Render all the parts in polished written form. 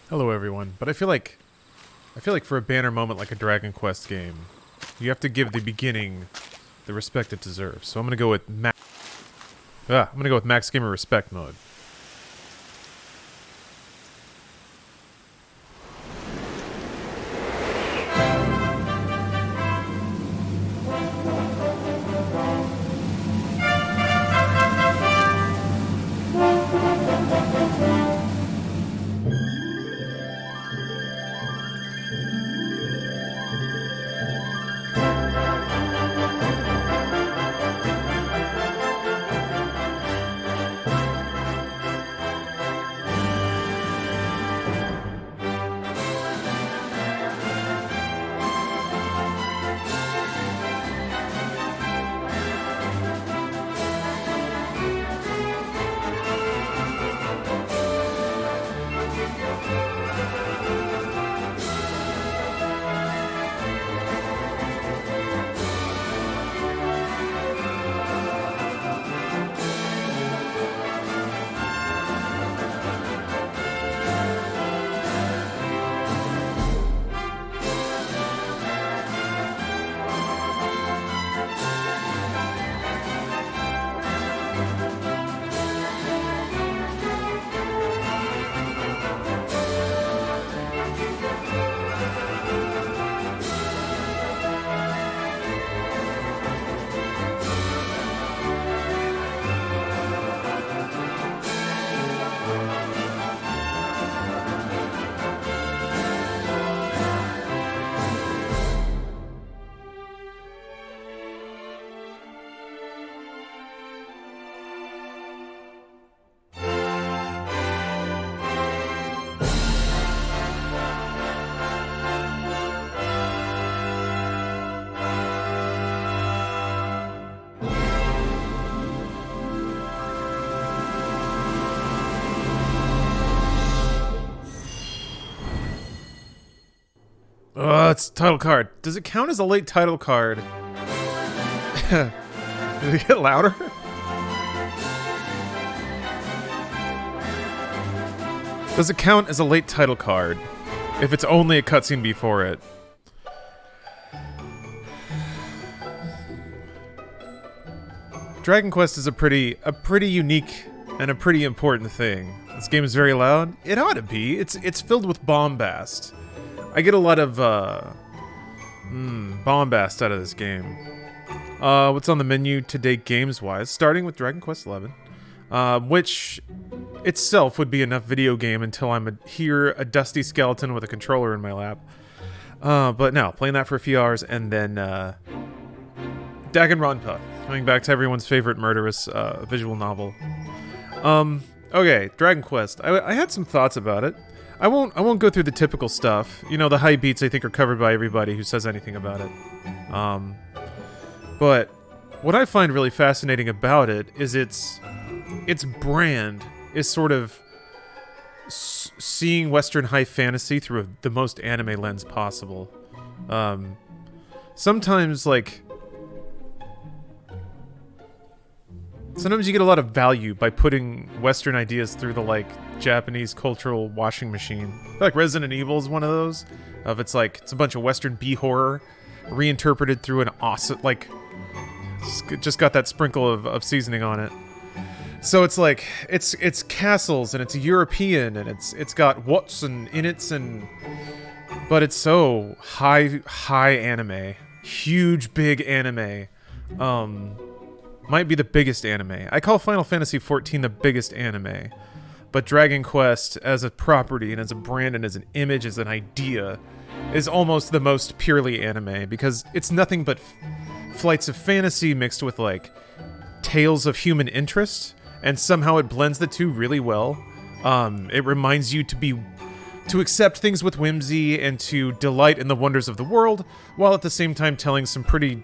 Hello, everyone. But I feel like for a banner moment like a Dragon Quest game, you have to give the beginning the respect it deserves. So I'm gonna go with Max Gamer Respect mode. Oh, it's title card. Does it count as a late title card? Did it get louder? Does it count as a late title card if it's only a cutscene before it? Dragon Quest is a pretty unique and a pretty important thing. This game is very loud. It ought to be. It's filled with bombast. I get a lot of bombast out of this game. What's on the menu today games-wise? Starting with Dragon Quest XI, which itself would be enough video game until I'm here a dusty skeleton with a controller in my lap. But no, playing that for a few hours, and then Danganronpa, coming back to everyone's favorite murderous visual novel. Okay, Dragon Quest. I had some thoughts about it. I won't go through the typical stuff. You know, the high beats I think are covered by everybody who says anything about it. But what I find really fascinating about it is its brand is sort of seeing Western high fantasy through the most anime lens possible. Sometimes you get a lot of value by putting Western ideas through the Japanese cultural washing machine. I feel like Resident Evil is one of those. It's a bunch of Western B horror reinterpreted through an awesome just got that sprinkle of seasoning on it. So it's castles and it's European and it's got Watson in it but it's so high anime, huge big anime. Might be the biggest anime. I call Final Fantasy XIV the biggest anime. But Dragon Quest, as a property and as a brand and as an image, as an idea, is almost the most purely anime, because it's nothing but flights of fantasy mixed with, tales of human interest, and somehow it blends the two really well. It reminds you to accept things with whimsy and to delight in the wonders of the world, while at the same time telling some pretty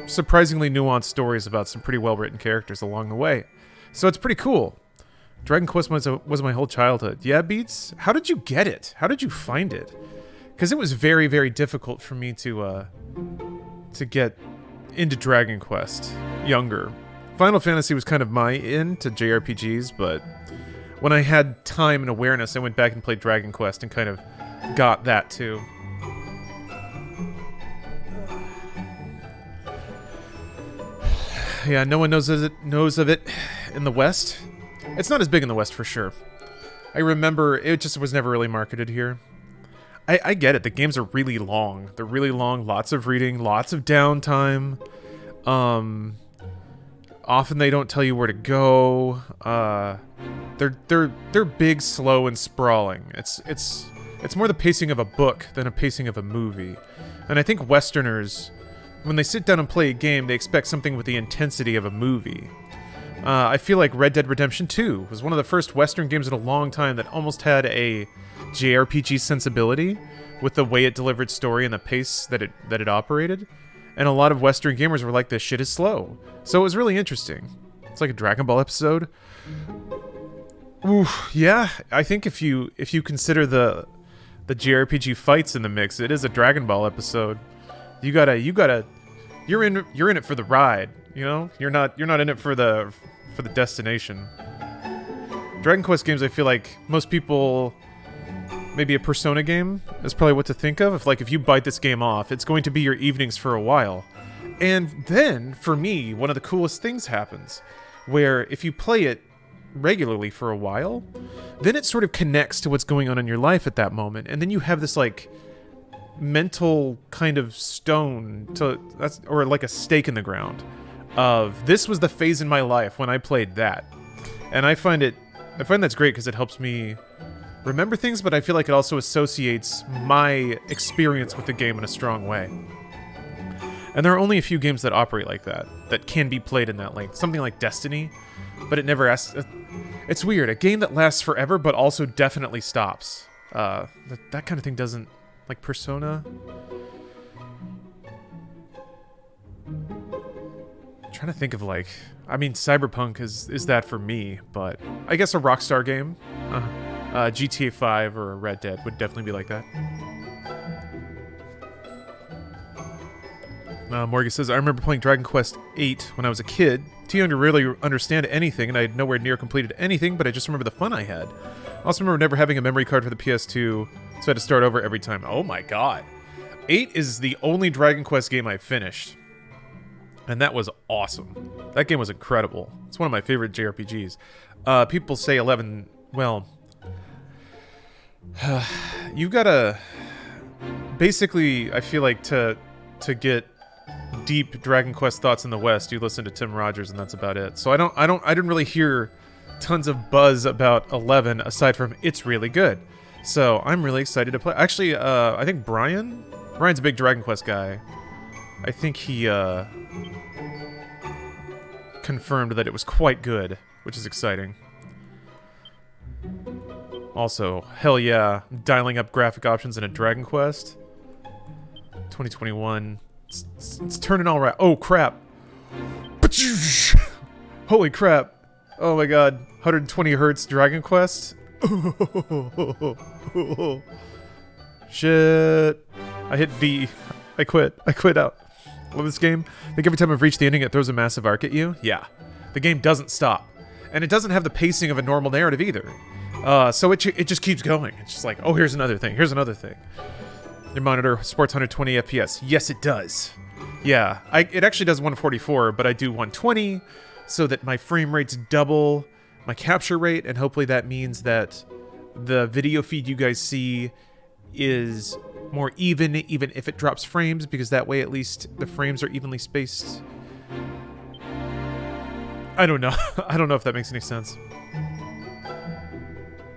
surprisingly nuanced stories about some pretty well-written characters along the way. So it's pretty cool. Dragon Quest was my whole childhood. Yeah, Beats? How did you get it? How did you find it? Because it was very, very difficult for me to get into Dragon Quest younger. Final Fantasy was kind of my in to JRPGs, but when I had time and awareness, I went back and played Dragon Quest and kind of got that too. Yeah, no one knows of it in the West. It's not as big in the West for sure. I remember it just was never really marketed here. I get it. The games are really long. They're really long. Lots of reading. Lots of downtime. Often they don't tell you where to go. They're big, slow, and sprawling. It's more the pacing of a book than a pacing of a movie. And I think Westerners, when they sit down and play a game, they expect something with the intensity of a movie. I feel like Red Dead Redemption 2 was one of the first Western games in a long time that almost had a jrpg sensibility with the way it delivered story and the pace that it operated. And a lot of Western gamers were like, this shit is slow. So it was really interesting. It's like a Dragon Ball episode. Ooh, yeah, I think if you consider the JRPG fights in the mix, it is a Dragon Ball episode. You're in it for the ride, you know? You're not in it for the destination. Dragon Quest games, I feel like most people, maybe a Persona game is probably what to think of. If you bite this game off, it's going to be your evenings for a while. And then, for me, one of the coolest things happens, where if you play it regularly for a while, then it sort of connects to what's going on in your life at that moment, and then you have this like mental kind of stone or like a stake in the ground of, this was the phase in my life when I played that. And I find that's great because it helps me remember things, but I feel like it also associates my experience with the game in a strong way. And there are only a few games that operate like that can be played in that length. Something like Destiny, but it never asks. It's weird. A game that lasts forever, but also definitely stops. That kind of thing doesn't, like Persona. I'm trying to think of Cyberpunk is that for me, but I guess a Rockstar game, GTA 5 or a Red Dead would definitely be like that. Morgan says, I remember playing Dragon Quest VIII when I was a kid. Too young to really understand anything, and I had nowhere near completed anything, but I just remember the fun I had. I also remember never having a memory card for the PS2, so I had to start over every time. Oh my god. 8 is the only Dragon Quest game I finished. And that was awesome. That game was incredible. It's one of my favorite JRPGs. People say 11, well, you've gotta, basically, I feel like to get deep Dragon Quest thoughts in the West, you listen to Tim Rogers, and that's about it. So I didn't really hear tons of buzz about 11 aside from it's really good. So I'm really excited to play. Actually, I think Brian's a big Dragon Quest guy. I think he confirmed that it was quite good, which is exciting. Also, hell yeah, dialing up graphic options in a Dragon Quest. 2021. It's turning all right. Oh, crap. Holy crap. Oh my god. 120 hertz Dragon Quest. Shit. I hit V. I quit out. Love this game. I think every time I've reached the ending, it throws a massive arc at you. Yeah. The game doesn't stop. And it doesn't have the pacing of a normal narrative either. So it just keeps going. It's just like, oh, here's another thing. Here's another thing. Your monitor supports 120 FPS. Yes, it does. Yeah, it actually does 144, but I do 120 so that my frame rates double my capture rate, and hopefully that means that the video feed you guys see is more even if it drops frames, because that way at least the frames are evenly spaced. I don't know. I don't know if that makes any sense.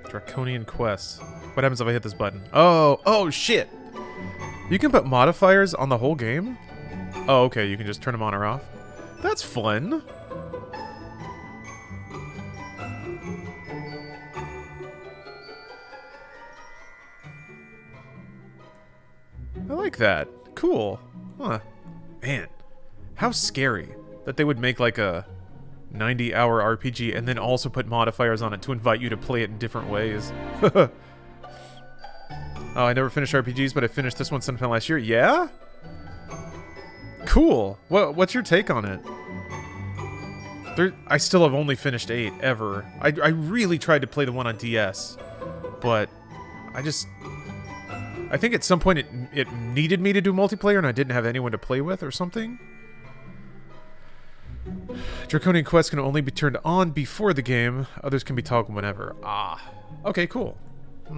Draconian Quest. What happens if I hit this button? Oh shit! You can put modifiers on the whole game? Oh, okay, you can just turn them on or off. That's fun. I like that. Cool. Huh. Man, how scary that they would make like a 90-hour RPG and then also put modifiers on it to invite you to play it in different ways. Oh, I never finished RPGs, but I finished this one sometime last year. Yeah? Cool. What's your take on it? I still have only finished 8 ever. I really tried to play the one on DS, but I think at some point it needed me to do multiplayer and I didn't have anyone to play with or something. Draconian quests can only be turned on before the game. Others can be toggled whenever. Ah. Okay, cool. What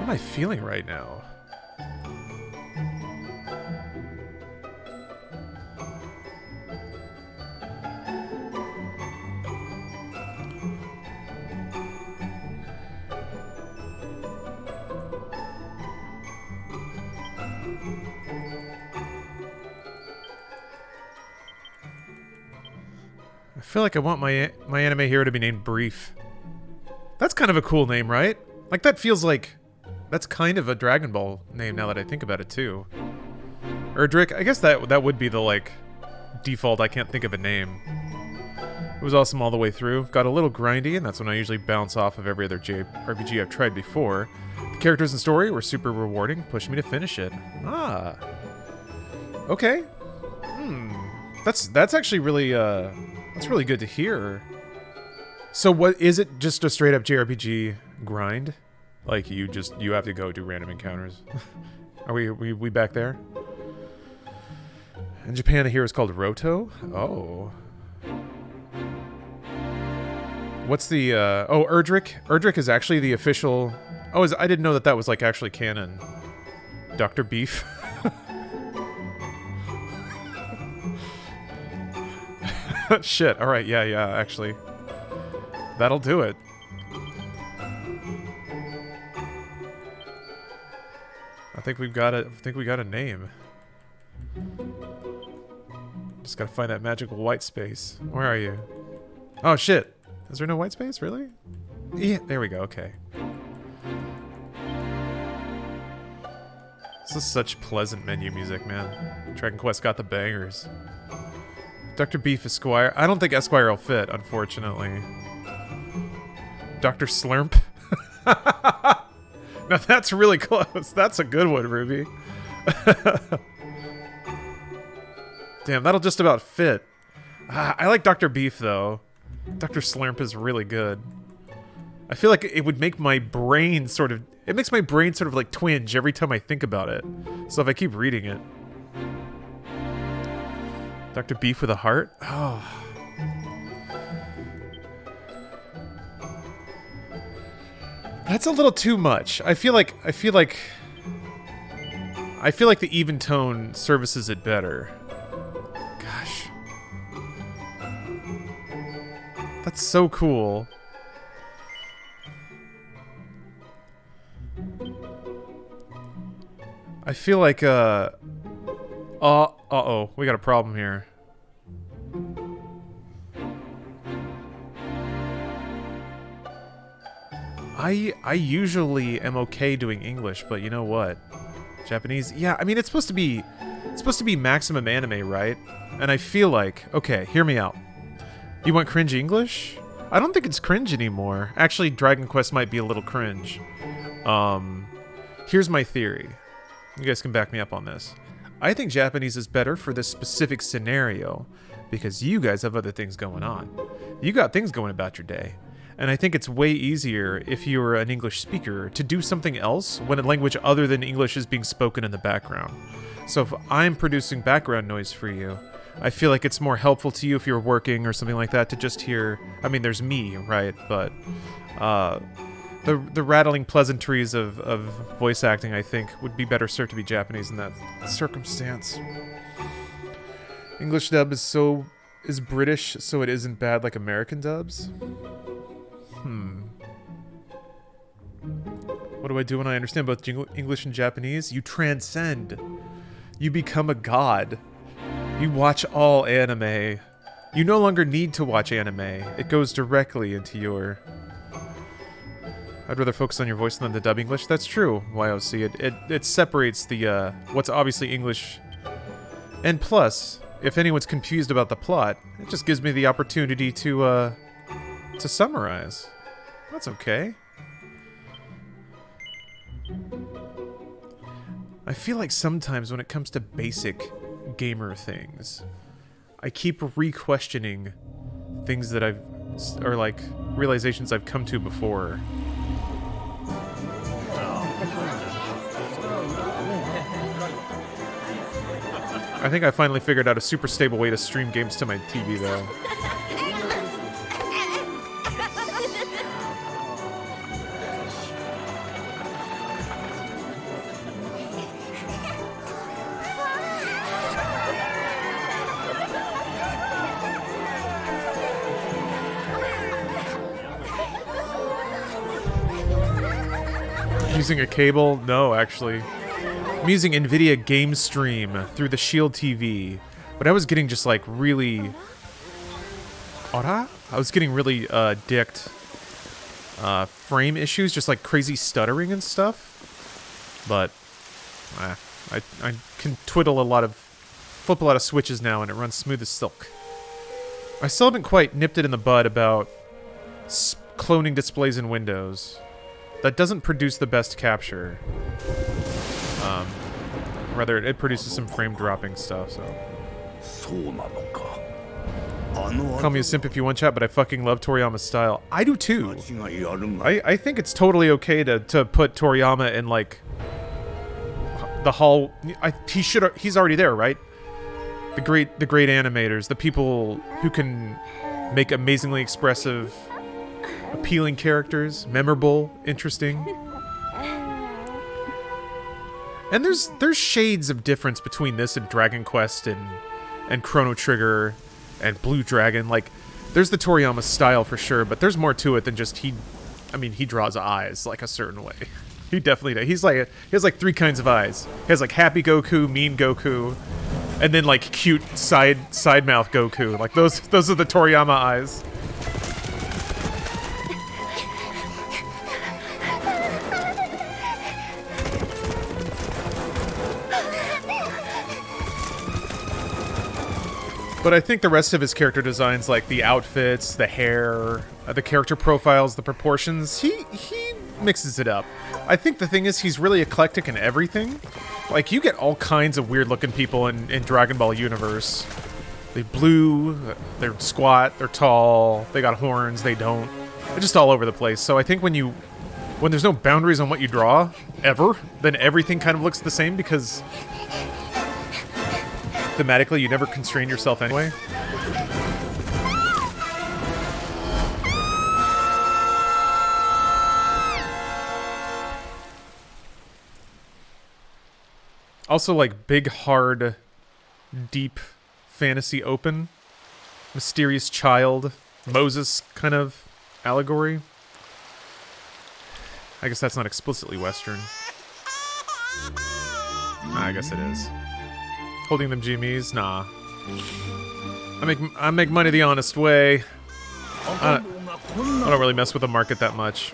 am I feeling right now? I feel like I want my anime hero to be named Brief. That's kind of a cool name, right? Like, that feels like... That's kind of a Dragon Ball name now that I think about it, too. Erdrick, I guess that would be the, like, default I can't think of a name. It was awesome all the way through. Got a little grindy, and that's when I usually bounce off of every other JRPG I've tried before. The characters and story were super rewarding, pushed me to finish it. Ah. Okay. That's actually really, that's really good to hear. So what, is it just a straight up JRPG grind? Like you have to go do random encounters? Are we back there? In Japan, the hero is called Roto? Oh. What's the, oh, Erdrick? Erdrick is actually the official... Oh, I didn't know that was, like, actually canon. Dr. Beef? Shit, alright, yeah, actually. That'll do it. I think we got a name. Just gotta find that magical white space. Where are you? Oh, shit. Is there no white space? Really? Yeah, there we go. Okay. This is such pleasant menu music, man. Dragon Quest got the bangers. Dr. Beef Esquire. I don't think Esquire will fit, unfortunately. Dr. Slurp. Now that's really close. That's a good one, Ruby. Damn, that'll just about fit. I like Dr. Beef, though. Dr. Slurp is really good. I feel like it would make my brain sort of... It makes my brain sort of like twinge every time I think about it. So if I keep reading it. Dr. Beef with a heart? Oh. That's a little too much. I feel like the even tone services it better. Gosh. That's so cool. I feel like, uh-oh, we got a problem here. I usually am okay doing English, but you know what? Japanese? Yeah, I mean, it's supposed to be maximum anime, right? And I feel like, okay, hear me out. You want cringe English? I don't think it's cringe anymore. Actually, Dragon Quest might be a little cringe. Here's my theory. You guys can back me up on this. I think Japanese is better for this specific scenario because you guys have other things going on. You got things going about your day. And I think it's way easier if you're an English speaker to do something else when a language other than English is being spoken in the background. So if I'm producing background noise for you, I feel like it's more helpful to you if you're working or something like that to just hear... I mean, there's me, right? But the rattling pleasantries of voice acting, I think, would be better served to be Japanese in that circumstance. English dub is British, so it isn't bad like American dubs. What do I do when I understand both English and Japanese? You transcend. You become a god. You watch all anime. You no longer need to watch anime. It goes directly into your... I'd rather focus on your voice than the dub English. That's true, YOC. It separates the, what's obviously English. And plus, if anyone's confused about the plot, it just gives me the opportunity to summarize. That's okay. I feel like sometimes when it comes to basic gamer things. I keep re-questioning things that or like realizations I've come to before. I think I finally figured out a super stable way to stream games to my TV, though. Using a cable? No, actually. I'm using NVIDIA Game Stream through the Shield TV, but I was getting just like really... I was getting really dicked frame issues, just like crazy stuttering and stuff. But I can flip a lot of switches now, and it runs smooth as silk. I still haven't quite nipped it in the bud about cloning displays in Windows. That doesn't produce the best capture. Rather, it produces some frame dropping stuff, so. Call me a simp if you want, chat, but I fucking love Toriyama's style. I do too. I think it's totally okay to put Toriyama in, like, the hall. He's already there, right? The great animators, the people who can make amazingly expressive, appealing characters, memorable, interesting. And there's shades of difference between this and Dragon Quest and Chrono Trigger and Blue Dragon. Like, there's the Toriyama style for sure, but there's more to it than just he draws eyes like a certain way. He definitely does. He has like 3 kinds of eyes. He has like happy Goku, mean Goku, and then like cute side mouth Goku. Like those are the Toriyama eyes. But I think the rest of his character designs, like the outfits, the hair, the character profiles, the proportions, he mixes it up. I think the thing is he's really eclectic in everything. Like, you get all kinds of weird-looking people in Dragon Ball universe. They're blue, they're squat, they're tall, they got horns, they don't. They're just all over the place. So I think when there's no boundaries on what you draw, ever, then everything kind of looks the same because... thematically, you never constrain yourself anyway. Also, like, big, hard, deep fantasy open. Mysterious child. Moses kind of allegory. I guess that's not explicitly Western. I guess it is. Holding them GMEs? Nah. I make money the honest way. I don't really mess with the market that much.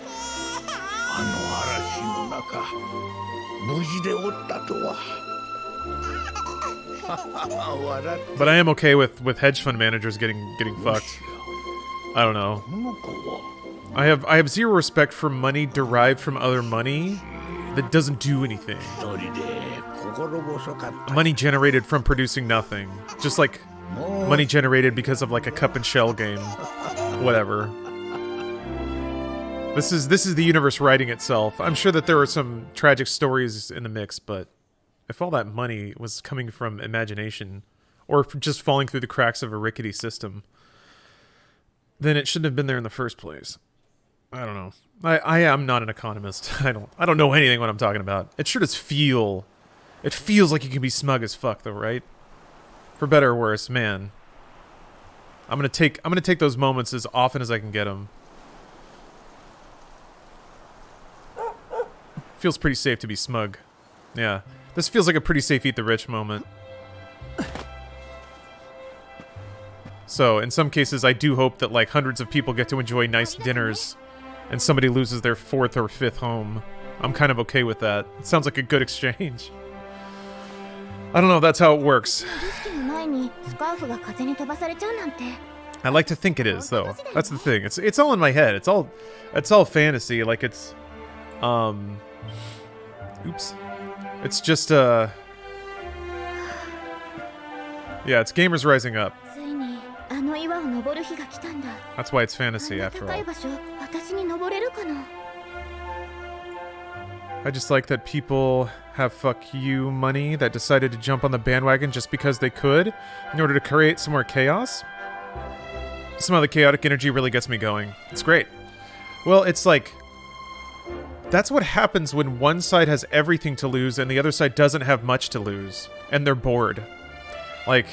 But I am okay with hedge fund managers getting fucked. I don't know. I have zero respect for money derived from other money that doesn't do anything. Money generated from producing nothing. Just like money generated because of like a cup and shell game. Whatever. This is the universe writing itself. I'm sure that there are some tragic stories in the mix, but if all that money was coming from imagination or just falling through the cracks of a rickety system, then it shouldn't have been there in the first place. I don't know. I am not an economist. I don't know anything what I'm talking about. It sure does feel... It feels like you can be smug as fuck, though, right? For better or worse, man. I'm gonna take those moments as often as I can get them. Feels pretty safe to be smug. Yeah, this feels like a pretty safe eat the rich moment. So, in some cases, I do hope that like hundreds of people get to enjoy nice dinners, and somebody loses their 4th or 5th home. I'm kind of okay with that. It sounds like a good exchange. I don't know if that's how it works. I like to think it is, though. That's the thing. It's all in my head. It's all fantasy. Like it's, oops. It's just Yeah, it's gamers rising up. ついにあの岩を登る日が来たんだ。 That's why it's fantasy あんな after 高い all. 場所、私に登れるかな。 I just like that people have fuck you money that decided to jump on the bandwagon just because they could in order to create some more chaos. Somehow the chaotic energy really gets me going. It's great. Well, it's like... That's what happens when one side has everything to lose and the other side doesn't have much to lose. And they're bored. Like...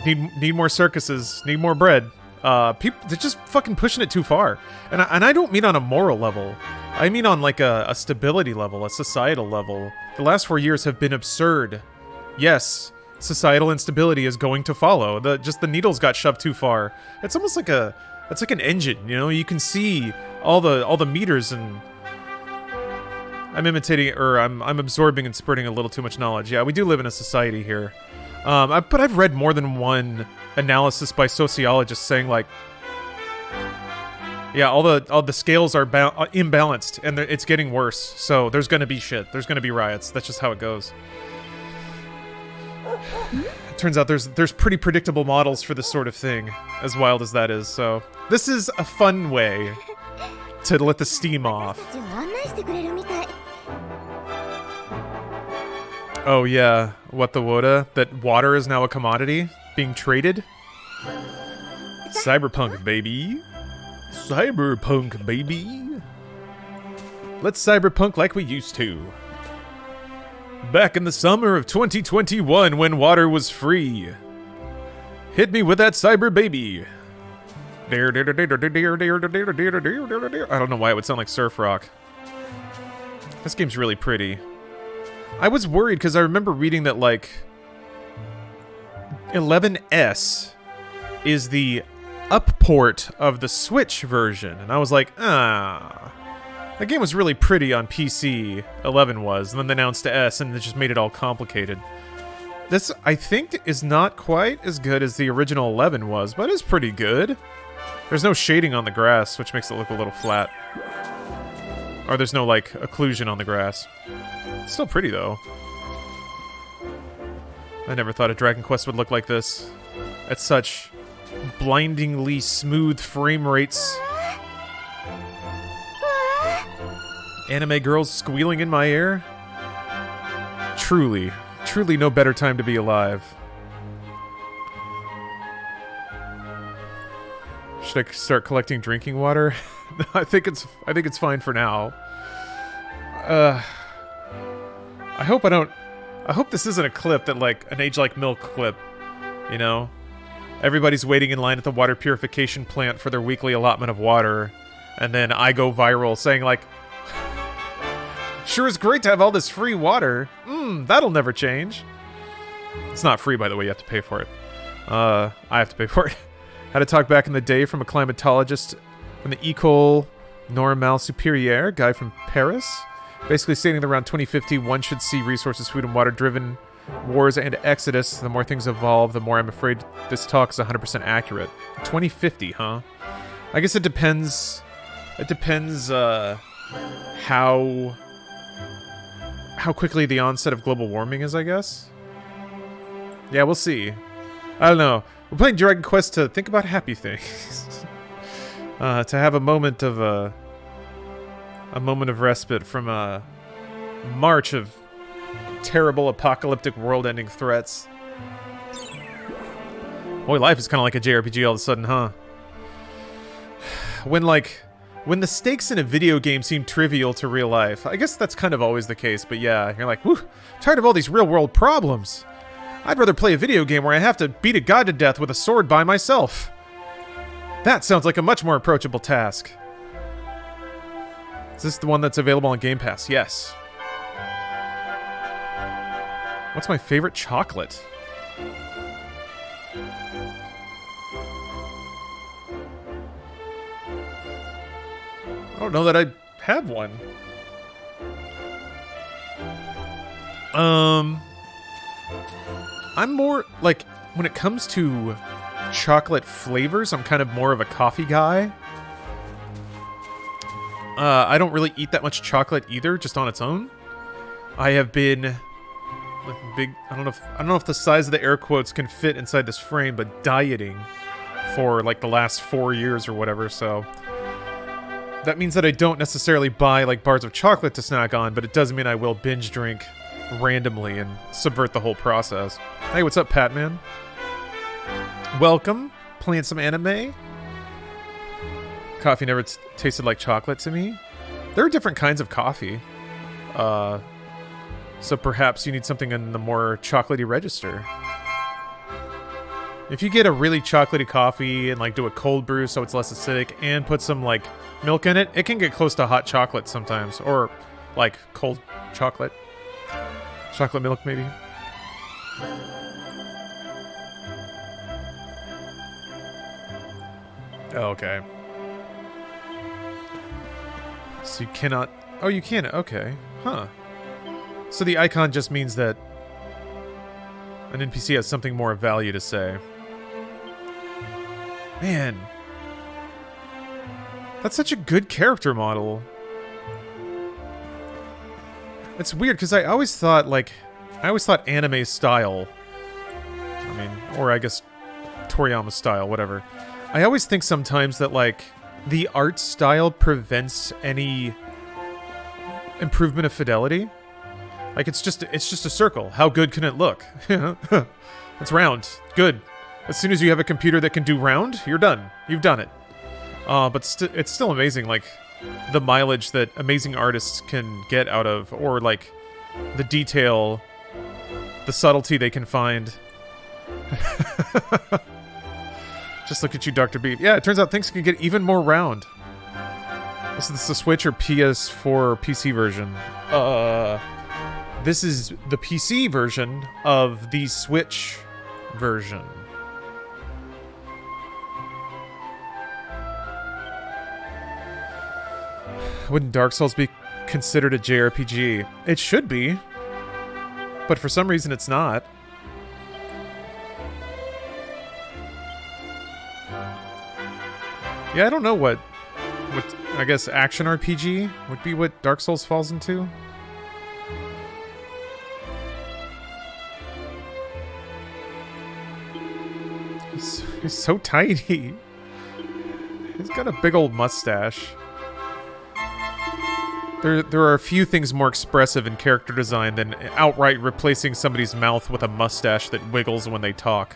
Need more circuses. Need more bread. People, they're just fucking pushing it too far. And I don't mean on a moral level. I mean on like a stability level, a societal level. The last 4 years have been absurd. Yes, societal instability is going to follow. The needles got shoved too far. It's almost like it's like an engine, you know? You can see all the meters, and I'm imitating, or I'm absorbing and spurting a little too much knowledge. Yeah, we do live in a society here. But I've read more than one analysis by sociologists saying like, yeah, all the scales are imbalanced, and it's getting worse. So there's gonna be shit. There's gonna be riots. That's just how it goes. It turns out there's pretty predictable models for this sort of thing, as wild as that is. So this is a fun way to let the steam off. 私たちを案内してくれるみたい。 Oh yeah, what the woda? That water is now a commodity being traded? Cyberpunk, baby. Cyberpunk, baby. Let's cyberpunk like we used to. Back in the summer of 2021 when water was free. Hit me with that cyber baby. I don't know why it would sound like surf rock. This game's really pretty. I was worried because I remember reading that like 11S is the upport of the Switch version, and I was like, the game was really pretty on PC, 11 was, and then they announced S, and it just made it all complicated. This, I think, is not quite as good as the original 11 was, but it's pretty good. There's no shading on the grass, which makes it look a little flat. Or there's no, like, occlusion on the grass. It's still pretty, though. I never thought a Dragon Quest would look like this. At such blindingly smooth frame rates. Anime girls squealing in my ear? Truly, truly no better time to be alive. Should I start collecting drinking water? I think it's fine for now. I hope this isn't a clip that, like, an Age Like Milk clip, you know? Everybody's waiting in line at the water purification plant for their weekly allotment of water, and then I go viral saying, like, sure is great to have all this free water. That'll never change. It's not free, by the way, you have to pay for it. I have to pay for it. Had a talk back in the day from a climatologist from the École Normale Supérieure, guy from Paris. Basically stating that around 2050, one should see resources, food, and water-driven wars and exodus. The more things evolve, the more I'm afraid this talk is 100% accurate. 2050, huh? I guess it depends... It depends, how quickly the onset of global warming is, I guess? Yeah, we'll see. I don't know. We're playing Dragon Quest to think about happy things. To have a moment of respite from a march of terrible apocalyptic world-ending threats. Boy, life is kind of like a JRPG all of a sudden, huh? When the stakes in a video game seem trivial to real life. I guess that's kind of always the case, but yeah, you're like, whew, tired of all these real-world problems. I'd rather play a video game where I have to beat a guy to death with a sword by myself. That sounds like a much more approachable task. Is this the one that's available on Game Pass? Yes. What's my favorite chocolate? I don't know that I have one. I'm more, like, when it comes to chocolate flavors, I'm kind of more of a coffee guy. I don't really eat that much chocolate either, just on its own. I have been like big. I don't know if the size of the air quotes can fit inside this frame, but dieting for like the last 4 years or whatever. So that means that I don't necessarily buy like bars of chocolate to snack on, but it does mean I will binge drink randomly and subvert the whole process. Hey, what's up, Patman? Welcome. Playing some anime. Coffee never tasted like chocolate to me. There are different kinds of coffee. So perhaps you need something in the more chocolatey register. If you get a really chocolatey coffee and like do a cold brew so it's less acidic and put some like milk in it, it can get close to hot chocolate sometimes. Or like cold chocolate. Chocolate milk maybe. Oh, okay. So you cannot... Oh, you can. Okay. Huh. So the icon just means that an NPC has something more of value to say. Man. That's such a good character model. It's weird, because I always thought, like... I always thought anime style... I mean, or I guess Toriyama style, whatever. I always think sometimes that, like, the art style prevents any improvement of fidelity. Like, it's just a circle. How good can it look? It's round. Good. As soon as you have a computer that can do round, you're done. You've done it. But it's still amazing, like, the mileage that amazing artists can get out of, or, like, the detail, the subtlety they can find. Just look at you, Dr. Beef. Yeah, it turns out things can get even more round. Is this the Switch or PS4 or PC version? This is the PC version of the Switch version. Wouldn't Dark Souls be considered a JRPG? It should be. But for some reason it's not. Yeah, I don't know what I guess action RPG would be what Dark Souls falls into. He's so tiny. He's got a big old mustache. There are a few things more expressive in character design than outright replacing somebody's mouth with a mustache that wiggles when they talk.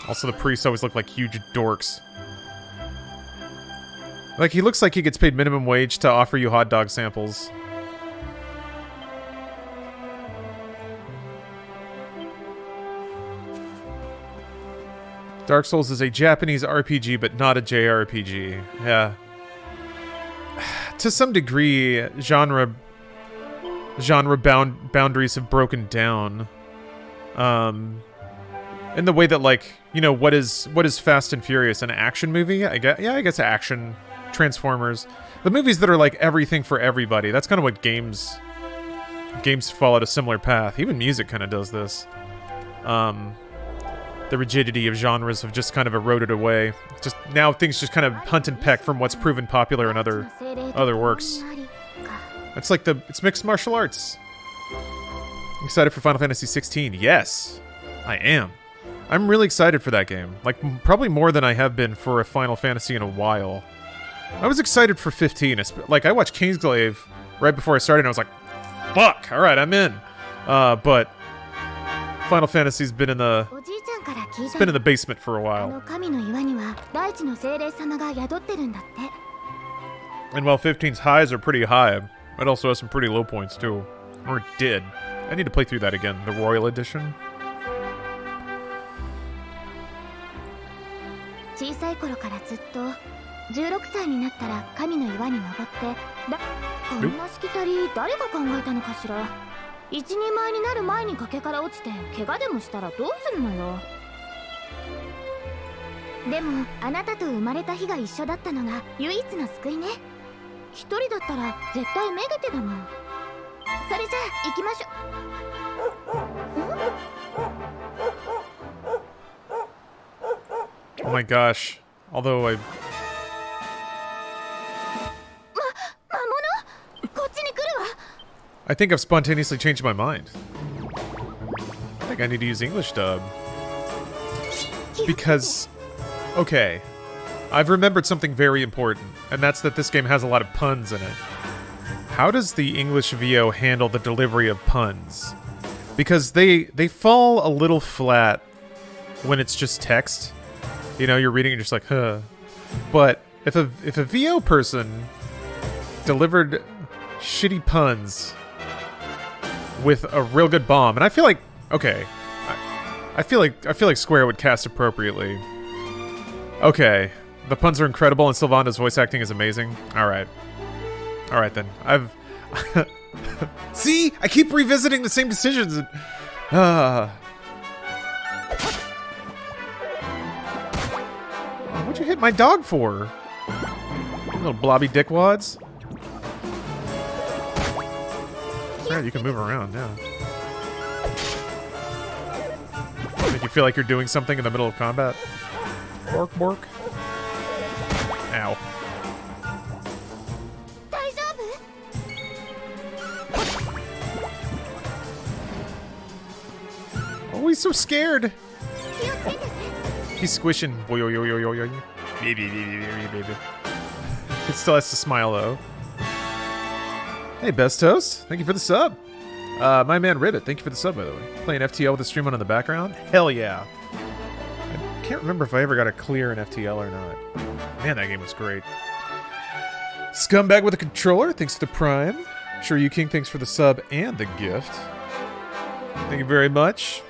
Also, the priests always look like huge dorks. Like, he looks like he gets paid minimum wage to offer you hot dog samples. Dark Souls is a Japanese RPG, but not a JRPG. Yeah. To some degree, genre boundaries have broken down. In the way that, like, you know, what is Fast and Furious? An action movie? I guess action. Transformers. The movies that are like everything for everybody. That's kind of what games followed a similar path. Even music kind of does this. The rigidity of genres have just kind of eroded away. Just now things just kind of hunt and peck from what's proven popular in other works. It's mixed martial arts. Excited for Final Fantasy 16? Yes, I am. I'm really excited for that game. Like, probably more than I have been for a Final Fantasy in a while. I was excited for 15. Like, I watched Kingsglaive right before I started, and I was like, fuck, alright, I'm in. But Final Fantasy's been in the basement for a while. And while 15's highs are pretty high, it also has some pretty low points, too. Or it did. I need to play through that again, the Royal Edition. 小さい頃からずっと16歳になったら神の岩に登ってこんなしきたり誰が考えたのかしら。一人前になる前に崖から落ちて怪我でもしたらどうするのよ。でもあなたと生まれた日が一緒だったのが唯一の救いね。一人だったら絶対めげてだもん。それじゃあ行きましょ。Oh my gosh. Although I... 魔物？こっちに来るわ。I think I've spontaneously changed my mind. I think I need to use English dub. Because, okay, I've remembered something very important, and that's that this game has a lot of puns in it. How does the English VO handle the delivery of puns? Because they fall a little flat when it's just text. You know, you're reading and you're just like, huh. But if a VO person delivered shitty puns with a real good bomb, and I feel like, okay, I feel like Square would cast appropriately. Okay, the puns are incredible and Sylvanda's voice acting is amazing. All right then. See, I keep revisiting the same decisions. What'd you hit my dog for? Little blobby dickwads. Right, you can move around, yeah. Make you feel like you're doing something in the middle of combat. Bork, bork. Ow. Oh, he's so scared. He's squishing. He still has to smile, though. Hey, Best Toast. Thank you for the sub. My man Ribbit, thank you for the sub, by the way. Playing FTL with the stream on in the background? Hell yeah. I can't remember if I ever got a clear in FTL or not. Man, that game was great. Scumbag with a controller, thanks for the prime. Sure You King, thanks for the sub and the gift. Thank you very much.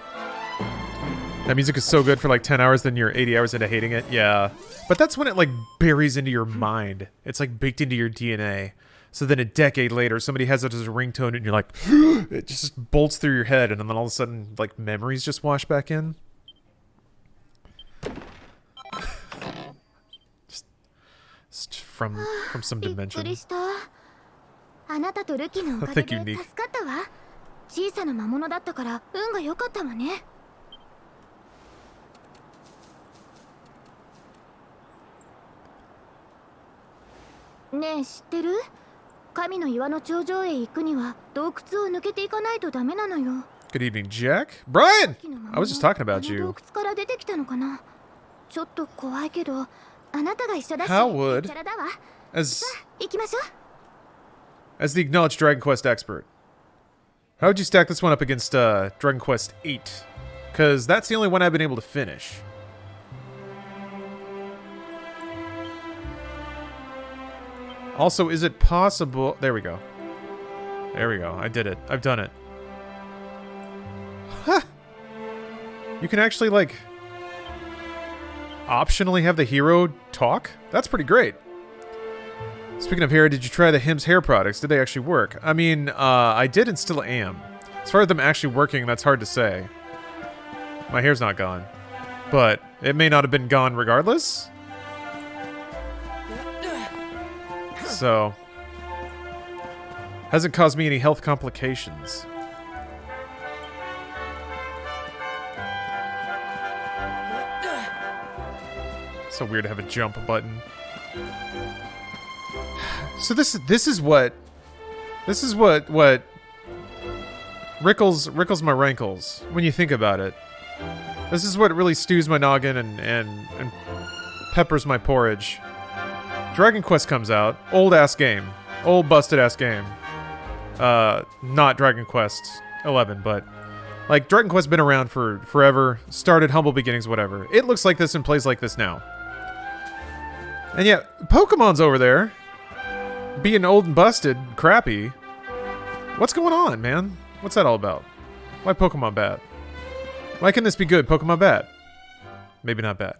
That music is so good for like 10 hours, then you're 80 hours into hating it. Yeah. But that's when it like buries into your mind. It's like baked into your DNA. So then a decade later, somebody has it as a ringtone and you're like, it just bolts through your head. And then all of a sudden, like memories just wash back in. just from some dimension. Thank you, Nick. 小さな魔物だったから運が良かったわね。ねえ、知ってる？神の岩の頂上へ行くには洞窟を抜けていかないとダメなのよ。Good evening, Jack. Brian! I was just talking about you. 洞窟から出てきたのかな。ちょっと怖いけど、あなたが一緒だし。How would, キャラだわ。 as 行きましょう。 as the acknowledged Dragon Quest expert, how would you stack this one up against Dragon Quest 8? Because that's the only one I've been able to finish. Also, is it possible... There we go. There we go. I did it. I've done it. Huh. You can actually, like, optionally have the hero talk? That's pretty great. Speaking of hair, did you try the Hims hair products? Did they actually work? I mean, I did and still am. As far as them actually working, that's hard to say. My hair's not gone. But it may not have been gone regardless. So, hasn't caused me any health complications. So weird to have a jump button. So this is what rickles my rankles when you think about it. This is what really stews my noggin and peppers my porridge. Dragon Quest comes out, old ass game, old busted ass game. Not Dragon Quest 11, but like Dragon Quest been around for forever. Started humble beginnings, whatever. It looks like this and plays like this now. And yet, Pokemon's over there, being old and busted, crappy. What's going on, man? What's that all about? Why Pokemon bad? Why can this be good? Pokemon bad? Maybe not bad.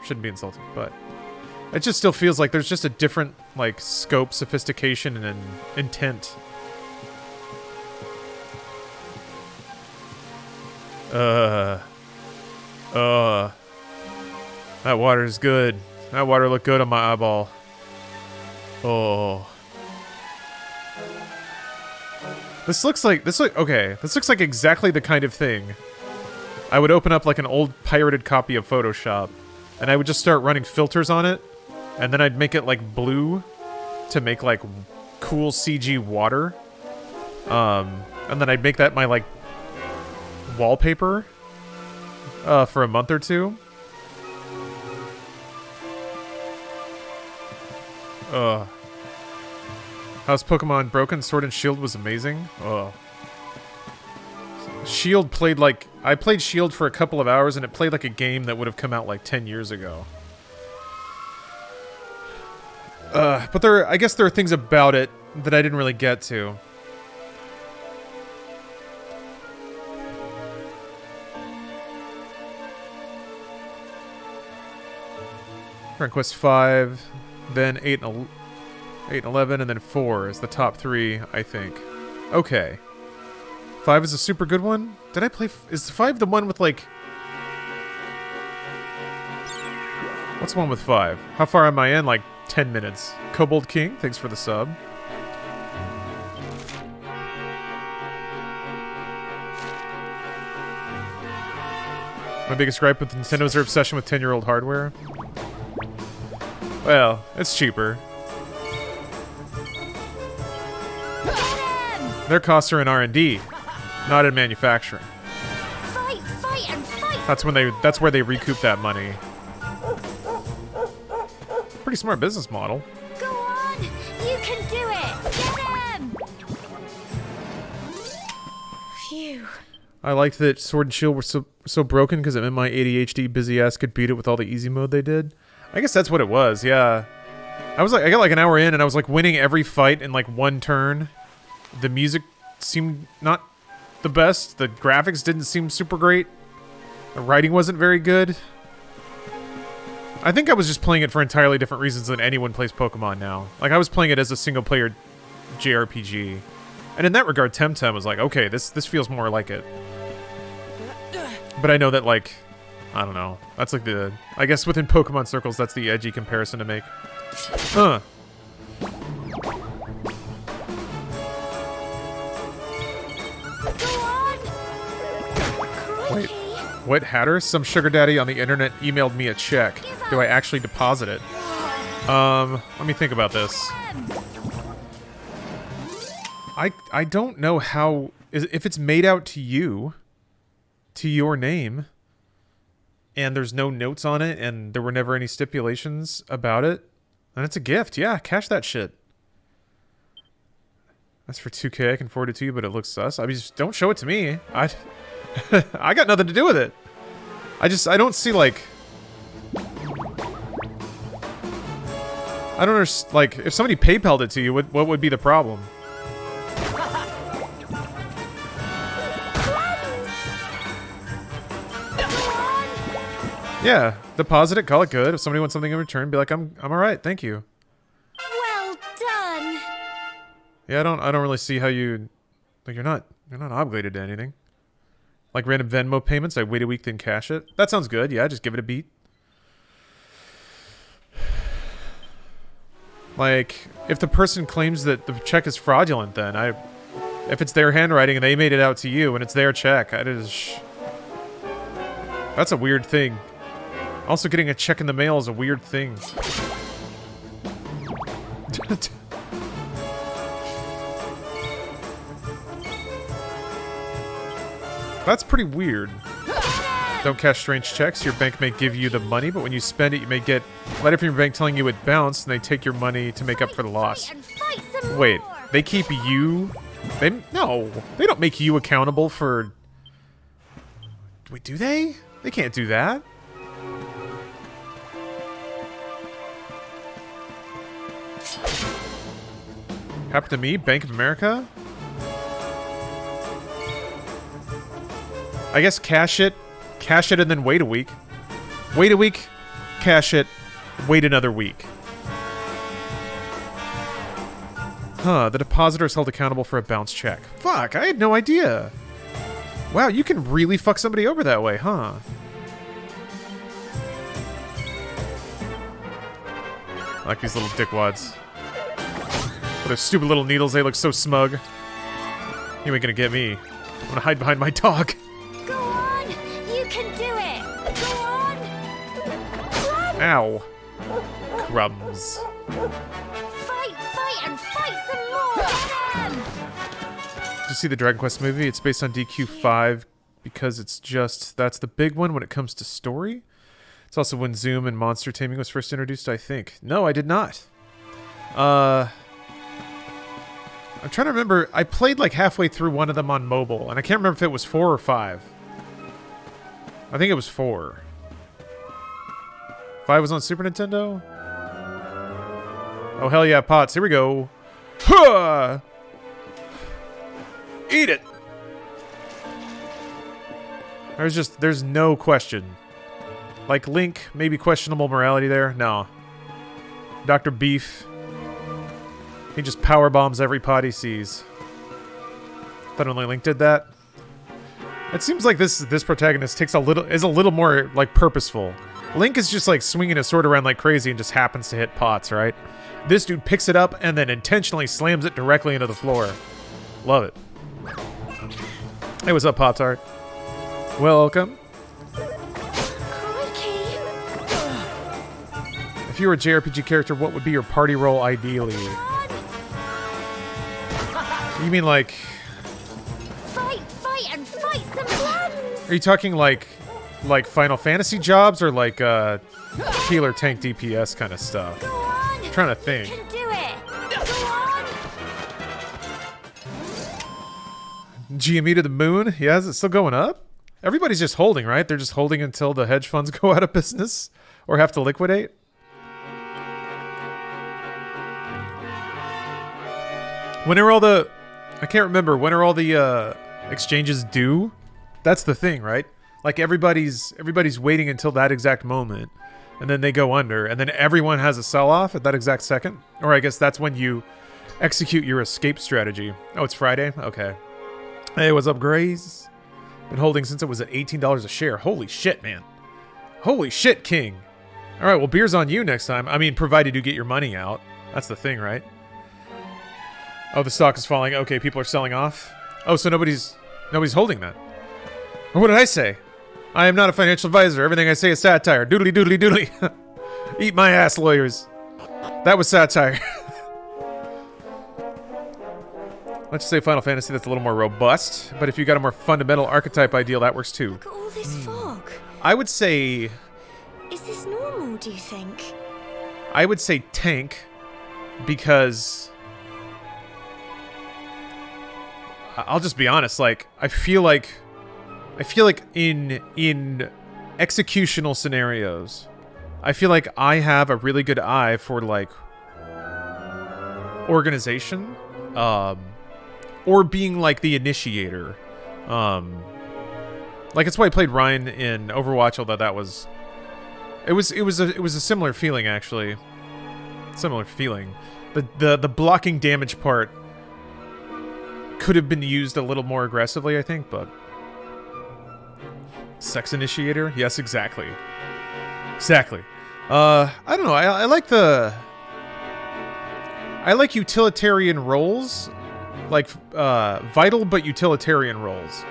Shouldn't be insulting, but it just still feels like there's just a different, like, scope, sophistication, and intent. That water's good. That water looked good on my eyeball. Oh. This looks like exactly the kind of thing I would open up like an old pirated copy of Photoshop, and I would just start running filters on it, and then I'd make it like blue to make like cool CG water. And then I'd make that my, like, wallpaper for a month or two. How's Pokemon Broken? Sword and Shield was amazing. Shield played like... I played Shield for a couple of hours, and it played like a game that would have come out like 10 years ago. But I guess there are things about it that I didn't really get to. Dragon Quest 5, then 8 and 11, and then 4 is the top 3, I think. Okay. 5 is a super good one? Did I play... Is 5 the one with, like... What's the one with 5? How far am I in? Like, 10 minutes. Kobold King, thanks for the sub. My biggest gripe with Nintendo is their obsession with 10-year-old hardware. Well, it's cheaper. Their costs are in R&D, not in manufacturing. Fight, fight, and fight. That's where they recoup that money. Pretty smart business model. Go on, you can do it. Get him. Phew. I liked that Sword and Shield were so broken because it meant my ADHD busy ass could beat it with all the easy mode they did. I guess that's what it was, yeah. I got like an hour in and I was like winning every fight in like one turn. The music seemed not the best. The graphics didn't seem super great. The writing wasn't very good. I think I was just playing it for entirely different reasons than anyone plays Pokemon now. Like, I was playing it as a single-player JRPG. And in that regard, Temtem was like, okay, this feels more like it. But I know that, like, I don't know. That's like the... I guess within Pokemon circles, that's the edgy comparison to make. Wait, what, Hatter? Some sugar daddy on the internet emailed me a check. Do I actually deposit it? Let me think about this. I don't know how... If it's made out to you, to your name, and there's no notes on it, and there were never any stipulations about it, then it's a gift. Yeah, cash that shit. That's for 2K. I can forward it to you, but it looks sus. I mean, just don't show it to me. I got nothing to do with it. I don't see, like... I don't understand, like, if somebody PayPal'd it to you, what would be the problem? Yeah, deposit it, call it good. If somebody wants something in return, be like, I'm alright, thank you. Well done. Yeah, I don't really see how you... Like, you're not obligated to anything. Like random Venmo payments, I wait a week then cash it. That sounds good, yeah, just give it a beat. Like, if the person claims that the check is fraudulent, then if it's their handwriting and they made it out to you and it's their check, that's a weird thing. Also, getting a check in the mail is a weird thing. That's pretty weird. Don't cash strange checks. Your bank may give you the money, but when you spend it, you may get a letter from your bank telling you it bounced, and they take your money to make up for the loss. Wait, they keep you... No, they don't make you accountable for... Wait, do they? They can't do that. Happened to me, Bank of America? I guess cash it, and then wait a week. Wait a week, cash it, wait another week. Huh, the depositor is held accountable for a bounced check. Fuck, I had no idea. Wow, you can really fuck somebody over that way, huh? I like these little dickwads. With their stupid little needles, they look so smug. You ain't gonna get me. I'm gonna hide behind my dog. Go on, you can do it. Go on. Ow. Crumbs. Fight, and fight some more. Get him. you see the Dragon Quest movie? It's based on DQ5 because that's the big one when it comes to story. It's also when Zoom and monster taming was first introduced, I think. No, I did not. I'm trying to remember. I played like halfway through one of them on mobile, and I can't remember if it was 4 or 5. I think it was 4. 5 was on Super Nintendo? Oh, hell yeah, pots. Here we go. Huh! Eat it! There's no question. Like Link, maybe questionable morality there. No. Dr. Beef. He just power bombs every pot he sees. Thought only Link did that. It seems like this protagonist is a little more like purposeful. Link is just like swinging his sword around like crazy and just happens to hit pots, right? This dude picks it up and then intentionally slams it directly into the floor. Love it. Hey, what's up, Pop-Tart? Welcome. If you were a JRPG character, what would be your party role ideally? You mean like... Fight and fight some plans! Are you talking like Final Fantasy jobs or like healer tank DPS kind of stuff? Go on! I'm trying to think. You can do it! Go on! GME to the moon? Yeah, is it still going up? Everybody's just holding, right? They're just holding until the hedge funds go out of business or have to liquidate. When are all the... I can't remember. When are all the exchanges due? That's the thing, right? Like everybody's waiting until that exact moment, and then they go under, and then everyone has a sell-off at that exact second? Or I guess that's when you execute your escape strategy. Oh, it's Friday? Okay. Hey, what's up, Grays? Been holding since it was at $18 a share. Holy shit, man. Holy shit, King. All right, well, beer's on you next time. I mean, provided you get your money out. That's the thing, right? Oh, the stock is falling. Okay, people are selling off. Oh, so nobody's holding that. What did I say? I am not a financial advisor. Everything I say is satire. Doodly doodly doodly. Eat my ass, lawyers. That was satire. Let's say Final Fantasy, that's a little more robust. But if you got a more fundamental archetype ideal, that works too. Look at all this fog. I would say... Is this normal, do you think? I would say tank, because... I'll just be honest, like, I feel like in executional scenarios, I feel like I have a really good eye for, like, organization, or being, like, the initiator. Like, it's why I played Ryan in Overwatch, although that was... It was a similar feeling, actually. Similar feeling. The blocking damage part could have been used a little more aggressively, I think, but... Sex initiator? Yes, exactly. Exactly. I don't know, I like utilitarian roles. Like, vital but utilitarian roles.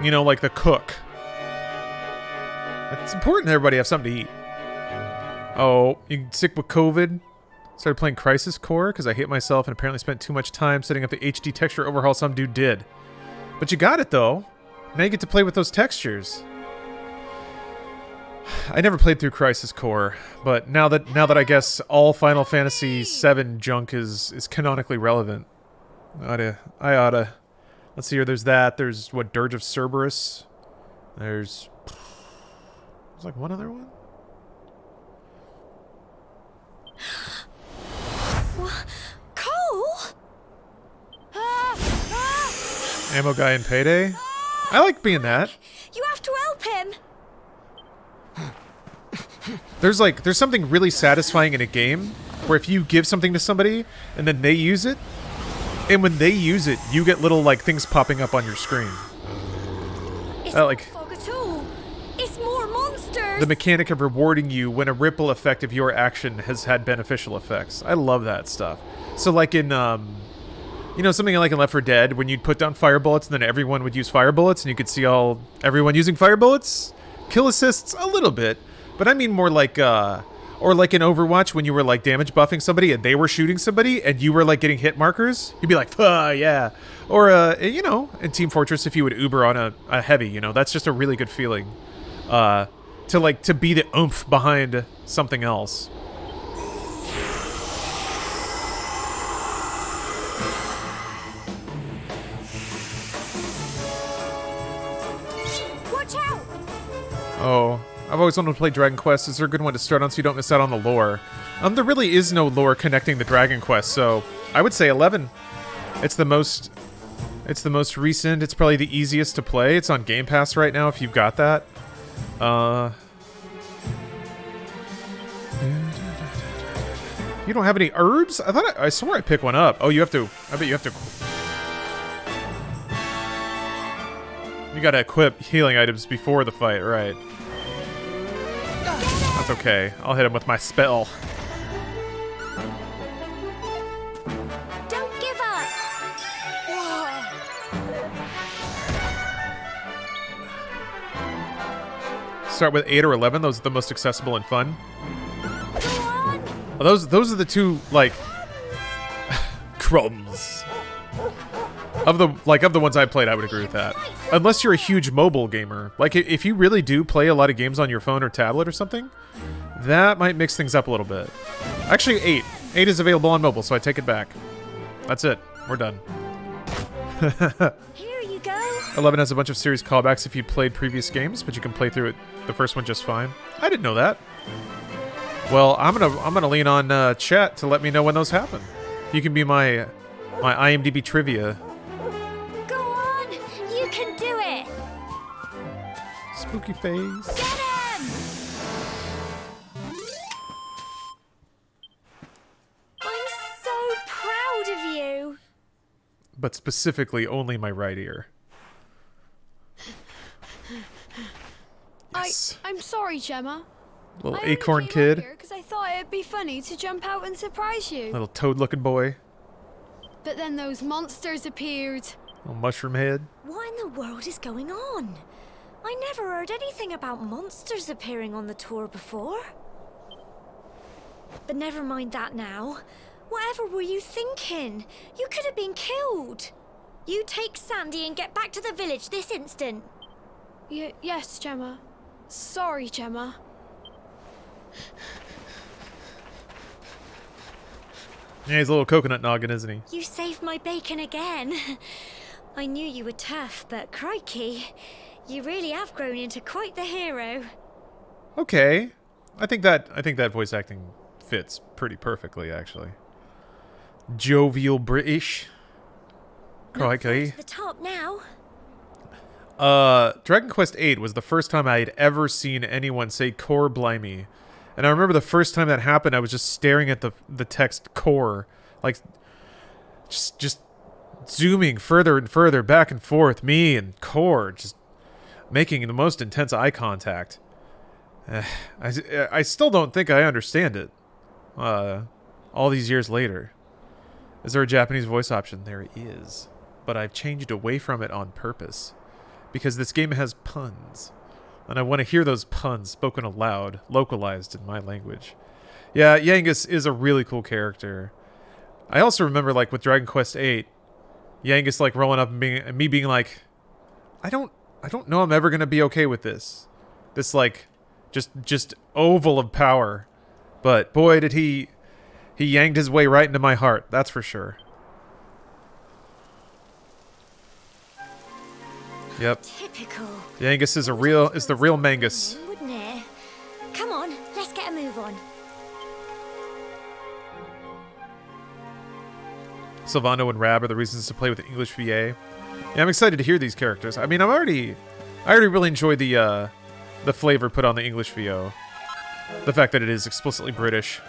You know, like the cook. It's important that everybody have something to eat. Oh, you sick with COVID? Started playing Crisis Core because I hate myself and apparently spent too much time setting up the HD texture overhaul some dude did. But you got it, though. Now you get to play with those textures. I never played through Crisis Core, but now that I guess all Final Fantasy VII junk is canonically relevant, I oughta. Let's see here. There's that. There's what, Dirge of Cerberus. There's like one other one. Cole? Ammo guy in Payday. I like being that. You have to help him. There's something really satisfying in a game where if you give something to somebody and then they use it, and when they use it, you get little like things popping up on your screen. It's like not fog at all. It's more monsters. The mechanic of rewarding you when a ripple effect of your action has had beneficial effects. I love that stuff. So like in you know, something like in Left 4 Dead, when you'd put down fire bullets and then everyone would use fire bullets and you could see everyone using fire bullets? Kill assists a little bit, but I mean more like Or like in Overwatch when you were like damage buffing somebody and they were shooting somebody and you were like getting hit markers, you'd be like, yeah. Or, you know, in Team Fortress, if you would Uber on a heavy, you know, that's just a really good feeling. To be the oomph behind something else. Watch out! Oh, I've always wanted to play Dragon Quest. Is there a good one to start on so you don't miss out on the lore? There really is no lore connecting the Dragon Quest, so I would say 11. It's the most recent. It's probably the easiest to play. It's on Game Pass right now if you've got that. You don't have any herbs? I swore I picked one up. Oh, you have to. I bet you have to. You gotta equip healing items before the fight, right? That's okay. I'll hit him with my spell. Don't give up! Start with 8 or 11. Those are the most accessible and fun. Go on! Well, those are the two, like, crumbs. Of the ones I played, I would agree with that. Unless you're a huge mobile gamer. Like, if you really do play a lot of games on your phone or tablet or something, that might mix things up a little bit. Actually, 8. 8 is available on mobile, so I take it back. That's it. We're done. Here you go! 11 has a bunch of series callbacks if you played previous games, but you can play through it, the first one just fine. I didn't know that. Well, I'm gonna lean on chat to let me know when those happen. You can be my IMDb trivia. Go on! You can do it! Spooky face. Get him! I'm so proud of you! But specifically only my right ear. Yes. I'm sorry, Gemma. Little acorn kid. Because I thought it'd be funny to jump out and surprise you. Little toad-looking boy. But then those monsters appeared. Little mushroom head. What in the world is going on? I never heard anything about monsters appearing on the tour before. But never mind that now. Whatever were you thinking? You could have been killed. You take Sandy and get back to the village this instant. Yes, Gemma. Sorry, Gemma. Yeah, he's a little coconut noggin, isn't he? You saved my bacon again. I knew you were tough, but crikey, you really have grown into quite the hero. Okay. I think that voice acting fits pretty perfectly, actually. Jovial British. Crikey. To the top now. Dragon Quest VIII was the first time I had ever seen anyone say core blimey. And I remember the first time that happened, I was just staring at the text core. Like, just zooming further and further, back and forth, me and core, just making the most intense eye contact. I still don't think I understand it. All these years later. Is there a Japanese voice option? There is. But I've changed away from it on purpose. Because this game has puns. And I want to hear those puns spoken aloud, localized in my language. Yeah, Yangus is a really cool character. I also remember, like, with Dragon Quest VIII, Yangus, like, rolling up and me being like, I don't know I'm ever going to be okay with this. This, like, just oval of power. But, boy, did he yanked his way right into my heart, that's for sure. Yep. Typical. Yangus is the real Mangus. Wouldn't it? Come on, let's get a move on. Sylvano and Rab are the reasons to play with the English VA. Yeah, I'm excited to hear these characters. I mean, I already really enjoyed the flavor put on the English VO. The fact that it is explicitly British.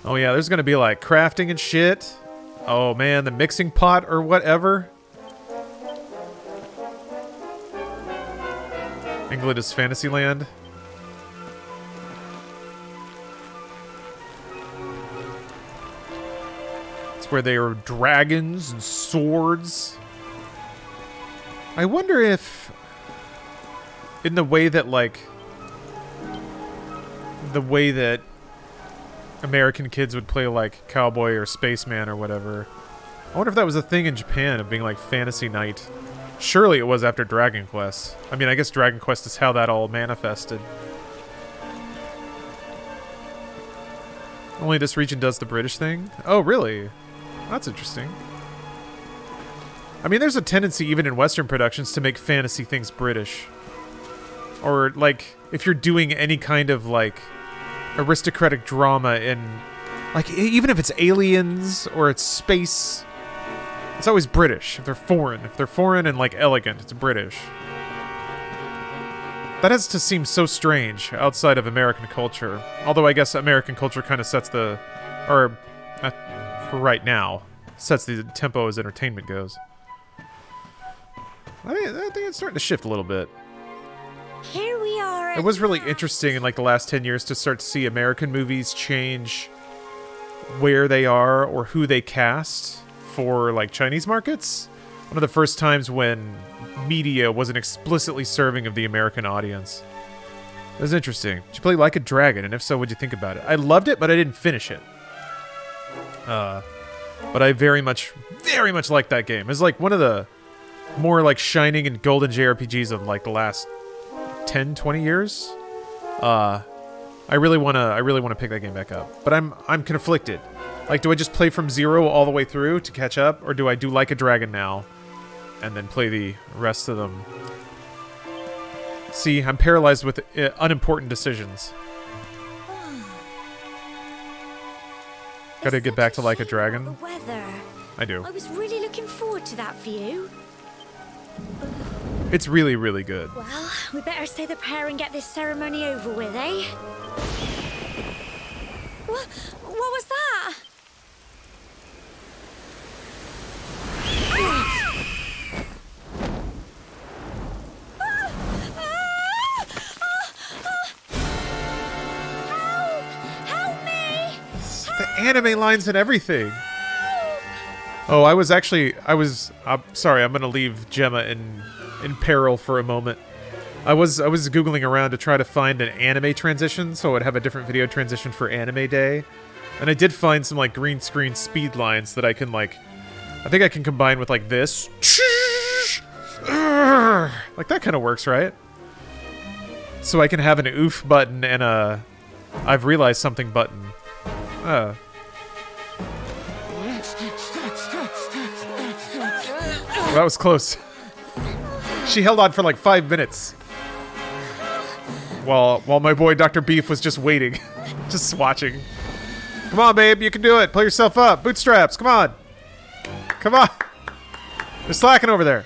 Oh yeah, there's gonna be like crafting and shit. Oh man, the mixing pot or whatever. England is Fantasyland. It's where there are dragons and swords. I wonder if, in the way that, like, the way that American kids would play, like, Cowboy or Spaceman or whatever, I wonder if that was a thing in Japan of being, like, Fantasy Night. Surely it was after Dragon Quest. I mean, I guess Dragon Quest is how that all manifested. Only this region does the British thing? Oh, really? That's interesting. I mean, there's a tendency even in Western productions to make fantasy things British. Or, like, if you're doing any kind of, like, aristocratic drama in... Like, even if it's aliens or it's space, it's always British. If they're foreign. If they're foreign and, like, elegant, it's British. That has to seem so strange outside of American culture. Although I guess American culture kind of sets the... Or, for right now, sets the tempo as entertainment goes. I think it's starting to shift a little bit. Here we are. It was really interesting in like the last 10 years to start to see American movies change where they are or who they cast for like Chinese markets. One of the first times when media wasn't explicitly serving of the American audience. It was interesting. Did you play Like a Dragon? And if so, what'd you think about it? I loved it, but I didn't finish it. But I very much liked that game. It's like one of the more like shining and golden JRPGs of like the last 10, 20 years. I really wanna pick that game back up. But I'm conflicted. Like, do I just play from 0 all the way through to catch up, or do I do Like a Dragon now and then play the rest of them? See, I'm paralyzed with unimportant decisions. Gotta get back to Like a Dragon. Weather. I do. I was really looking forward to that view. It's really, really good. Well, we better say the prayer and get this ceremony over with, eh? What was that? Help me! The anime lines and everything. Oh, I'm sorry, I'm gonna leave Gemma in peril for a moment. I was Googling around to try to find an anime transition, so I'd have a different video transition for Anime Day. And I did find some, like, green screen speed lines that I can, like... I think I can combine with, like, this. Like, that kind of works, right? So I can have an oof button and a I've realized something button. That was close. She held on for like 5 minutes. While my boy Dr. Beef was just waiting. Just watching. Come on, babe, you can do it. Pull yourself up. Bootstraps, come on. Come on. They're slacking over there.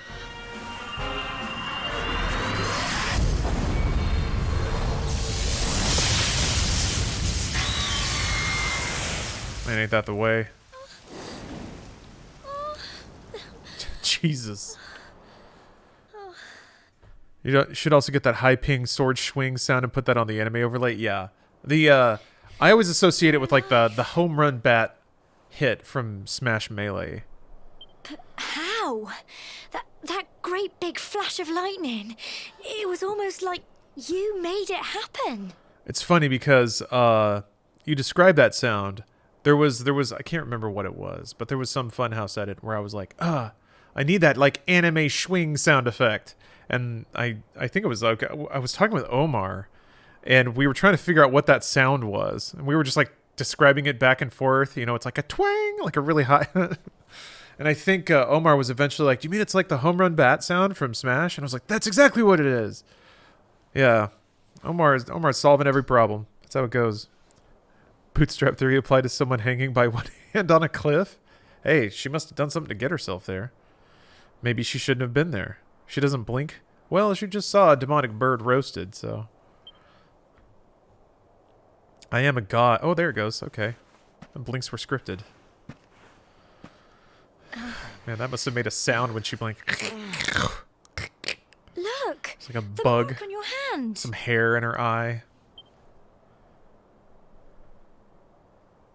Man, ain't that the way? Jesus. You should also get that high ping sword swing sound and put that on the anime overlay. Yeah. I always associate it with like the home run bat hit from Smash Melee. But how? That great big flash of lightning. It was almost like you made it happen. It's funny because you described that sound. There was I can't remember what it was, but there was some Funhouse edit where I was like, I need that like anime swing sound effect. And I think it was like I was talking with Omar, and we were trying to figure out what that sound was, and we were just like describing it back and forth. You know, it's like a twang, like a really high. And I think Omar was eventually like, "Do you mean it's like the home run bat sound from Smash?" And I was like, "That's exactly what it is." Yeah, Omar's solving every problem. That's how it goes. Bootstrap theory applied to someone hanging by one hand on a cliff. Hey, she must have done something to get herself there. Maybe she shouldn't have been there. She doesn't blink? Well, she just saw a demonic bird roasted, so... I am a god. Oh, there it goes. Okay. The blinks were scripted. Man, that must have made a sound when she blinked. Look! It's like a the bug. mark on your hand. Some hair in her eye.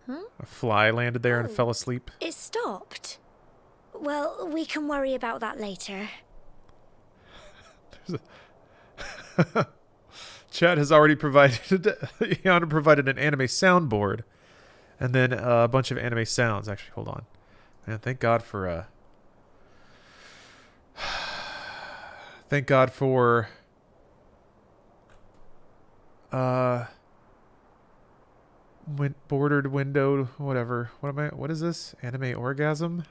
Huh? A fly landed there and fell asleep. It stopped. Well, we can worry about that later. Chad has already provided provided an anime soundboard, and then a bunch of anime sounds. Actually, hold on, man. Thank God for bordered window, whatever. What is this? Anime orgasm?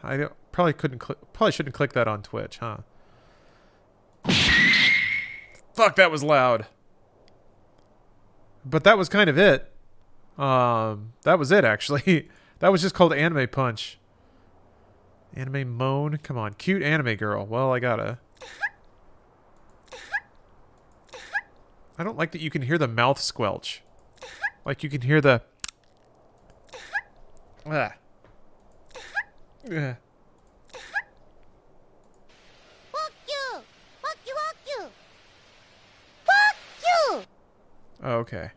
Probably shouldn't click that on Twitch, huh? Fuck, that was loud. But that was kind of it. That was it, actually. That was just called Anime Punch. Anime Moan? Come on, cute anime girl. Well, I gotta. I don't like that you can hear the mouth squelch. Like you can hear the... Ah. Yeah. Fuck you! Fuck you! Fuck you! Fuck you! Oh, okay.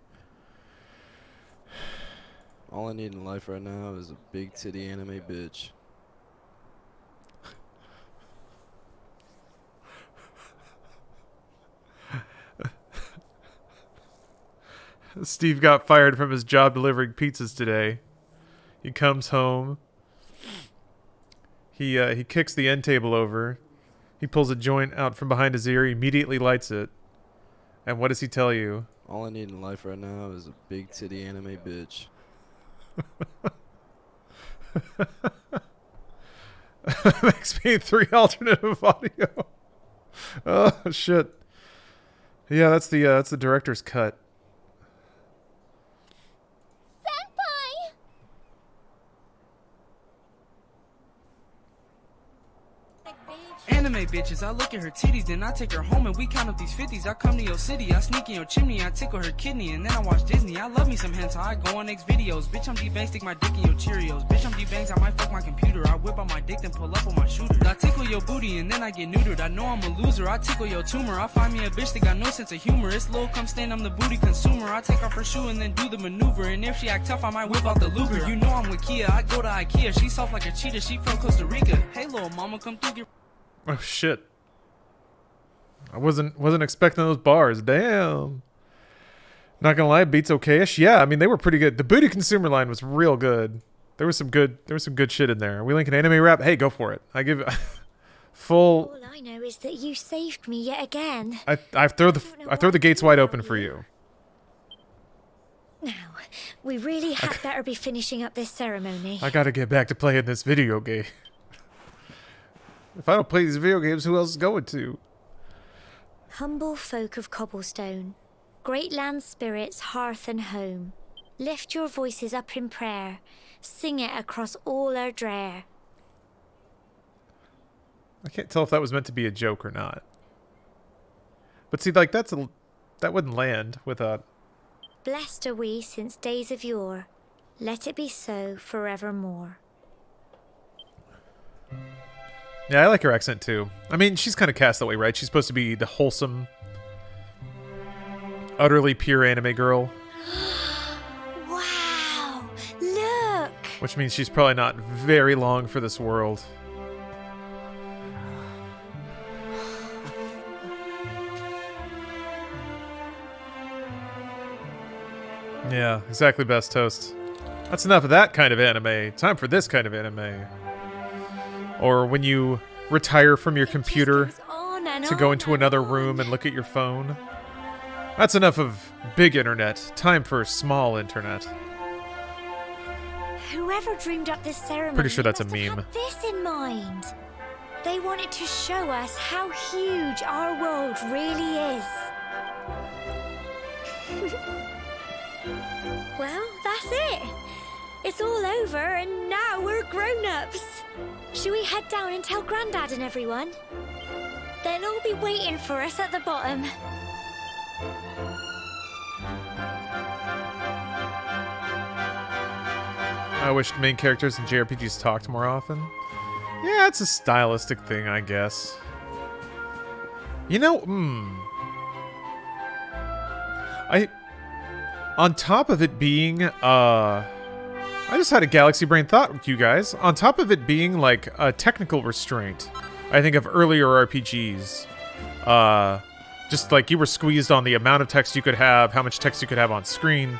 All I need in life right now is a big titty anime bitch. Steve got fired from his job delivering pizzas today. He comes home. He kicks the end table over. He pulls a joint out from behind his ear. He immediately lights it. And what does he tell you? All I need in life right now is a big titty anime bitch. XP3 alternative audio. Oh shit. Yeah, that's the director's cut. Senpai! Anime bitches, I look at her titties, then I take her home and we count up these 50s. I come to your city, I sneak in your chimney, I tickle her kidney, and then I watch Disney. I love me some hentai, I go on X videos. Bitch, I'm D-Bang, stick my dick in your Cheerios. Bitch, I'm D-Bangs, I might fuck my computer. I whip out my dick, then pull up on my shooter. I tickle your booty, and then I get neutered. I know I'm a loser, I tickle your tumor. I find me a bitch that got no sense of humor. It's low, come stand, I'm the booty consumer. I take off her shoe and then do the maneuver, and if she act tough, I might whip out the Luger. You know I'm with Kia, I go to Ikea. She soft like a cheetah, she from Costa Rica. Hey, little mama, come through, get... Oh shit. I wasn't expecting those bars. Damn. Not gonna lie, beats okayish. Yeah, I mean they were pretty good. The booty consumer line was real good. There was some good shit in there. Are we linking anime rap? Hey, go for it. I give full. All I know is that you saved me yet again. I throw the gates wide open for you. Now, we really had better be finishing up this ceremony. I gotta get back to playing this video game. If I don't play these video games, who else is going to? Humble folk of cobblestone, great land spirits, hearth and home, lift your voices up in prayer, sing it across all our drear. I can't tell if that was meant to be a joke or not. But see, like that wouldn't land without. Blessed are we since days of yore, let it be so forevermore. Yeah, I like her accent too. I mean, she's kind of cast that way, right? She's supposed to be the wholesome, utterly pure anime girl. Wow! Look! Which means she's probably not very long for this world. Yeah, exactly, Best Toast. That's enough of that kind of anime. Time for this kind of anime. Or when you retire from your computer to go into another room and look at your phone. That's enough of big internet. Time for small internet. Whoever dreamed up this ceremony Pretty sure that's a must have meme. had this in mind. They wanted to show us how huge our world really is. Well, that's it. It's all over and now we're grown-ups. Should we head down and tell Grandad and everyone? They'll all be waiting for us at the bottom. I wish main characters in JRPGs talked more often. Yeah, it's a stylistic thing, I guess. You know, on top of it being, I just had a galaxy brain thought with you guys. On top of it being like a technical restraint, I think of earlier RPGs, just like you were squeezed on the amount of text you could have, how much text you could have on screen.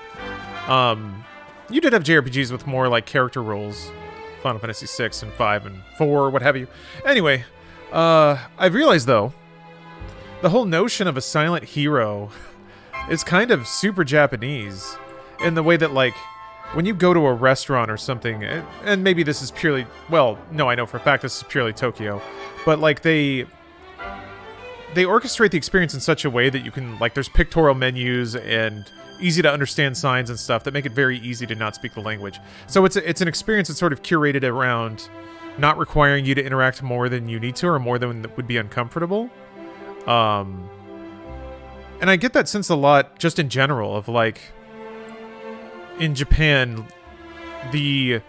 You did have JRPGs with more like character roles, Final Fantasy 6 and 5 and 4, what have you. Anyway, I've realized though, the whole notion of a silent hero is kind of super Japanese in the way that, like, when you go to a restaurant or something, and maybe this is purely, well, no, I know for a fact this is purely Tokyo, but like they orchestrate the experience in such a way that you can, like, there's pictorial menus and easy to understand signs and stuff that make it very easy to not speak the language. So it's an experience that's sort of curated around not requiring you to interact more than you need to or more than would be uncomfortable. And I get that sense a lot just in general of, like, in Japan, the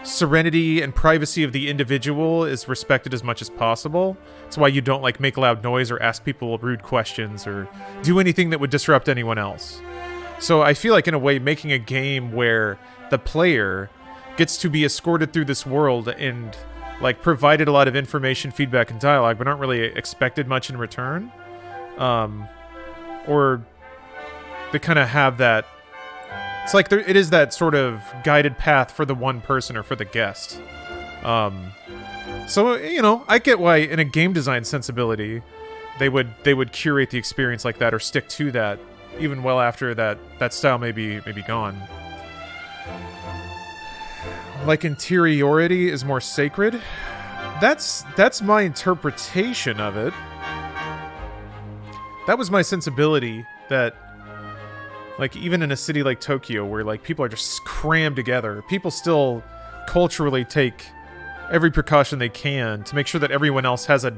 serenity and privacy of the individual is respected as much as possible. That's why you don't, like, make loud noise or ask people rude questions or do anything that would disrupt anyone else. So I feel like, in a way, making a game where the player gets to be escorted through this world and, like, provided a lot of information, feedback, and dialogue, but aren't really expected much in return. Or they kind of have that. It's like it is that sort of guided path for the one person or for the guest. So, you know, I get why in a game design sensibility they would curate the experience like that or stick to that even well after that style may be gone. Like, interiority is more sacred. That's my interpretation of it. That was my sensibility, that, like, even in a city like Tokyo, where, like, people are just crammed together, people still culturally take every precaution they can to make sure that everyone else has a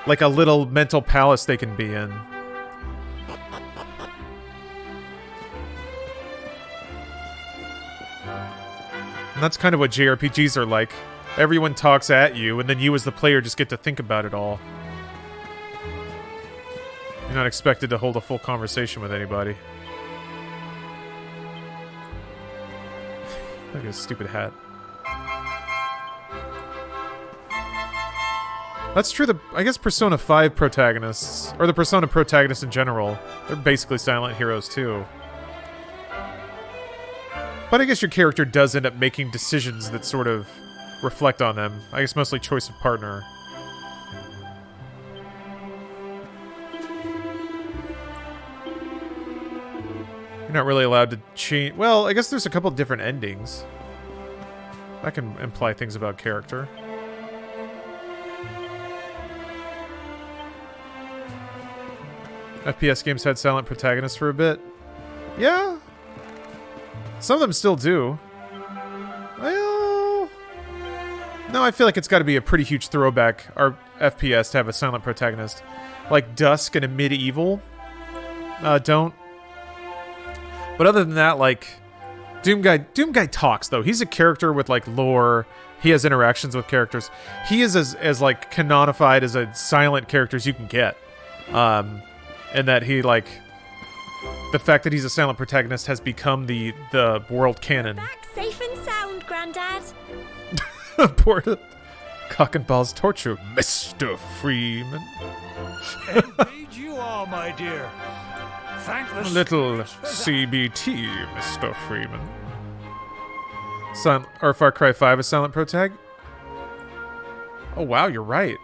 little mental palace they can be in. And that's kind of what JRPGs are like. Everyone talks at you, and then you as the player just get to think about it all. You're not expected to hold a full conversation with anybody. Look at his stupid hat. That's true. I guess Persona 5 protagonists, or the Persona protagonists in general, they're basically silent heroes too. But I guess your character does end up making decisions that sort of reflect on them. I guess mostly choice of partner. You're not really allowed to change. Well, I guess there's a couple different endings. That can imply things about character. FPS games had silent protagonists for a bit. Yeah. Some of them still do. Well, no, I feel like it's got to be a pretty huge throwback, our FPS, to have a silent protagonist. Like Dusk and a Medieval don't. But other than that, like, Doom Guy talks, though. He's a character with, like, lore. He has interactions with characters. He is as like, canonified as a silent character as you can get. And that he, like, the fact that he's a silent protagonist has become the world canon. Back safe and sound, Grandad. Poor cock and balls torture, Mr. Freeman. Indeed you are, my dear. Thank the Little spirits for CBT, Mr. Freeman. Or Far Cry 5 is silent protag? Oh wow, you're right.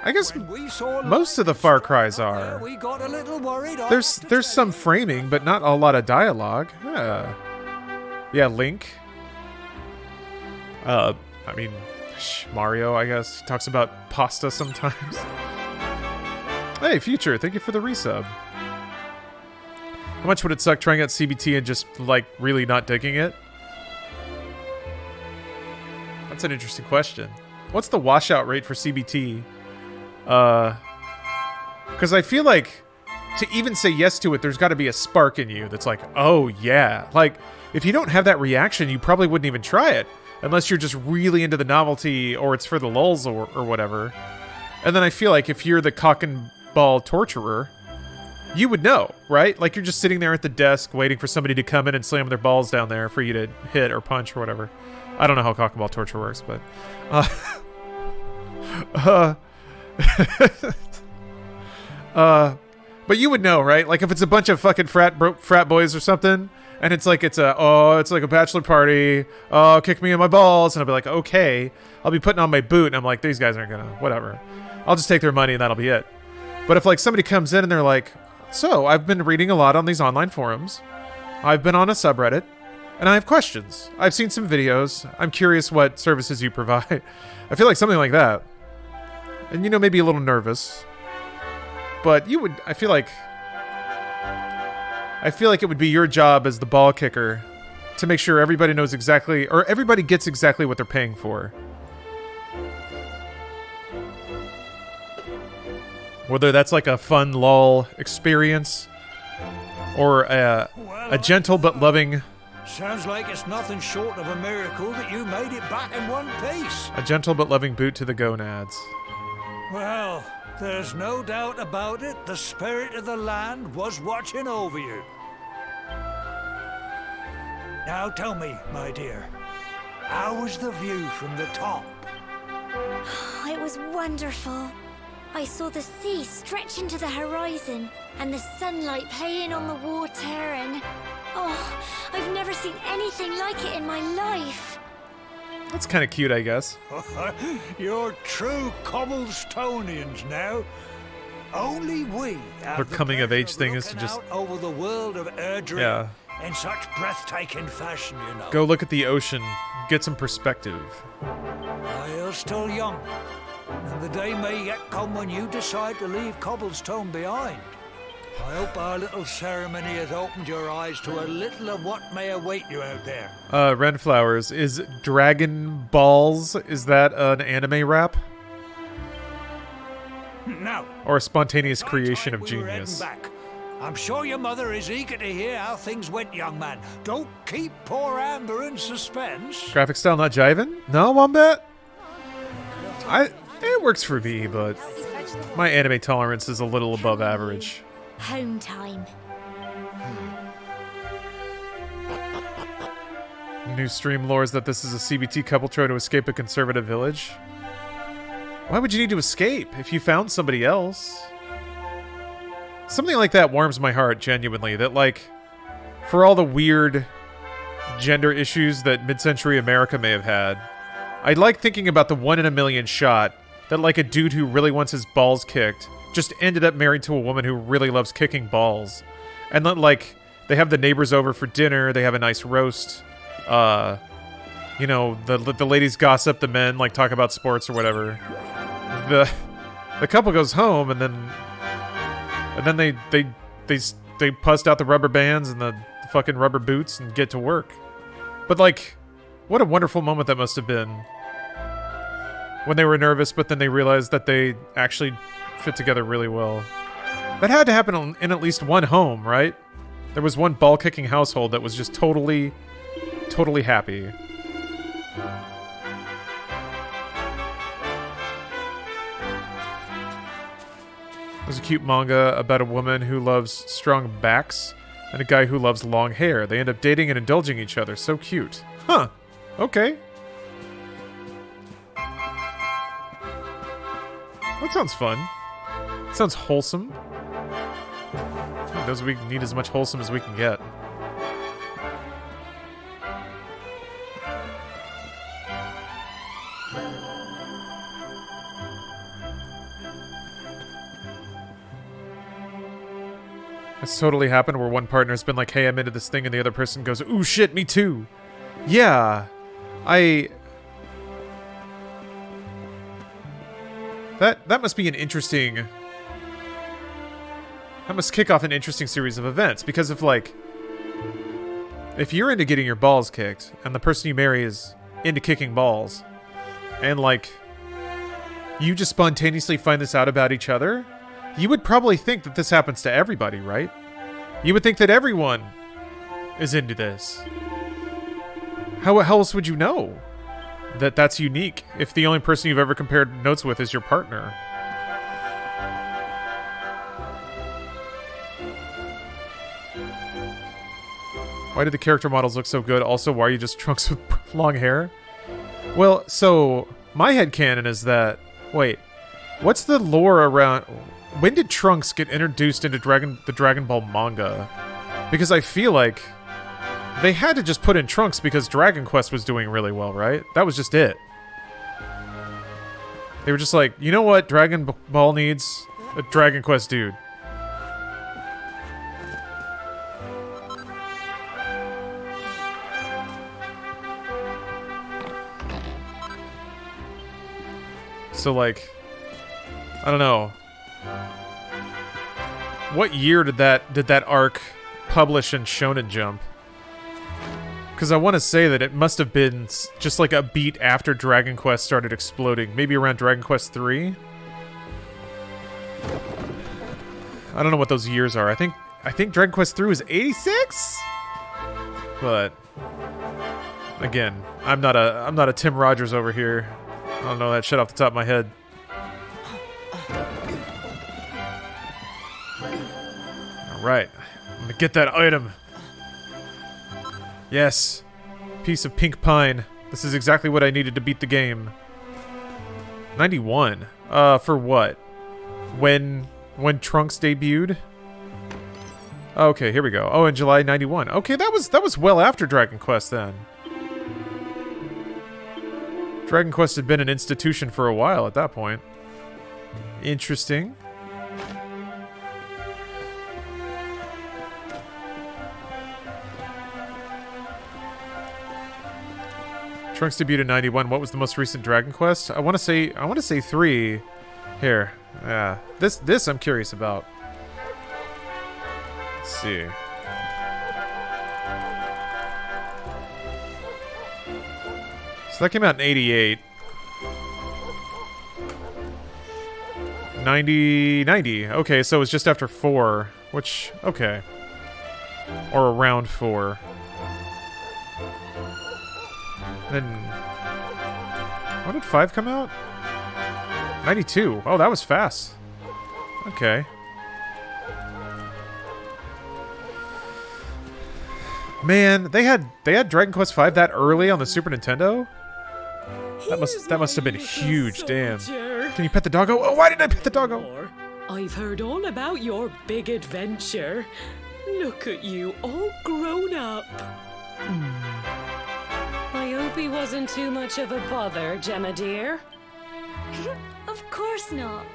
I guess most of the Far Cries are. we got a little worried. There's some framing, but not a lot of dialogue. Yeah, Link. I mean, Mario, I guess, talks about pasta sometimes. Hey, Future, thank you for the resub. How much would it suck trying out CBT and just, like, really not digging it? That's an interesting question. What's the washout rate for CBT? Because I feel like to even say yes to it, there's got to be a spark in you that's like, oh yeah. Like, if you don't have that reaction, you probably wouldn't even try it. Unless you're just really into the novelty or it's for the lulz or whatever. And then I feel like if you're the cock and ball torturer, you would know, right? Like, you're just sitting there at the desk waiting for somebody to come in and slam their balls down there for you to hit or punch or whatever. I don't know how cock and ball torture works, but... But you would know, right? Like if it's a bunch of fucking frat boys or something, and it's like it's like a bachelor party. Oh, kick me in my balls, and I'll be like, okay. I'll be putting on my boot, and I'm like, these guys aren't gonna, whatever. I'll just take their money, and that'll be it. But if like somebody comes in and they're like, so I've been reading a lot on these online forums. I've been on a subreddit, and I have questions. I've seen some videos. I'm curious what services you provide. I feel like something like that. And, you know, maybe a little nervous. But you would, I feel like it would be your job as the ball kicker to make sure everybody knows exactly, or everybody gets exactly what they're paying for. Whether that's like a fun lull experience or a gentle but loving... Sounds like it's nothing short of a miracle that you made it back in one piece. A gentle but loving boot to the gonads. Well, there's no doubt about it. The spirit of the land was watching over you. Now tell me, my dear, how was the view from the top? It was wonderful. I saw the sea stretch into the horizon and the sunlight playing on the water and... Oh, I've never seen anything like it in my life. That's kind of cute, I guess. You're true Cobblestonians now. Only we have Their the coming of age pleasure thing is to looking just... out over the world of Erdrea Yeah. in such breathtaking fashion, you know. Go look at the ocean. Get some perspective. You're still young, and the day may yet come when you decide to leave Cobblestone behind. I hope our little ceremony has opened your eyes to a little of what may await you out there. Renflowers, is Dragon Balls, is that an anime rap? Now, Or a spontaneous by the creation time of we were heading genius? back, I'm sure your mother is eager to hear how things went, young man. Don't keep poor Amber in suspense. Graphic style not jiving? No, Wombat? It works for me, but my anime tolerance is a little above average. Home time. New stream lore is that this is a CBT couple trying to escape a conservative village. Why would you need to escape if you found somebody else? Something like that warms my heart, genuinely. That, like, for all the weird gender issues that mid-century America may have had, I like thinking about the 1 in a million shot that, like, a dude who really wants his balls kicked just ended up married to a woman who really loves kicking balls. And that, like, they have the neighbors over for dinner, they have a nice roast, you know, the ladies gossip, the men, like, talk about sports or whatever. The couple goes home, and then they bust out the rubber bands and the fucking rubber boots and get to work. But, like, what a wonderful moment that must have been. When they were nervous, but then they realized that they actually fit together really well. That had to happen in at least one home, right? There was one ball-kicking household that was just totally happy. There's a cute manga about a woman who loves strong backs and a guy who loves long hair. They end up dating and indulging each other. So cute. Huh. Okay. That sounds fun. Sounds wholesome. I think those we need as much wholesome as we can get. It's totally happened where one partner's been like, hey, I'm into this thing, and the other person goes, ooh, shit, me too. Yeah. That must be an interesting... That must kick off an interesting series of events, because if you're into getting your balls kicked, and the person you marry is into kicking balls, and, like, you just spontaneously find this out about each other, you would probably think that this happens to everybody, right? You would think that everyone is into this. How else would you know that that's unique if the only person you've ever compared notes with is your partner? Why do the character models look so good? Also, why are you just trunks with long hair? Well, so my headcanon is that... Wait, what's the lore around... when did Trunks get introduced into the Dragon Ball manga? Because I feel like they had to just put in Trunks because Dragon Quest was doing really well, right? That was just it. They were just like, you know what Dragon Ball needs? A Dragon Quest dude. So like, I don't know. What year did that arc publish in Shonen Jump? Because I want to say that it must have been just like a beat after Dragon Quest started exploding. Maybe around Dragon Quest 3? I don't know what those years are. I think Dragon Quest 3 was 86? But again, I'm not a Tim Rogers over here. I don't know that shit off the top of my head. Alright. I'm gonna get that item. Yes. Piece of pink pine. This is exactly what I needed to beat the game. 91. For what? When Trunks debuted? Okay, here we go. Oh, in July 91. Okay, that was well after Dragon Quest then. Dragon Quest had been an institution for a while at that point. Interesting. Trunks debuted in 91. What was the most recent Dragon Quest? I want to say 3. Here. Yeah. This I'm curious about. Let's see. So that came out in 88. 90. Okay, so it was just after 4, which okay. Or around 4. Then when did 5 come out? 92. Oh, that was fast. Okay. Man, they had Dragon Quest V that early on the Super Nintendo? That must have been huge, damn. Can you pet the doggo? Oh, why didn't I pet the doggo? I've heard all about your big adventure. Look at you, all grown up. I hope he wasn't too much of a bother, Gemma dear. Of course not.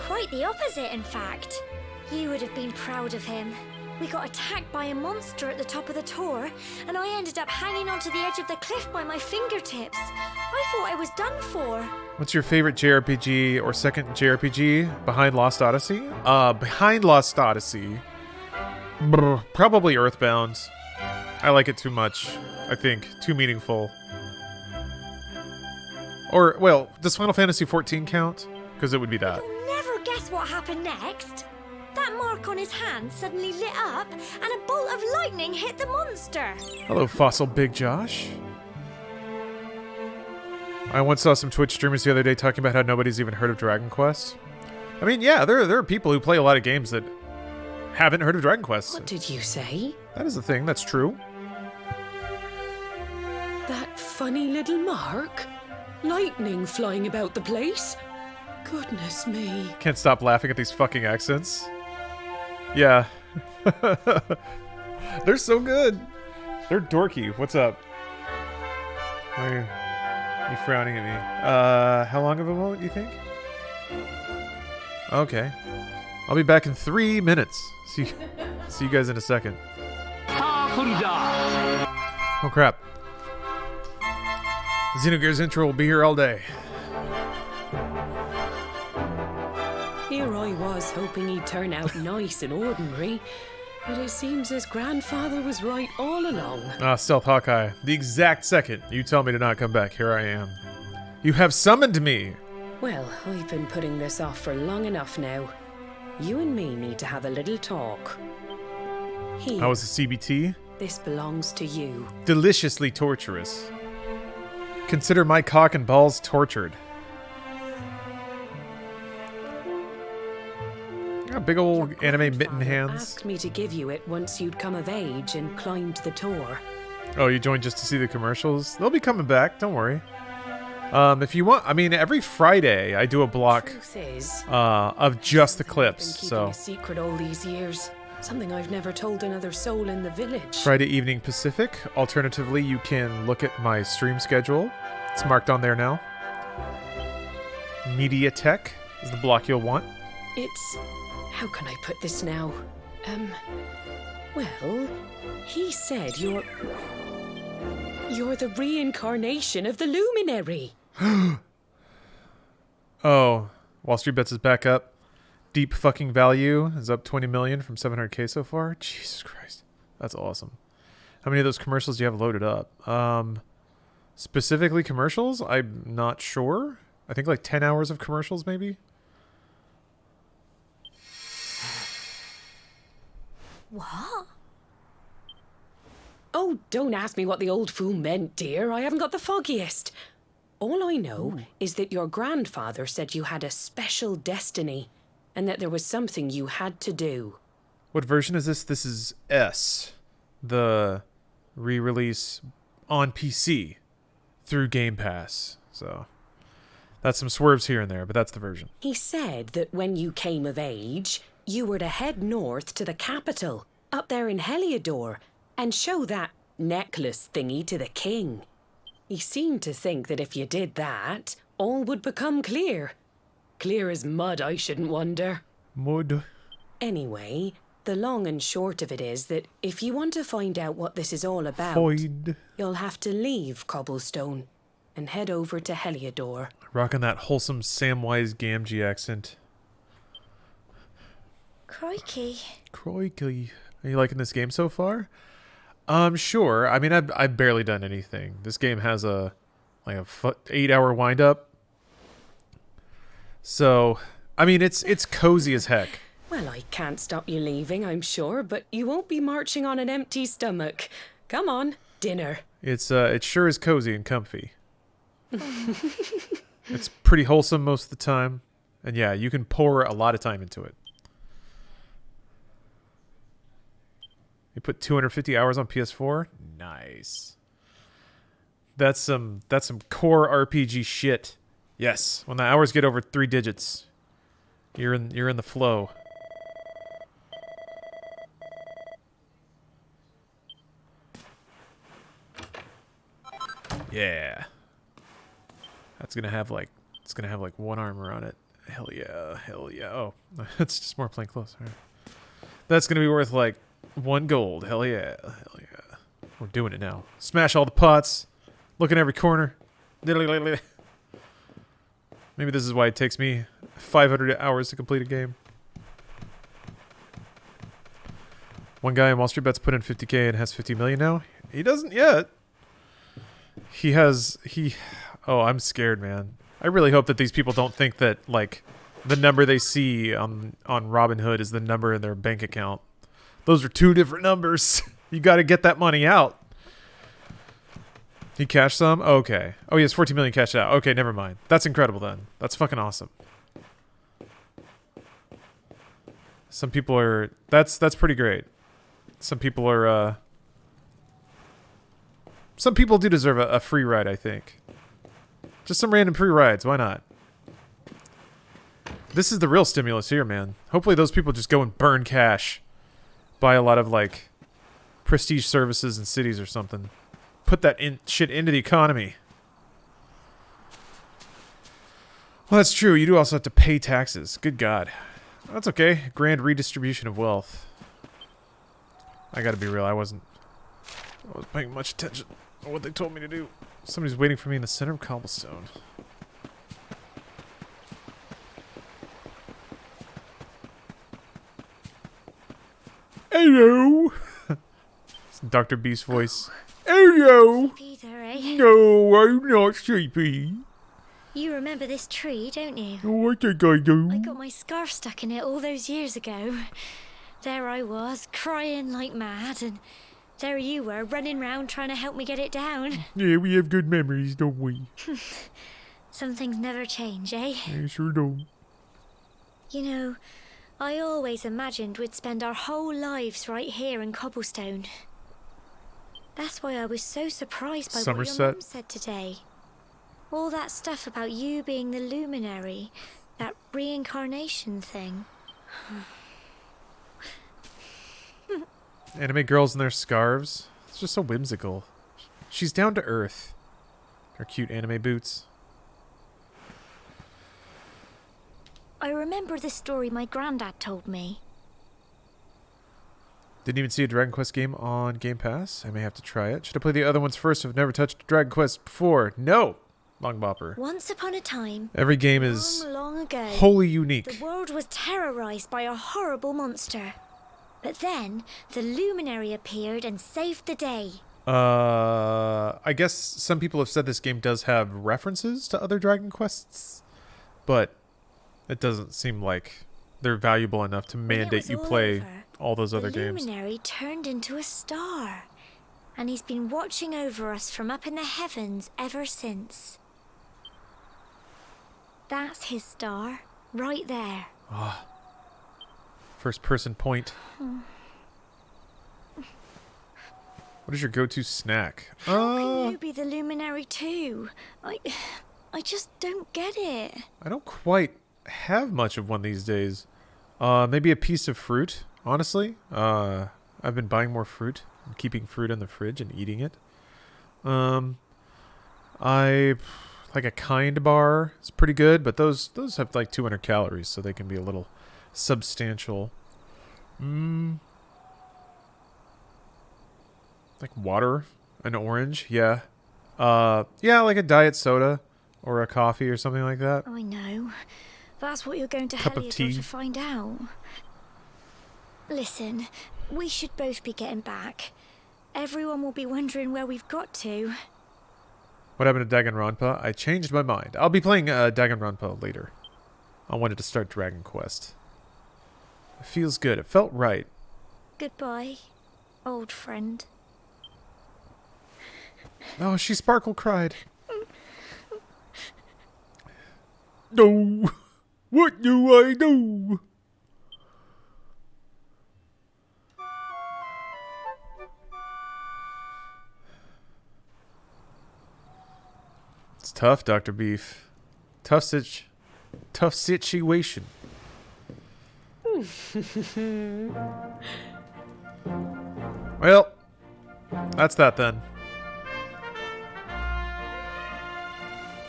Quite the opposite, in fact. You would have been proud of him. We got attacked by a monster at the top of the tour, and I ended up hanging onto the edge of the cliff by my fingertips. I thought I was done for. What's your favorite JRPG or second JRPG? Behind Lost Odyssey? Behind Lost Odyssey. Probably Earthbound. I like it too much, I think. Too meaningful. Or, well, does Final Fantasy XIV count? Because it would be that. You'll never guess what happened next. That mark on his hand suddenly lit up, and a bolt of lightning hit the monster. Hello, Fossil Big Josh. I once saw some Twitch streamers the other day talking about how nobody's even heard of Dragon Quest. I mean, yeah, there are people who play a lot of games that haven't heard of Dragon Quest. What did you say? That is a thing, that's true. That funny little mark? Lightning flying about the place? Goodness me. Can't stop laughing at these fucking accents. Yeah. They're so good. They're dorky. What's up? Why are you frowning at me? How long of a moment, you think? Okay. I'll be back in 3 minutes. See you guys in a second. Oh crap. Xenogears intro will be here all day. Here I was hoping he'd turn out nice and ordinary, but it seems his grandfather was right all along. Stealth Hawkeye. The exact second you tell me to not come back, here I am. You have summoned me! Well, I've been putting this off for long enough now. You and me need to have a little talk. Here, I was a CBT. this belongs to you. Deliciously torturous. Consider my cock and balls tortured. Got big old Your anime mitten grandfather hands. asked me to give you it once you'd come of age and climbed the tour. Oh, you joined just to see the commercials? They'll be coming back, don't worry. If you want, I mean, every Friday I do a block Truth is, of just the I've been clips. keeping So a secret all these years. Something I've never told another soul in the village. Friday evening Pacific. Alternatively, you can look at my stream schedule. It's marked on there now. Media Tech is the block you'll want. It's... how can I put this now? Well, he said you're the reincarnation of the Luminary. Oh, Wall Street Bets is back up. Deep fucking value is up 20 million from 700k so far. Jesus Christ. That's awesome. How many of those commercials do you have loaded up? Specifically commercials? I'm not sure. I think like 10 hours of commercials maybe. What? Oh, don't ask me what the old fool meant, dear. I haven't got the foggiest. All I know is that your grandfather said you had a special destiny and that there was something you had to do. What version is this? This is S. The re-release on PC through Game Pass. So that's some swerves here and there, but that's the version. He said that when you came of age, you were to head north to the capital, up there in Heliodor, and show that necklace thingy to the king. He seemed to think that if you did that, all would become clear. Clear as mud, I shouldn't wonder. Mud. Anyway, the long and short of it is that if you want to find out what this is all about, Void. you'll have to leave Cobblestone and head over to Heliodor. Rocking that wholesome Samwise Gamgee accent. Crikey. Crikey. Are you liking this game so far? Sure. I mean, I've barely done anything. This game has a 8-hour wind up. So, I mean, it's cozy as heck. Well, I can't stop you leaving, I'm sure, but you won't be marching on an empty stomach. Come on, dinner. It sure is cozy and comfy. It's pretty wholesome most of the time. And yeah, you can pour a lot of time into it. You put 250 hours on PS4? Nice. That's some core RPG shit. Yes, when the hours get over 3 digits, you're in the flow. Yeah. It's gonna have like one armor on it. Hell yeah, hell yeah. Oh, it's just more plain clothes. All right. That's gonna be worth like 1 gold. Hell yeah, hell yeah. We're doing it now. Smash all the pots. Look in every corner. Maybe this is why it takes me 500 hours to complete a game. One guy in Wall Street Bets put in 50k and has 50 million now. He doesn't yet. Oh, I'm scared, man. I really hope that these people don't think that, like, the number they see on Robinhood is the number in their bank account. Those are 2 different numbers. You got to get that money out. He cashed some? Okay. Oh, he has 14 million cashed out. Okay, never mind. That's incredible then. That's fucking awesome. Some people are... That's pretty great. Some people are... Some people do deserve a free ride, I think. Just some random free rides. Why not? This is the real stimulus here, man. Hopefully those people just go and burn cash. Buy a lot of, like, prestige services in cities or something. Put that shit into the economy. Well, that's true. You do also have to pay taxes. Good God. That's okay. Grand redistribution of wealth. I gotta be real. I wasn't paying much attention to what they told me to do. Somebody's waiting for me in the center of Cobblestone. Hello! It's Dr. Beast's voice. Hello! Peter, eh? No, I'm not sleepy. You remember this tree, don't you? Oh, I think I do. I got my scarf stuck in it all those years ago. There I was, crying like mad, and there you were, running round trying to help me get it down. Yeah, we have good memories, don't we? Some things never change, eh? I sure don't. You know, I always imagined we'd spend our whole lives right here in Cobblestone. That's why I was so surprised by what your Somerset. mum said today. All that stuff about you being the luminary, that reincarnation thing. Anime girls in their scarves. It's just so whimsical. She's down to earth. Her cute anime boots. I remember the story my granddad told me. Didn't even see a Dragon Quest game on Game Pass. I may have to try it. Should I play the other ones first? I've never touched Dragon Quest before. No! Long bopper. Once upon a time, Every game is long ago, wholly unique. the world was terrorized by a horrible monster. But then, the luminary appeared and saved the day. I guess some people have said this game does have references to other Dragon Quests, but it doesn't seem like they're valuable enough to When it mandate was you all play over, all those the other games. luminary turned into a star. And he's been watching over us from up in the heavens ever since. That's his star, right there. First person point. What is your go-to snack? How can you be the luminary too? I just don't get it. I don't quite have much of one these days. Maybe a piece of fruit, honestly. I've been buying more fruit and keeping fruit in the fridge and eating it. I like a Kind bar. It's pretty good, but those have like 200 calories, so they can be a little substantial. Like water, an orange, yeah. Yeah, like a diet soda or a coffee or something like that. I know. That's what you're going to Cup of Heliodor tea. to find out. Listen, we should both be getting back. Everyone will be wondering where we've got to. What happened to Danganronpa? I changed my mind. I'll be playing Danganronpa later. I wanted to start Dragon Quest. It feels good. It felt right. Goodbye, old friend. Oh, she sparkle cried. No. What do I do? It's tough, Dr. Beef. Tough situation. Well, that's that then.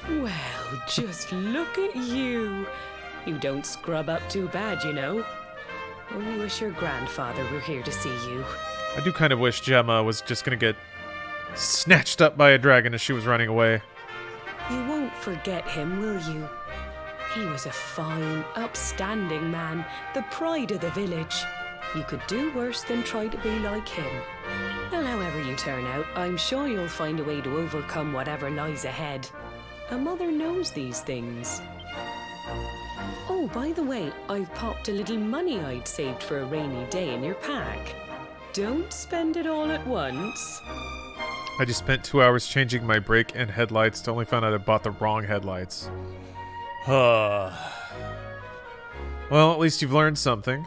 Well, just look at you. You don't scrub up too bad, you know. Only wish your grandfather were here to see you. I do kind of wish Gemma was just gonna get snatched up by a dragon as she was running away. You won't forget him, will you? He was a fine, upstanding man, the pride of the village. You could do worse than try to be like him. Well, however you turn out, I'm sure you'll find a way to overcome whatever lies ahead. A mother knows these things. Oh, by the way, I've popped a little money I'd saved for a rainy day in your pack. Don't spend it all at once. I just spent 2 hours changing my brake and headlights to only find out I bought the wrong headlights. Well, at least you've learned something.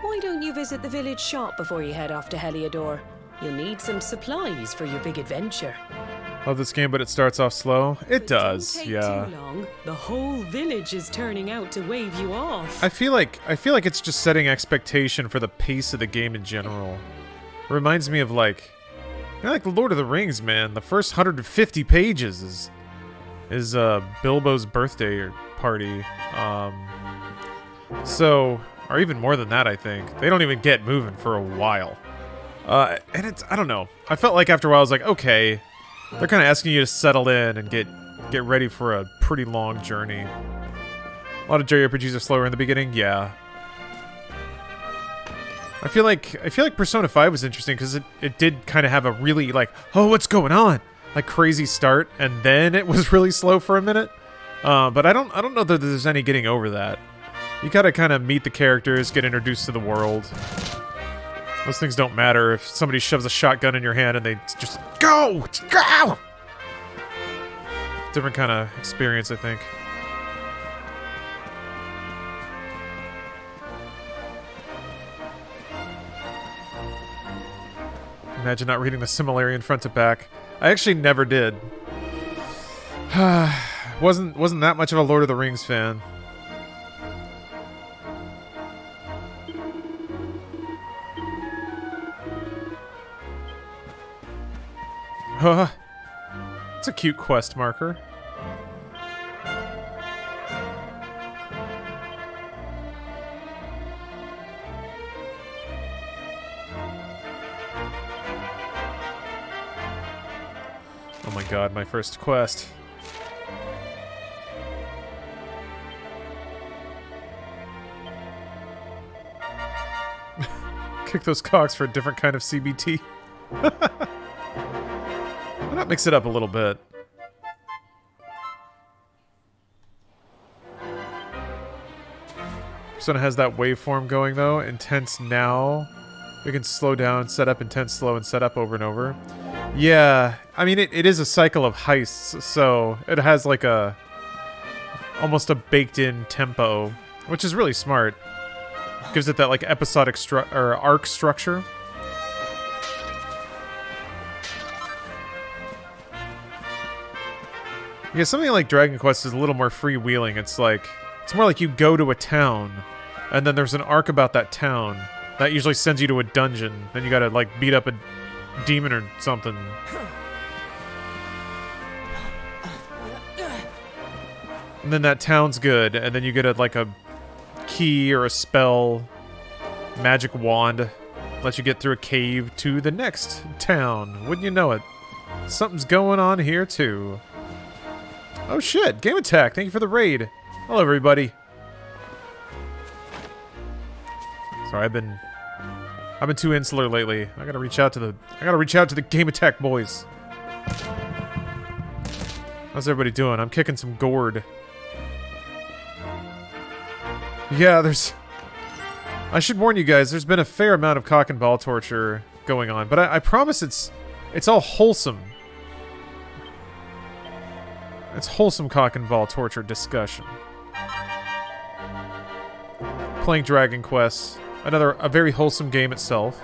Why don't you visit the village shop before you head off to Heliodor? You'll need some supplies for your big adventure. Love this game, but it starts off slow. It But does, don't take yeah. too long. The whole village is turning out to wave you off. I feel like it's just setting expectation for the pace of the game in general. It reminds me of like the Lord of the Rings, man. The first 150 pages is Bilbo's birthday or party. So, or even more than that, I think. They don't even get moving for a while. And it's, I don't know. I felt like after a while I was like, okay, they're kind of asking you to settle in and get ready for a pretty long journey. A lot of jrpgs are slower in the beginning, yeah. I feel like Persona 5 was interesting because it did kind of have a really like, oh, what's going on? Like crazy start, and then it was really slow for a minute. But I don't know that there's any getting over that. You gotta kind of meet the characters, get introduced to the world. Those things don't matter if somebody shoves a shotgun in your hand and they just go! Go! Different kind of experience, I think. Imagine not reading the Similarian front to back. I actually never did. Wasn't that much of a Lord of the Rings fan. It's a cute quest marker. Oh my god, my first quest. Kick those cogs for a different kind of CBT. Why not mix it up a little bit? Persona has that waveform going though. Intense now. We can slow down, set up, intense, slow, and set up over and over. Yeah, I mean, it is a cycle of heists, so it has like almost a baked-in tempo, which is really smart. Gives it that like episodic arc structure. Yeah, something like Dragon Quest is a little more freewheeling. It's more like you go to a town, and then there's an arc about that town that usually sends you to a dungeon. Then you gotta like beat up a demon or something. And then that town's good, and then you get a key or a spell, magic wand, lets you get through a cave to the next town. Wouldn't you know it? Something's going on here too. Oh shit, Game Attack, thank you for the raid. Hello everybody. Sorry, I've been too insular lately. I gotta reach out to the Game Attack boys. How's everybody doing? I'm kicking some gourd. Yeah, I should warn you guys, there's been a fair amount of cock and ball torture going on, but I promise it's all wholesome. It's wholesome cock and ball torture discussion. Playing Dragon Quest, a very wholesome game itself.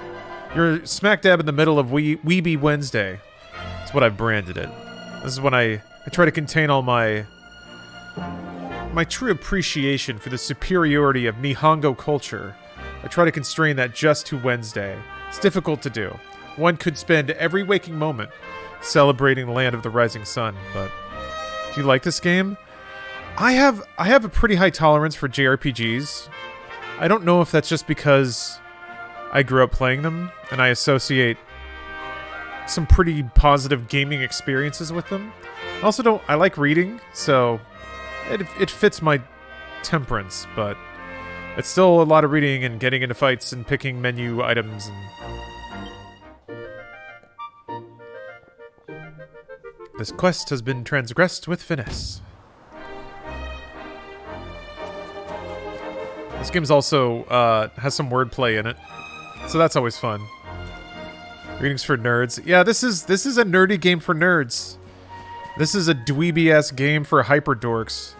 You're smack dab in the middle of Weeby Wednesday. That's what I've branded it. This is when I try to contain all my true appreciation for the superiority of Nihongo culture. I try to constrain that just to Wednesday. It's difficult to do. One could spend every waking moment celebrating the land of the rising sun, but do you like this game? I have a pretty high tolerance for JRPGs. I don't know if that's just because I grew up playing them and I associate some pretty positive gaming experiences with them. I like reading, so it fits my temperance, but it's still a lot of reading and getting into fights and picking menu items and... This quest has been transgressed with finesse. This game's also has some wordplay in it, so that's always fun. Readings for nerds. Yeah, this is a nerdy game for nerds. This is a dweeby-ass game for hyper dorks.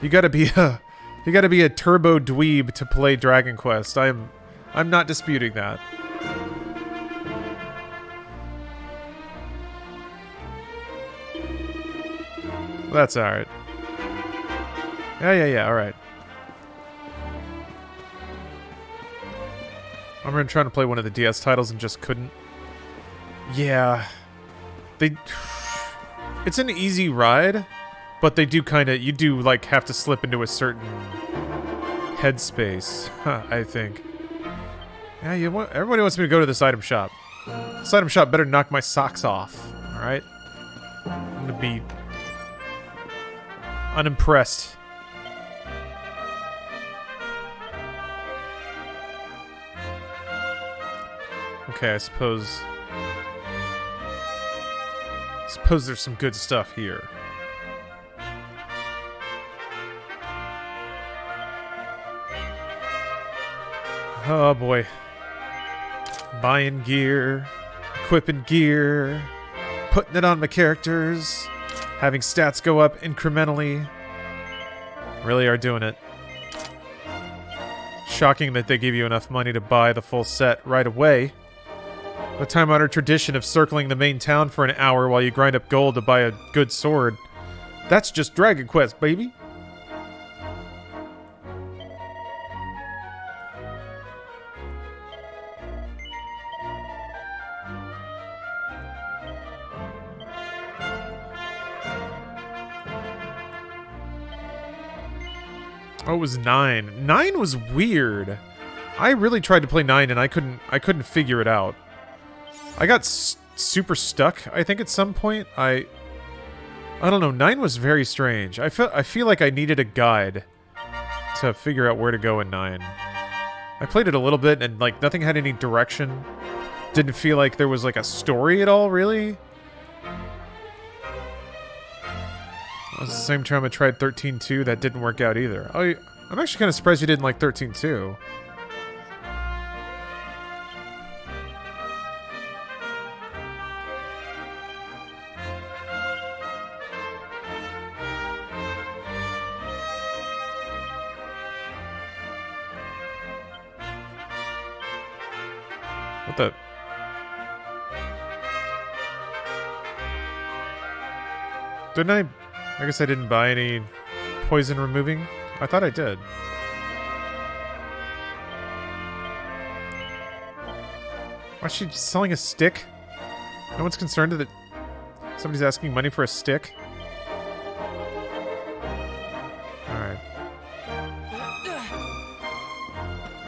You gotta be a turbo dweeb to play Dragon Quest. I'm not disputing that. That's alright. Yeah, alright. I remember trying to play one of the DS titles and just couldn't. Yeah. It's an easy ride, but they do you do like have to slip into a certain headspace, I think. Yeah, everybody wants me to go to this item shop. This item shop better knock my socks off, alright? I'm gonna be unimpressed. Okay, I suppose there's some good stuff here. Oh boy. Buying gear, equipping gear, putting it on my characters, having stats go up incrementally. Really are doing it. Shocking that they give you enough money to buy the full set right away. The time-honored tradition of circling the main town for an hour while you grind up gold to buy a good sword. That's just Dragon Quest, baby. Oh, it was 9. 9 was weird. I really tried to play 9 and I couldn't figure it out. I got super stuck, I think, at some point. I don't know. 9 was very strange. I feel like I needed a guide to figure out where to go in 9. I played it a little bit and like nothing had any direction. Didn't feel like there was like a story at all, really. That was the same time I tried 13-2. That didn't work out either. Oh, I'm actually kind of surprised you didn't like 13-2. What the... Didn't I... I guess I didn't buy any poison removing. I thought I did. Why is she selling a stick? No one's concerned that somebody's asking money for a stick? Alright.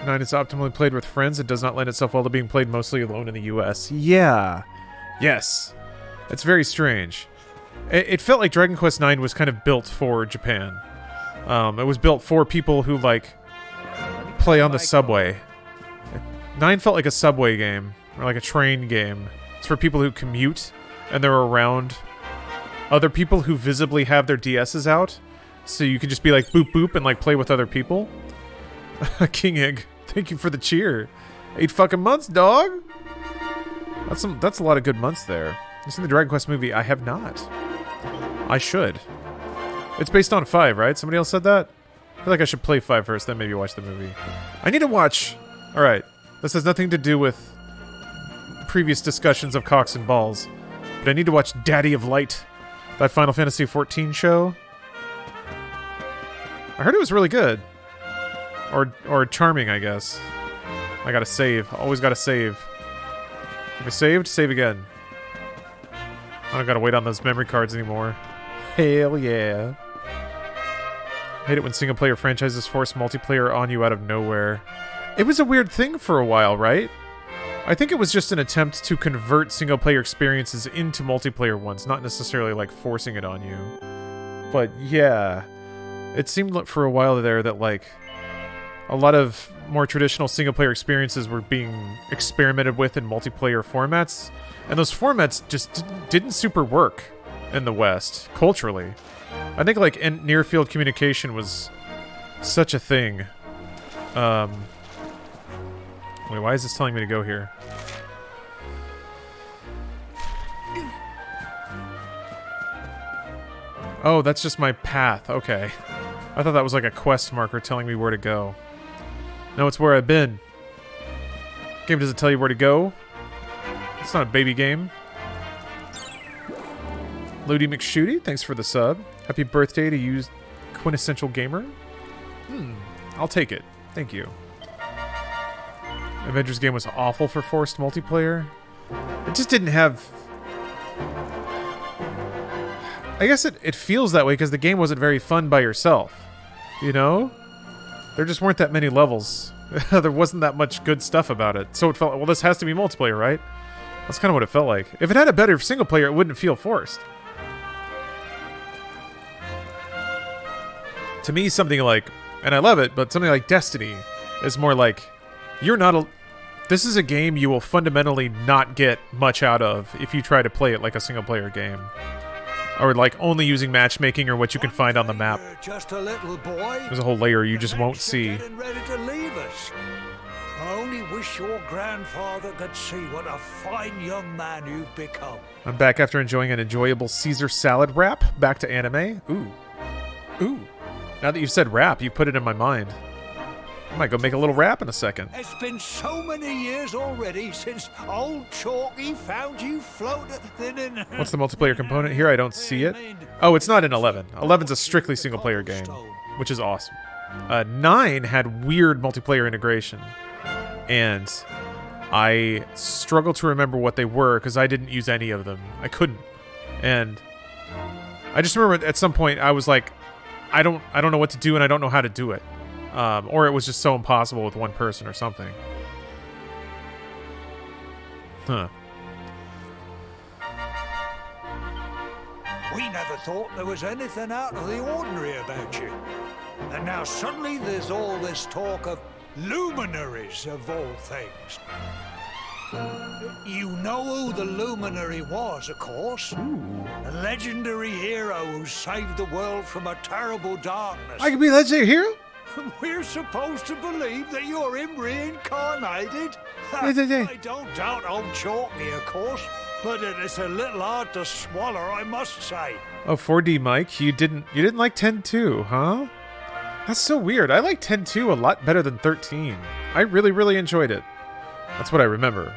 9 is optimally played with friends and does not lend itself well to being played mostly alone in the US. Yeah. Yes. It's very strange. It felt like Dragon Quest IX was kind of built for Japan. It was built for people who, like, play on the subway. 9 felt like a subway game, or like a train game. It's for people who commute, and they're around other people who visibly have their DSs out, so you can just be like, boop boop, and like play with other people. King Egg, thank you for the cheer. 8 fucking months, dog! That's a lot of good months there. You seen the Dragon Quest movie? I have not. I should. It's based on 5, right? Somebody else said that? I feel like I should play 5 first, then maybe watch the movie. I need to watch... Alright, this has nothing to do with previous discussions of cocks and balls, but I need to watch Daddy of Light, that Final Fantasy XIV show. I heard it was really good. Or charming, I guess. I gotta save. Always gotta save. If I saved, save again. I don't gotta wait on those memory cards anymore. Hell yeah. I hate it when single-player franchises force multiplayer on you out of nowhere. It was a weird thing for a while, right? I think it was just an attempt to convert single-player experiences into multiplayer ones, not necessarily, like, forcing it on you. But, yeah. It seemed like for a while there that, like, a lot of more traditional single-player experiences were being experimented with in multiplayer formats, and those formats just didn't super work in the West, culturally. I think, like, near-field communication was such a thing. Wait, why is this telling me to go here? Oh, that's just my path. Okay. I thought that was like a quest marker telling me where to go. No, it's where I've been. Game doesn't tell you where to go. It's not a baby game. Ludi McShooty, thanks for the sub. Happy birthday to you, Quintessential Gamer. I'll take it. Thank you. Avengers game was awful for forced multiplayer. It just didn't have... I guess it feels that way because the game wasn't very fun by yourself. You know? There just weren't that many levels. There wasn't that much good stuff about it. So it felt, well, this has to be multiplayer, right? That's kind of what it felt like. If it had a better single player, it wouldn't feel forced. To me, something like, and I love it, but something like Destiny is more like, you're not a... This is a game you will fundamentally not get much out of if you try to play it like a single player game. Or like only using matchmaking or what you can find on the map. Just a little boy. There's a whole layer you just won't see. Ready to leave us. I only wish your grandfather could see what a fine young man you've become. I'm back after enjoying an enjoyable Caesar salad wrap. Back to anime. Ooh. Ooh. Now that you've said wrap, you put it in my mind. I might go make a little rap in a second. It's been so many years already since old Chalky found you floating in... What's the multiplayer component here? I don't see it. Oh, it's not in 11. 11's a strictly single-player game, which is awesome. 9 had weird multiplayer integration, and I struggle to remember what they were because I didn't use any of them. I couldn't. And I just remember at some point I was like, I don't know what to do and I don't know how to do it. Or it was just so impossible with one person or something. Huh. We never thought there was anything out of the ordinary about you. And now suddenly there's all this talk of luminaries of all things. You know who the luminary was, of course. A legendary hero who saved the world from a terrible darkness. I can be a legendary hero? We're supposed to believe that you're him reincarnated? Yeah. I don't doubt old Chalky, of course, but it's a little hard to swallow, I must say. Oh, 4D Mike, you didn't like 10-2, huh? That's so weird. I like 10-2 a lot better than 13. I really enjoyed it. That's what I remember.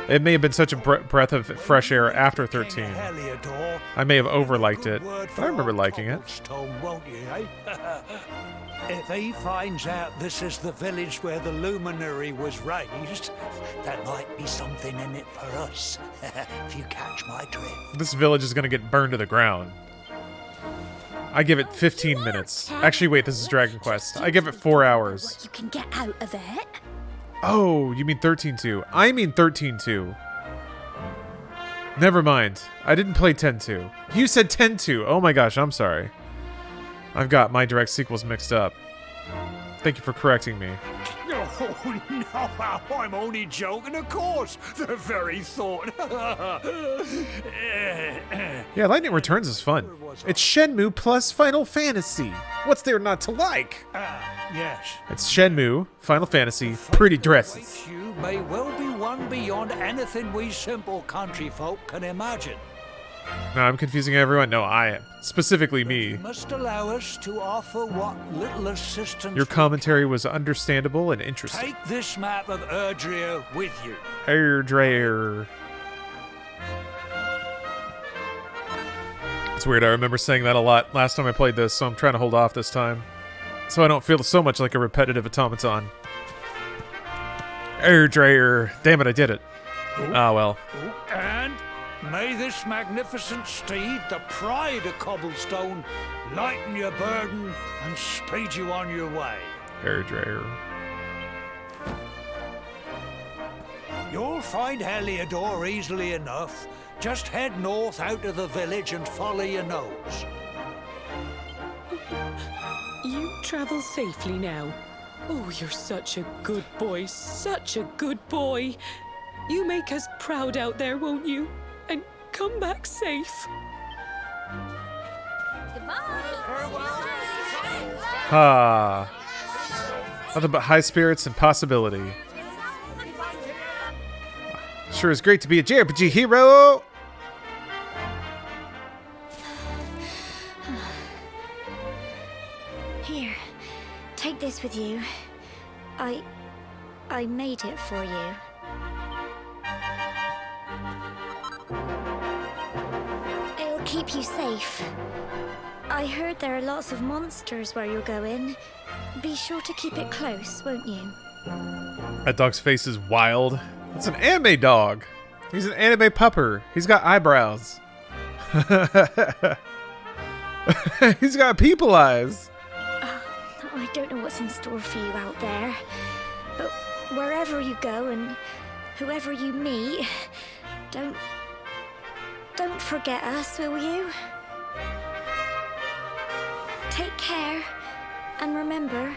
It may have been such a breath of fresh air after 13. I may have overliked it, but I remember liking it. Won't you, eh? If he finds out this is the village where the luminary was raised, there might be something in it for us, if you catch my drift. This village is going to get burned to the ground. I give it 15 minutes. Actually, wait, this is Dragon Quest. I give it 4 hours. What you can get out of it. Oh, you mean 13-2. I mean 13-2. Never mind. I didn't play 10-2. You said 10-2. Oh my gosh, I'm sorry. I've got my direct sequels mixed up. Thank you for correcting me. Oh, no, I'm only joking, of course. The very thought. Yeah, Lightning Returns is fun. It's Shenmue plus Final Fantasy. What's there not to like? Yes. It's Shenmue, Final Fantasy, pretty dresses. You may well be one beyond anything we simple country folk can imagine. No, I'm confusing everyone. No, I am. Specifically me. You must allow us to offer what little assistance. Your commentary was understandable and interesting. Take this map of Erdrea with you. Erdrea. It's weird. I remember saying that a lot last time I played this, so I'm trying to hold off this time. So I don't feel so much like a repetitive automaton. Erdrea. Damn it, I did it. Ah, well. And may this magnificent steed, the pride of Cobblestone, lighten your burden and speed you on your way. Erdrea. You'll find Heliodor easily enough. Just head north out of the village and follow your nose. You travel safely now. Oh, you're such a good boy, such a good boy. You make us proud out there, won't you? And come back safe. Ah. Nothing but high spirits and possibility. Sure is great to be a jrpg hero! Here, take this with you. I made it for you. It'll keep you safe. I heard there are lots of monsters where you're going. Be sure to keep it close, won't you? That dog's face is wild. It's an anime dog. He's an anime pupper. He's got eyebrows. He's got people eyes. I don't know what's in store for you out there. But wherever you go and whoever you meet, don't forget us, will you? Take care. And remember,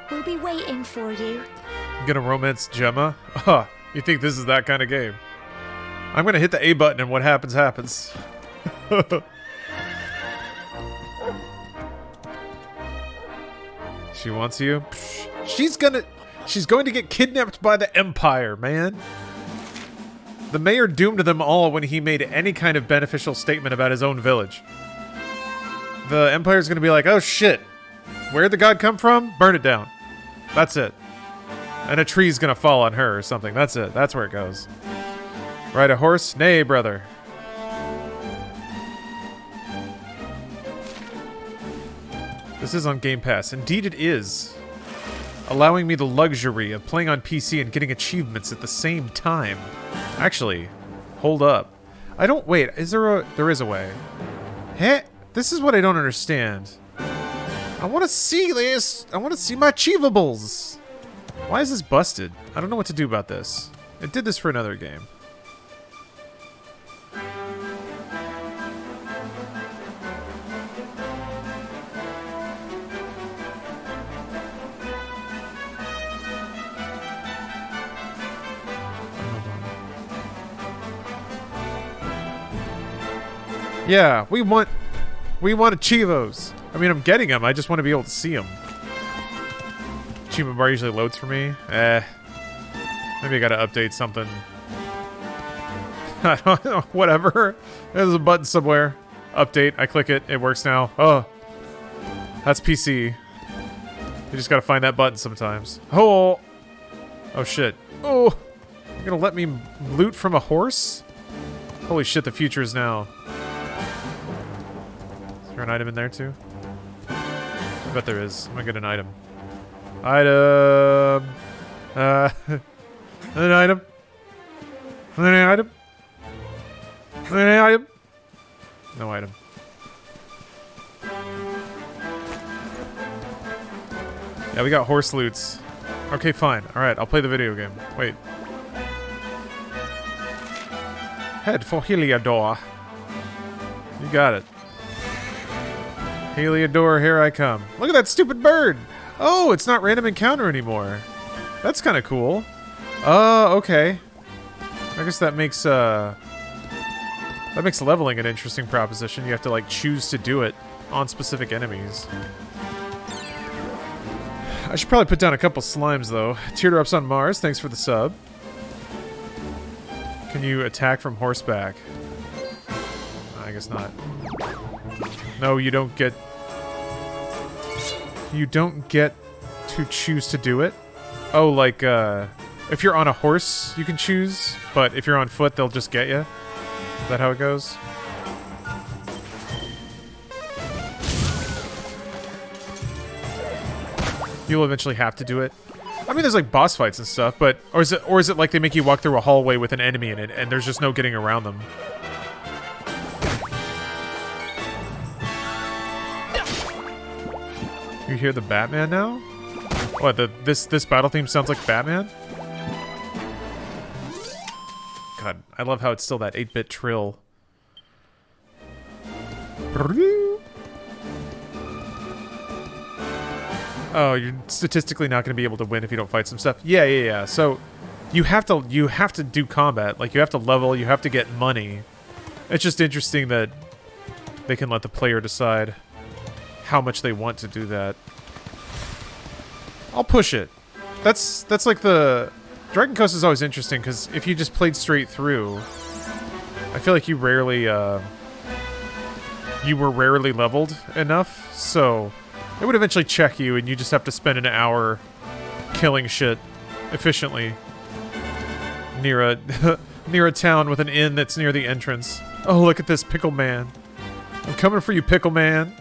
we'll be waiting for you. I'm gonna romance Gemma? Huh. You think this is that kind of game? I'm gonna hit the A button and what happens, happens. She wants you? She's going to get kidnapped by the Empire, man. The mayor doomed them all when he made any kind of beneficial statement about his own village. The Empire's gonna be like, oh shit, where'd the god come from? Burn it down. That's it. And a tree's gonna fall on her or something. That's it. That's where it goes. Ride a horse? Nay, brother. This is on Game Pass. Indeed it is. Allowing me the luxury of playing on PC and getting achievements at the same time. Actually, hold up. I don't... Wait, is there a... There is a way. Heh? This is what I don't understand. I want to see this. I want to see my achievables. Why is this busted? I don't know what to do about this. It did this for another game. Yeah, we want achievos. I mean, I'm getting them. I just want to be able to see them. Achievement bar usually loads for me. Maybe I gotta update something. I don't know. Whatever. There's a button somewhere. Update. I click it. It works now. Oh, that's PC. You just gotta find that button sometimes. Oh, oh shit. Oh, you're gonna let me loot from a horse? Holy shit! The future is now. Is there an item in there too? I bet there is. I'm gonna get an item. Item. An item. An item. An item. No item. Yeah, we got horse loots. Okay, fine. All right, I'll play the video game. Wait. Head for Heliodor. You got it. Heliodor, here I come. Look at that stupid bird! Oh, it's not random encounter anymore. That's kind of cool. Okay. I guess that makes leveling an interesting proposition. You have to, like, choose to do it on specific enemies. I should probably put down a couple slimes, though. Teardrops on Mars, thanks for the sub. Can you attack from horseback? I guess not. No, you don't get... You don't get to choose to do it? Oh, like, if you're on a horse, you can choose, but if you're on foot, they'll just get you? Is that how it goes? You'll eventually have to do it. I mean, there's like boss fights and stuff, but or is it like they make you walk through a hallway with an enemy in it, and there's just no getting around them? You hear the Batman now? What? This battle theme sounds like Batman? God, I love how it's still that 8-bit trill. Oh, you're statistically not going to be able to win if you don't fight some stuff. Yeah. So you have to do combat. Like, you have to level, you have to get money. It's just interesting that they can let the player decide how much they want to do that. I'll push it. That's like the... Dragon Coast is always interesting, because if you just played straight through, I feel like you rarely, you were rarely leveled enough, so it would eventually check you, and you just have to spend an hour killing shit efficiently near a near a town with an inn that's near the entrance. Oh, look at this Pickle Man. I'm coming for you, Pickle Man.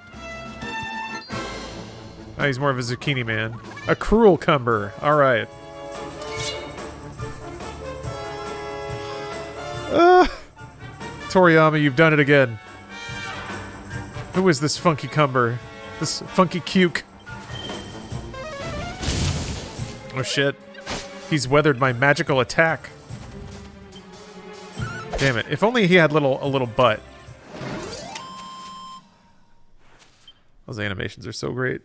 Oh, he's more of a Zucchini Man. A Cruel Cumber. All right. Toriyama, you've done it again. Who is this funky cumber? This funky cuke? Oh shit. He's weathered my magical attack. Damn it. If only he had a little butt. Those animations are so great.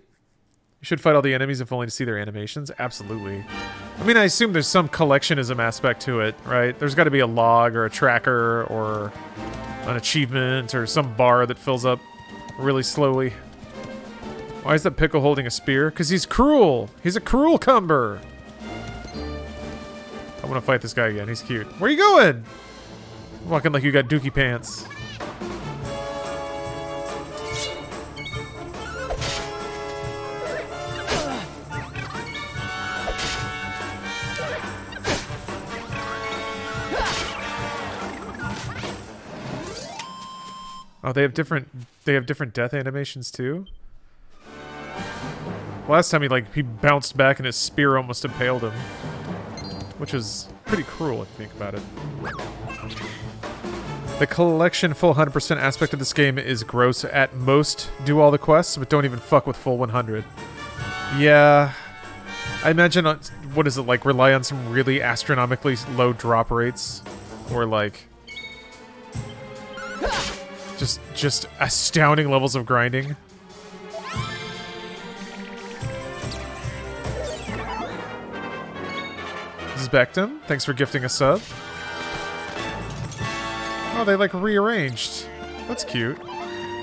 You should fight all the enemies if only to see their animations. Absolutely. I mean, I assume there's some collectionism aspect to it, right? There's got to be a log or a tracker or an achievement or some bar that fills up really slowly. Why is that Pickle holding a spear? Because he's cruel. He's a cruel cumber. I want to fight this guy again. He's cute. Where are you going? Walking like you got dookie pants. Oh, they have different death animations too. Last time he bounced back and his spear almost impaled him, which is pretty cruel if you think about it. The collection full 100% aspect of this game is gross at most. Do all the quests, but don't even fuck with full 100. Yeah, I imagine what is it like? Rely on some really astronomically low drop rates, or like just astounding levels of grinding. This is Beckham. Thanks for gifting a sub. Oh, they like rearranged. That's cute.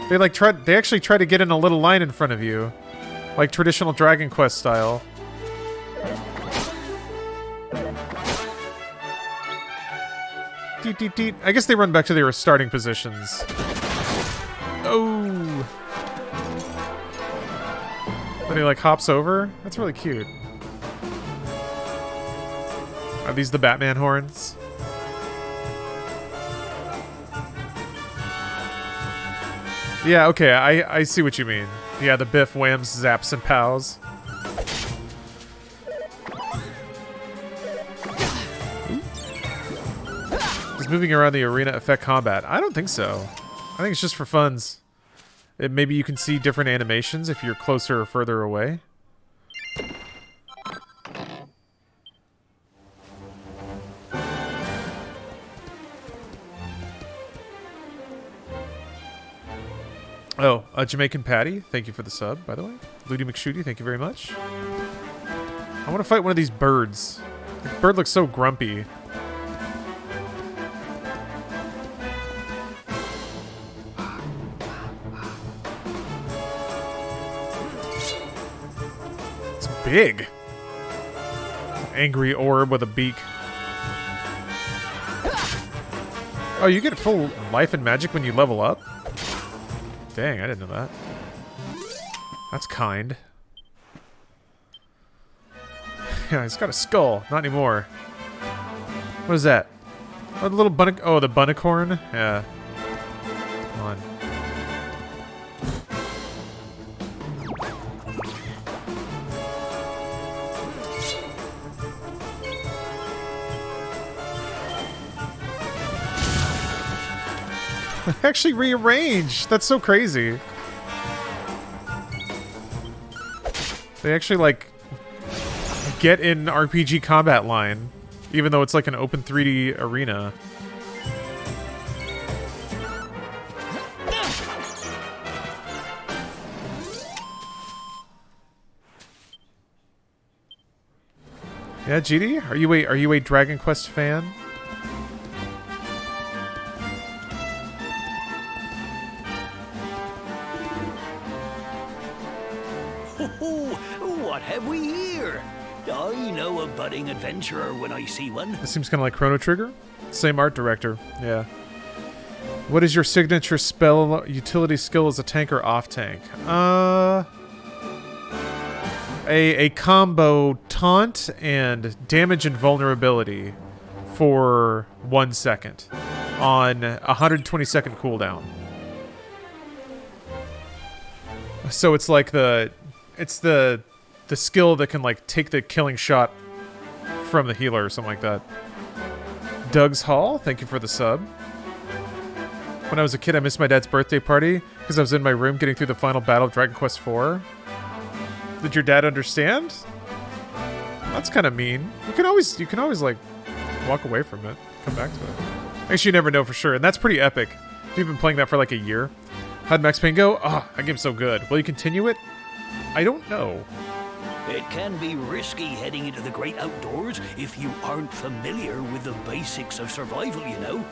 They actually try to get in a little line in front of you, like traditional Dragon Quest style. Deet, deet, deet. I guess they run back to their starting positions. Oh. Then he like hops over. That's really cute. Are these the Batman horns? Yeah, okay, I see what you mean. Yeah, the Biff, Whams, Zaps, and Pows. Does moving around the arena affect combat? I don't think so. I think it's just for funs. Maybe you can see different animations if you're closer or further away. Oh, Jamaican Patty, thank you for the sub, by the way. Ludi McShooty, thank you very much. I want to fight one of these birds. The bird looks so grumpy. It's big. Angry orb with a beak. Oh, you get full life and magic when you level up? Dang, I didn't know that. That's kind. Yeah, he's got a skull. Not anymore. What is that? Oh, the little bunny. Oh, the bunnicorn? Yeah. Come on. Actually rearranged. That's so crazy. They actually like get in RPG combat line, even though it's like an open 3D arena. Yeah, GD, are you a Dragon Quest fan? What have we here? I know a budding adventurer when I see one. This seems kind of like Chrono Trigger. Same art director, yeah. What is your signature spell utility skill as a tank or off tank? A combo taunt and damage and vulnerability for 1 second on 120-second cooldown. So it's like the skill that can like take the killing shot from the healer or something like that. Doug's Hall, thank you for the sub. When I was a kid, I missed my dad's birthday party because I was in my room getting through the final battle of Dragon Quest IV. Did your dad understand? That's kind of mean. You can always like walk away from it, come back to it. Actually, you never know for sure, and that's pretty epic. If you've been playing that for like a year. How'd Max Payne go? Oh, that game's so good. Will you continue it? I don't know. It can be risky heading into the great outdoors if you aren't familiar with the basics of survival, you know.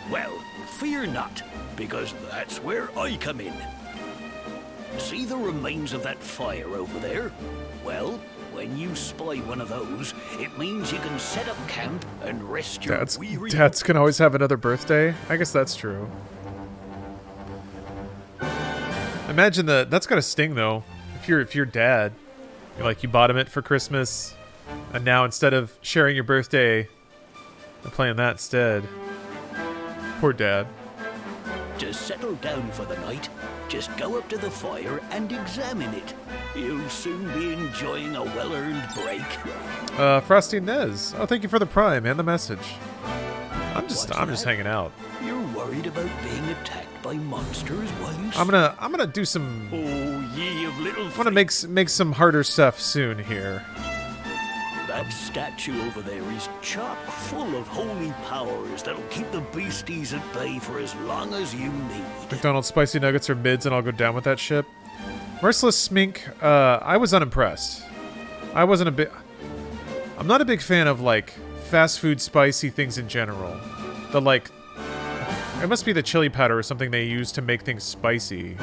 Well, fear not, because that's where I come in. See the remains of that fire over there? Well, when you spy one of those, it means you can set up camp and rest your weary... Dads can always have another birthday? I guess that's true. Imagine that's gotta sting though. If you're dad, you bought him it for Christmas, and now instead of sharing your birthday, they're playing that instead. Poor dad. To settle down for the night, just go up to the fire and examine it. You'll soon be enjoying a well-earned break. Frosty Nez. Oh, thank you for the prime and the message. I'm just hanging out. You're worried about being attacked by monsters while you I'm gonna do some. Oh, ye of little. I'm gonna make some harder stuff soon here. That statue over there is chock full of holy powers that'll keep the beasties at bay for as long as you need. McDonald's spicy nuggets are mids, and I'll go down with that ship. Merciless Smink. I was unimpressed. I'm not a big fan of like fast food spicy things in general. It must be the chili powder or something they use to make things spicy.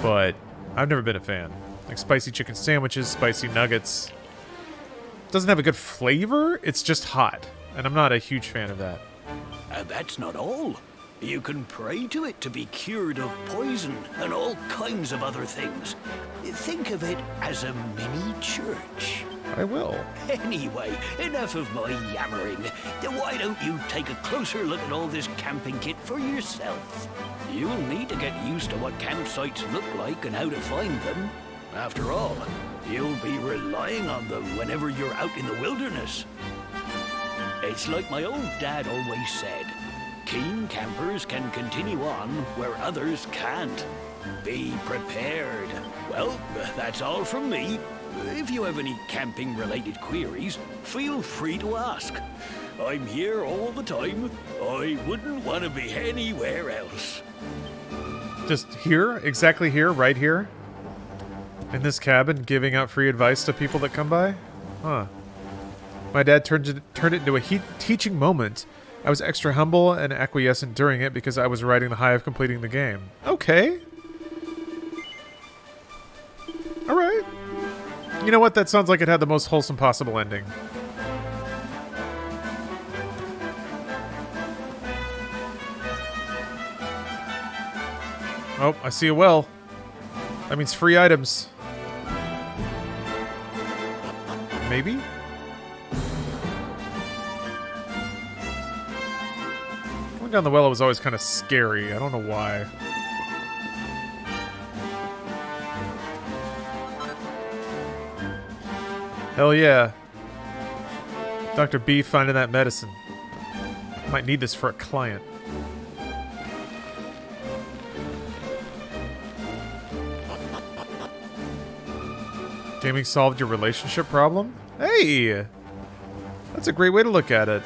But I've never been a fan. Like spicy chicken sandwiches, spicy nuggets. Doesn't have a good flavor, it's just hot. And I'm not a huge fan of that. And that's not all. You can pray to it to be cured of poison and all kinds of other things. Think of it as a mini church. I will. Anyway, enough of my yammering. Why don't you take a closer look at all this camping kit for yourself? You'll need to get used to what campsites look like and how to find them. After all, you'll be relying on them whenever you're out in the wilderness. It's like my old dad always said, keen campers can continue on where others can't. Be prepared. Well, that's all from me. If you have any camping-related queries, feel free to ask. I'm here all the time. I wouldn't want to be anywhere else. Just here? Exactly here? Right here? In this cabin, giving out free advice to people that come by? Huh. My dad turned it into a teaching moment. I was extra humble and acquiescent during it because I was riding the high of completing the game. Okay. Alright. You know what? That sounds like it had the most wholesome possible ending. Oh, I see a well. That means free items. Maybe? Going down the well was always kind of scary. I don't know why. Hell yeah. Dr. B finding that medicine. Might need this for a client. Gaming solved your relationship problem? Hey! That's a great way to look at it.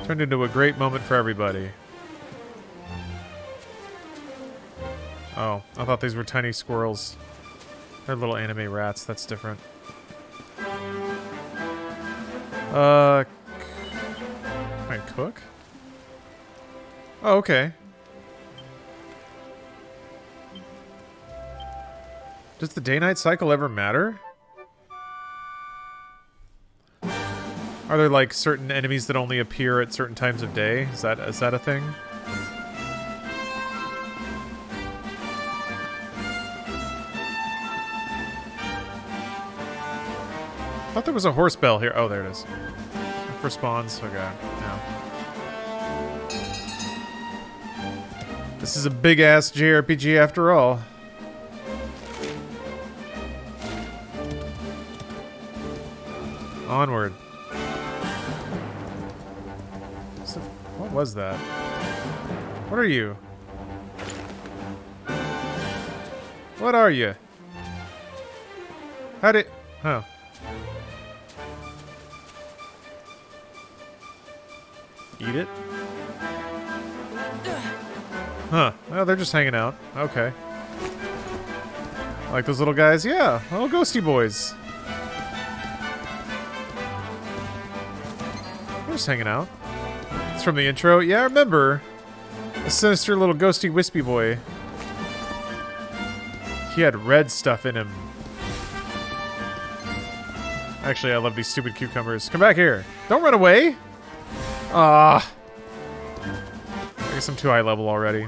Turned into a great moment for everybody. Oh, I thought these were tiny squirrels. They're little anime rats, that's different. Can I cook? Oh, okay. Does the day-night cycle ever matter? Are there like certain enemies that only appear at certain times of day? Is that a thing? I thought there was a horse bell here. Oh, there it is. For spawns. Okay. Yeah. This is a big-ass JRPG after all. Onward. So, what was that? What are you? What are you? How did... Oh. Eat it? Huh. Well, they're just hanging out. Okay. Like those little guys? Yeah. Little ghosty boys. They're just hanging out. It's from the intro. Yeah, I remember. A sinister little ghosty wispy boy. He had red stuff in him. Actually, I love these stupid cucumbers. Come back here. Don't run away! Ah. I guess I'm too high level already.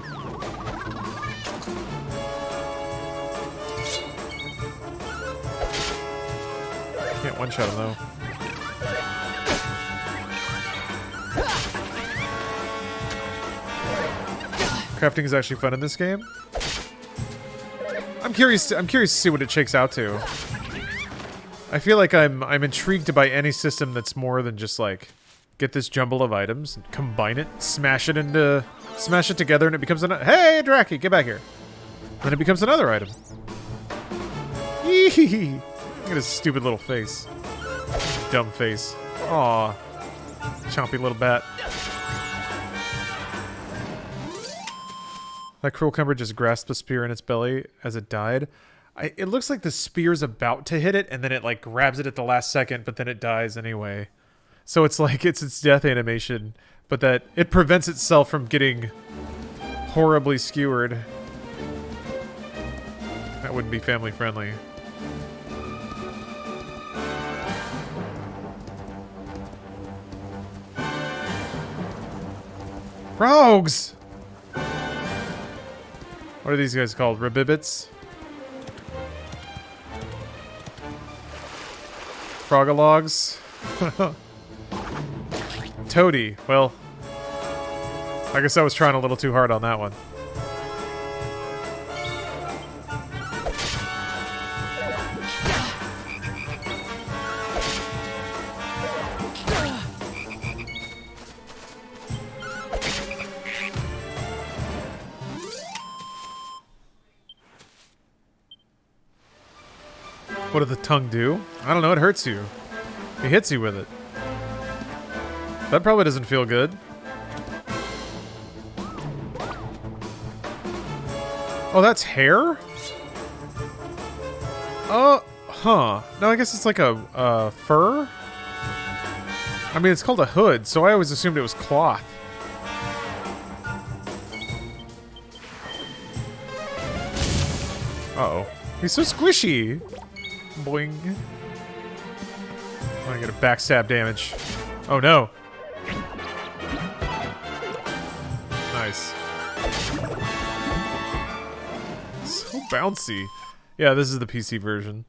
Can't one-shot him, though. Crafting is actually fun in this game. I'm curious to see what it shakes out to. I feel like I'm intrigued by any system that's more than just like get this jumble of items, and combine it, smash it together, and it becomes an hey Draki, get back here. Then it becomes another item. Eehee. Look at his stupid little face. Dumb face. Aw. Chompy little bat. That cruel cumber just grasped a spear in its belly as it died. It looks like the spear's about to hit it, and then it like grabs it at the last second, but then it dies anyway. So it's like it's its death animation, but that it prevents itself from getting horribly skewered. That wouldn't be family friendly. Frogs! What are these guys called? Rabibbits? Frogalogs? Toady. Well, I guess I was trying a little too hard on that one. What did the tongue do? I don't know, it hurts you. He hits you with it. That probably doesn't feel good. Oh, that's hair? Huh. No, I guess it's like a fur? I mean, it's called a hood, so I always assumed it was cloth. Uh-oh. He's so squishy. Boing. I get a backstab damage. Oh no. Nice. So bouncy. Yeah, this is the PC version.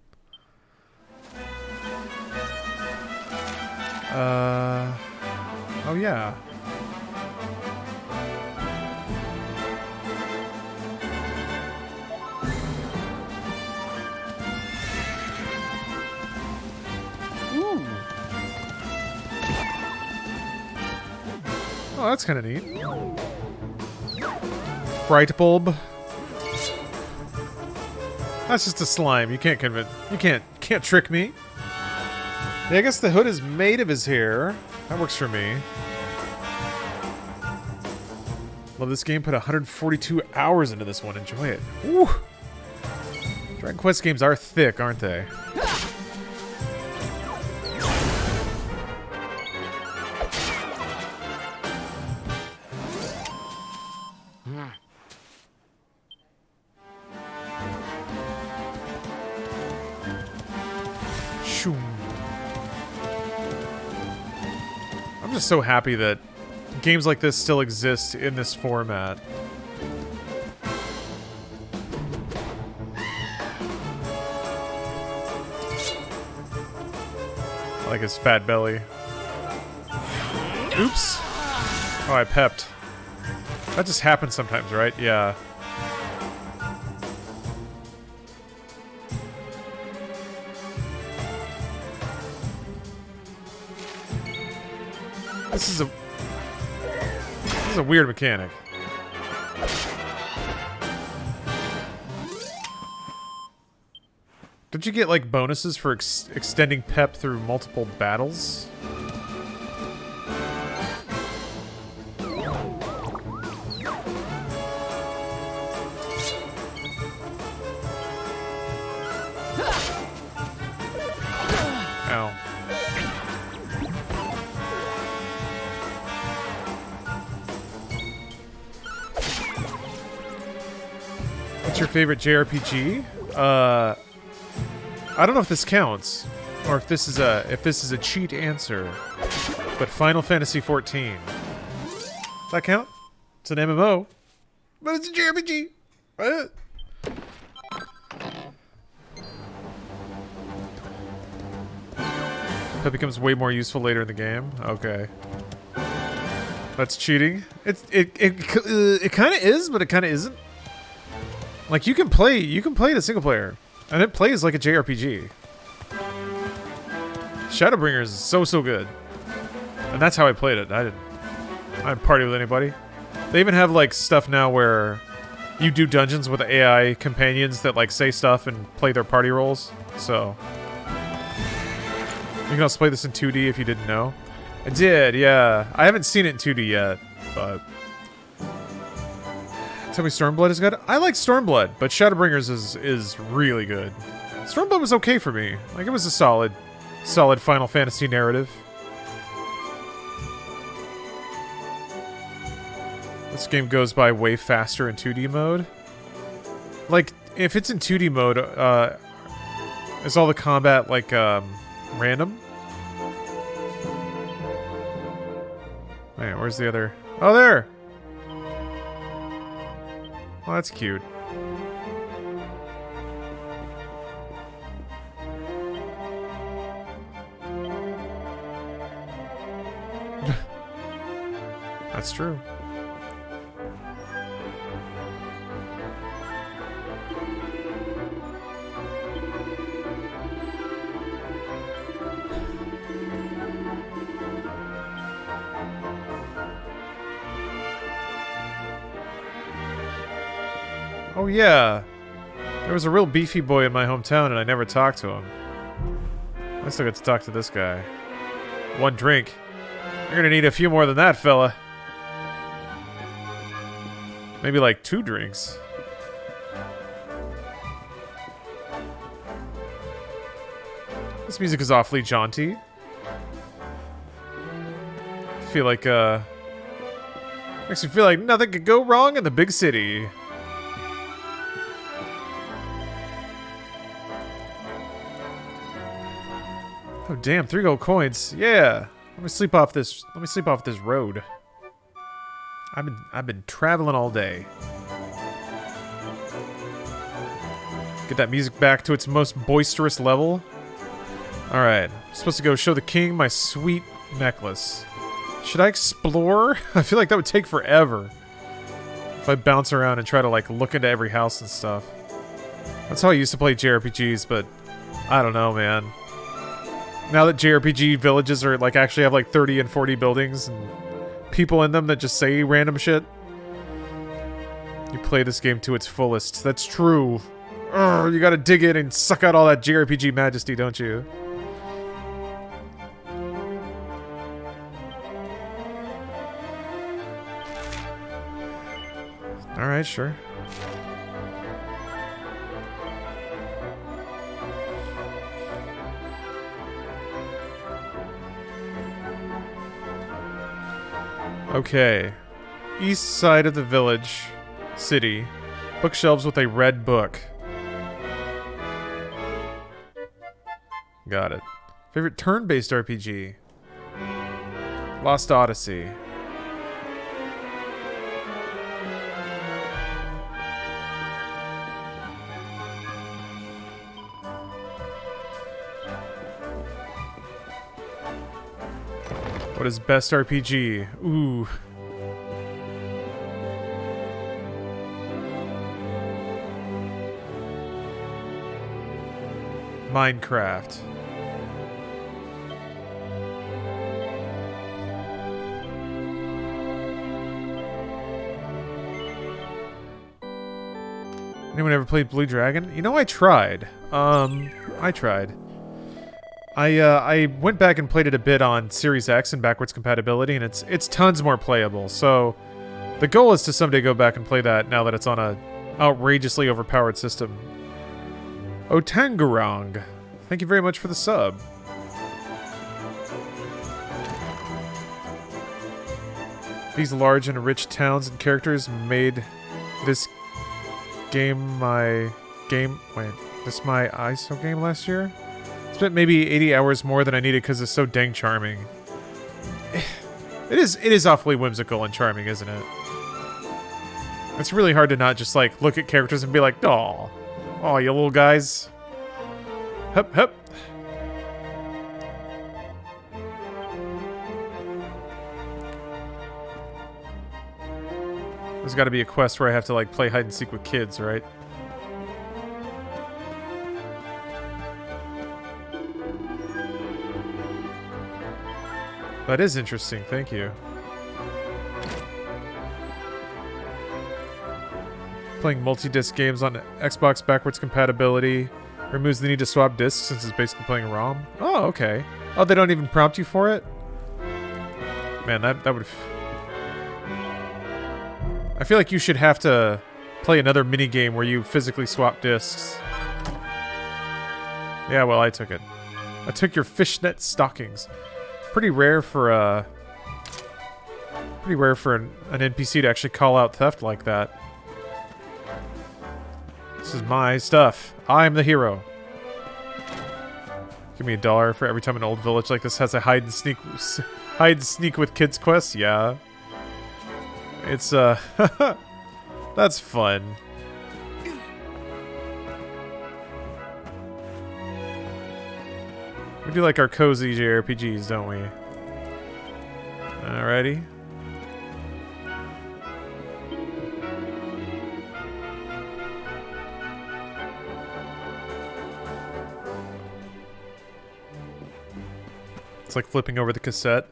Oh yeah. Ooh. Oh, that's kind of neat. Fright bulb. That's just a slime. You can't can't trick me. Yeah, I guess the hood is made of his hair. That works for me. Love this game. Put 142 hours into this one. Enjoy it. Woo! Dragon Quest games are thick, aren't they? I'm just so happy that games like this still exist in this format. I like his fat belly. Oops. Oh, I pepped. That just happens sometimes, right? Yeah. This is a weird mechanic. Did you get like bonuses for extending pep through multiple battles? Ow. What's your favorite JRPG? I don't know if this counts, or if this is a cheat answer. But Final Fantasy XIV. Does that count? It's an MMO, but it's a JRPG. That becomes way more useful later in the game. Okay. That's cheating. It kind of is, but it kind of isn't. Like you can play the single player, and it plays like a JRPG. Shadowbringers is so good, and that's how I played it. I didn't party with anybody. They even have like stuff now where you do dungeons with AI companions that like say stuff and play their party roles. So you can also play this in 2D if you didn't know. I did, yeah. I haven't seen it in 2D yet, but tell me Stormblood is good. I like Stormblood, but Shadowbringers is really good. Stormblood was okay for me. Like it was a solid Final Fantasy narrative. This game goes by way faster in 2D mode. Like, if it's in 2D mode, is all the combat, like, random? Man, where's the other... Oh, there! Oh, that's cute. That's true. Oh yeah, there was a real beefy boy in my hometown and I never talked to him. I still get to talk to this guy. One drink. You're gonna need a few more than that, fella. Maybe like 2 drinks. This music is awfully jaunty. I feel like, makes me feel like nothing could go wrong in the big city. Oh damn, 3 gold coins. Yeah. Let me sleep off this road. I've been traveling all day. Get that music back to its most boisterous level. Alright. Supposed to go show the king my sweet necklace. Should I explore? I feel like that would take forever. If I bounce around and try to like look into every house and stuff. That's how I used to play JRPGs, but I don't know, man. Now that JRPG villages are like actually have like 30 and 40 buildings and people in them that just say random shit. You play this game to its fullest. That's true. Urgh, you gotta dig in and suck out all that JRPG majesty, don't you? Alright, sure. Okay. East side of the village. City. Bookshelves with a red book. Got it. Favorite turn-based RPG? Lost Odyssey. What is best RPG? Ooh. Minecraft. Anyone ever played Blue Dragon? You know, I tried. I tried. I went back and played it a bit on Series X and backwards compatibility, and it's tons more playable. So the goal is to someday go back and play that now that it's on a outrageously overpowered system. Otangarong, thank you very much for the sub. These large and rich towns and characters made this game my ISO game last year. Spent maybe 80 hours more than I needed because it's so dang charming. It is awfully whimsical and charming, isn't it? It's really hard to not just like look at characters and be like, "Aw, aw, you little guys." Hup, hup. There's got to be a quest where I have to like play hide and seek with kids, right? That is interesting, thank you. Playing multi-disc games on Xbox backwards compatibility removes the need to swap discs since it's basically playing ROM. Oh, okay. Oh, they don't even prompt you for it? Man, that would... I feel like you should have to play another mini game where you physically swap discs. Yeah, well, I took it. I took your fishnet stockings. Pretty rare for an NPC to actually call out theft like that. This is my stuff. I'm the hero. Give me $1 for every time an old village like this has a hide and sneak with kids quest. Yeah, it's that's fun. We do like our cozy jrpgs, don't we? Alrighty. It's like flipping over the cassette.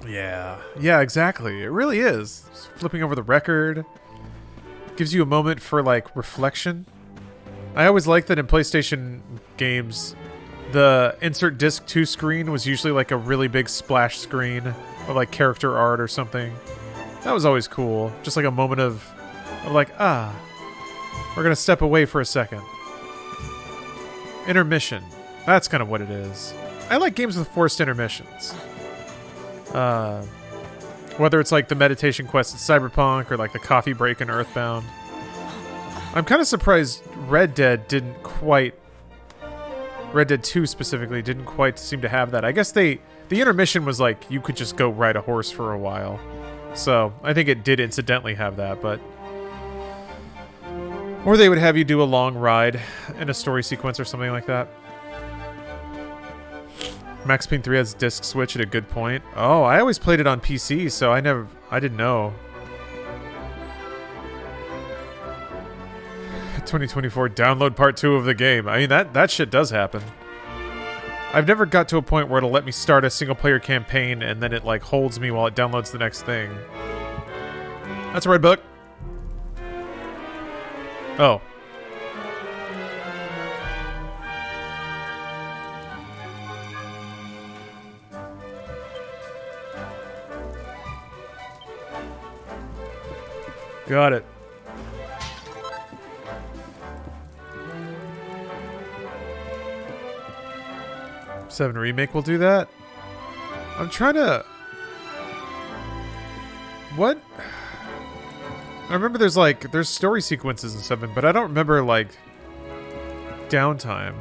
Yeah. Yeah, exactly. It really is. Just flipping over the record. Gives you a moment for, like, reflection. I always liked that in PlayStation games, the insert disc 2 screen was usually like a really big splash screen of like character art or something. That was always cool. Just like a moment of like, we're gonna step away for a second. Intermission. That's kind of what it is. I like games with forced intermissions. Whether it's like the meditation quest in Cyberpunk or like the coffee break in Earthbound. I'm kind of surprised Red Dead 2 specifically didn't quite seem to have that. I guess the intermission was like you could just go ride a horse for a while. So I think it did incidentally have that, but... Or they would have you do a long ride in a story sequence or something like that. Max Payne 3 has disc switch at a good point. Oh, I always played it on PC, so I didn't know. 2024 download part 2 of the game. I mean, that shit does happen. I've never got to a point where it'll let me start a single player campaign and then it like holds me while it downloads the next thing. That's a red book. Oh. Got it. Seven Remake will do that. I'm trying to... What? I remember there's story sequences in 7, but I don't remember, like, downtime.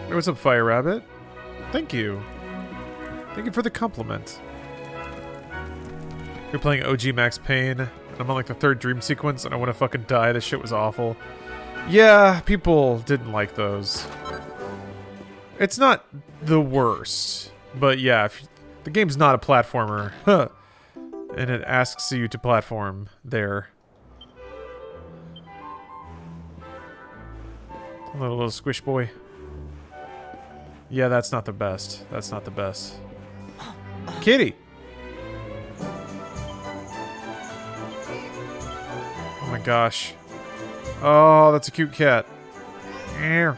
Hey, what's up, Fire Rabbit? Thank you. Thank you for the compliment. You're playing OG Max Payne, and I'm on, like, the 3rd dream sequence, and I want to fucking die. This shit was awful. Yeah, people didn't like those. It's not the worst, but yeah, if the game's not a platformer, and it asks you to platform there. Little squish boy. Yeah, that's not the best. That's not the best. Kitty! Oh my gosh. Oh, that's a cute cat. Here.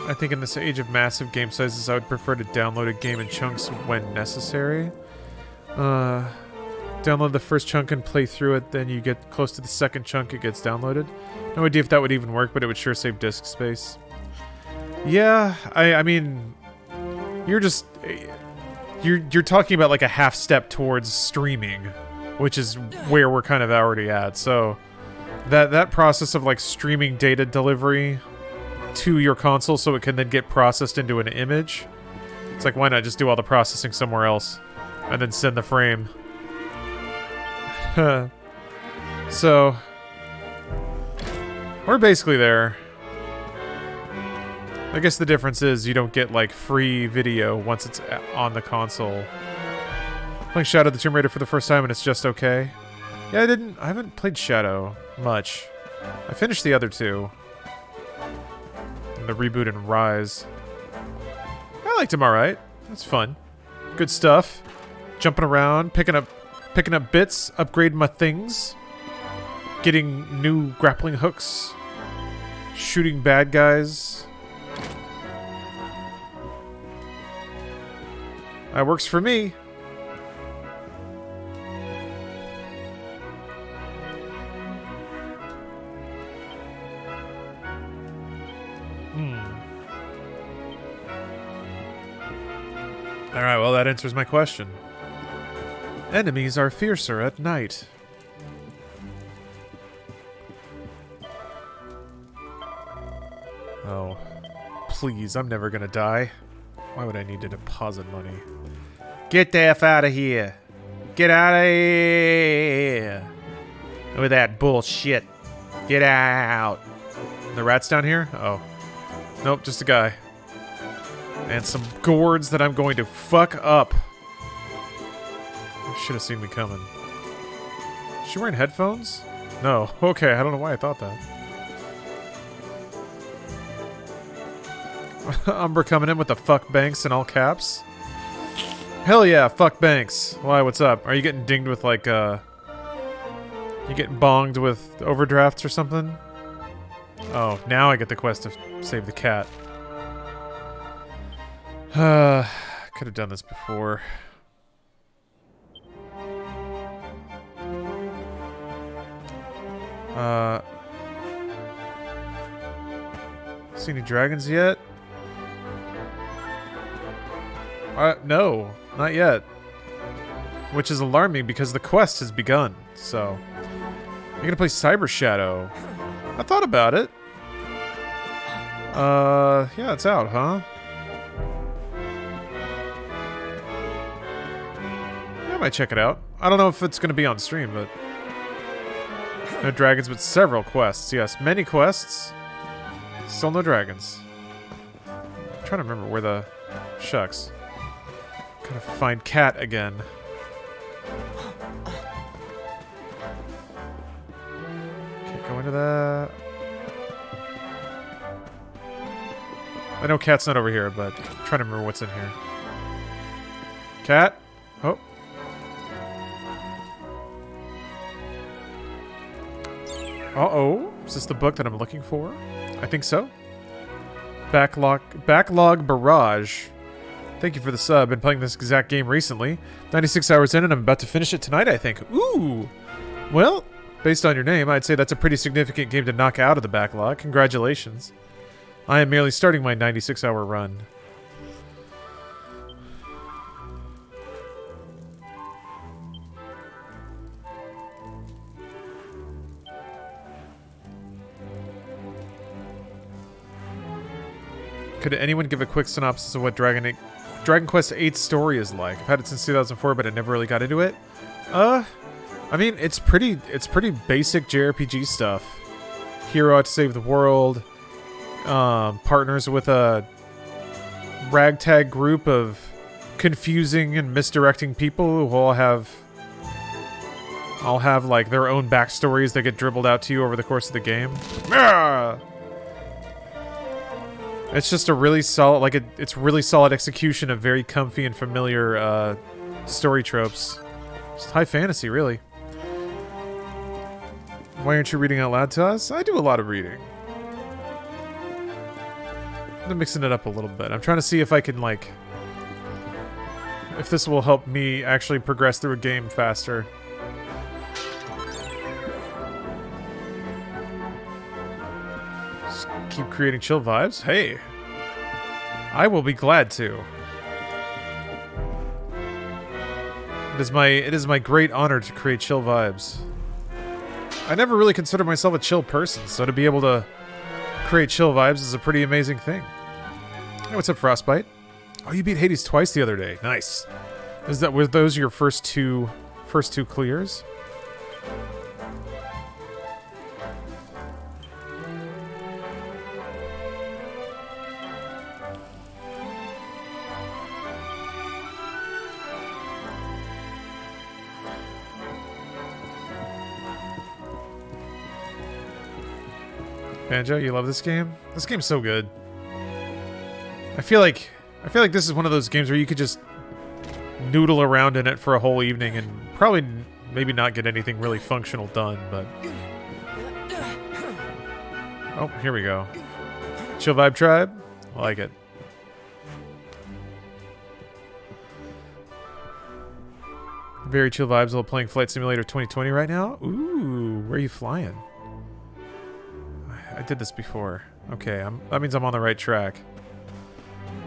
I think in this age of massive game sizes, I would prefer to download a game in chunks when necessary. Download the first chunk and play through it, then you get close to the second chunk, it gets downloaded. No idea if that would even work, but it would sure save disk space. Yeah, I mean, you're talking about like a half step towards streaming, which is where we're kind of already at. So that process of like streaming data delivery to your console so it can then get processed into an image. It's like, why not just do all the processing somewhere else and then send the frame? So, we're basically there. I guess the difference is you don't get, like, free video once it's on the console. Playing Shadow the Tomb Raider for the first time and it's just okay. Yeah, I haven't played Shadow much. I finished the other two. And the reboot and Rise. I liked him alright. That's fun. Good stuff. Jumping around, picking up bits, upgrading my things. Getting new grappling hooks. Shooting bad guys. That works for me. Alright, well that answers my question. Enemies are fiercer at night. Oh. Please, I'm never gonna die. Why would I need to deposit money? Get the F out of here! Get out of here! With that bullshit. Get out! The rat's down here? Oh. Nope, just a guy. And some gourds that I'm going to fuck up. Should have seen me coming. Is she wearing headphones? No. Okay, I don't know why I thought that. Umber coming in with the fuck Banks in all caps. Hell yeah, fuck Banks. Why, what's up? Are you getting dinged with like, you getting bonged with overdrafts or something? Oh, now I get the quest to save the cat. Could have done this before. See any dragons yet? No, not yet. Which is alarming because the quest has begun, so... You're gonna play Cyber Shadow. I thought about it. Yeah, it's out, huh? I might check it out. I don't know if it's gonna be on stream, but... No dragons, but several quests. Yes, many quests. Still no dragons. I'm trying to remember where the... Shucks. Gotta find Cat again. Can't go into that. I know Cat's not over here, but I'm trying to remember what's in here. Cat? Oh. Uh-oh. Is this the book that I'm looking for? I think so. Backlog Barrage. Thank you for the sub. Been playing this exact game recently. 96 hours in and I'm about to finish it tonight, I think. Ooh! Well, based on your name, I'd say that's a pretty significant game to knock out of the backlog. Congratulations. I am merely starting my 96-hour run. Could anyone give a quick synopsis of what Dragon Quest VIII's story is like? I've had it since 2004, but I never really got into it. I mean, it's pretty basic JRPG stuff. Hero out to save the world. Partners with a ragtag group of confusing and misdirecting people who all have like their own backstories that get dribbled out to you over the course of the game. Ah! It's just a really solid, it's really solid execution of very comfy and familiar story tropes. Just high fantasy, really. Why aren't you reading out loud to us? I do a lot of reading. I'm mixing it up a little bit. I'm trying to see if I can, like... if this will help me actually progress through a game faster. Just keep creating chill vibes? Hey! I will be glad to. It is my great honor to create chill vibes. I never really considered myself a chill person, so to be able to create chill vibes is a pretty amazing thing. Hey, what's up, Frostbite? Oh, you beat Hades twice the other day. Nice. Were those your first two clears? Banjo, you love this game? This game's so good. I feel like this is one of those games where you could just noodle around in it for a whole evening and probably maybe not get anything really functional done, but... Oh, here we go. Chill Vibe Tribe? I like it. Very chill vibes while playing Flight Simulator 2020 right now. Ooh, where are you flying? I did this before. Okay, that means I'm on the right track.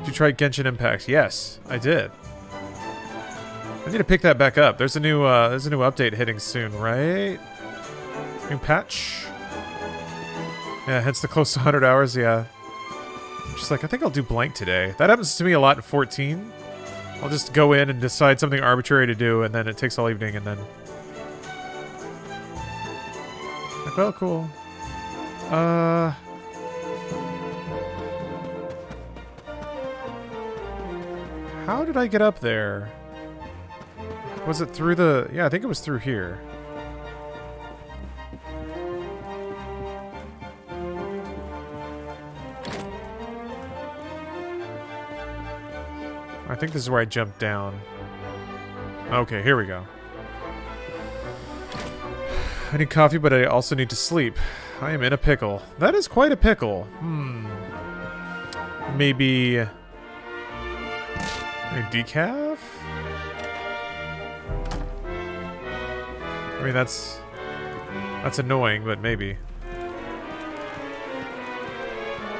Did you try Genshin Impact? Yes, I did. I need to pick that back up. There's a new update hitting soon, right? New patch? Yeah, hence the close to 100 hours, yeah. Just like, I think I'll do blank today. That happens to me a lot in 14. I'll just go in and decide something arbitrary to do, and then it takes all evening, and then... Like, well, cool. How did I get up there? Was it through the... Yeah, I think it was through here. I think this is where I jumped down. Okay, here we go. I need coffee, but I also need to sleep. I am in a pickle. That is quite a pickle. Maybe... a decaf? I mean, that's annoying, but maybe.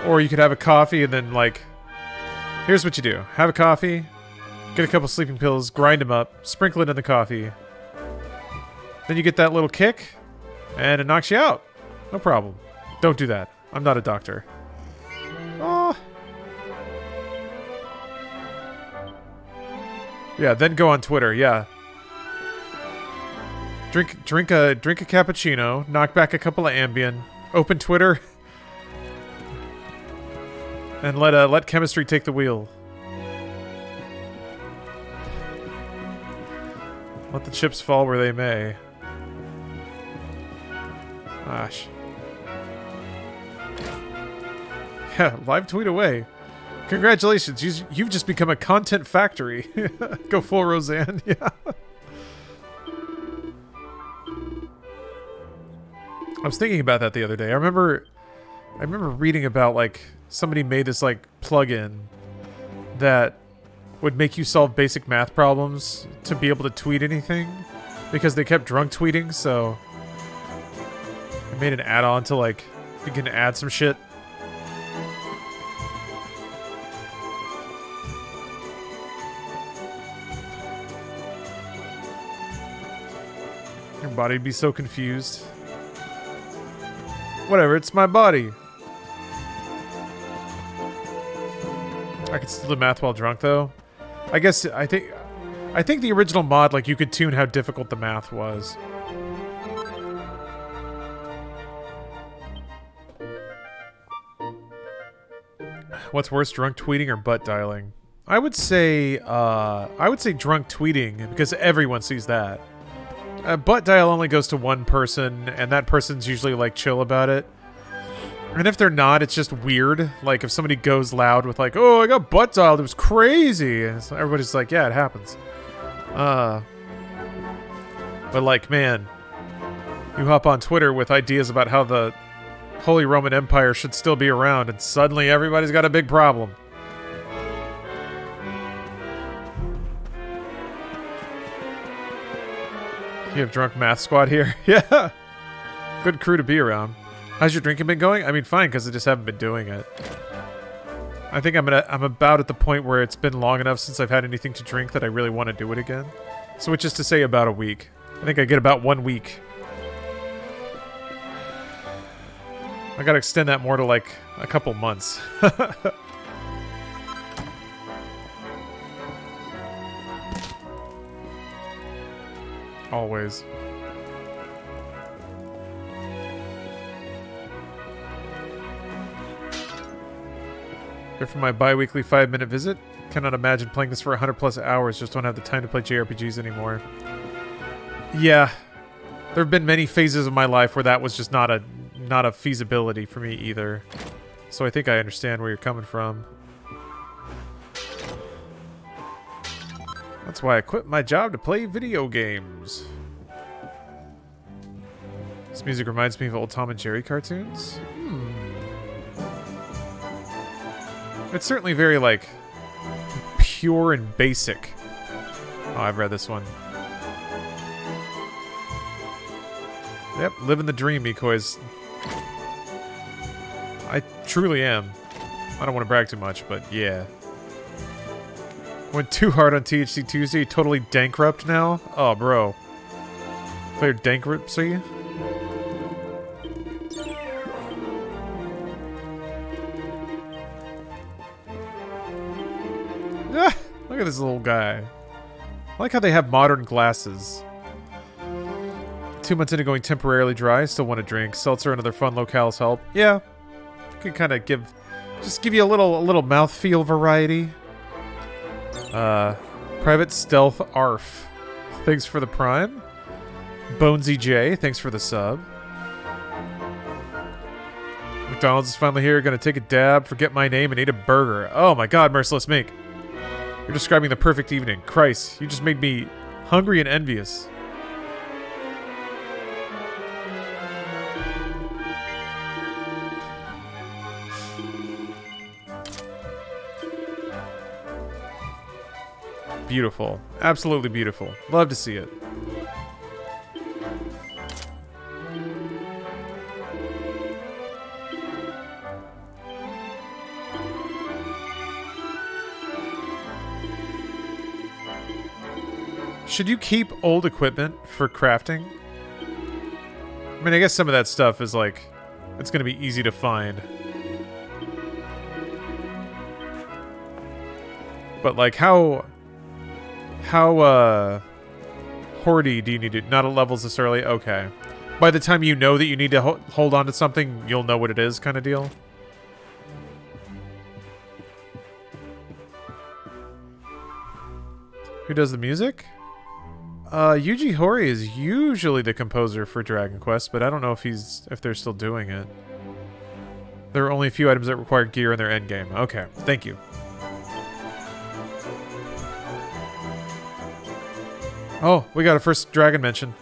Or you could have a coffee and then, like... Here's what you do. Have a coffee, get a couple sleeping pills, grind them up, sprinkle it in the coffee. Then you get that little kick, and it knocks you out. No problem. Don't do that. I'm not a doctor. Oh. Yeah, then go on Twitter, yeah. Drink a cappuccino, knock back a couple of Ambien, open Twitter... And let chemistry take the wheel. Let the chips fall where they may. Gosh. Yeah, live tweet away. Congratulations, you've just become a content factory. Go full Roseanne, yeah. I was thinking about that the other day. I remember reading about, like, somebody made this, like, plugin that would make you solve basic math problems to be able to tweet anything because they kept drunk tweeting, so I made an add-on to, like, you can add some shit. Your body'd be so confused. Whatever, it's my body. I could still do math while drunk, though. I guess, I think the original mod, like, you could tune how difficult the math was. What's worse, drunk tweeting or butt dialing? I would say drunk tweeting, because everyone sees that. Butt dial only goes to one person, and that person's usually, like, chill about it. And if they're not, it's just weird. Like, if somebody goes loud with, like, oh, I got butt dialed, it was crazy. And so everybody's like, yeah, it happens. But, like, man, you hop on Twitter with ideas about how the Holy Roman Empire should still be around, and suddenly everybody's got a big problem. You have drunk math squad here? Yeah. Good crew to be around. How's your drinking been going? I mean, fine, because I just haven't been doing it. I think I'm about at the point where it's been long enough since I've had anything to drink that I really want to do it again. So which is to say about a week. I think I get about 1 week. I gotta extend that more to, like, a couple months. Always. Here for my bi-weekly 5-minute visit. Cannot imagine playing this for 100 plus hours. Just don't have the time to play JRPGs anymore. Yeah. There have been many phases of my life where that was just not not a feasibility for me either. So I think I understand where you're coming from. That's why I quit my job to play video games. This music reminds me of old Tom and Jerry cartoons. It's certainly very, like, pure and basic. Oh, I've read this one. Yep, living the dream, Ikoi's. I truly am. I don't want to brag too much, but yeah. Went too hard on THC Tuesday, totally dankrupt now? Oh, bro. Cleared bankruptcy? Ah, look at this little guy. I like how they have modern glasses. 2 months into going temporarily dry, still want to drink. Seltzer and other fun locales help. Yeah. Could kind of give you a little mouthfeel variety. Private Stealth Arf. Thanks for the prime. Bonesy J, thanks for the sub. McDonald's is finally here. Gonna take a dab, forget my name, and eat a burger. Oh my god, Merciless Mink. You're describing the perfect evening. Christ, you just made me hungry and envious. Beautiful. Absolutely beautiful. Love to see it. Should you keep old equipment for crafting? I mean, I guess some of that stuff is like, it's going to be easy to find. But like, how hoardy do you need it? Not at levels this early? Okay. By the time you know that you need to hold on to something, you'll know what it is, kind of deal. Who does the music? Yuji Horii is usually the composer for Dragon Quest, but I don't know if they're still doing it. There are only a few items that require gear in their endgame. Okay, thank you. Oh, we got a first dragon mention.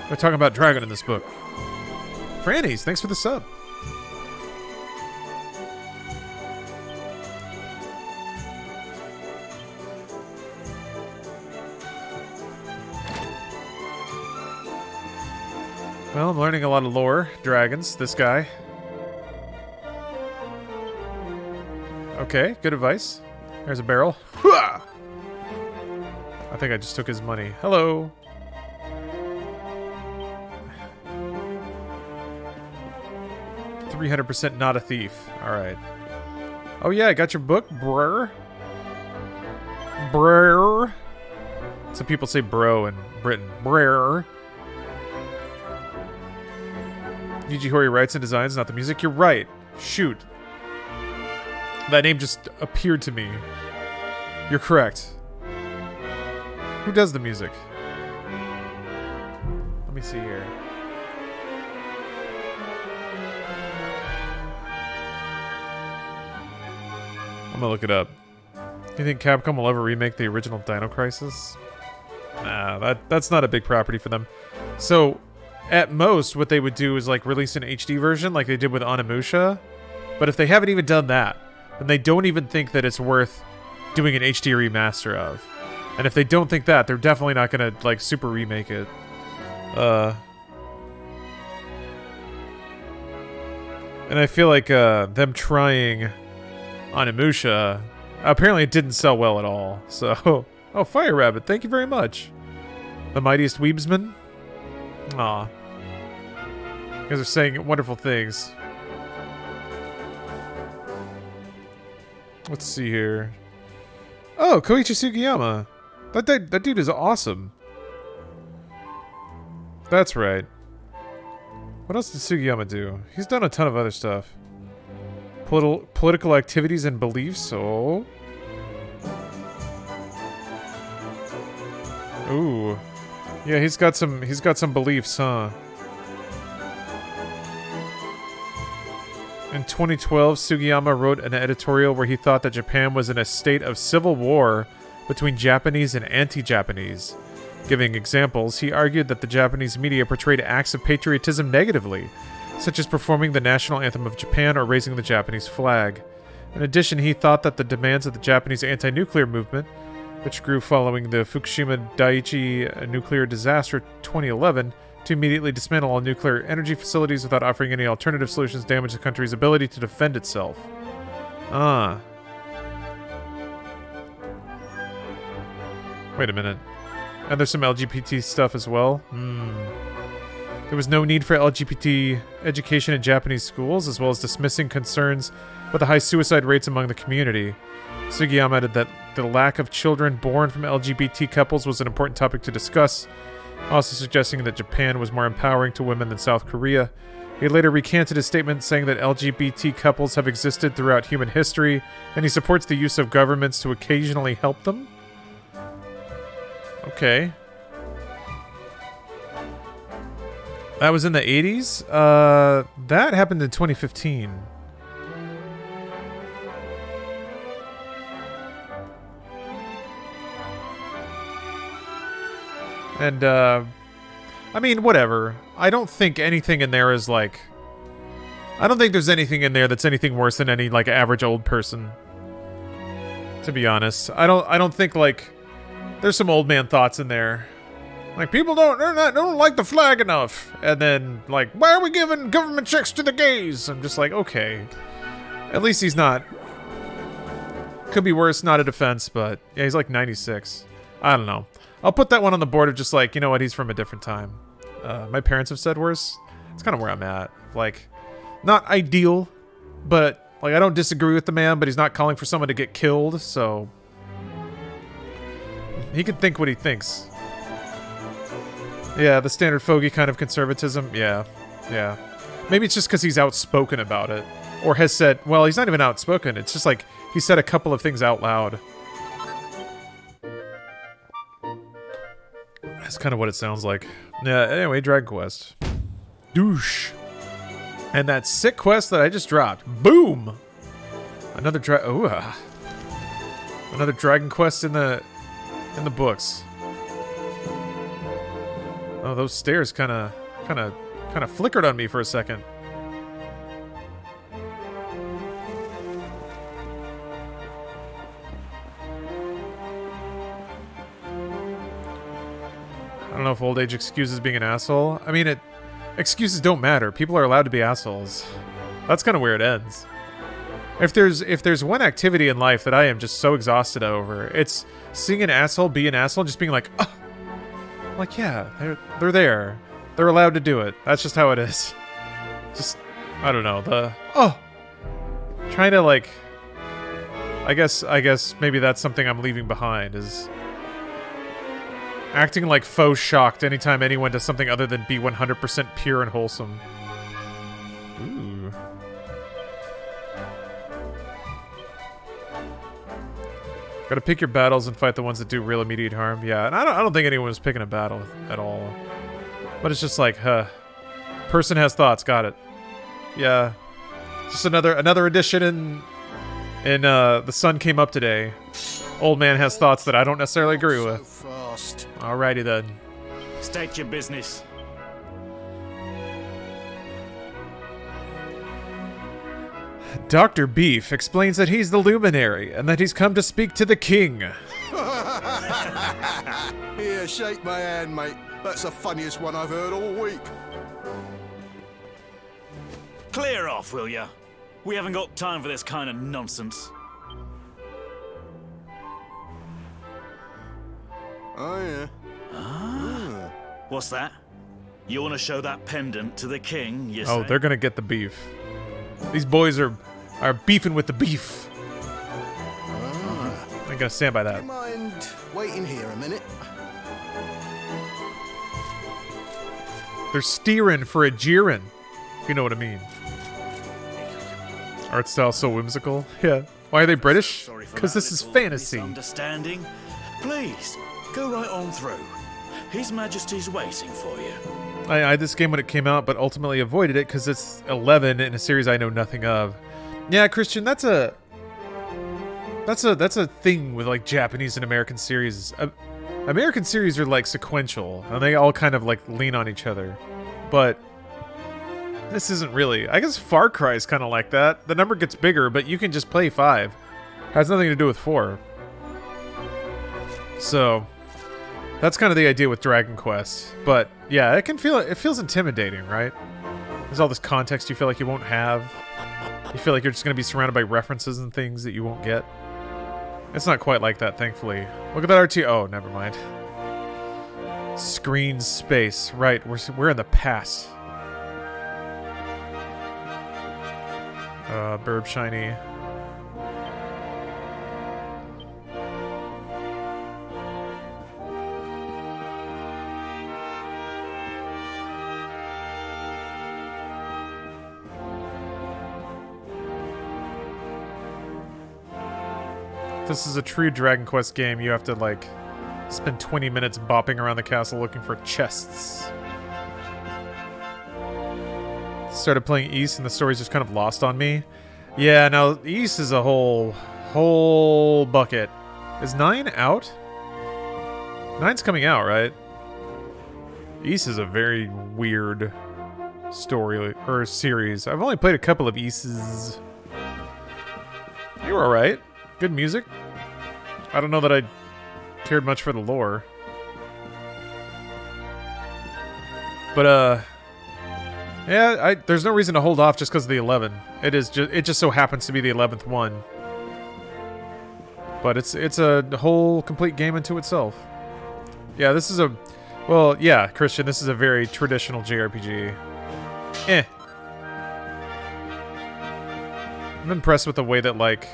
They're talking about dragon in this book. Franny's, thanks for the sub. Well, I'm learning a lot of lore. Dragons, this guy. Okay, good advice. There's a barrel. Hooah! I think I just took his money. Hello. %300% not a thief. Alright. Oh yeah, I got your book, brr. Brr. Some people say bro in Britain. Brr. Yuji Horii writes and designs, not the music. You're right. Shoot. That name just appeared to me. You're correct. Who does the music? Let me see here. I'm gonna look it up. Do you think Capcom will ever remake the original Dino Crisis? Nah, that's not a big property for them. So, at most, what they would do is like release an HD version like they did with Onimusha. But if they haven't even done that, then they don't even think that it's worth doing an HD remaster of. And if they don't think that, they're definitely not gonna like super remake it. And I feel like them trying Onimusha, apparently it didn't sell well at all. So, oh, Fire Rabbit, thank you very much. The Mightiest Weebsman? Aw. You guys are saying wonderful things. Let's see here. Oh, Koichi Sugiyama. That dude is awesome. That's right. What else did Sugiyama do? He's done a ton of other stuff. Political activities and beliefs, oh. Ooh. Yeah, he's got some beliefs, huh? In 2012, Sugiyama wrote an editorial where he thought that Japan was in a state of civil war between Japanese and anti-Japanese. Giving examples, he argued that the Japanese media portrayed acts of patriotism negatively, such as performing the national anthem of Japan or raising the Japanese flag. In addition, he thought that the demands of the Japanese anti-nuclear movement, which grew following the Fukushima Daiichi nuclear disaster 2011, to immediately dismantle all nuclear energy facilities without offering any alternative solutions, damage the country's ability to defend itself. Wait a minute. And there's some LGBT stuff as well? There was no need for LGBT education in Japanese schools, as well as dismissing concerns with the high suicide rates among the community. Sugiyama added that the lack of children born from LGBT couples was an important topic to discuss, also suggesting that Japan was more empowering to women than South Korea. He later recanted his statement, saying that LGBT couples have existed throughout human history, and he supports the use of governments to occasionally help them. Okay. That was in the 80s? That happened in 2015. And, I mean, whatever. I don't think anything in there is, like... I don't think there's anything in there that's anything worse than any, like, average old person. To be honest. I don't think, like... There's some old man thoughts in there. Like, people don't like the flag enough. And then, like, why are we giving government checks to the gays? I'm just like, okay. At least he's not... Could be worse, not a defense, but... Yeah, he's like 96. I don't know. I'll put that one on the board of just like, you know what, he's from a different time. My parents have said worse. It's kind of where I'm at. Like, not ideal, but, like, I don't disagree with the man, but he's not calling for someone to get killed, so... He can think what he thinks. Yeah, the standard fogey kind of conservatism. Yeah. Maybe it's just because he's outspoken about it. Or has said, well, he's not even outspoken. It's just like, he said a couple of things out loud. That's kind of what it sounds like. Yeah, anyway, Dragon Quest. Douche. And that sick quest that I just dropped. Boom! Another another Dragon Quest in the books. Oh, those stairs kind of flickered on me for a second. I don't know if old age excuses being an asshole. I mean, excuses don't matter. People are allowed to be assholes. That's kind of where it ends. If there's one activity in life that I am just so exhausted over, it's seeing an asshole be an asshole, just being like, oh. Like, yeah, they're there. They're allowed to do it. That's just how it is. Just, I don't know, trying to, like, I guess maybe that's something I'm leaving behind, is acting like faux shocked anytime anyone does something other than be 100% pure and wholesome. Ooh. Gotta pick your battles and fight the ones that do real immediate harm. Yeah, and I don't think anyone was picking a battle at all. But it's just like, person has thoughts, got it. Yeah. Just another edition in The Sun Came Up Today. Old man has thoughts that I don't necessarily agree with. Alrighty then. State your business. Dr. Beef explains that he's the luminary and that he's come to speak to the king. Here, shake my hand, mate. That's the funniest one I've heard all week. Clear off, will ya? We haven't got time for this kind of nonsense. Oh, yeah. Ah. What's that? You want to show that pendant to the king, you say? Oh, they're gonna get the beef. These boys are beefing with the beef. I'm gonna stand by that. Do you mind waiting here a minute? They're steering for a jeerin', if you know what I mean. Art style so whimsical. Yeah. Why are they British? Because this is fantasy. Understanding. Please, go right on through. His Majesty's waiting for you. I had this game when it came out, but ultimately avoided it because it's 11 in a series I know nothing of. Yeah, Christian, that's a thing with like Japanese and American series. American series are like sequential, and they all kind of like lean on each other. But this isn't really. I guess Far Cry is kind of like that. The number gets bigger, but you can just play 5. Has nothing to do with 4. So that's kind of the idea with Dragon Quest. But yeah, it feels intimidating, right? There's all this context you feel like you won't have. You feel like you're just going to be surrounded by references and things that you won't get. It's not quite like that, thankfully. Look at that RT. Oh, never mind. Screen space. Right, we're in the past. Burb shiny. If this is a true Dragon Quest game, you have to, like, spend 20 minutes bopping around the castle looking for chests. Started playing East and the story's just kind of lost on me. Yeah, now, East is a whole bucket. Is 9 out? 9's coming out, right? East is a very weird story, or series. I've only played a couple of Easts. You were alright. Good music. I don't know that I cared much for the lore. But, yeah, there's no reason to hold off just because of the 11. It just so happens to be the 11th one. But it's a whole complete game unto itself. Yeah, this is well, yeah, Christian, this is a very traditional JRPG. I'm impressed with the way that, like,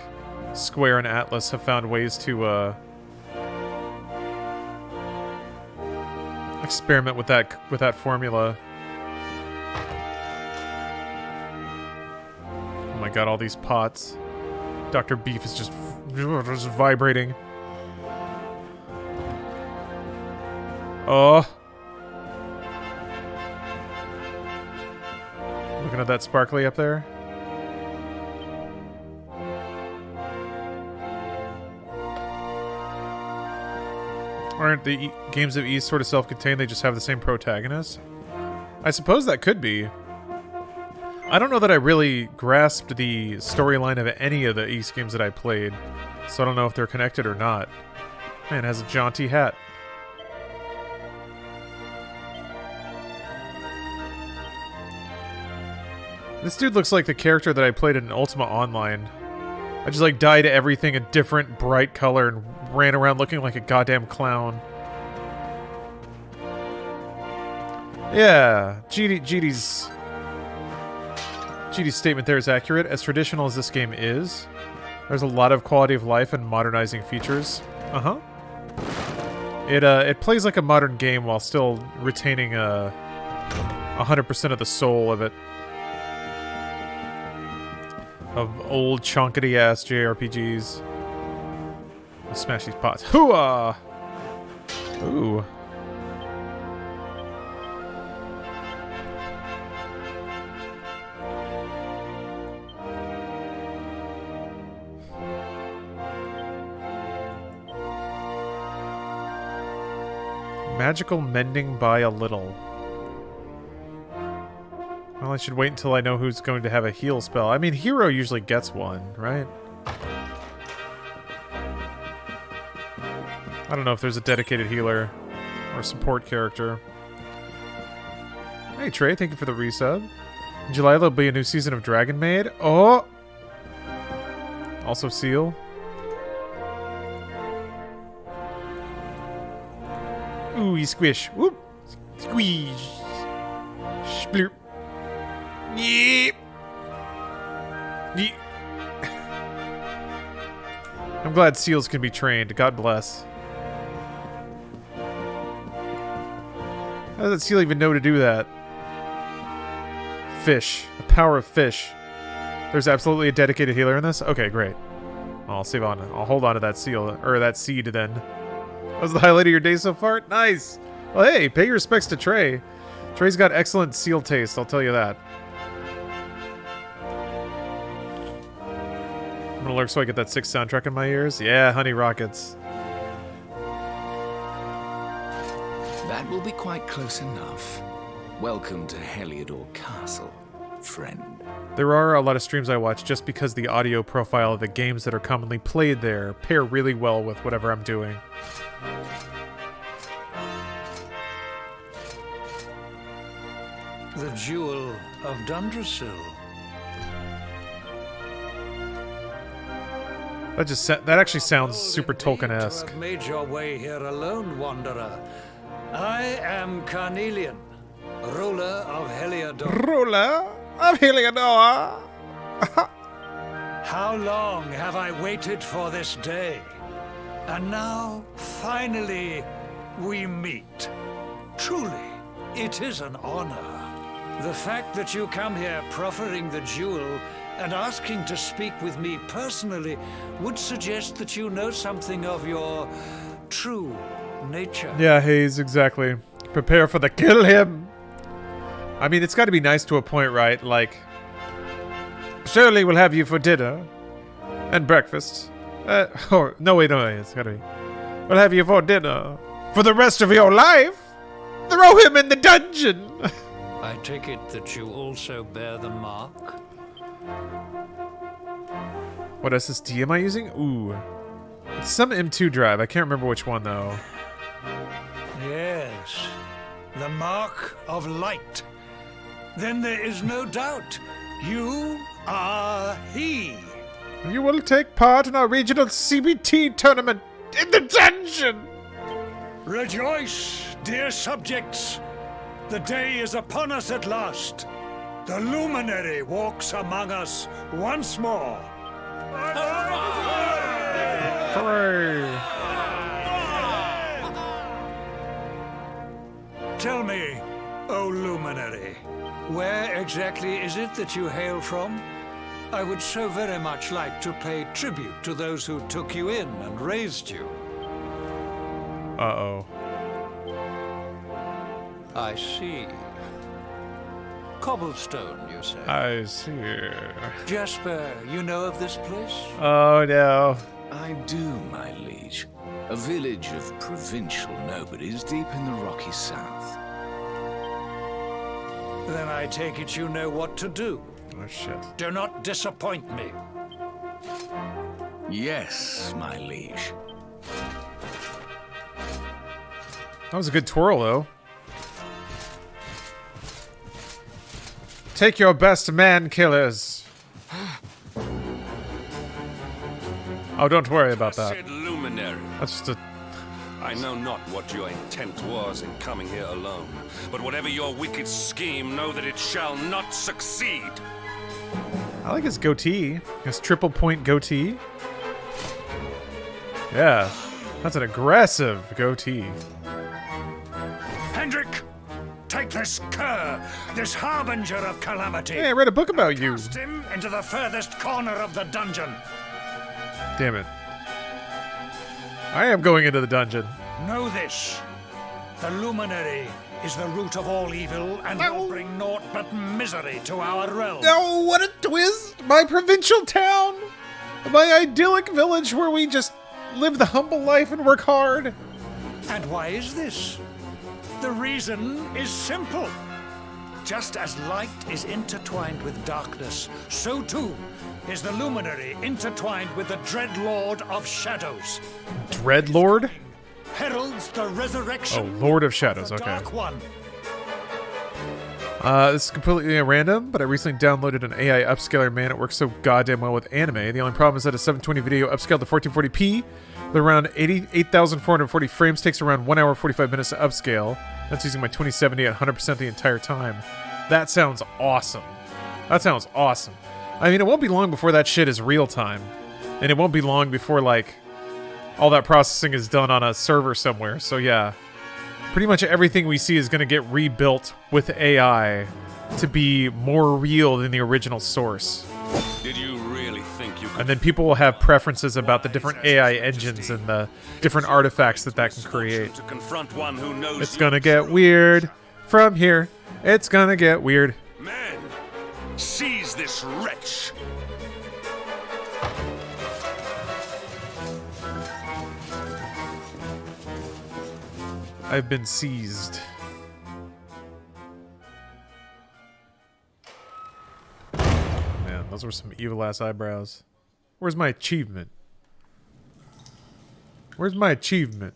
Square and Atlas have found ways to experiment with that formula. Oh my god, all these pots. Dr. Beef is just vibrating. Oh. Looking at that sparkly up there. Aren't the games of East sort of self-contained? They just have the same protagonist? I suppose that could be. I don't know that I really grasped the storyline of any of the East games that I played, so I don't know if they're connected or not. Man, it has a jaunty hat. This dude looks like the character that I played in Ultima Online. I just like dyed everything a different bright color and ran around looking like a goddamn clown. Yeah, GD's statement there is accurate. As traditional as this game is, there's a lot of quality of life and modernizing features. It plays like a modern game while still retaining 100% of the soul of it. Of old chonkety ass JRPGs. Let's smash these pots. Hooah! Ooh. Magical mending by a little. Well, I should wait until I know who's going to have a heal spell. I mean, Hero usually gets one, right? I don't know if there's a dedicated healer or support character. Hey, Trey, thank you for the resub. In July, there'll be a new season of Dragon Maid. Oh! Also Seal. Ooh, you squish. Whoop! Squeeze! Splurp! Yeep! Yeep! I'm glad seals can be trained. God bless. How does that seal even know to do that? Fish. The power of fish. There's absolutely a dedicated healer in this? Okay, great. I'll save on. I'll hold on to that seal, or that seed then. That was the highlight of your day so far? Nice! Well, hey, pay your respects to Trey. Trey's got excellent seal taste, I'll tell you that. I'm gonna lurk so I get that 6 soundtrack in my ears. Yeah, Honey Rockets. That will be quite close enough. Welcome to Heliodor Castle, friend. There are a lot of streams I watch just because the audio profile of the games that are commonly played there pair really well with whatever I'm doing. The Jewel of Dundrasil. That actually sounds super Tolkien-esque. To have made your way here alone, wanderer. I am Carnelian, ruler of Heliodor. Ruler of Heliodor. How long have I waited for this day? And now, finally, we meet. Truly, it is an honor. The fact that you come here proffering the jewel and asking to speak with me personally would suggest that you know something of your true nature. Yeah, Hayes, exactly. Prepare for the kill him. I mean, it's got to be nice to a point, right? Like, surely we'll have you for dinner and breakfast. No, wait, it's got to be. We'll have you for dinner for the rest of your life. Throw him in the dungeon. I take it that you also bear the mark? What SSD am I using? Ooh. It's some M2 drive. I can't remember which one, though. Yes. The mark of light. Then there is no doubt. You are he. You will take part in our regional CBT tournament in the dungeon. Rejoice, dear subjects. The day is upon us at last. The luminary walks among us once more. Hooray! Tell me, O luminary, where exactly is it that you hail from? I would so very much like to pay tribute to those who took you in and raised you. Uh-oh. I see. Cobblestone, you say? I see. Jasper, you know of this place? Oh, no. I do, my liege. A village of provincial nobodies deep in the rocky south. Then I take it you know what to do. Oh, shit. Do not disappoint me. Yes, my liege. That was a good twirl, though. Take your best man killers. Oh, don't worry about that. Said luminary. That's just a... I know not what your intent was in coming here alone, but whatever your wicked scheme, know that it shall not succeed. I like his goatee. His triple point goatee. Yeah. That's an aggressive goatee. Hendrik! Take this cur, this harbinger of calamity. Hey, I read a book about you. Cast him into the furthest corner of the dungeon. Damn it. I am going into the dungeon. Know this. The luminary is the root of all evil and will bring naught but misery to our realm. Oh, what a twist! My provincial town! My idyllic village where we just live the humble life and work hard. And why is this? The reason is simple. Just as light is intertwined with darkness, so too is the luminary intertwined with the dread lord of shadows. Dread Lord? Heralds the resurrection. Oh, Lord of Shadows, of the okay. Dark One. This is completely random, but I recently downloaded an AI upscaler. Man, it works so goddamn well with anime. The only problem is that a 720 video upscaled to 1440p with around 88,440 frames takes around 1 hour 45 minutes to upscale. That's using my 2070 at 100% the entire time. That sounds awesome. That sounds awesome. I mean, it won't be long before that shit is real time. And it won't be long before, like, all that processing is done on a server somewhere. So yeah, pretty much everything we see is going to get rebuilt with AI to be more real than the original source. Did you really think you could... And then people will have preferences about the different AI engines and the different artifacts that can create. To confront one who knows It's going to get weird from here. It's gonna get weird. Men, seize this wretch. I've been seized. Man, those were some evil-ass eyebrows. Where's my achievement? Where's my achievement?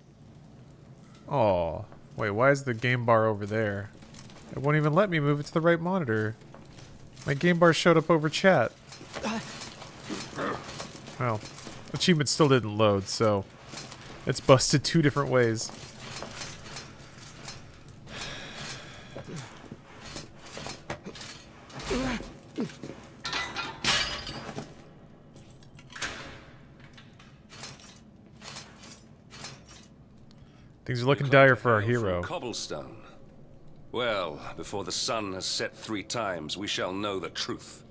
Oh, wait, why is the game bar over there? It won't even let me move it to the right monitor. My game bar showed up over chat. Well, achievement still didn't load, so it's busted 2 different ways. Things are looking dire for our hero. Cobblestone. Well, before the sun has set 3 times, we shall know the truth.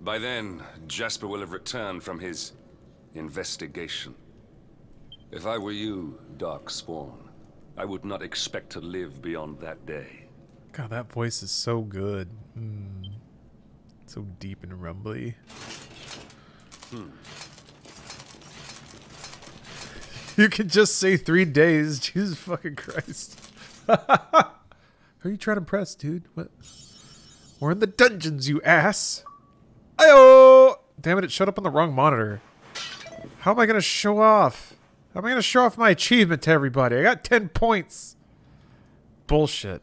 By then, Jasper will have returned from his investigation. If I were you, Darkspawn, I would not expect to live beyond that day. God, that voice is so good. So deep and rumbly. You can just say 3 days. Jesus fucking Christ. Who are you trying to impress, dude? What? We're in the dungeons, you ass. Ayo! Damn it, it showed up on the wrong monitor. How am I going to show off? How am I going to show off my achievement to everybody? I got 10 points. Bullshit.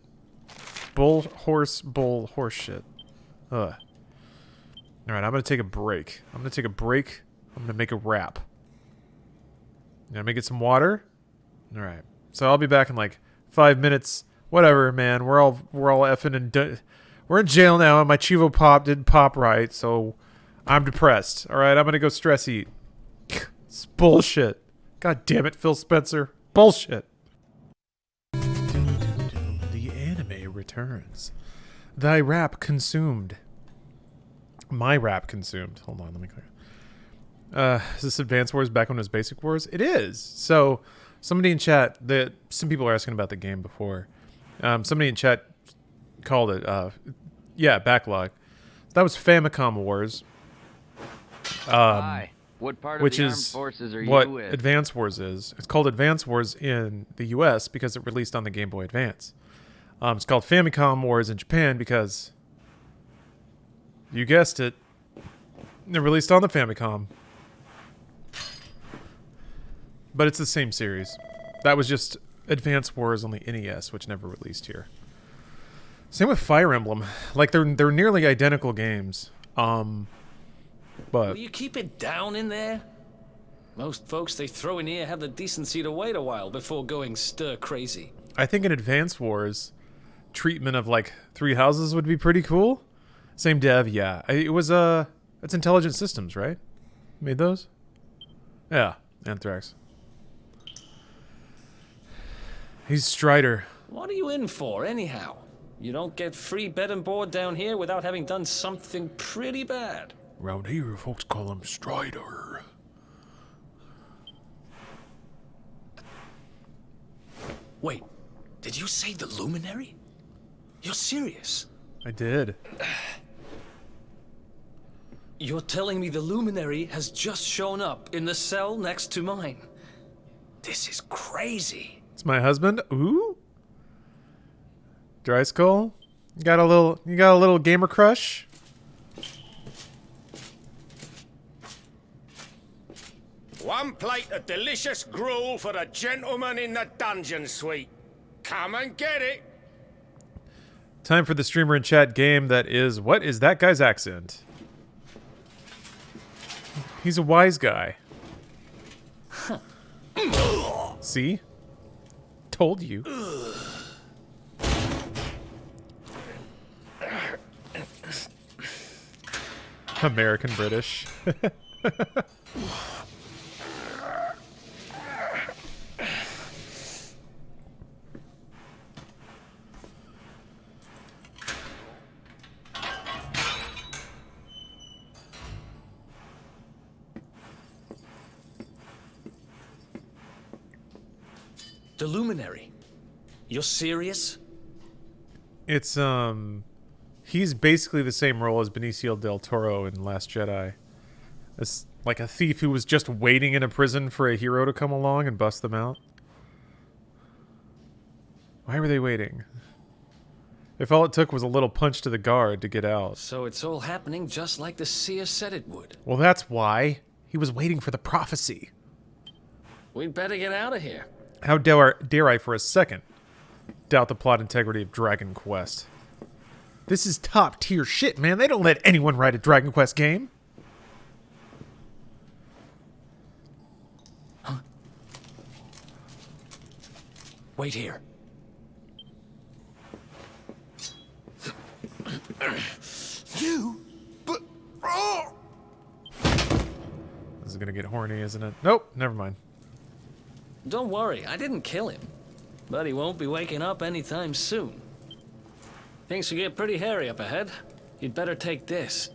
Bull horse shit. Ugh. Alright, I'm going to take a break. I'm going to make a rap. Let me get some water. Alright. So I'll be back in like 5 minutes. Whatever, man. We're all effing and we're in jail now, and my Chivo Pop didn't pop right, so I'm depressed. Alright, I'm gonna go stress eat. It's bullshit. God damn it, Phil Spencer. Bullshit. The anime returns. Thy rap consumed. My rap consumed. Hold on, let me clear. Is this Advance Wars back when it was Basic Wars? It is. So, somebody in chat, some people are asking about the game before. Somebody in chat called it, Backlog. That was Famicom Wars. Hi. What part of which the armed is forces are what you with? Advance Wars is. It's called Advance Wars in the US because it released on the Game Boy Advance. It's called Famicom Wars in Japan because, you guessed it, it released on the Famicom. But it's the same series. That was just Advance Wars on the NES, which never released here. Same with Fire Emblem. Like, they're nearly identical games. But Will you keep it down in there? Most folks they throw in here have the decency to wait a while before going stir crazy. I think in Advance Wars, treatment of like 3 houses would be pretty cool. Same dev, yeah. It's Intelligent Systems, right? Made those? Yeah, Anthrax. He's Strider. What are you in for, anyhow? You don't get free bed and board down here without having done something pretty bad. Around here, folks call him Strider. Wait, did you say the Luminary? You're serious? I did. You're telling me the Luminary has just shown up in the cell next to mine? This is crazy. It's my husband. Ooh. Dry Skull. You got a little gamer crush? One plate of delicious gruel for the gentleman in the dungeon suite. Come and get it. Time for the streamer in chat game that is, what is that guy's accent? He's a wise guy. See? Told you. American British. The Luminary. You're serious? It's he's basically the same role as Benicio del Toro in Last Jedi. It's like a thief who was just waiting in a prison for a hero to come along and bust them out. Why were they waiting? If all it took was a little punch to the guard to get out. So it's all happening just like the seer said it would. Well, that's why. He was waiting for the prophecy. We'd better get out of here. How dare I for a second doubt the plot integrity of Dragon Quest. This is top tier shit, man. They don't let anyone write a Dragon Quest game. Huh? Wait here. You? But... Oh! This is gonna get horny, isn't it? Nope, never mind. Don't worry, I didn't kill him. But he won't be waking up anytime soon. Things will get pretty hairy up ahead. You'd better take this.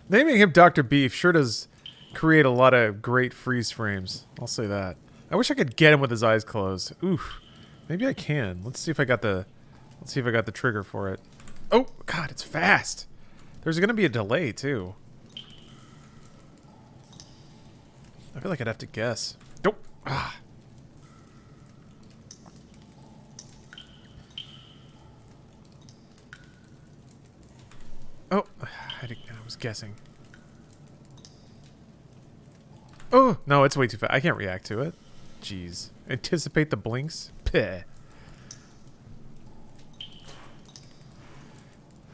Naming him Dr. Beef sure does create a lot of great freeze frames. I'll say that. I wish I could get him with his eyes closed. Oof. Maybe I can. Let's see if I got the trigger for it. Oh god, it's fast. There's gonna be a delay too. I feel like I'd have to guess. Nope. Ah. Oh, I was guessing. Oh, no, it's way too fast. I can't react to it. Jeez. Anticipate the blinks? Peh.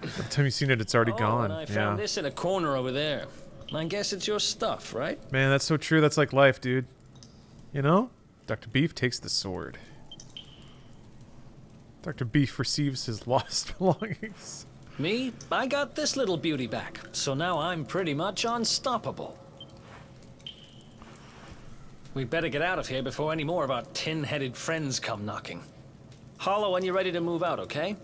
By the time you've seen it, it's already gone. And I found this in a corner over there. I guess it's your stuff, right? Man, that's so true. That's like life, dude. You know? Dr. Beef takes the sword. Dr. Beef receives his lost belongings. Me? I got this little beauty back, so now I'm pretty much unstoppable. We better get out of here before any more of our tin-headed friends come knocking. Holler when you're ready to move out, okay?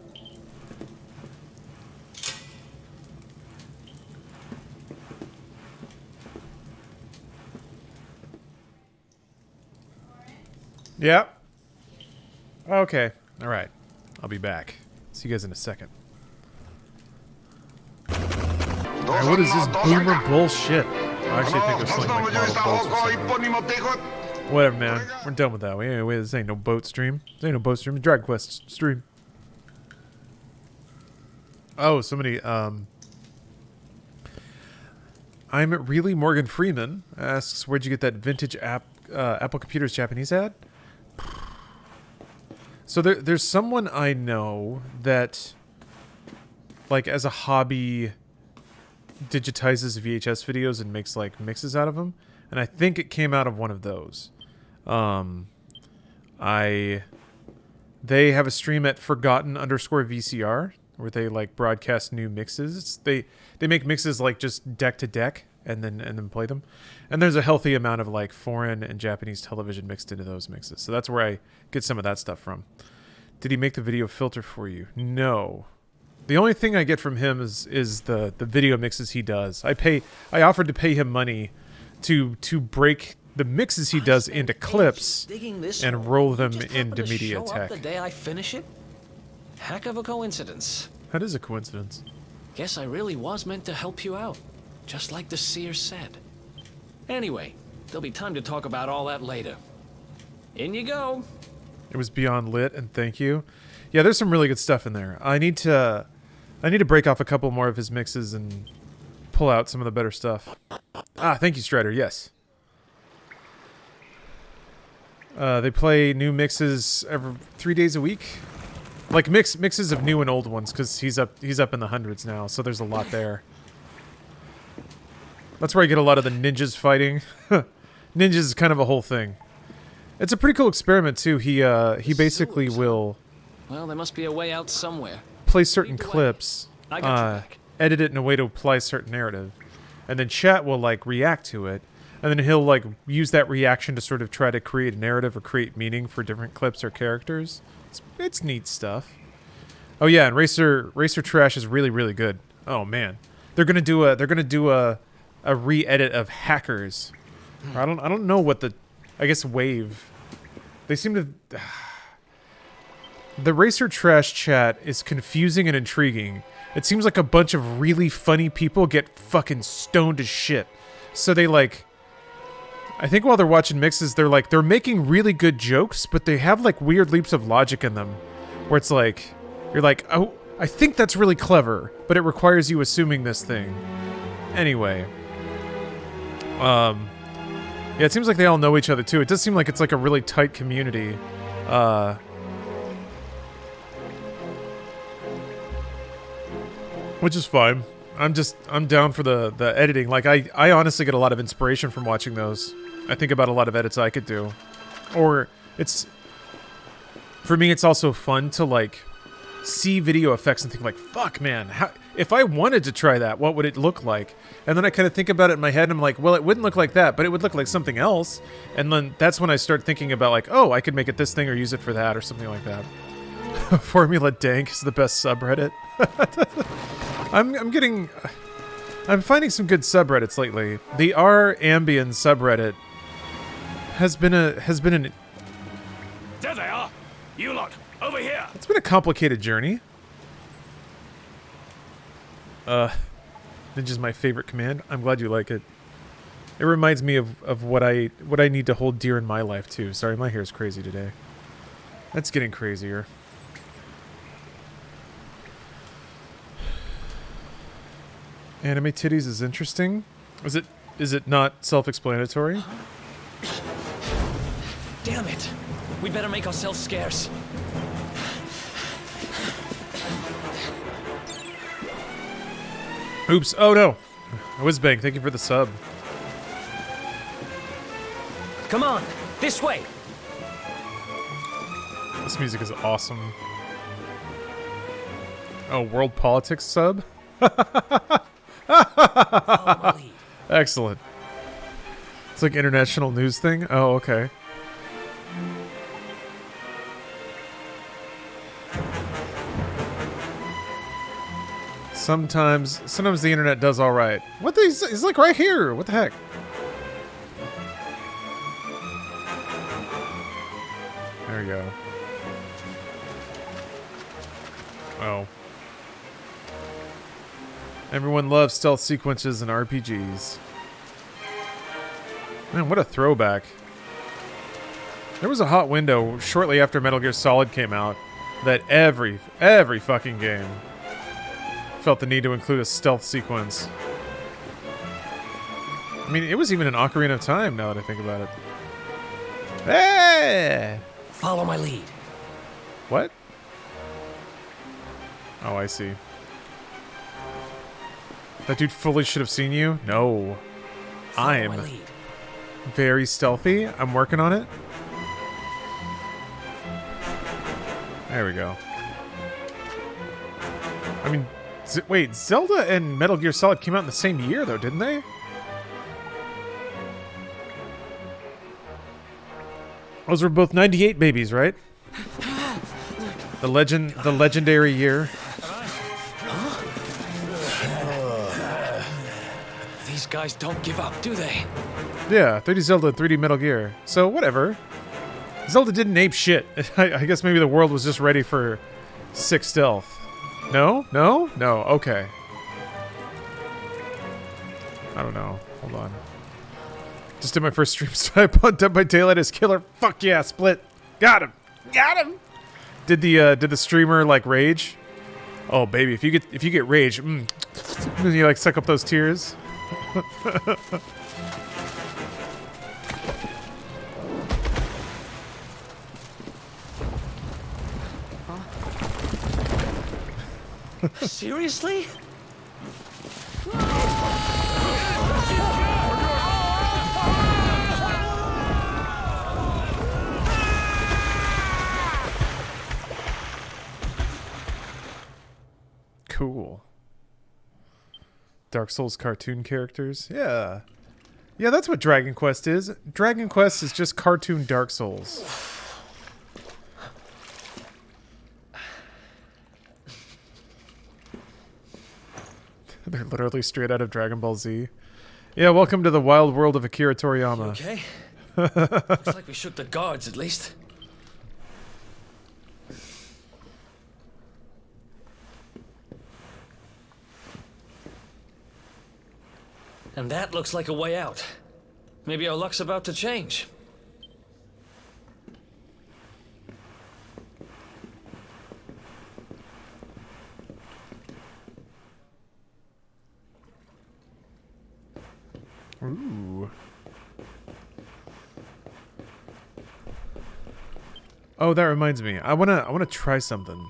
Yeah. Okay. All right. I'll be back. See you guys in a second. Alright, what is this boomer bullshit? I actually think it's something like model boats or something. Whatever, man. We're done with that. Anyway, this ain't no boat stream. This ain't no boat stream. It's Dragon Quest stream. Oh, somebody, I'm really Morgan Freeman asks, where'd you get that vintage Apple Computers Japanese ad? So there's someone I know that, like, as a hobby, digitizes VHS videos and makes, like, mixes out of them. And I think it came out of one of those. They have a stream at Forgotten_VCR where they, like, broadcast new mixes. They make mixes, like, just deck to deck and then play them. And there's a healthy amount of, like, foreign and Japanese television mixed into those mixes. So that's where I get some of that stuff from. Did he make the video filter for you? No. The only thing I get from him is the video mixes he does. I offered to pay him money to break the mixes he does into clips and roll them into MediaTek. The day I finish it? Heck of a coincidence. That is a coincidence. Guess I really was meant to help you out, just like the seer said. Anyway, there'll be time to talk about all that later. In you go. It was beyond lit, and thank you. Yeah, there's some really good stuff in there. I need to break off a couple more of his mixes and pull out some of the better stuff. Ah, thank you, Strider. Yes. They play new mixes every 3 days a week, like mixes of new and old ones, because he's up in the hundreds now. So there's a lot there. That's where I get a lot of the ninjas fighting. Ninjas is kind of a whole thing. It's a pretty cool experiment too. He basically will. Well, there must be a way out somewhere. Play certain clips, I got your back. edit it in a way to apply a certain narrative, and then chat will, like, react to it, and then he'll, like, use that reaction to sort of try to create a narrative or create meaning for different clips or characters. It's neat stuff. Oh yeah, and Racer Trash is really, really good. Oh man, they're gonna do a re-edit of Hackers. I don't know what the, I guess Wave They seem to... The Racer Trash chat is confusing and intriguing. It seems like a bunch of really funny people get fucking stoned as shit. So they like... I think while they're watching mixes, they're making really good jokes, but they have like weird leaps of logic in them. Where it's like... You're like, oh, I think that's really clever, but it requires you assuming this thing. Anyway. Yeah, it seems like they all know each other too. It does seem like it's like a really tight community. Which is fine. I'm down for the editing. Like, I honestly get a lot of inspiration from watching those. I think about a lot of edits I could do. Or, it's... For me, it's also fun to, like, see video effects and think, like, fuck, man, if I wanted to try that, what would it look like? And then I kind of think about it in my head, and I'm like, well, it wouldn't look like that, but it would look like something else. And then that's when I start thinking about, like, oh, I could make it this thing or use it for that or something like that. Formula Dank is the best subreddit. I'm finding some good subreddits lately. The R-Ambien subreddit has been an... There they are! You lot, over here! It's been a complicated journey. Ninja's my favorite command. I'm glad you like it. It reminds me of what I need to hold dear in my life too. Sorry, my hair's crazy today. That's getting crazier. Anime titties is interesting. Is it not self-explanatory? Damn it! We better make ourselves scarce. Oops! Oh no! Whizbang, thank you for the sub. Come on, this way. This music is awesome. Oh, world politics sub? Excellent. It's like international news thing? Oh, okay. Sometimes the internet does all right. What? He's like right here. What the heck? There we go. Oh. Everyone loves stealth sequences and RPGs. Man, what a throwback. There was a hot window shortly after Metal Gear Solid came out that every fucking game felt the need to include a stealth sequence. I mean, it was even an Ocarina of Time now that I think about it. Hey! Follow my lead. What? Oh, I see. That dude fully should have seen you? No. I'm very stealthy. I'm working on it. There we go. I mean, wait, Zelda and Metal Gear Solid came out in the same year, though, didn't they? Those were both 98 babies, right? The legendary year. These guys don't give up, do they? Yeah, 3D Zelda and 3D Metal Gear. So, whatever. Zelda didn't ape shit. I guess maybe the world was just ready for sick stealth. No? No? No. Okay. I don't know. Hold on. Just did my first stream snipe on Dead by Daylight as killer. Fuck yeah, Split. Got him. Got him. Did the streamer like rage? Oh baby, if you get rage, you like suck up those tears. Seriously? Cool. Dark Souls cartoon characters? Yeah. Yeah, that's what Dragon Quest is. Dragon Quest is just cartoon Dark Souls. They're literally straight out of Dragon Ball Z. Yeah, welcome to the wild world of Akira Toriyama. Okay. Looks like we shook the guards, at least. And that looks like a way out. Maybe our luck's about to change. Ooh. Oh, that reminds me. I wanna try something.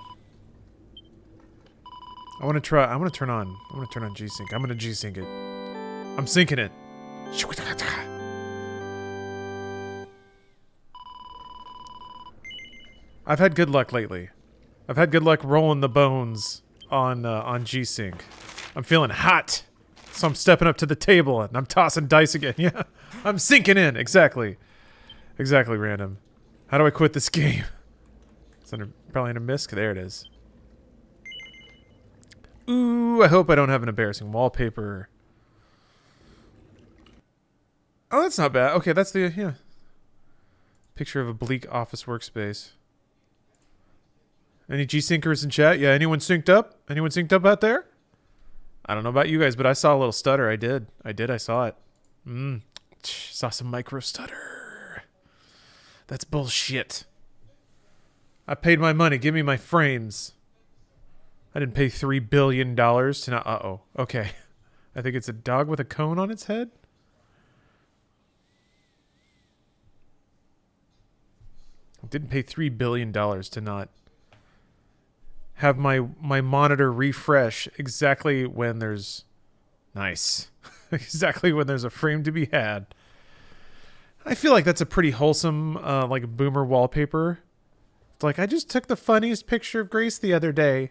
I wanna turn on G-Sync. I'm gonna G-Sync it. I'm syncing it. I've had good luck lately. I've had good luck rolling the bones on G-Sync. I'm feeling hot, so I'm stepping up to the table and I'm tossing dice again. Yeah, I'm sinking in. Exactly, random. How do I quit this game? It's probably under misc. There it is. Ooh, I hope I don't have an embarrassing wallpaper. Oh, that's not bad. Okay, that's the, yeah. Picture of a bleak office workspace. Any G-Syncers in chat? Yeah, anyone synced up? Anyone synced up out there? I don't know about you guys, but I saw a little stutter. I did, I saw it. Saw some micro stutter. That's bullshit. I paid my money. Give me my frames. I didn't pay $3 billion to not... Uh-oh. Okay. I think it's a dog with a cone on its head. I didn't pay $3 billion to not have my monitor refresh exactly when there's... Nice. Exactly when there's a frame to be had. I feel like that's a pretty wholesome, like, boomer wallpaper. It's like, I just took the funniest picture of Grace the other day.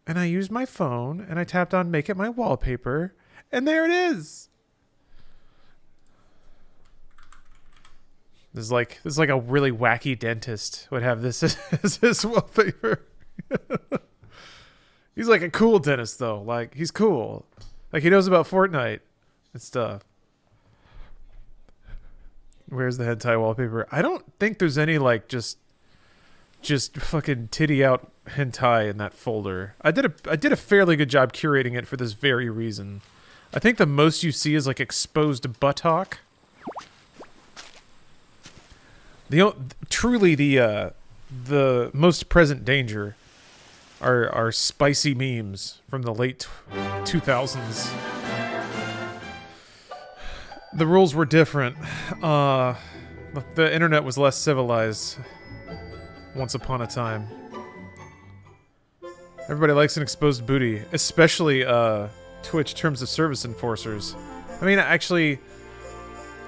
And I used my phone, and I tapped on Make It My Wallpaper, and there it is! This is like a really wacky dentist would have this as his wallpaper. He's like a cool dentist, though. Like, he's cool. Like, he knows about Fortnite and stuff. Where's the hentai wallpaper? I don't think there's any, like, just fucking titty out hentai in that folder. I did a fairly good job curating it for this very reason. I think the most you see is, like, exposed buttock. Truly the most present danger are spicy memes from the late 2000s. The rules were different. The internet was less civilized once upon a time. Everybody likes an exposed booty, especially Twitch terms of service enforcers. I mean, actually,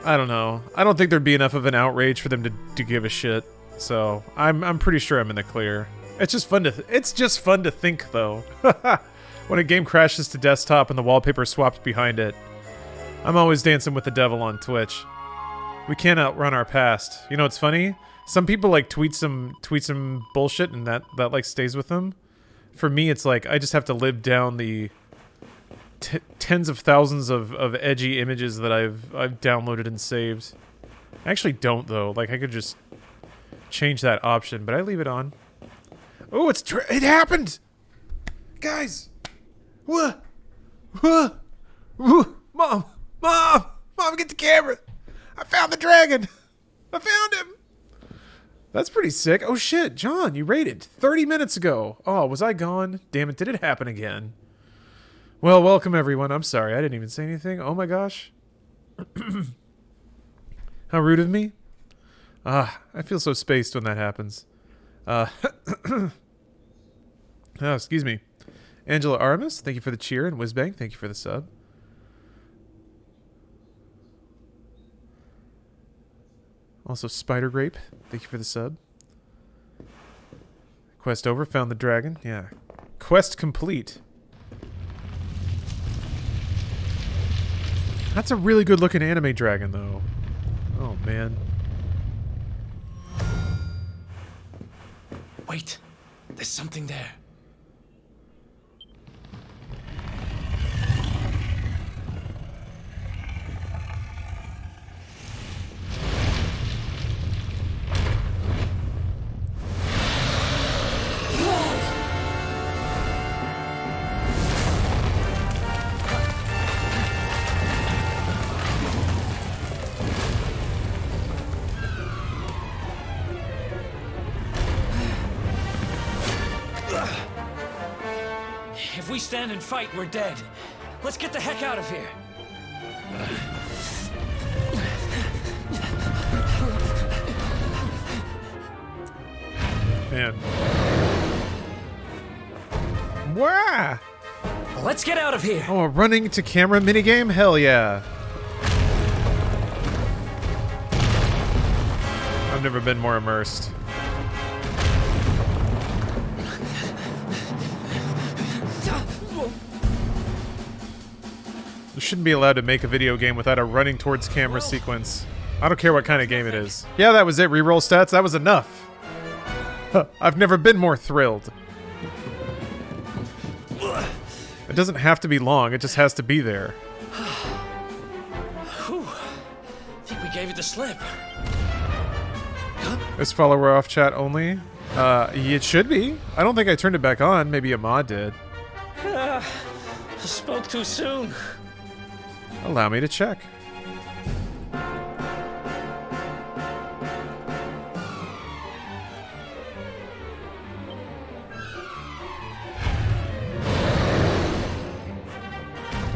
I don't know. I don't think there'd be enough of an outrage for them to give a shit. So I'm pretty sure I'm in the clear. It's just fun to think, though. When a game crashes to desktop and the wallpaper swapped behind it, I'm always dancing with the devil on Twitch. We can't outrun our past. You know what's funny? Some people like tweet some bullshit and that like stays with them. For me, it's like I just have to live down the tens of thousands of edgy images that I've downloaded and saved. I actually don't, though. Like, I could just change that option, but I leave it on. Oh, it happened! Guys! What? Mom! Mom, get the camera! I found the dragon! I found him! That's pretty sick. Oh shit, John, you raided 30 minutes ago. Oh, was I gone? Damn it, did it happen again? Well, welcome everyone. I'm sorry, I didn't even say anything. Oh my gosh. How rude of me. I feel so spaced when that happens. Oh, excuse me. Angela Aramis, thank you for the cheer, and Whizbang, thank you for the sub. Also, Spider Grape, thank you for the sub. Quest over, found the dragon. Yeah. Quest complete. That's a really good looking anime dragon, though. Oh, man. Wait, there's something there. If we stand and fight, we're dead. Let's get the heck out of here. Man. Wow. Let's get out of here. Oh, a running to camera minigame? Hell yeah. I've never been more immersed. You shouldn't be allowed to make a video game without a running towards camera sequence. I don't care what kind of game it is. Yeah, that was it. Reroll stats. That was enough. I've never been more thrilled. It doesn't have to be long. It just has to be there. Whew. Think we gave it the slip. Is follower off chat only? It should be. I don't think I turned it back on. Maybe a mod did. Spoke too soon. Allow me to check.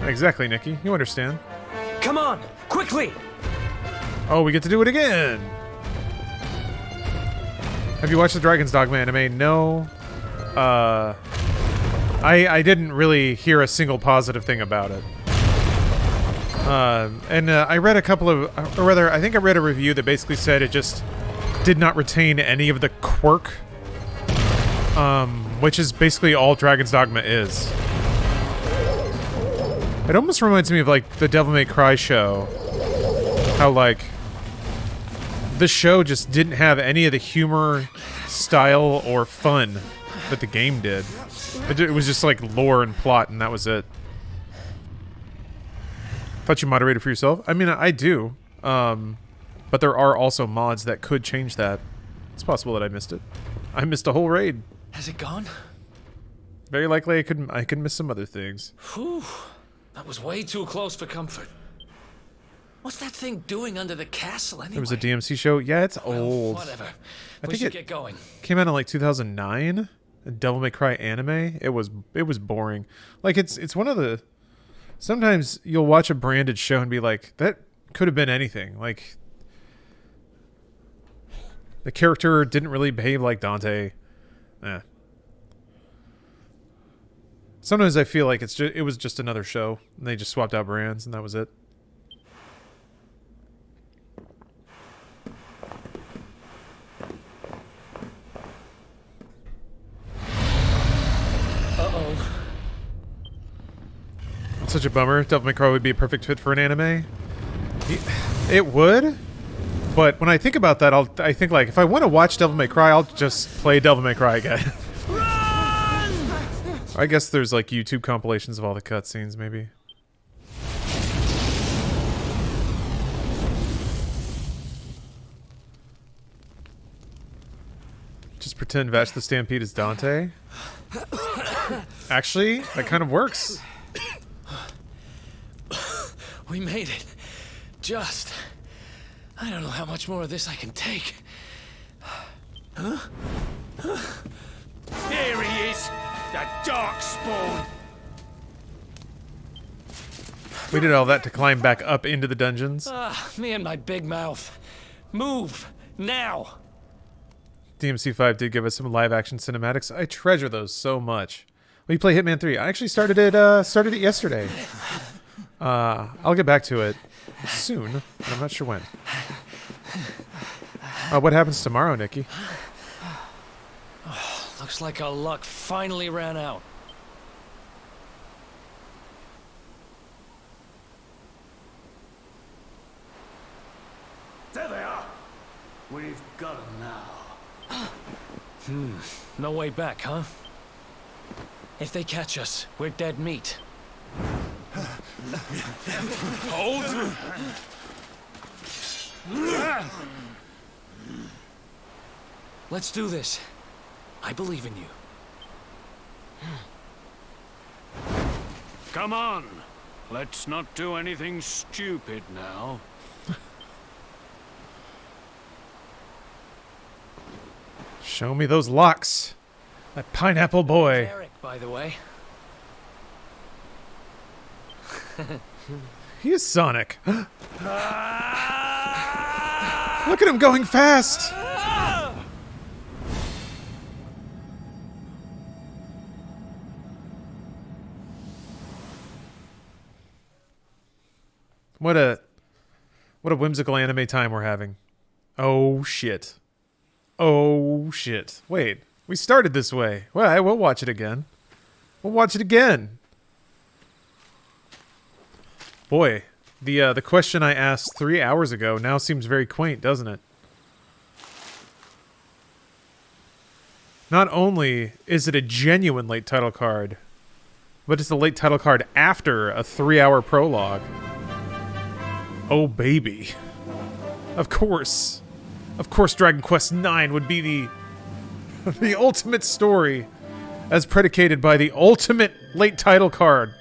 Exactly, Nikki. You understand. Come on, quickly! Oh, we get to do it again! Have you watched the Dragon's Dogma anime? No. I didn't really hear a single positive thing about it. I read a couple of, or rather, I think I read a review that basically said it just did not retain any of the quirk, which is basically all Dragon's Dogma is. It almost reminds me of, like, the Devil May Cry show. How, like, the show just didn't have any of the humor, style, or fun that the game did. It was just, like, lore and plot, and that was it. Thought you moderated for yourself? I mean, I do. But there are also mods that could change that. It's possible that I missed it. I missed a whole raid. Has it gone? Very likely I could miss some other things. Whew. That was way too close for comfort. What's that thing doing under the castle anyway? There was a DMC show. Yeah, it's Well, old. whatever. I We think should it get going. came out in like 2009. A Devil May Cry anime. It was boring. Like it's one of the. Sometimes you'll watch a branded show and be like, that could have been anything. Like the character didn't really behave like Dante. Sometimes I feel like it was just another show, and they just swapped out brands, and that was it. Uh-oh. It's such a bummer. Devil May Cry would be a perfect fit for an anime. It would, but when I think about that, I think like if I want to watch Devil May Cry, I'll just play Devil May Cry again. I guess there's like YouTube compilations of all the cutscenes, maybe. Just pretend Vash the Stampede is Dante. Actually, that kind of works. We made it. Just. I don't know how much more of this I can take. Huh? Here he is, the Darkspawn. We did all that to climb back up into the dungeons. Me and my big mouth. Move now. DMC5 did give us some live action cinematics. I treasure those so much. We play Hitman 3. I actually started it yesterday. I'll get back to it soon, but I'm not sure when. What happens tomorrow, Nikki? Looks like our luck finally ran out. There they are. We've got them now. No way back, huh? If they catch us, we're dead meat. Hold. Let's do this. I believe in you. Come on. Let's not do anything stupid now. Show me those locks. That pineapple boy. Eric, by the way. He is Sonic. Look at him going fast. What a whimsical anime time we're having. Oh shit. Oh shit. Wait, we started this way. Well, we'll watch it again. We'll watch it again. Boy, the question I asked 3 hours ago now seems very quaint, doesn't it? Not only is it a genuine late title card, but it's a late title card after a 3-hour prologue. Oh baby. Of course. Of course Dragon Quest IX would be the ultimate story as predicated by the ultimate late title card.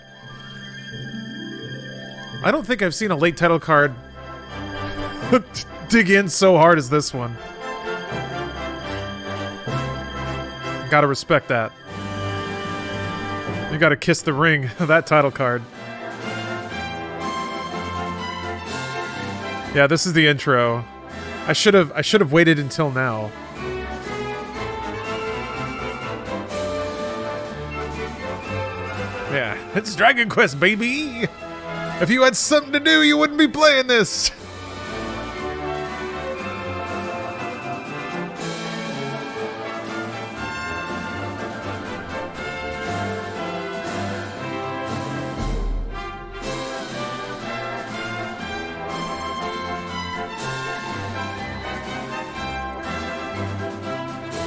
I don't think I've seen a late title card dig in so hard as this one. Gotta respect that. You gotta kiss the ring of that title card. Yeah, this is the intro. I should have waited until now. Yeah, it's Dragon Quest, baby. If you had something to do, you wouldn't be playing this.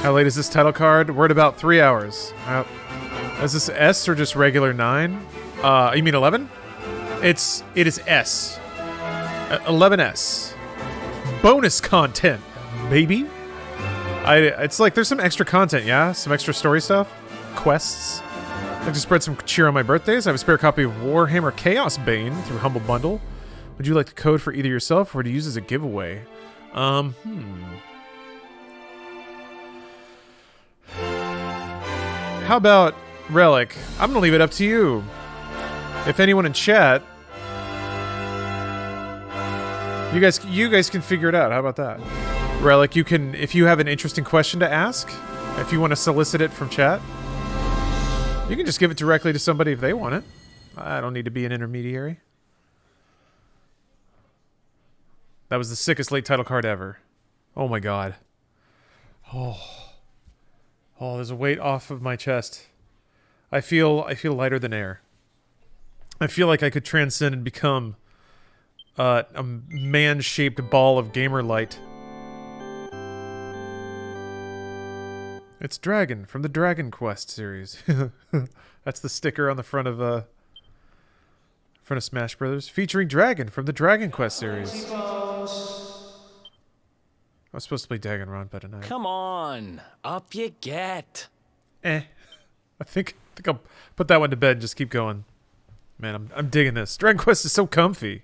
How late is this title card? We're at about 3 hours. Is this S or just regular 9? You mean 11? It is S. 11S. Bonus content, baby. It's like there's some extra content, yeah? Some extra story stuff? Quests? I'd like to spread some cheer on my birthdays. I have a spare copy of Warhammer Chaos Bane through Humble Bundle. Would you like the code for either yourself or to use as a giveaway? How about Relic? I'm gonna leave it up to you. If anyone in chat, you guys can figure it out. How about that? Relic, you can, if you have an interesting question to ask, if you want to solicit it from chat, you can just give it directly to somebody if they want it. I don't need to be an intermediary. That was the sickest late title card ever. Oh my god. Oh, there's a weight off of my chest. I feel lighter than air. I feel like I could transcend and become a man-shaped ball of gamer light. It's Dragon from the Dragon Quest series. That's the sticker on the front of Smash Brothers, featuring Dragon from the Dragon Quest series. I was supposed to play Danganronpa tonight. Come on, up you get. I think I'll put that one to bed and just keep going. Man, I'm digging this. Dragon Quest is so comfy.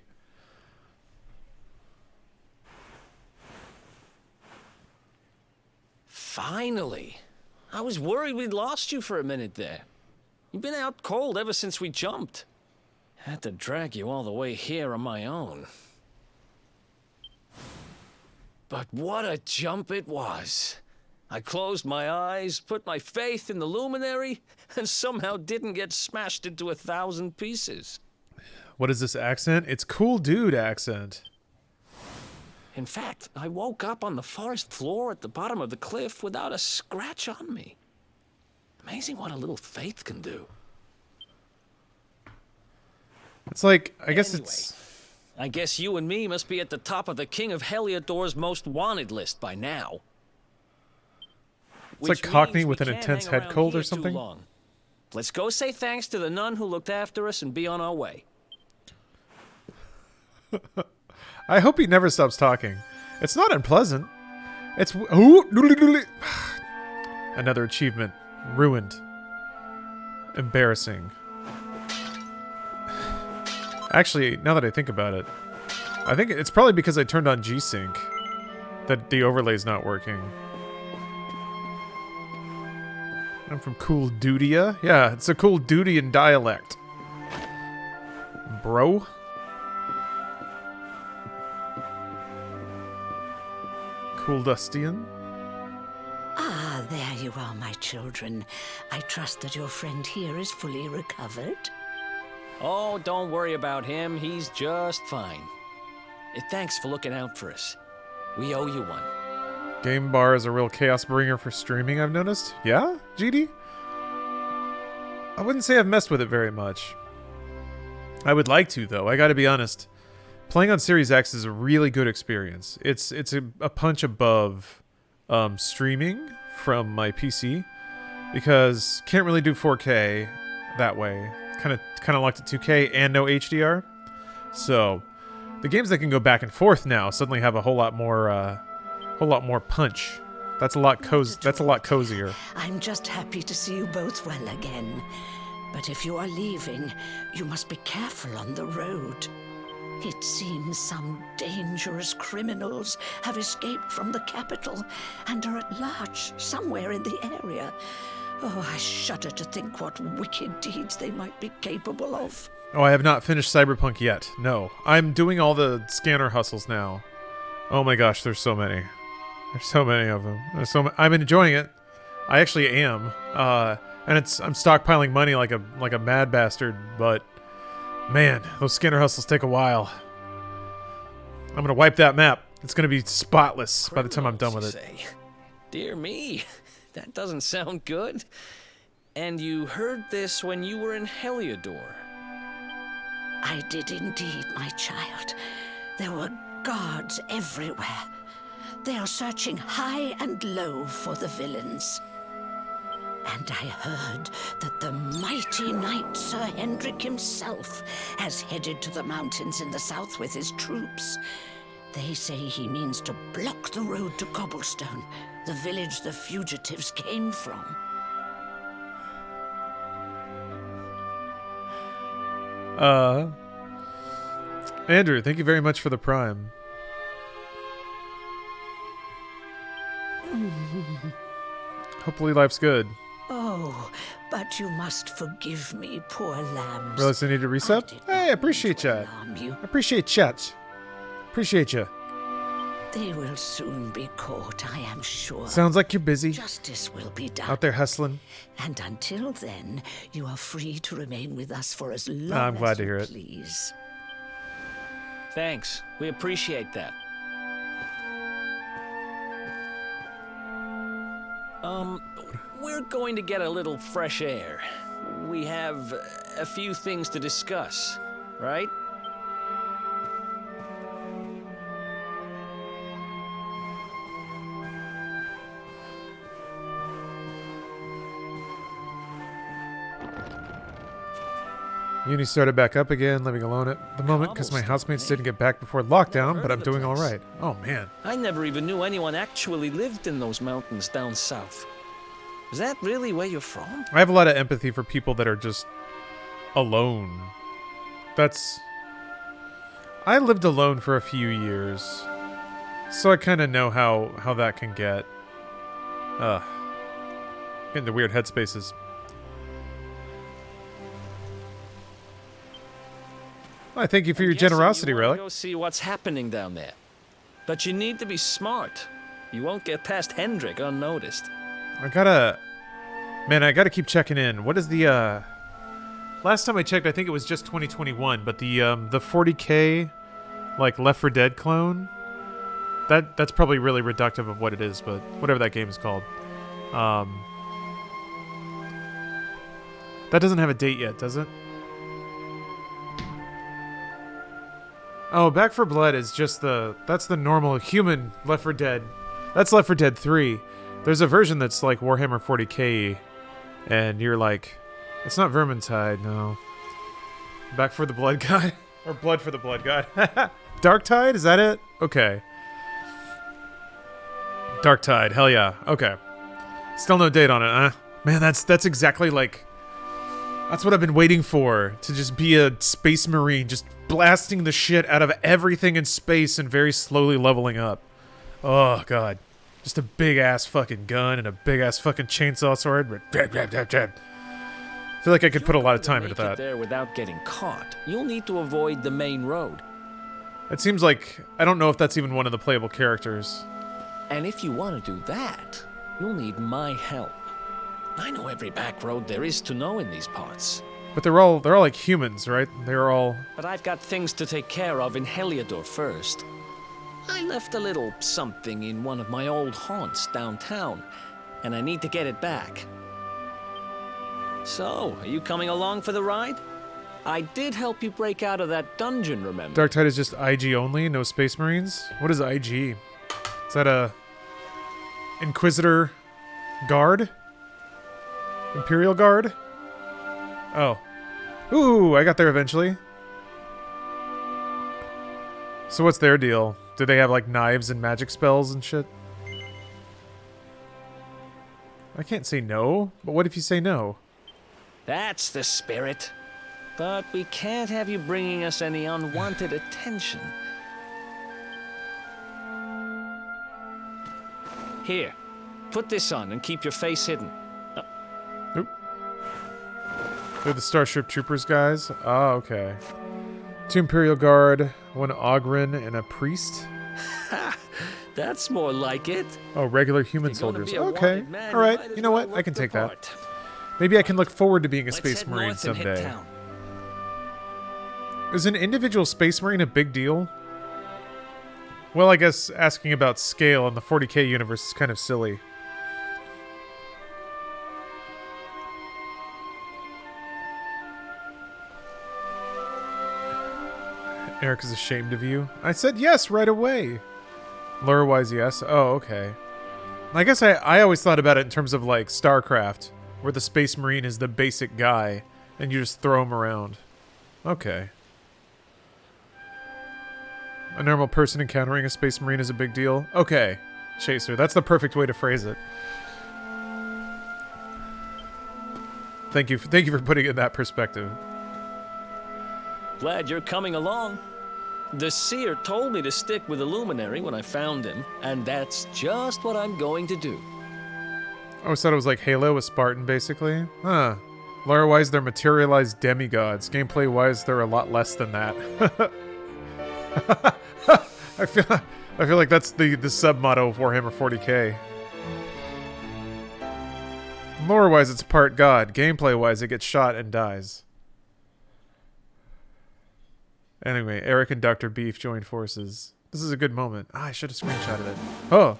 Finally. I was worried we'd lost you for a minute there. You've been out cold ever since we jumped. Had to drag you all the way here on my own. But what a jump it was. I closed my eyes, put my faith in the luminary, and somehow didn't get smashed into 1,000 pieces. What is this accent? It's cool dude accent. In fact, I woke up on the forest floor at the bottom of the cliff without a scratch on me. Amazing what a little faith can do. It's like, I guess you and me must be at the top of the King of Heliodor's most wanted list by now. It's like Cockney with an intense head cold or something. Let's go say thanks to the nun who looked after us and be on our way. I hope he never stops talking. It's not unpleasant. It's... Another achievement. Ruined. Embarrassing. Actually, now that I think about it, I think it's probably because I turned on G-Sync that the overlay's not working. I'm from Cool Dudia. Yeah, it's a Cool Dudian dialect. bro. Cool Dustian. Ah, there you are, my children. I trust that your friend here is fully recovered. Oh, don't worry about him. He's just fine. Thanks for looking out for us. We owe you one. Game bar is a real chaos bringer for streaming, I've noticed. Yeah, GD? I wouldn't say I've messed with it very much. I would like to, though. I gotta be honest. Playing on Series X is a really good experience. It's a punch above streaming from my PC because can't really do 4K that way. Kind of locked at 2K and no HDR. So the games that can go back and forth now suddenly have a whole lot more punch. That's a lot cozier. I'm just happy to see you both well again. But if you are leaving, you must be careful on the road. It seems some dangerous criminals have escaped from the capital and are at large somewhere in the area. Oh, I shudder to think what wicked deeds they might be capable of. Oh, I have not finished Cyberpunk yet. No. I'm doing all the scanner hustles now. Oh my gosh, there's so many. There's so many of them. I'm enjoying it. I actually am. And I'm stockpiling money like a mad bastard, but man, those scanner hustles take a while. I'm gonna wipe that map. It's gonna be spotless by the time I'm done with it. Say. Dear me, that doesn't sound good. And you heard this when you were in Heliodor. I did indeed, my child. There were guards everywhere. They are searching high and low for the villains. And I heard that the mighty knight Sir Hendrik himself has headed to the mountains in the south with his troops. They say he means to block the road to Cobblestone, the village the fugitives came from. Andrew, thank you very much for the Prime. Hopefully life's good. Oh, but you must forgive me, poor lambs. Realize I need to reset? Hey, I appreciate chat. Appreciate chat. Appreciate you. They will soon be caught, I am sure. Sounds like you're busy. Justice will be done. Out there hustling. And until then, you are free to remain with us for as long I'm glad as to hear you it. please. Thanks. We appreciate that. We're going to get a little fresh air. We have a few things to discuss, right? Uni started back up again, living alone at the moment because my housemates didn't get back before lockdown, but I'm doing all right. Oh, man. I never even knew anyone actually lived in those mountains down south. Is that really where you're from? I have a lot of empathy for people that are just alone. I lived alone for a few years, so I kind of know how that can get. Get into weird headspaces. I thank you for your generosity, Relic. Go see what's happening down there. But you need to be smart. You won't get past Hendrik unnoticed. I gotta keep checking in. What is the last time I checked, I think it was just 2021, but the 40K like Left 4 Dead clone, that's probably really reductive of what it is, but whatever that game is called. That doesn't have a date yet, does it? Oh, Back 4 Blood is just that's the normal human Left 4 Dead. That's Left 4 Dead 3. There's a version that's like Warhammer 40K, and you're like, it's not Vermintide, no. Back for the Blood God? Or Blood for the Blood God. Darktide, is that it? Okay. Darktide, hell yeah. Okay. Still no date on it, huh? Man, that's exactly like... That's what I've been waiting for, to just be a space marine, just blasting the shit out of everything in space and very slowly leveling up. Oh, God. Just a big-ass fucking gun and a big-ass fucking chainsaw sword. feel like I could If put a you're lot of going time to into make that. it there without getting caught, you'll need to avoid the main road. It seems like I don't know if that's even one of the playable characters. And if you want to do that, you'll need my help. I know every back road there is to know in these parts. But they're all like humans, right? They're all. But I've got things to take care of in Heliodor first. I left a little something in one of my old haunts downtown, and I need to get it back. So, are you coming along for the ride? I did help you break out of that dungeon, remember? Dark Tide is just IG only, no Space Marines. What is IG? Is that a Inquisitor guard? Imperial guard? Oh. Ooh, I got there eventually. So what's their deal? Do they have like knives and magic spells and shit? I can't say no, but what if you say no? That's the spirit. But we can't have you bringing us any unwanted attention. Here, put this on and keep your face hidden. Oop. They're the Starship Troopers guys? Oh, okay. 2 Imperial Guard, 1 Ogren, and a priest? That's more like it. Oh, regular human soldiers. Okay. Alright, you know what? I can take that. Maybe I can look forward to being a Space Marine someday. Is an individual Space Marine a big deal? Well, I guess asking about scale in the 40k universe is kind of silly. Eric is ashamed of you. I said yes right away. Lore-wise, yes. Oh, okay. I guess I always thought about it in terms of like StarCraft, where the Space Marine is the basic guy, and you just throw him around. Okay. A normal person encountering a Space Marine is a big deal? Okay. Chaser, that's the perfect way to phrase it. Thank you for putting it in that perspective. Glad you're coming along. The seer told me to stick with the luminary when I found him, and that's just what I'm going to do. I always thought it was like Halo with Spartan, basically. Huh. Lore-wise, they're materialized demigods. Gameplay-wise, they're a lot less than that. I feel like that's the sub-motto of Warhammer 40k. Lore-wise, it's part god. Gameplay-wise, it gets shot and dies. Anyway, Eric and Dr. Beef join forces. This is a good moment. Ah, I should have screenshotted it. Oh!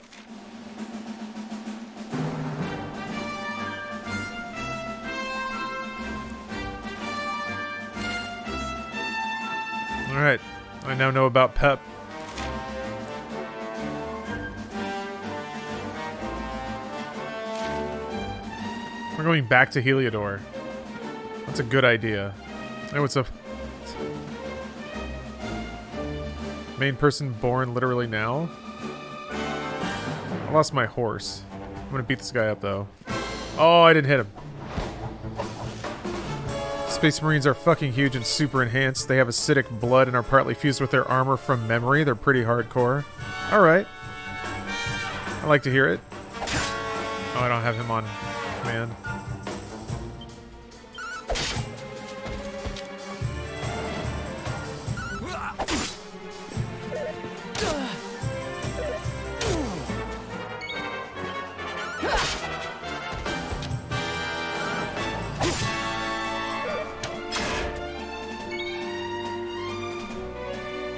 Alright. I now know about Pep. We're going back to Heliodor. That's a good idea. Hey, what's up? Main person born literally now? I lost my horse. I'm gonna beat this guy up though. Oh, I didn't hit him. Space Marines are fucking huge and super enhanced. They have acidic blood and are partly fused with their armor from memory. They're pretty hardcore. Alright. I like to hear it. Oh, I don't have him on command.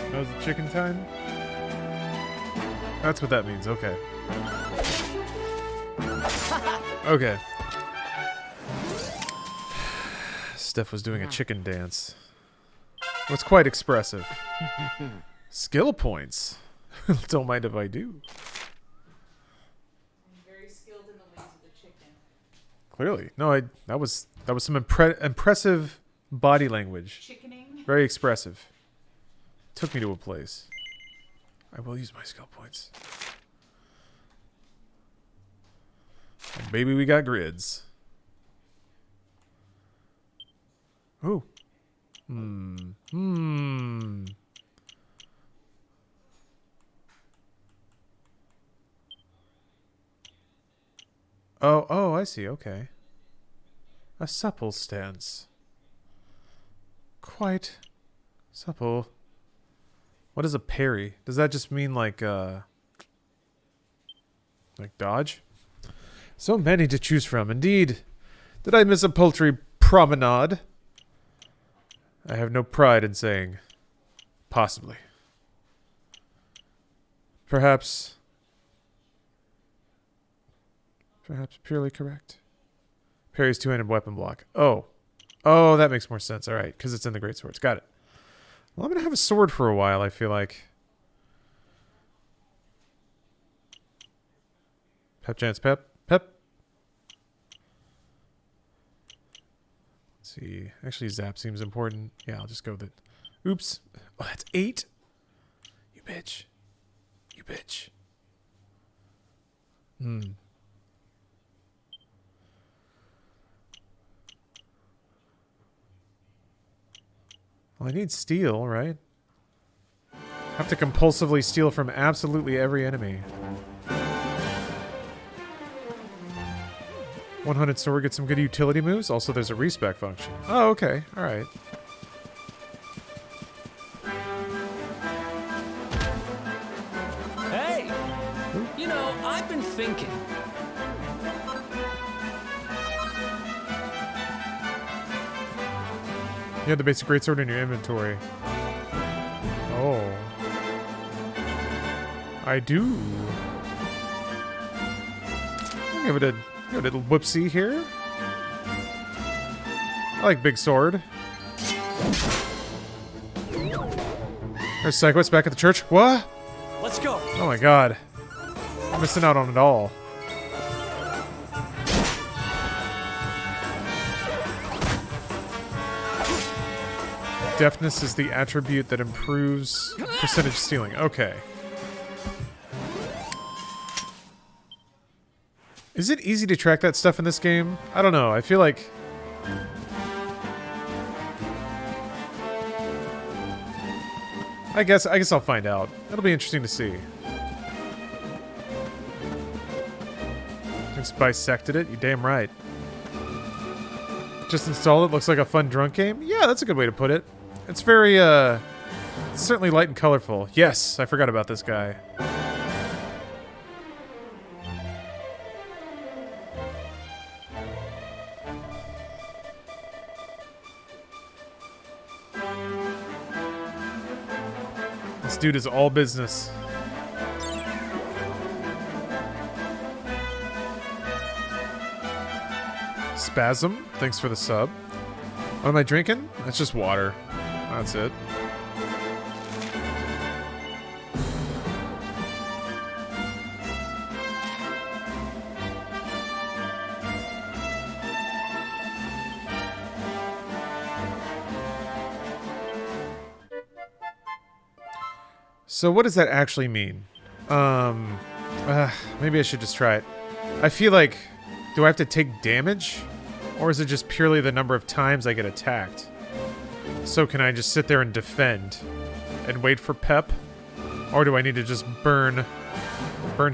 That was the chicken time? That's what that means, okay. Okay. Steph was doing a chicken dance. It was quite expressive. Skill points. Don't mind if I do. I'm very skilled in the ways of the chicken. Clearly. No, that was some impressive body language. Chickening? Very expressive. Took me to a place. I will use my skill points. And baby, we got grids. Ooh. Oh, I see. Okay. A supple stance. Quite supple. What is a parry? Does that just mean like dodge? So many to choose from. Indeed. Did I miss a paltry promenade? I have no pride in saying possibly. Perhaps purely correct. Parry's two-handed weapon block. Oh, that makes more sense. All right, because it's in the great swords. Got it. Well, I'm gonna have a sword for a while. I feel like. Pep chance, pep. Let's see. Actually, zap seems important. Yeah, I'll just go with it. Oops. Oh, that's 8. You bitch. You bitch. Well, I need steel, right? I have to compulsively steal from absolutely every enemy. 100 sword gets some good utility moves. Also, there's a respec function. Oh, okay. All right. Hey! You know, I've been thinking. You have the basic greatsword in your inventory. Oh. I do. I'll give it a little whoopsie here. I like big sword. There's Psycho's back at the church. What? Let's go. Oh my god. I'm missing out on it all. Deafness is the attribute that improves percentage stealing. Okay. Is it easy to track that stuff in this game? I don't know. I feel like... I guess I'll find out. It'll be interesting to see. Just bisected it? You damn right. Just install it. Looks like a fun drunk game? Yeah, that's a good way to put it. It's very, it's certainly light and colorful. Yes, I forgot about this guy. This dude is all business. Spasm, thanks for the sub. What am I drinking? That's just water. That's it. So what does that actually mean? Maybe I should just try it. I feel like, do I have to take damage? Or is it just purely the number of times I get attacked? So can I just sit there and defend and wait for pep? Or do I need to just burn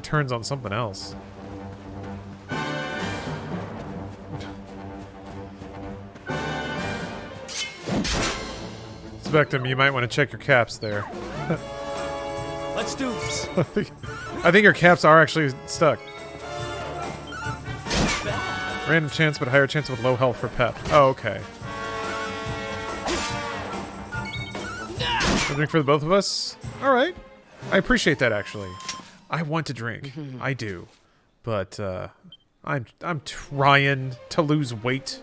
turns on something else? Spectum, you might want to check your caps there. Let's do this. I think your caps are actually stuck. Random chance, but higher chance with low health for pep. Oh, okay. A drink for the both of us? Alright. I appreciate that, actually. I want to drink. I do. But, I'm trying to lose weight.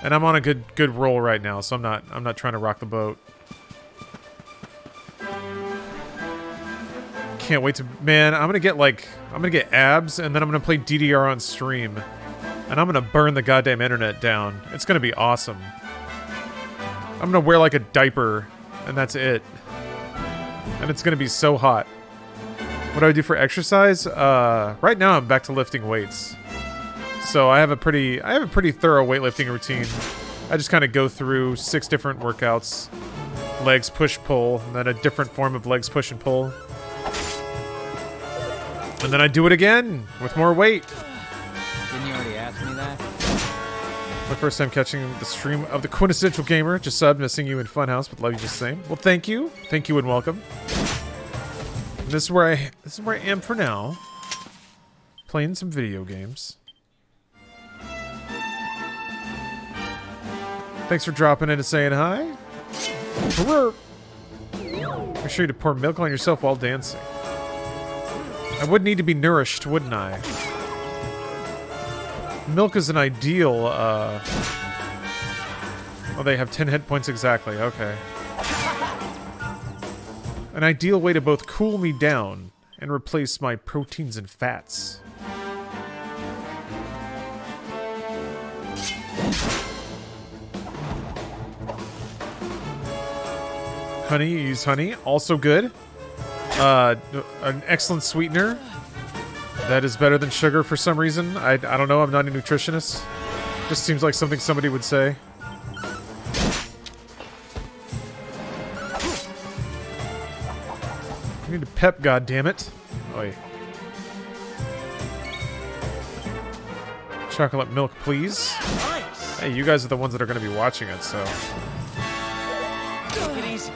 And I'm on a good roll right now, so I'm not trying to rock the boat. Can't wait to... Man, I'm gonna get abs, and then I'm gonna play DDR on stream. And I'm gonna burn the goddamn internet down. It's gonna be awesome. I'm gonna wear like a diaper, and that's it. And it's gonna be so hot. What do I do for exercise? Right now I'm back to lifting weights. So I have a pretty thorough weightlifting routine. I just kind of go through 6 different workouts. Legs, push, pull, and then a different form of legs, push, and pull. And then I do it again with more weight. Didn't you already ask me that? the first time catching the stream of the Quintessential Gamer. Just subbed, missing you in Funhouse, but love you just the same. Well, thank you. Thank you and welcome. And this is where I am for now. Playing some video games. Thanks for dropping in and saying hi. Make sure you to pour milk on yourself while dancing. I would need to be nourished, wouldn't I? Milk is an ideal, Oh, they have 10 hit points exactly, okay. An ideal way to both cool me down and replace my proteins and fats. Honey, you use honey, also good. An excellent sweetener. That is better than sugar for some reason. I don't know, I'm not a nutritionist. Just seems like something somebody would say. I need a pep, goddammit. Oi. Chocolate milk, please. Hey, you guys are the ones that are going to be watching it, so... Take it easy.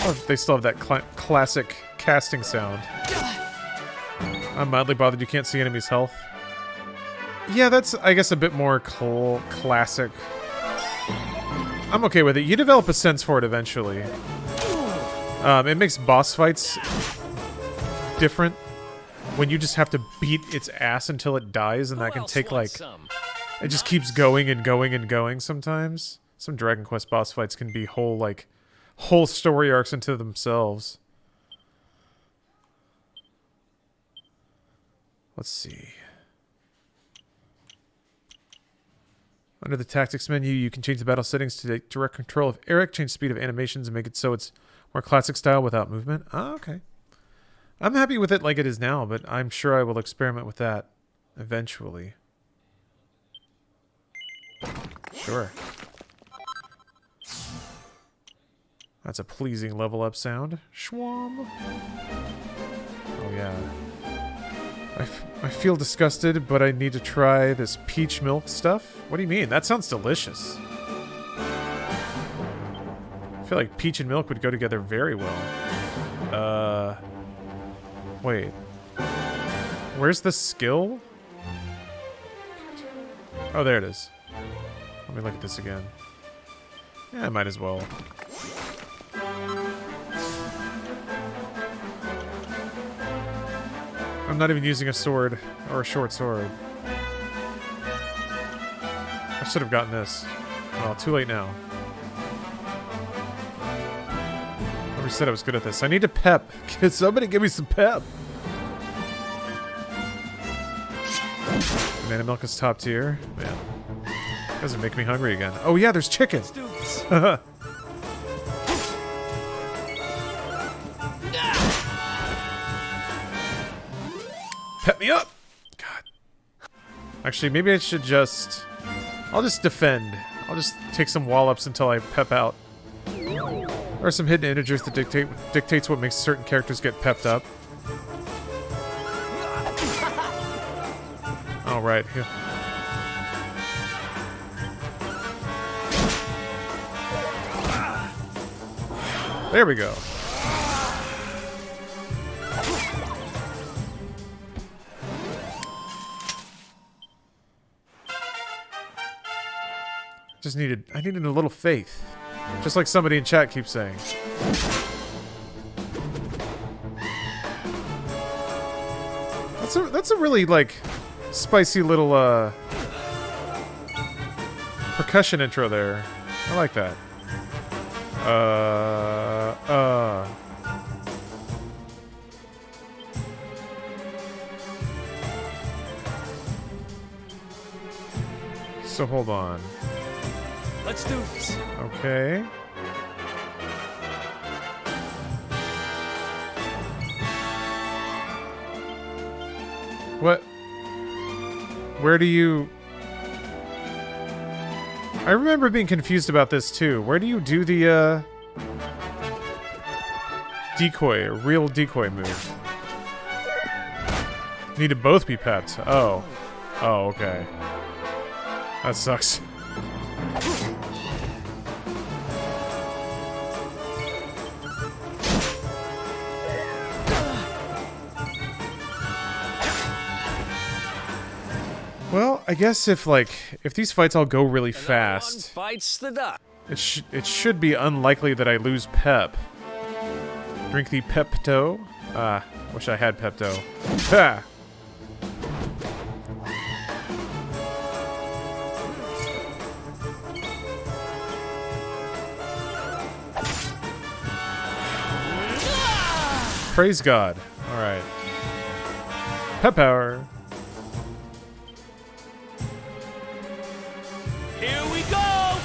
Oh, they still have that classic casting sound. I'm mildly bothered you can't see enemies' health. Yeah, that's, I guess, a bit more classic. I'm okay with it. You develop a sense for it eventually. It makes boss fights different when you just have to beat its ass until it dies, and that can take, like... It just keeps going and going and going sometimes. Some Dragon Quest boss fights can be whole story arcs into themselves. Let's see. Under the tactics menu, you can change the battle settings to take direct control of Eric, change speed of animations, and make it so it's more classic style without movement. Ah, okay. I'm happy with it like it is now, but I'm sure I will experiment with that eventually. Sure. That's a pleasing level up sound. Schwam. Oh yeah. I feel disgusted, but I need to try this peach milk stuff. What do you mean? That sounds delicious. I feel like peach and milk would go together very well. Wait. Where's the skill? Oh, there it is. Let me look at this again. Yeah, I might as well. I'm not even using a sword or a short sword. I should have gotten this. Well, too late now. I already said I was good at this. I need to pep. Can somebody give me some pep? Banana milk is top tier. Man. Doesn't make me hungry again. Oh yeah, there's chicken. Let's do this. Pep me up! God. Actually, maybe I should just... I'll just defend. I'll just take some wall-ups until I pep out. There are some hidden integers that dictates what makes certain characters get pepped up. All right. Here. There we go. I needed a little faith. Just like somebody in chat keeps saying. That's a really, like, spicy little, percussion intro there. I like that. So hold on. Let's do this. Okay. What? Where do you... I remember being confused about this too. Where do you do the, decoy, a real decoy move. Need to both be pepped. Oh. Oh, okay. That sucks. Well, I guess if these fights all go really fast, Bites the dust. it should be unlikely that I lose pep. Drink the Pepto. Ah, wish I had Pepto. Ha! Praise God. All right. Pep power. Here we go!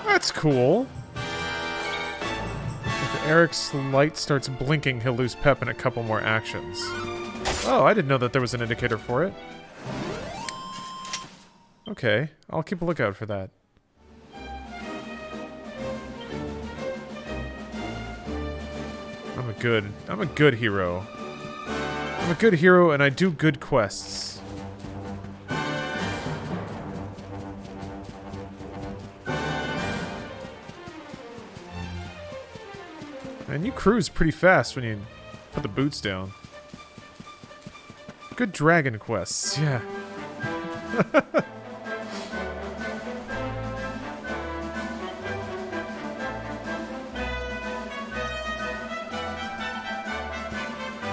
That's cool. If Eric's light starts blinking, he'll lose pep in a couple more actions. Oh, I didn't know that there was an indicator for it. Okay, I'll keep a lookout for that. I'm a good hero. I'm a good hero and I do good quests. And you cruise pretty fast when you put the boots down. Good dragon quests, yeah.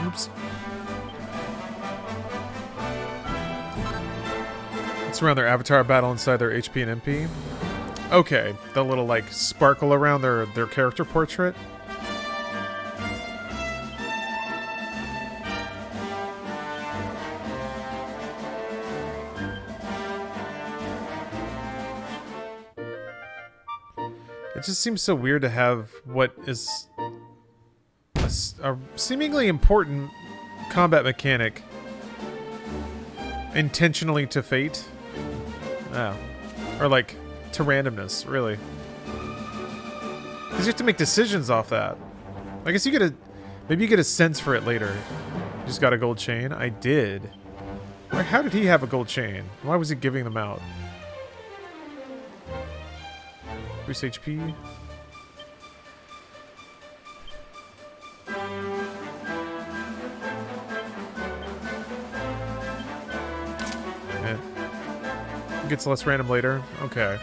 Oops. It's around their avatar battle inside their HP and MP. Okay, the little like sparkle around their character portrait. It just seems so weird to have what is a seemingly important combat mechanic intentionally to fate. Oh. Or like to randomness, really. Because you have to make decisions off that. I guess you get maybe you get a sense for it later. You just got a gold chain? I did. How did he have a gold chain? Why was he giving them out? Boost HP. Gets less random later. Okay.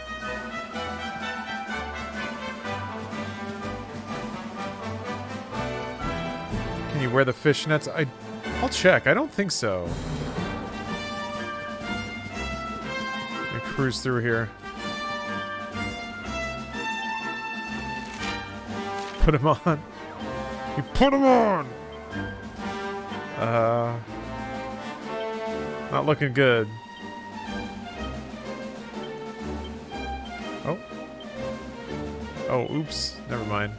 Can you wear the fishnets? I'll check. I don't think so. Let me cruise through here. Put him on. You put him on! Not looking good. Oh. Oh, oops. Never mind.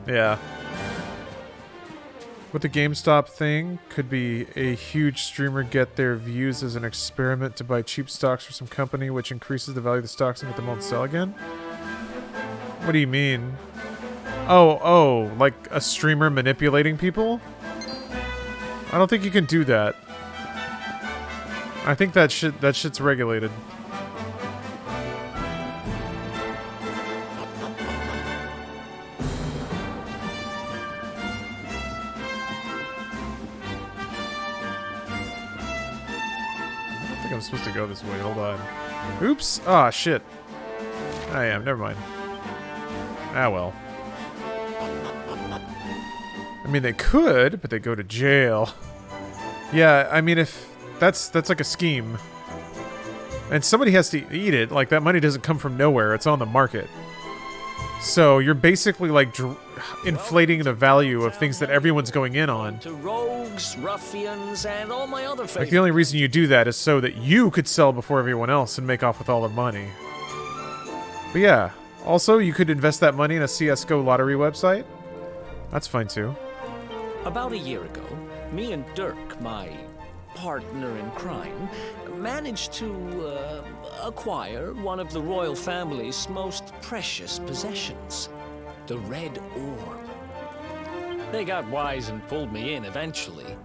Yeah. With the GameStop thing, could be a huge streamer get their views as an experiment to buy cheap stocks for some company, which increases the value of the stocks and get them all to sell again? What do you mean? Oh, like a streamer manipulating people? I don't think you can do that. I think that shit's regulated. I'm supposed to go this way. Hold on. Oops. Ah, shit. I am. Never mind. Ah, well. I mean, they could, but they go to jail. Yeah, I mean, if that's like a scheme. And somebody has to eat it. Like, that money doesn't come from nowhere. It's on the market. So you're basically, like, inflating the value of things that everyone's going in on. To rogues, ruffians, and all my other favorites. Like, the only reason you do that is so that you could sell before everyone else and make off with all the money. But yeah, Also, you could invest that money in a CSGO lottery website. That's fine too. About a year ago, me and Dirk, my partner in crime, managed to acquire one of the royal family's most precious possessions, the Red Orb. They got wise and pulled me in eventually,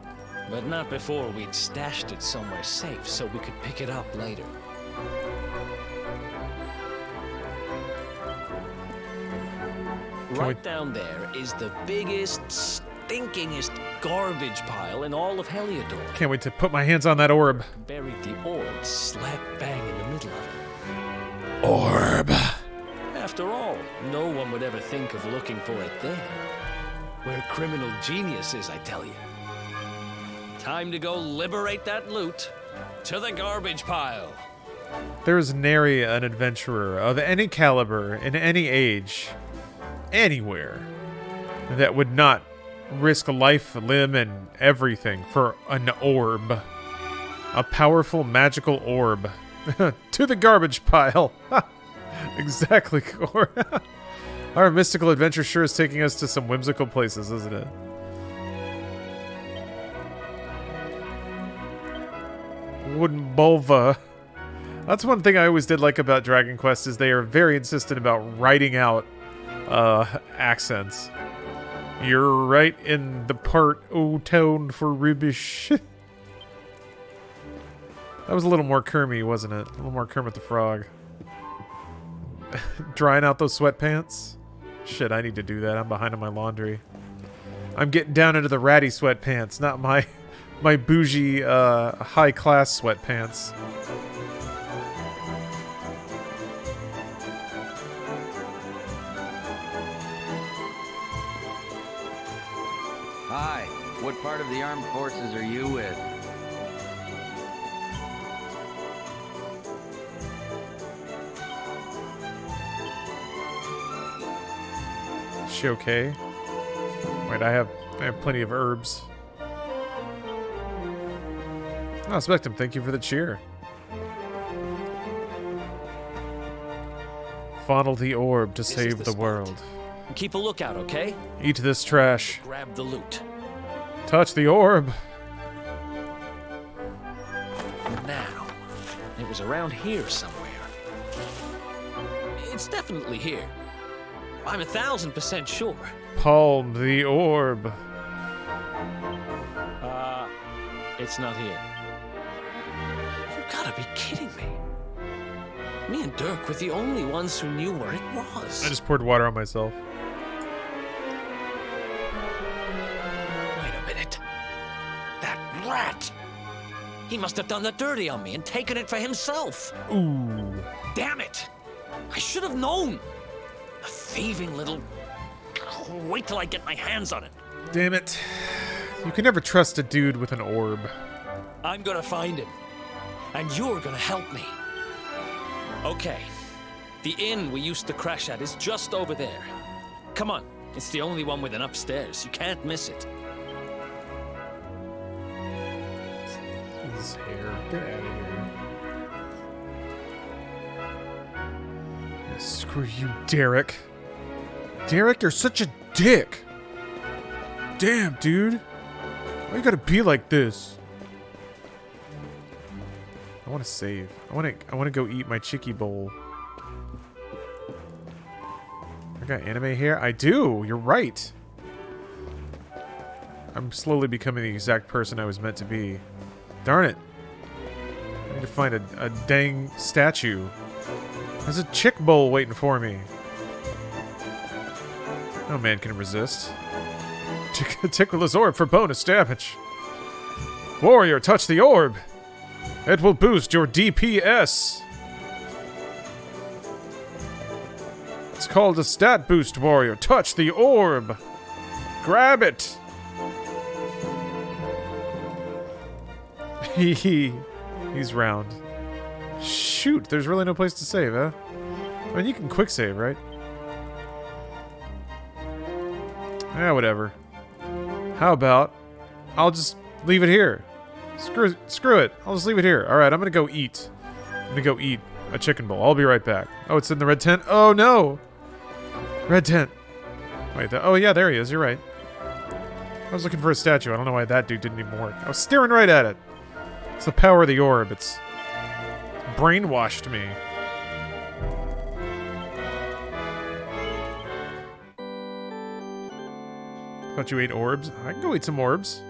but not before we'd stashed it somewhere safe so we could pick it up later. Right down there is the biggest, stinkingest garbage pile in all of Heliodor. Can't wait to put my hands on that orb. Buried the orb slap bang in the middle of it. Orb. After all, no one would ever think of looking for it there. We're criminal geniuses, I tell you. Time to go liberate that loot. To the garbage pile. There is nary an adventurer of any caliber, in any age, anywhere, that would not risk life, limb, and everything for an orb. A powerful magical orb. To the garbage pile. Exactly, Core. Our mystical adventure sure is taking us to some whimsical places, isn't it? Wooden Bulva. That's one thing I always did like about Dragon Quest, is they are very insistent about writing out accents. You're right in the part O town for rubbish. That was a little more Kermit, wasn't it? A little more Kermit the Frog. Drying out those sweatpants? Shit, I need to do that. I'm behind on my laundry. I'm getting down into the ratty sweatpants, not my bougie, high-class sweatpants. Hi, what part of the armed forces are you with? Is she okay? Wait, I have plenty of herbs. Oh, Spectum, thank you for the cheer. Fondle the orb to save the world. Keep a lookout, okay? Eat this trash. Grab the loot. Touch the orb. Now, it was around here somewhere. It's definitely here. I'm 1000% sure. Palm the orb. It's not here. You gotta be kidding me. Me and Dirk were the only ones who knew where it was. I just poured water on myself. Wait a minute. That rat! He must have done the dirty on me and taken it for himself. Ooh. Damn it! I should have known. A thieving little... Wait till I get my hands on it. Damn it. You can never trust a dude with an orb. I'm gonna find him. And you're gonna help me. Okay. The inn we used to crash at is just over there. Come on. It's the only one with an upstairs. You can't miss it. His hair. Get out of here. Yeah, screw you, Derek. Derek, you're such a dick. Damn, dude. Why you gotta be like this? I want to save. I want to go eat my chicky bowl. I got anime hair? I do. You're right. I'm slowly becoming the exact person I was meant to be. Darn it. I need to find a dang statue. There's a chick bowl waiting for me. No man can resist. Tickler's orb for bonus damage. Warrior, touch the orb. It will boost your DPS. It's called a stat boost, warrior. Touch the orb. Grab it. He's round. Shoot, there's really no place to save, huh? I mean, you can quick save, right? Whatever. How about I'll just leave it here. Screw it. I'll just leave it here. Alright, I'm gonna go eat. I'm gonna go eat a chicken bowl. I'll be right back. Oh, it's in the red tent? Oh, no! Red tent. Wait, oh yeah, there he is. You're right. I was looking for a statue. I don't know why that dude didn't even work. I was staring right at it. It's the power of the orb. It's brainwashed me. Thought you ate orbs? I can go eat some orbs.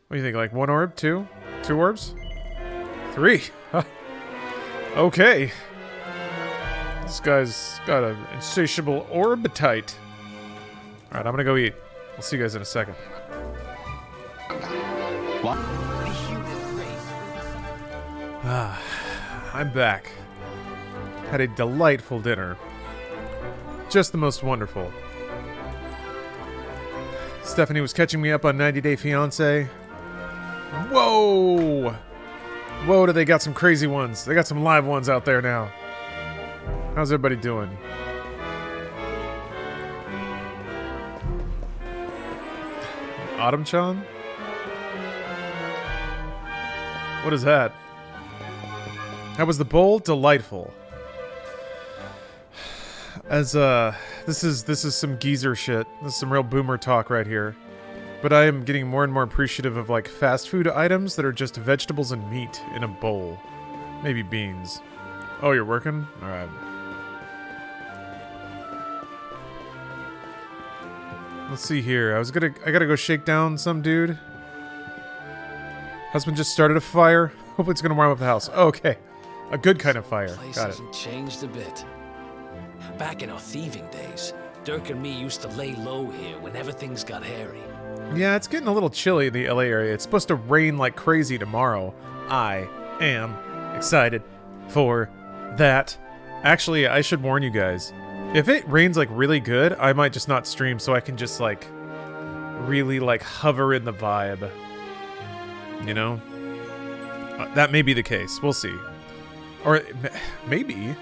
What do you think, like 1 orb? 2? 2 orbs? 3? Okay. This guy's got an insatiable orb appetite. Alright, I'm gonna go eat. I'll see you guys in a second. What? I'm back. Had a delightful dinner. Just the most wonderful. Stephanie was catching me up on 90 Day Fiancé. Whoa! Whoa, do they got some crazy ones. They got some live ones out there now. How's everybody doing? Autumn-chan? What is that? How was the bowl? Delightful. As this is some geezer shit. This is some real boomer talk right here. But I am getting more and more appreciative of like fast food items that are just vegetables and meat in a bowl. Maybe beans. Oh, you're working? Alright. Let's see here. I gotta go shake down some dude. Husband just started a fire. Hopefully it's gonna warm up the house. Oh, okay. A good kind of fire. Place Got it. hasn't changed a bit. Back in our thieving days, Dirk and me used to lay low here whenever things got hairy. Yeah, it's getting a little chilly in the LA area. It's supposed to rain like crazy tomorrow. I am excited for that. Actually, I should warn you guys. If it rains like really good, I might just not stream so I can just like really like hover in the vibe. You know? That may be the case. We'll see. Or maybe.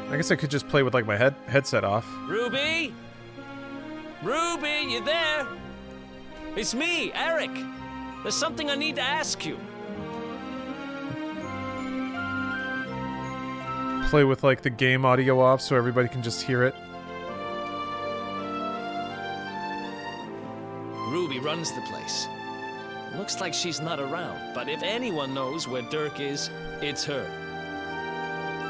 I guess I could just play with like my headset off. Ruby? Ruby, you there? It's me, Eric. There's something I need to ask you. Play with like the game audio off so everybody can just hear it. Ruby runs the place. Looks like she's not around, but if anyone knows where Dirk is, it's her.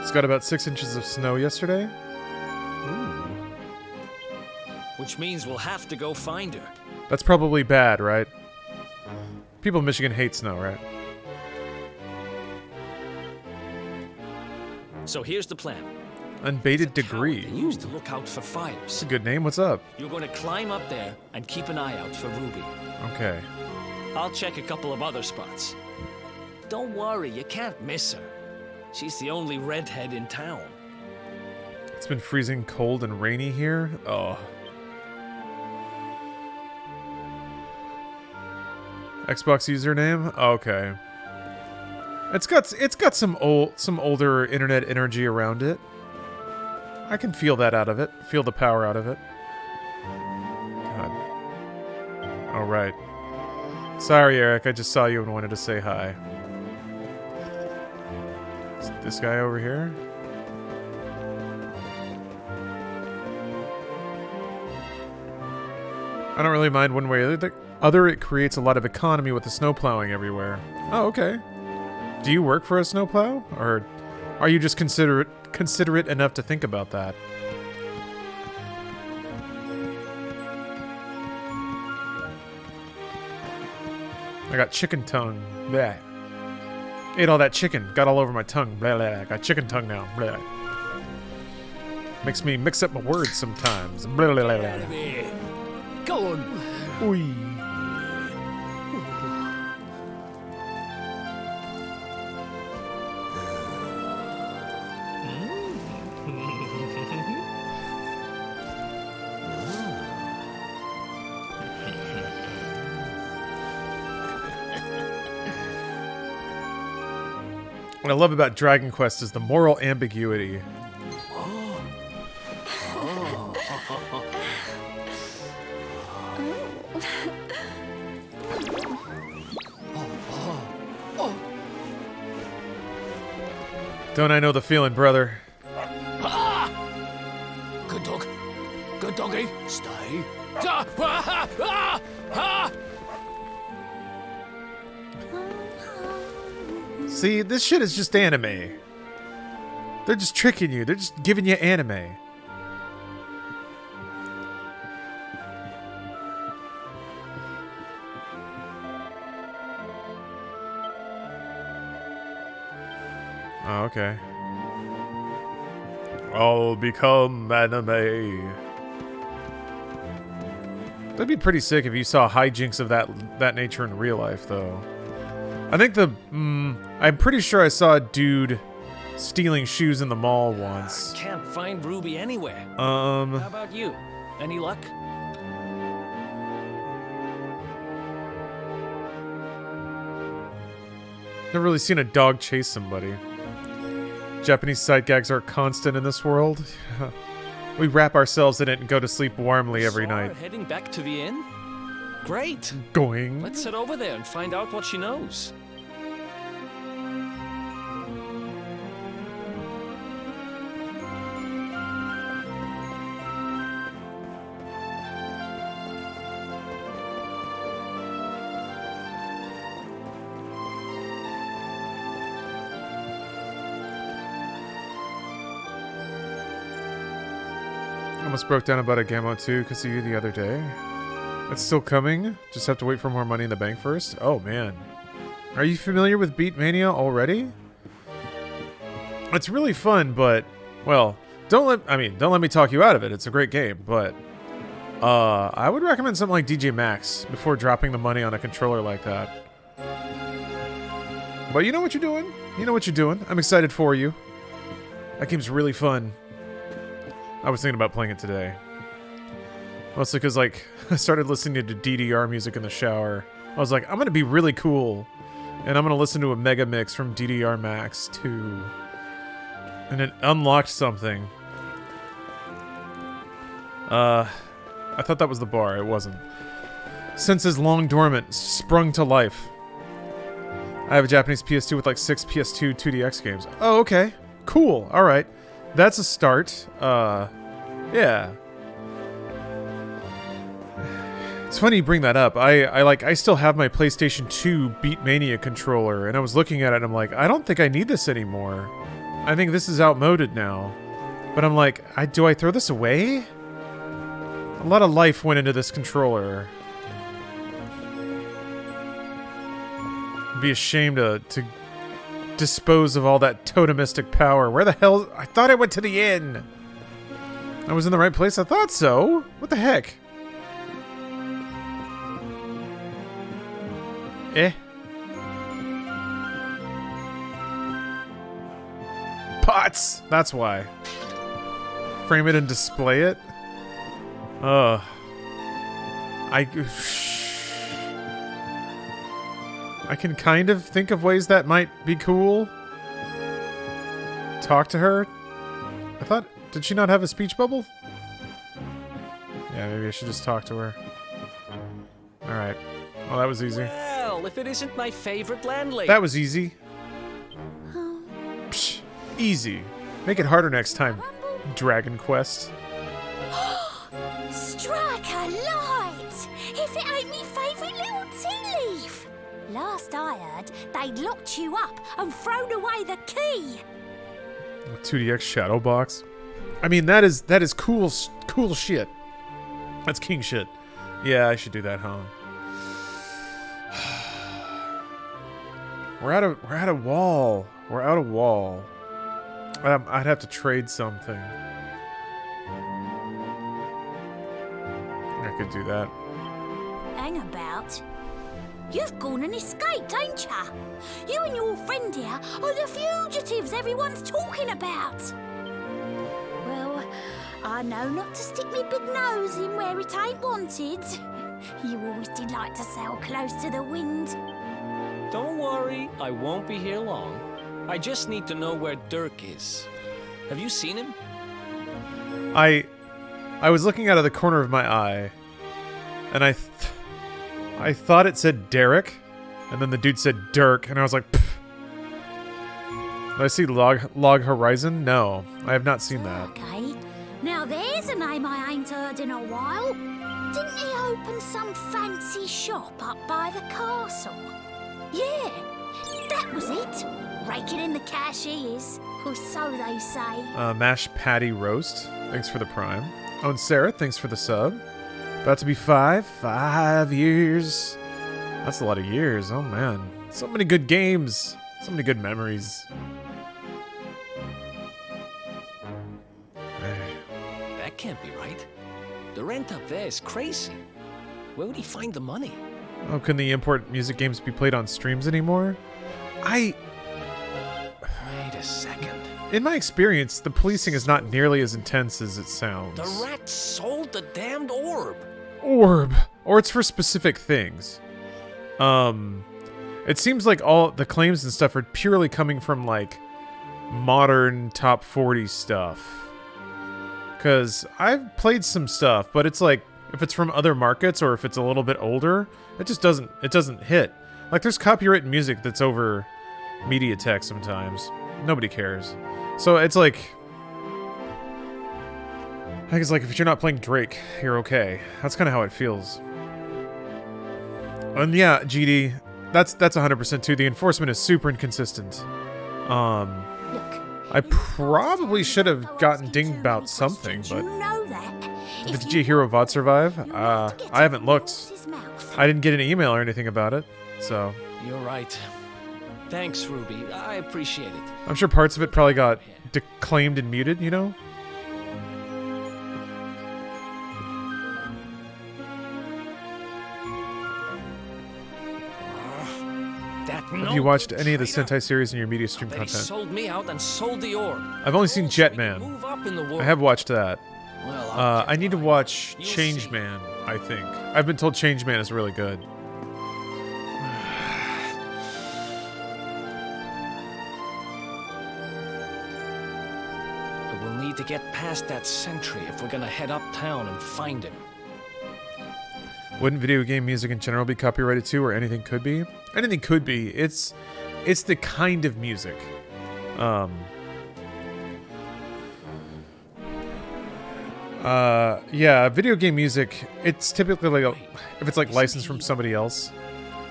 It's got about 6 inches of snow yesterday. Ooh. Which means we'll have to go find her. That's probably bad, right? People in Michigan hate snow, right? So here's the plan. Unbaited Degree. They used to look out for fires. That's a good name. What's up? You're going to climb up there and keep an eye out for Ruby. Okay. I'll check a couple of other spots. Don't worry, you can't miss her. She's the only redhead in town. It's been freezing cold and rainy here. Oh. Xbox username? Okay. It's got some older internet energy around it. I can feel that out of it. Feel the power out of it. God. All right. Sorry, Eric. I just saw you and wanted to say hi. Is this guy over here? I don't really mind one way or the other. It creates a lot of economy with the snow plowing everywhere. Oh, okay. Do you work for a snowplow, or are you just considerate enough to think about that? I got chicken tongue. Bleh. Ate all that chicken. Got all over my tongue. Blah, blah. Got chicken tongue now. Blah. Makes me mix up my words sometimes. Blah, blah, blah, blah. Go on. Oi. What I love about Dragon Quest is the moral ambiguity. Don't I know the feeling, brother? See, this shit is just anime. They're just tricking you. They're just giving you anime. Oh, okay. I'll become anime. That'd be pretty sick if you saw hijinks of that nature in real life, though. I think I'm pretty sure I saw a dude stealing shoes in the mall once. Can't find Ruby anywhere. How about you? Any luck? Never really seen a dog chase somebody. Japanese sight gags are constant in this world. We wrap ourselves in it and go to sleep warmly every night. Heading back to the inn? Great. Going. Let's head over there and find out what she knows. Almost broke down about a Gamma 2 because of you the other day. It's still coming. Just have to wait for more money in the bank first. Oh man. Are you familiar with Beat Mania already? It's really fun, but well, don't let me talk you out of it. It's a great game, but I would recommend something like DJ Max before dropping the money on a controller like that. But you know what you're doing. You know what you're doing. I'm excited for you. That game's really fun. I was thinking about playing it today. Mostly because, like, I started listening to DDR music in the shower. I was like, I'm going to be really cool. And I'm going to listen to a mega mix from DDR Max 2. And it unlocked something. I thought that was the bar. It wasn't. Senses long dormant, sprung to life. I have a Japanese PS2 with like 6 PS2 2DX games. Oh, okay. Cool. All right. That's a start. Yeah. It's funny you bring that up. I still have my PlayStation 2 Beat Mania controller, and I was looking at it and I'm like, I don't think I need this anymore. I think this is outmoded now. But I'm like, do I throw this away? A lot of life went into this controller. I'd be ashamed to dispose of all that totemistic power. Where the hell? I thought I went to the inn. I was in the right place. I thought so. What the heck? Pots. That's why. Frame it and display it. I can kind of think of ways that might be cool. Talk to her. I thought, did she not have a speech bubble? Yeah, maybe I should just talk to her. Alright. Well, that was easy. Well, if it isn't my favorite landlady. That was easy. Psh, easy. Make it harder next time, Dragon Quest. Strike a light! If it ain't me favourite little tea leaf! Last I heard, they'd locked you up and thrown away the key! 2DX Shadow Box. I mean, that is cool shit. That's king shit. Yeah, I should do that, huh? We're out of wall. We're out of wall. I'd have to trade something. I could do that. Hang about. You've gone and escaped, ain't ya? You and your friend here are the fugitives everyone's talking about. Well, I know not to stick me big nose in where it ain't wanted. You always delight to sail close to the wind. Don't worry, I won't be here long. I just need to know where Dirk is. Have you seen him? I was looking out of the corner of my eye, and I thought it said Derek, and then the dude said Dirk, and I was like, pfft. Did I see Log Horizon? No, I have not seen that. Okay, now there's a name I ain't heard in a while. Didn't he open some fancy shop up by the castle? Yeah, that was it. Raking in the cash he is, or so they say. Mashed patty roast. Thanks for the prime. Oh, and Sarah, thanks for the sub. About to be 5 years. That's a lot of years. Oh man, so many good games, so many good memories. That can't be right. The rent up there is crazy. Where would he find the money? Oh, can the import music games be played on streams anymore? Wait a second. In my experience, the policing is not nearly as intense as it sounds. The rat sold the damned orb. Orb. Or it's for specific things. It seems like all the claims and stuff are purely coming from like modern top 40 stuff. Cause I've played some stuff, but it's like if it's from other markets or if it's a little bit older, it just doesn't hit. Like there's copyrighted music that's over MediaTek sometimes. Nobody cares. So it's like I think it's like if you're not playing Drake, you're okay. That's kind of how it feels. And yeah, GD, that's 100% too. The enforcement is super inconsistent. I probably should have gotten dinged about something, but did Chihiro VOD survive? I haven't looked. I didn't get an email or anything about it, so. You're right. Thanks, Ruby. I appreciate it. I'm sure parts of it probably got declaimed and muted, you know? Have you watched any of the Sentai series in your media stream content? Sold me out and sold the orb. I've only seen Jetman. I have watched that. Well, I need to watch Changeman, I think. I've been told Changeman is really good. But we'll need to get past that sentry if we're gonna head uptown and find him. Wouldn't video game music in general be copyrighted too, or anything could be? Anything could be. It's the kind of music. Yeah, video game music, it's typically like if it's like licensed from somebody else.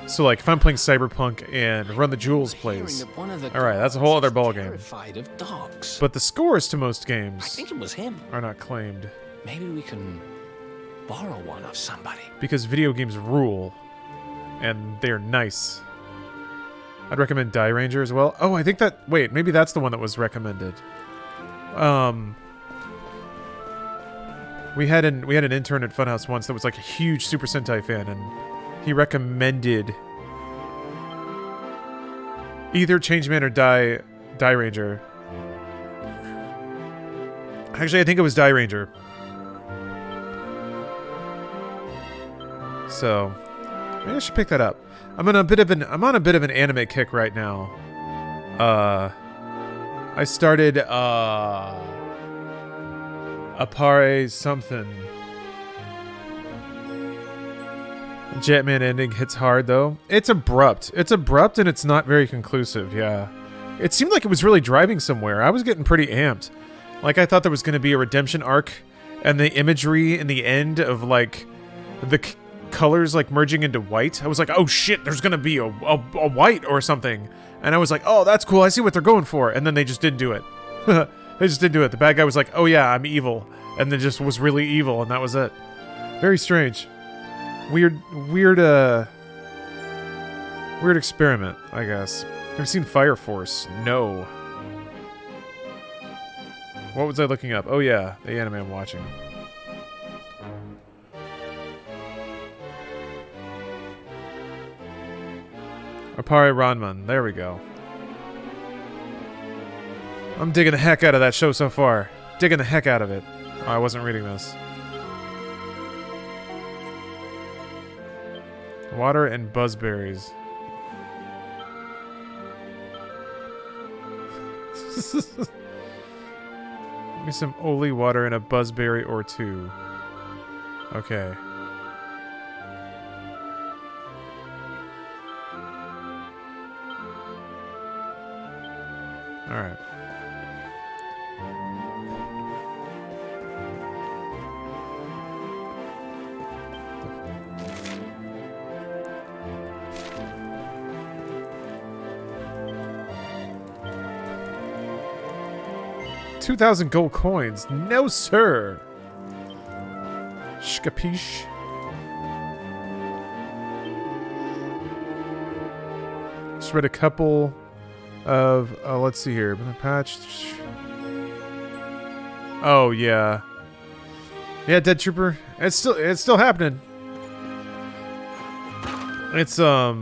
So like if I'm playing Cyberpunk and Run the Jewels plays, alright, that's a whole other ballgame. Of dogs. But the scores to most games I think it was him. Are not claimed. Maybe we can borrow one of somebody. Because video games rule. And they're nice. I'd recommend Die Ranger as well. Oh, I think that... Wait, maybe that's the one that was recommended. We had an intern at Funhouse once that was like a huge Super Sentai fan, and he recommended either Changeman or Die Ranger. Actually, I think it was Die Ranger. So... maybe I should pick that up. I'm on a bit of an anime kick right now. I started Appare something. Jetman ending hits hard though. It's abrupt. It's abrupt and it's not very conclusive, yeah. It seemed like it was really driving somewhere. I was getting pretty amped. Like I thought there was going to be a redemption arc, and the imagery in the end of like the colors like merging into white. I was like, oh shit, there's gonna be a white or something. And I was like, oh, that's cool, I see what they're going for. And then they just didn't do it. They just didn't do it. The bad guy was like, oh yeah, I'm evil. And then just was really evil, and that was it. Very strange. Weird experiment, I guess. Ever seen Fire Force? No. What was I looking up? Oh yeah, the anime I'm watching. Appare Ranman. There we go. I'm digging the heck out of that show so far. Digging the heck out of it. Oh, I wasn't reading this. Water and buzzberries. Give me some Oli water and a buzzberry or two. Okay. Alright. 2,000 gold coins. No, sir. Shkapish. Just read a couple of, let's see here. Patched. Oh, yeah. Yeah, Dead Trooper. It's still happening. It's, I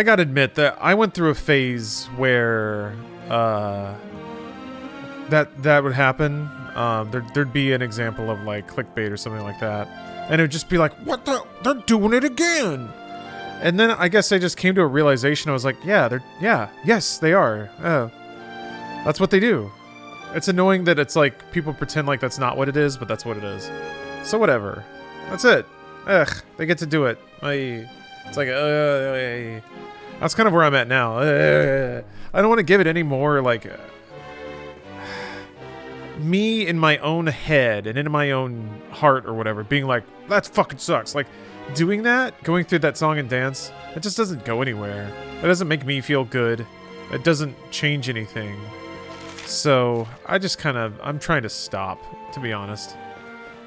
gotta admit that I went through a phase where, that would happen. There'd be an example of, like, clickbait or something like that. And it would just be like, what the? They're doing it again! And then I guess I just came to a realization. I was like, yes, they are. That's what they do. It's annoying that it's like people pretend like that's not what it is, but that's what it is. So whatever. That's it. Ugh, they get to do it. It's like, that's kind of where I'm at now. I don't want to give it any more, like, me in my own head and in my own heart or whatever, being like, that fucking sucks. Like, doing that, going through that song and dance, it just doesn't go anywhere. It doesn't make me feel good. It doesn't change anything. So, I just kind of, I'm trying to stop, to be honest.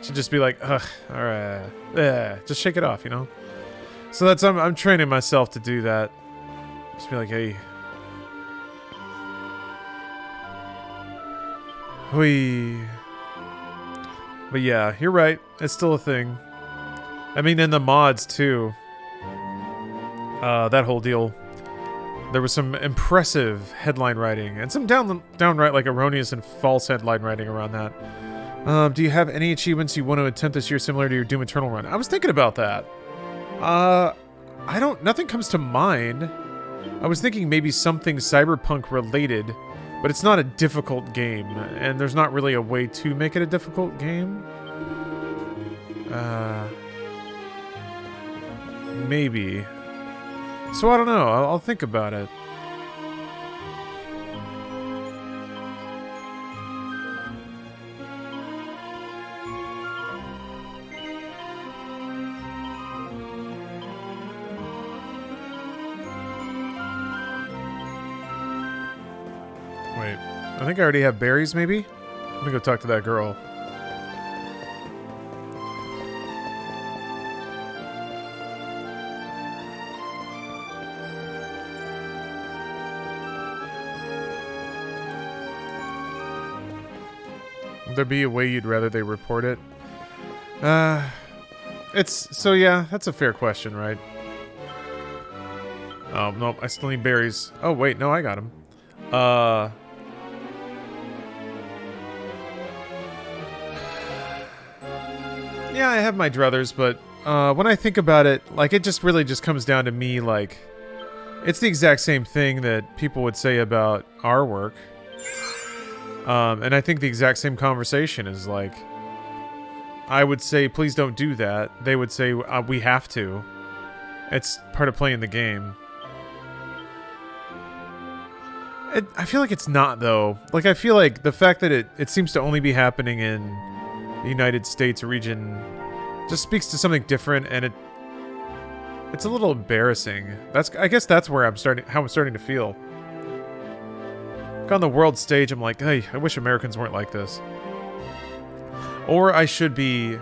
To just be like, ugh, alright, just shake it off, you know? So that's, I'm training myself to do that. Just be like, hey. Hui. But yeah, you're right. It's still a thing. I mean, in the mods, too. That whole deal. There was some impressive headline writing. And some downright, like, erroneous and false headline writing around that. Do you have any achievements you want to attempt this year similar to your Doom Eternal run? I was thinking about that. Nothing comes to mind. I was thinking maybe something Cyberpunk related, but it's not a difficult game, and there's not really a way to make it a difficult game. Maybe. So I don't know, I'll think about it. Wait, I think I already have berries, maybe? Let me go talk to that girl. Would there be a way you'd rather they report it? So yeah, that's a fair question, right? Oh, nope, I still need berries. Oh, wait, no, I got them. Yeah, I have my druthers, but when I think about it, like, it just really just comes down to me, like, it's the exact same thing that people would say about our work. And I think the exact same conversation is, like, I would say, please don't do that. They would say, we have to. It's part of playing the game. I feel like it's not, though. Like, I feel like the fact that it seems to only be happening in the United States region just speaks to something different, and it's a little embarrassing. I guess that's where how I'm starting to feel. Like, on the world stage, I'm like, hey, I wish Americans weren't like this. Or I should be...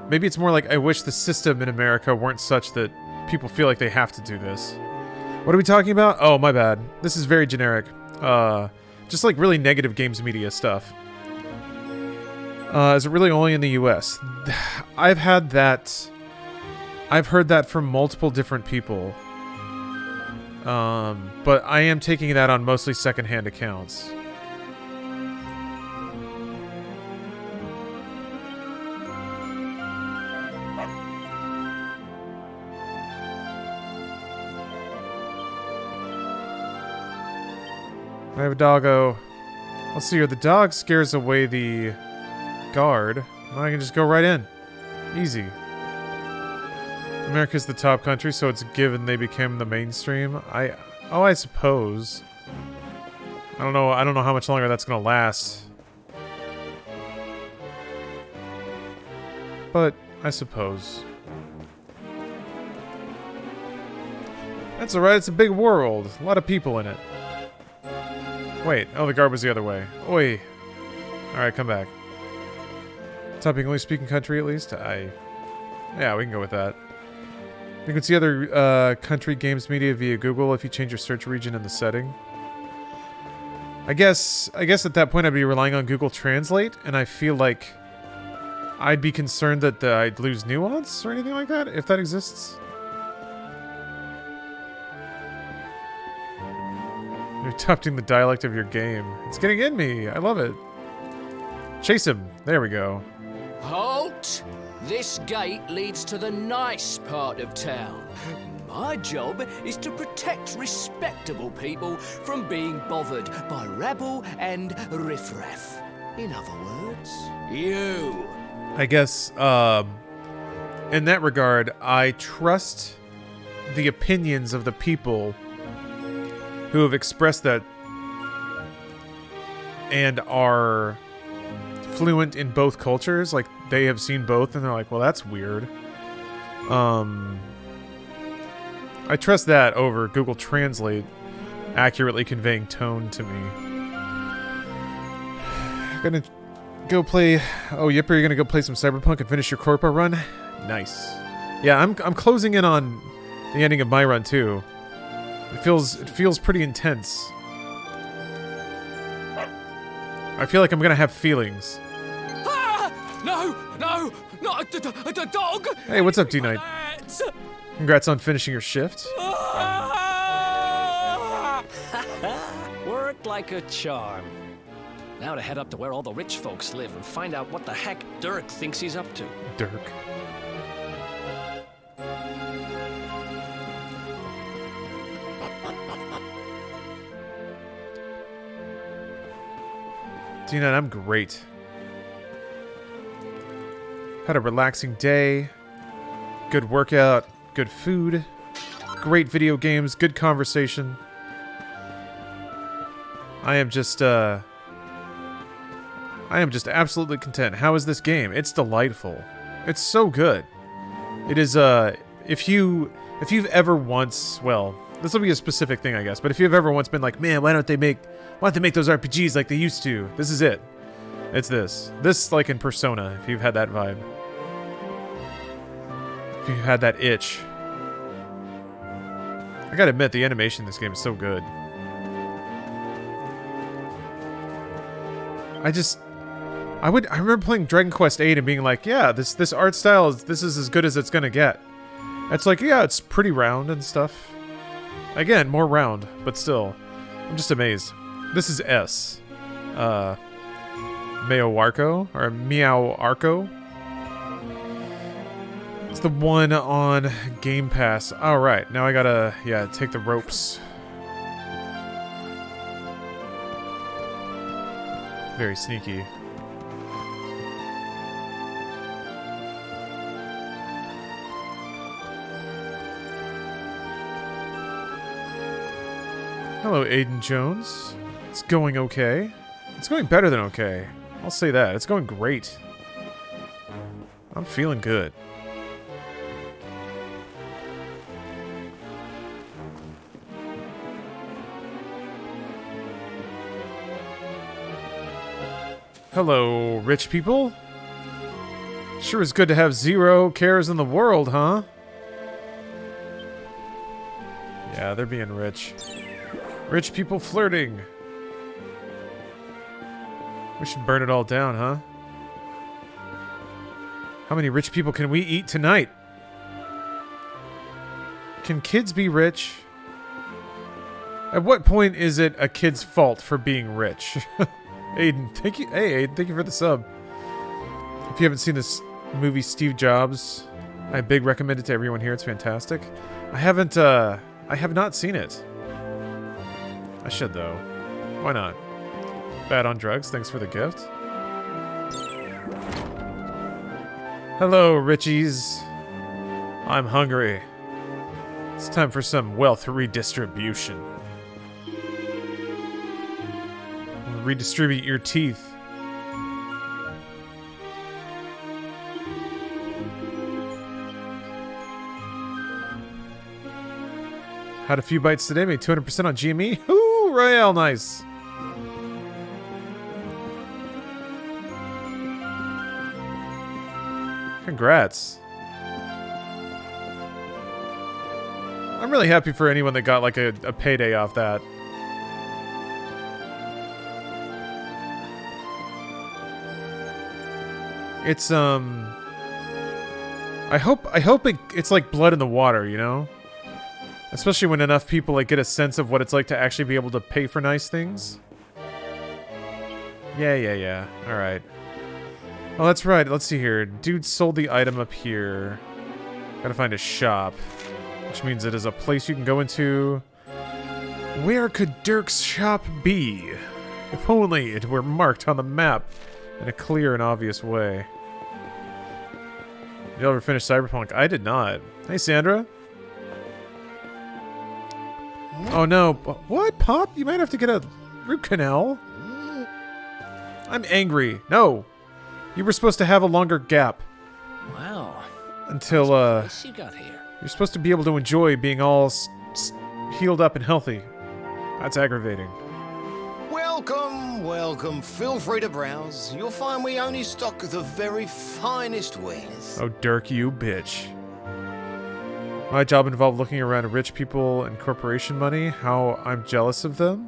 Maybe it's more like, I wish the system in America weren't such that people feel like they have to do this. What are we talking about? Oh, my bad. This is very generic. Just like really negative games media stuff. Is it really only in the US? I've heard that from multiple different people. But I am taking that on mostly secondhand accounts. I have a doggo. Let's see here. The dog scares away the guard. I can just go right in. Easy. America's the top country, so it's a given they became the mainstream. I suppose. I don't know how much longer that's gonna last. But I suppose. That's alright, it's a big world. A lot of people in it. Wait, oh, the guard was the other way. Oi. Alright, come back. Top English-speaking country, at least? Yeah, we can go with that. You can see other country games media via Google if you change your search region in the setting. I guess at that point I'd be relying on Google Translate, and I feel like I'd be concerned that I'd lose nuance or anything like that, if that exists. You're adopting the dialect of your game. It's getting in me. I love it. Chase him. There we go. Halt! This gate leads to the nice part of town. My job is to protect respectable people from being bothered by rabble and riffraff. In other words, you. I guess, in that regard, I trust the opinions of the people who have expressed that and are fluent in both cultures. Like, they have seen both and they're like, well, that's weird. I trust that over Google Translate accurately conveying tone to me. Gonna go play... Oh, Yipper, you're gonna go play some Cyberpunk and finish your Corpo run? Nice. Yeah, I'm closing in on the ending of my run, too. It feels pretty intense. I feel like I'm gonna have feelings. Ah! No, not the dog! Hey, what's up, D-Knight? Congrats on finishing your shift. Worked like a charm. Now to head up to where all the rich folks live and find out what the heck Dirk thinks he's up to. Dirk. D-Knight, I'm great. Had a relaxing day. Good workout. Good food, great video games, good conversation. I am just absolutely content. How is this game? It's delightful. It's so good. It is, if you've ever once, well, this will be a specific thing, I guess, but if you've ever once been like, man, why don't they make those RPGs like they used to? This is it. It's this. This, like in Persona, if you've had that vibe. If you had that itch. I gotta admit, the animation in this game is so good. I remember playing Dragon Quest VIII and being like, yeah, this art style this is as good as it's gonna get. It's like, yeah, it's pretty round and stuff. Again, more round, but still. I'm just amazed. This is S. Meow Arco. It's the one on Game Pass. Alright, now I gotta, take the ropes. Very sneaky. Hello, Aiden Jones. It's going okay. It's going better than okay. I'll say that. It's going great. I'm feeling good. Hello, rich people. Sure is good to have 0 cares in the world, huh? Yeah, they're being rich. Rich people flirting. We should burn it all down, huh? How many rich people can we eat tonight? Can kids be rich? At what point is it a kid's fault for being rich? Aiden, thank you. Hey, Aiden, thank you for the sub. If you haven't seen this movie, Steve Jobs, I big recommend it to everyone here. It's fantastic. I have not seen it. I should, though. Why not? Bad on drugs. Thanks for the gift. Hello, Richies. I'm hungry. It's time for some wealth redistribution. Redistribute your teeth. Had a few bites today, made 200% on GME. Ooh, Royale, nice. Congrats. I'm really happy for anyone that got like a payday off that. It's I hope it's like blood in the water, you know? Especially when enough people like get a sense of what it's like to actually be able to pay for nice things. Yeah. All right. Oh, that's right. Let's see here. Dude sold the item up here. Gotta find a shop, which means it is a place you can go into. Where could Dirk's shop be? If only it were marked on the map in a clear and obvious way. Did you ever finish Cyberpunk? I did not. Hey, Sandra. Oh no. What, Pop? You might have to get a root canal. I'm angry. No. You were supposed to have a longer gap. Wow. Until, What you got here? you're supposed to be able to enjoy being all healed up and healthy. That's aggravating. Welcome. Feel free to browse. You'll find we only stock the very finest wares. Oh, Dirk, you bitch. My job involved looking around rich people and corporation money, how I'm jealous of them.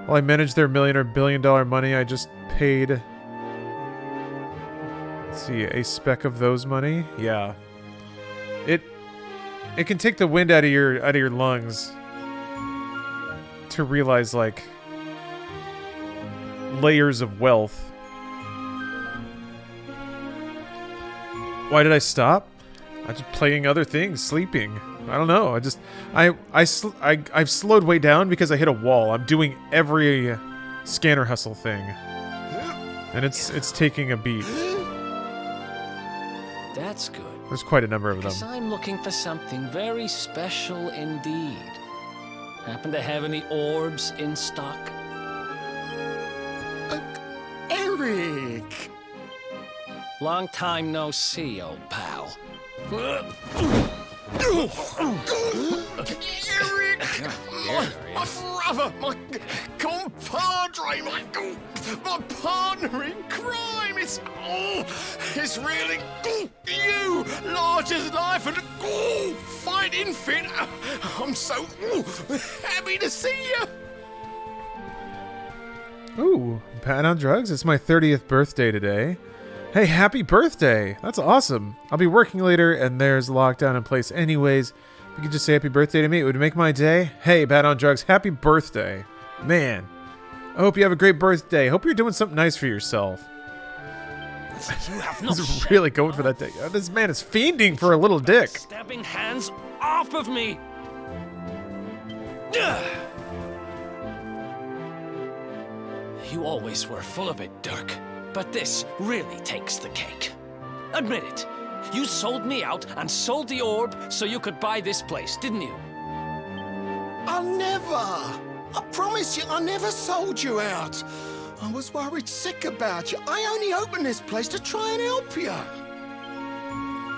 While I manage their million or billion-dollar money, I just paid... Let's see, a speck of those money? Yeah. It can take the wind out of your lungs to realize, like, layers of wealth. Why did I stop? I'm just playing other things, sleeping. I don't know. I've slowed way down because I hit a wall. I'm doing every scanner hustle thing, and it's taking a beat. That's good. There's quite a number of them. Because I'm looking for something very special indeed. Happen to have any orbs in stock? Eric! Long time no see, old pal. Eric! My brother, my compadre, my partner in crime. It's really you, large as life and fighting fit. I'm so happy to see you. Ooh, Pat on drugs? It's my 30th birthday today. Hey, happy birthday! That's awesome. I'll be working later, and there's lockdown in place anyways. If you could just say happy birthday to me, it would make my day. Hey, Pat on drugs, happy birthday. Man, I hope you have a great birthday. Hope you're doing something nice for yourself. You have no He's really going for that dick. This man is fiending for a little dick. Stabbing hands off of me! You always were full of it, Dirk. But this really takes the cake. Admit it. You sold me out and sold the orb so you could buy this place, didn't you? I never! I promise you, I never sold you out. I was worried sick about you. I only opened this place to try and help you.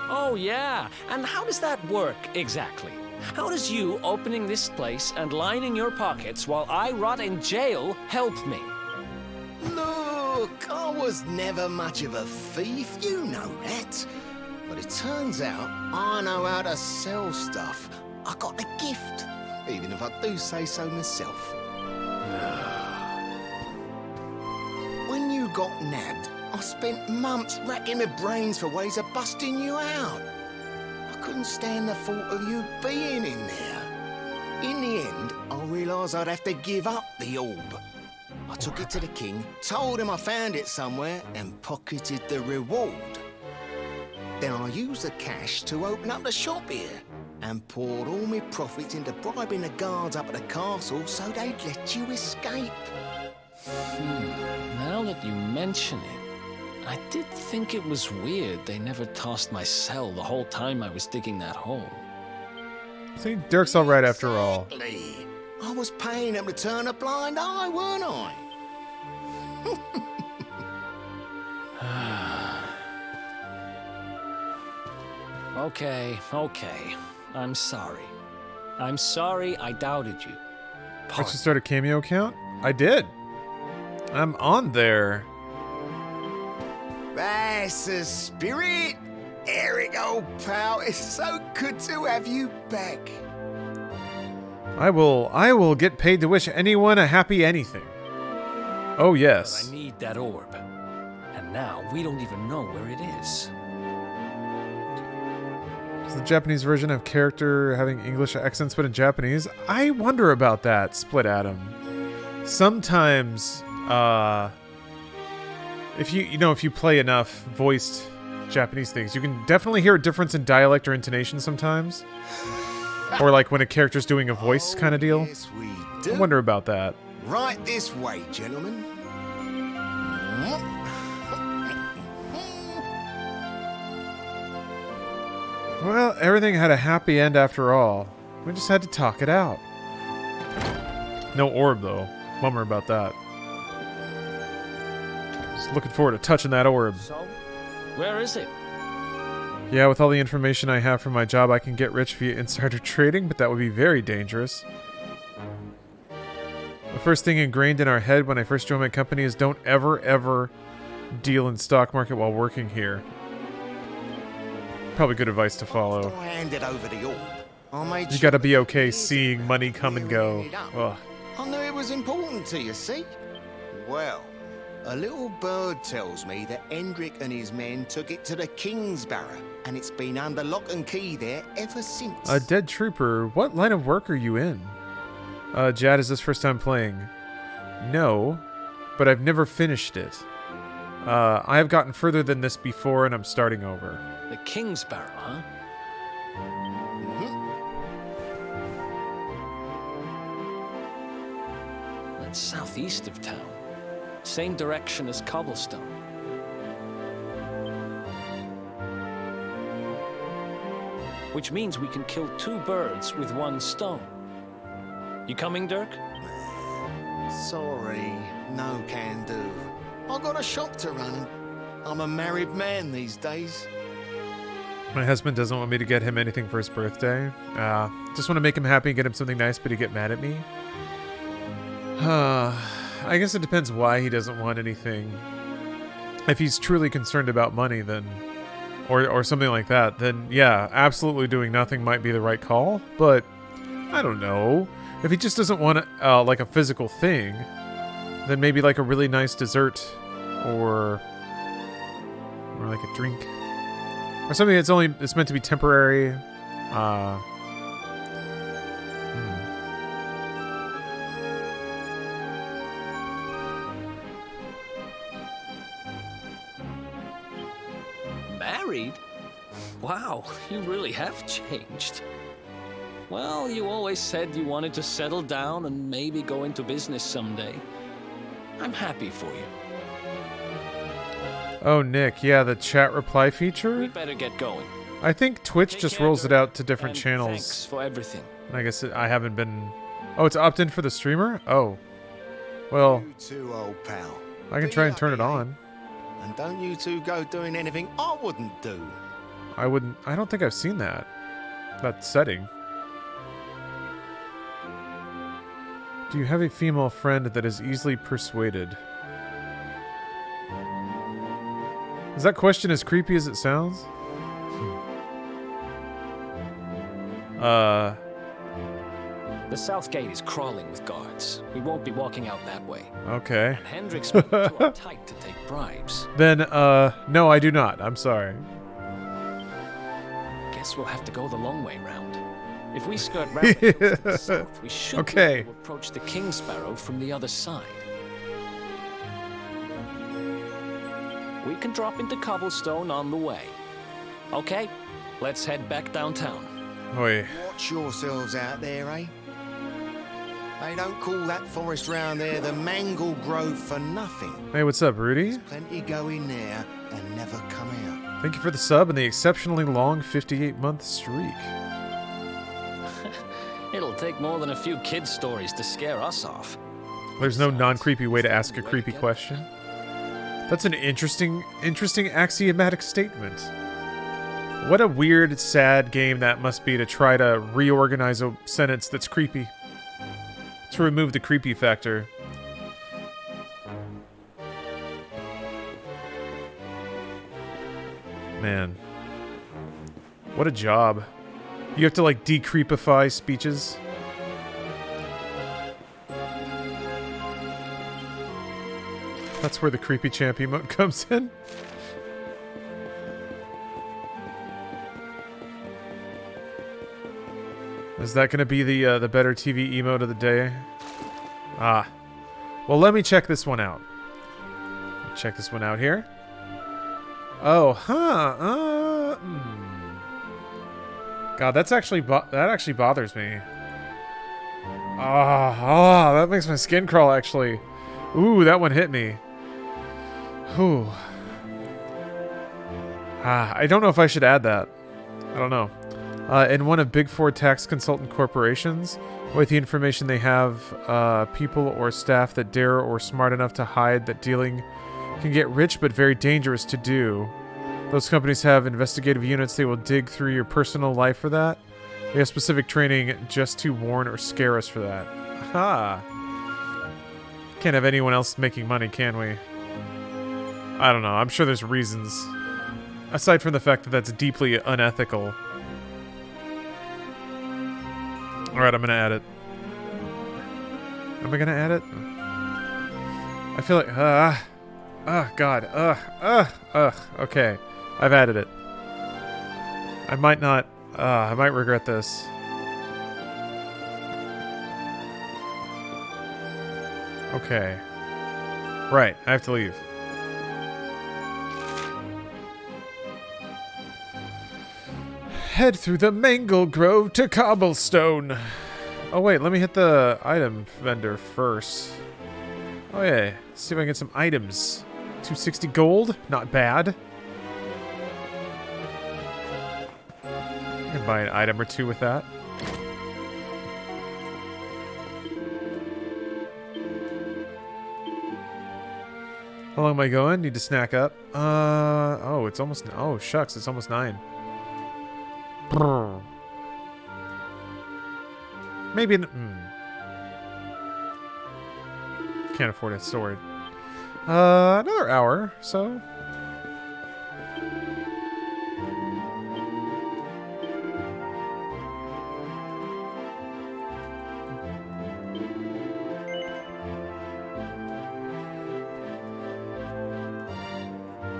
Oh, yeah. And how does that work, exactly? How does you opening this place and lining your pockets while I rot in jail help me? Look, I was never much of a thief, you know that. But it turns out I know how to sell stuff. I got a gift, even if I do say so myself. When you got nabbed, I spent months racking my brains for ways of busting you out. I couldn't stand the thought of you being in there. In the end, I realised I'd have to give up the orb. I took it to the king, told him I found it somewhere, and pocketed the reward. Then I used the cash to open up the shop here, and poured all my profits into bribing the guards up at the castle so they'd let you escape. Now that you mention it, I did think it was weird they never tossed my cell the whole time I was digging that hole. I think Dirk's all right after all. Exactly. I was paying them to turn a blind eye, weren't I? Okay. I'm sorry. I'm sorry I doubted you. I should start a Cameo account? I did. I'm on there. That's the spirit. old pal. It's so good to have you back. I will get paid to wish anyone a happy anything. Oh yes. But I need that orb. And now we don't even know where it is. Does the Japanese version have character having English accents but in Japanese? I wonder about that, Split Atom. Sometimes, if you play enough voiced Japanese things, you can definitely hear a difference in dialect or intonation sometimes. Or like when a character's doing a voice kind of deal. Yes, we do. I wonder about that. Right this way, gentlemen. Well, everything had a happy end after all. We just had to talk it out. No orb, though. Bummer about that. Just looking forward to touching that orb. So, where is it? Yeah, with all the information I have from my job, I can get rich via insider trading, but that would be very dangerous. The first thing ingrained in our head when I first joined my company is don't ever deal in stock market while working here. Probably good advice to follow. I handed over the orb. I made You gotta be okay seeing money come and go. Ugh. I knew it was important to you, see? Well, a little bird tells me that Hendrik and his men took it to the Kingsbarrow, and it's been under lock and key there ever since. A dead trooper, what line of work are you in? Jad, is this first time playing? No, but I've never finished it. I have gotten further than this before, and I'm starting over. The Kingsbarrow, huh? That's southeast of town. Same direction as Cobblestone. Which means we can kill two birds with one stone. You coming, Dirk? Sorry, no can do. I got a shop to run, and I'm a married man these days. My husband doesn't want me to get him anything for his birthday. Just want to make him happy and get him something nice, but he get mad at me. I guess it depends why he doesn't want anything. If he's truly concerned about money, then, or something like that, then yeah, absolutely doing nothing might be the right call. But I don't know. If he just doesn't want like a physical thing, then maybe like a really nice dessert, or like a drink, or something that's meant to be temporary. Married? Wow, you really have changed. Well, you always said you wanted to settle down and maybe go into business someday. I'm happy for you. Oh, Nick, yeah, the chat reply feature? We better get going. I think Twitch Take just care, rolls it Dirk, out to different and channels. Thanks for everything. I guess I haven't been... Oh, it's opt-in for the streamer? Oh. Well, You too, old pal. I can try and turn it on. And don't you two go doing anything I wouldn't do. I don't think I've seen that setting. Do you have a female friend that is easily persuaded? Is that question as creepy as it sounds? The south gate is crawling with guards. We won't be walking out that way. Okay. And Hendrik's men are too uptight to take bribes. Then, no, I do not. I'm sorry. Guess we'll have to go the long way round. If we skirt round the hills to the south, we should be able to approach the Kingsbarrow from the other side. We can drop into Cobblestone on the way. Okay, let's head back downtown. Oi. Watch yourselves out there, eh? They don't call that forest round there the Mangle Grove for nothing. Hey, what's up, Rudy? Plenty go in there and never come out. Thank you for the sub and the exceptionally long 58-month streak. It'll take more than a few kid stories to scare us off. There's no non-creepy way to ask a creepy question. That's an interesting axiomatic statement. What a weird, sad game that must be to try to reorganize a sentence that's creepy. To remove the creepy factor. Man. What a job. You have to, like, decreepify speeches. That's where the creepy champ emote comes in. Is that going to be the better TV emote of the day? Ah. Well, let me check this one out. Check this one out here. Oh, huh. God, that actually bothers me. Oh, that makes my skin crawl, actually. Ooh, that one hit me. Whew. I don't know if I should add that. I don't know. In one of Big Four tax consultant corporations, with the information they have, people or staff that dare or smart enough to hide that dealing can get rich but very dangerous to do. Those companies have investigative units. They will dig through your personal life for that. They have specific training just to warn or scare us for that. Aha! Can't have anyone else making money, can we? I don't know. I'm sure there's reasons. Aside from the fact that that's deeply unethical. Alright, I'm gonna add it. Am I gonna add it? I feel like... oh, God. Okay. I've added it. I might not... I might regret this. Okay. Right, I have to leave. Head through the mangle grove to cobblestone. Oh wait, let me hit the item vendor first. Oh yeah, let's see if I can get some items. 260 gold, not bad. I can buy an item or two with that. How long am I going? Need to snack up. Oh, it's almost... Oh, shucks, it's almost 9. Maybe... Can't afford a sword. Another hour, so...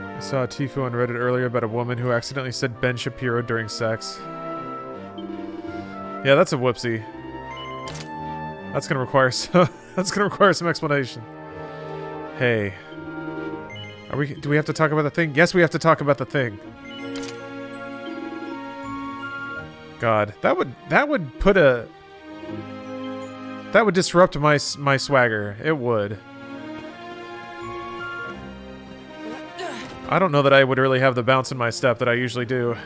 I saw a Tifu on Reddit earlier about a woman who accidentally said Ben Shapiro during sex. Yeah, that's a whoopsie. That's gonna require some explanation. Hey. Do we have to talk about the thing? Yes, we have to talk about the thing. God, that would disrupt my swagger. It would. I don't know that I would really have the bounce in my step that I usually do.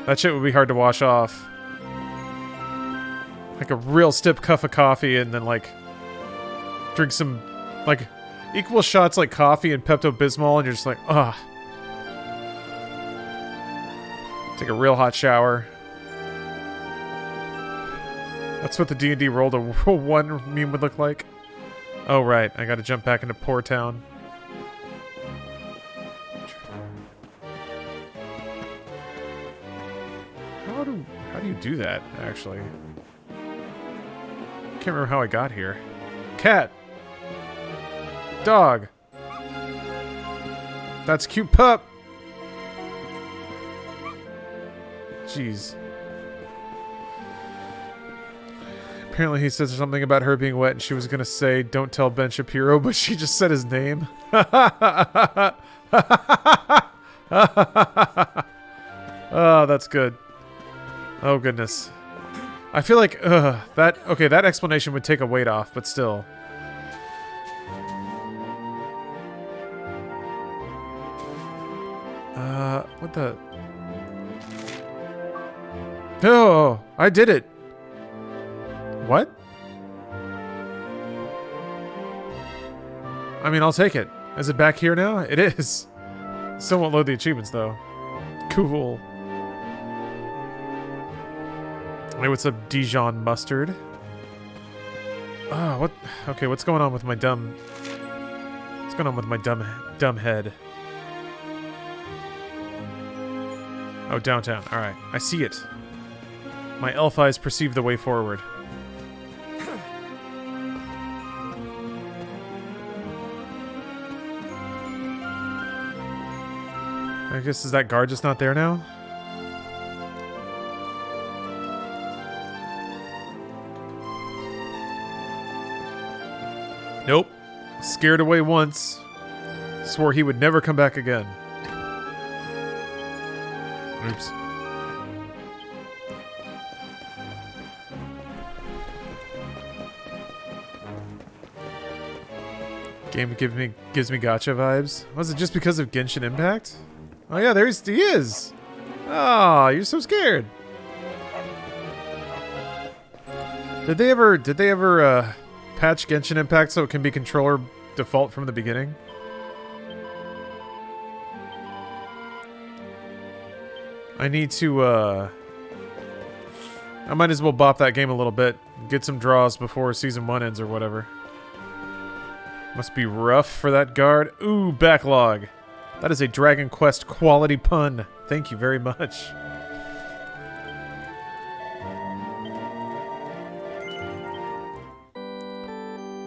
That shit would be hard to wash off. Like a real stiff cup of coffee and then like drink some like equal shots like coffee and Pepto-Bismol and you're just like, ugh. Take a real hot shower. That's what the D&D Roll to 1 meme would look like. Oh right, I gotta jump back into Poor Town. How do you do that, actually? Can't remember how I got here. Cat! Dog! That's cute pup! Jeez. Apparently he says something about her being wet and she was gonna say, don't tell Ben Shapiro, but she just said his name. Oh, that's good. Oh, goodness. I feel like, that explanation would take a weight off, but still. What the? Oh, I did it. What? I mean, I'll take it. Is it back here now? It is. Still won't load the achievements, though. Cool. Hey, what's up, Dijon mustard? Oh, what? Okay, what's going on with my dumb... What's going on with my dumb head? Oh, downtown. Alright, I see it. My elf eyes perceive the way forward. I guess, is that guard just not there now? Nope. Scared away once. Swore he would never come back again. Oops. Game gives me gacha vibes. Was it just because of Genshin Impact? Oh yeah, he is. Oh, you're so scared. Did they ever patch Genshin Impact so it can be controller default from the beginning? I need to I might as well bop that game a little bit. Get some draws before season 1 ends or whatever. Must be rough for that guard. Ooh, backlog. That is a Dragon Quest quality pun. Thank you very much.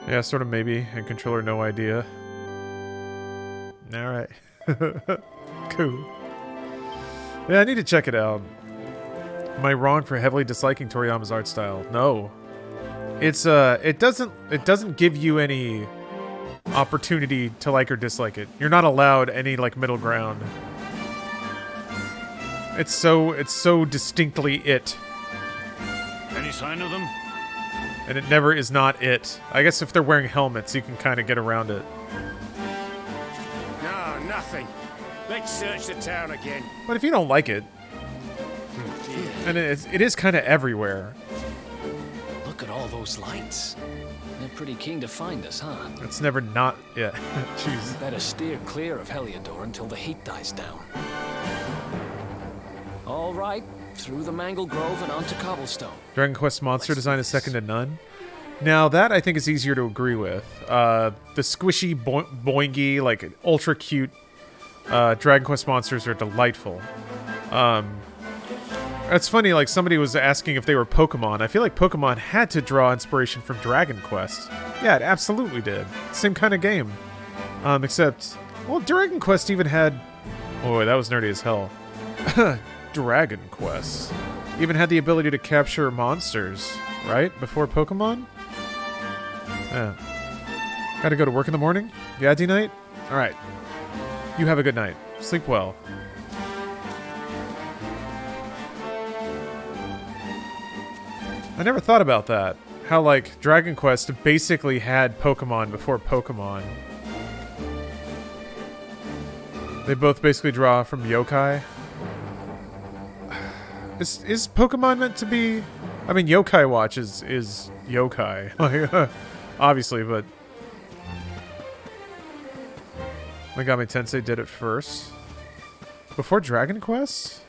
Yeah, sort of maybe. And controller, no idea. Alright. Cool. Yeah, I need to check it out. Am I wrong for heavily disliking Toriyama's art style? No. It's it doesn't give you any opportunity to like or dislike it. You're not allowed any like middle ground. It's so distinctly it. Any sign of them? And it never is not it. I guess if they're wearing helmets, you can kind of get around it. No, nothing. Let's search the town again. But if you don't like it, and it is kind of everywhere. Look at all those lights. They're pretty keen to find us, huh? It's never not... Yeah. Jeez. Better steer clear of Heliodor until the heat dies down. All right. Through the Mangle Grove and onto Cobblestone. Dragon Quest monster design is second to none. Now, that I think is easier to agree with. The squishy, boingy, like, ultra cute Dragon Quest monsters are delightful. It's funny, like, somebody was asking if they were Pokemon. I feel like Pokemon had to draw inspiration from Dragon Quest. Yeah, it absolutely did. Same kind of game. Except, well, Dragon Quest even had... Oh, that was nerdy as hell. Dragon Quest even had the ability to capture monsters, right? Before Pokemon? Yeah. Gotta go to work in the morning? Yeah, D-Night? Alright. You have a good night. Sleep well. I never thought about that. How, like, Dragon Quest basically had Pokemon before Pokemon. They both basically draw from yokai. Is Pokemon meant to be... I mean, Yokai Watch is yokai. Obviously, but... Megami Tensei did it first. Before Dragon Quest?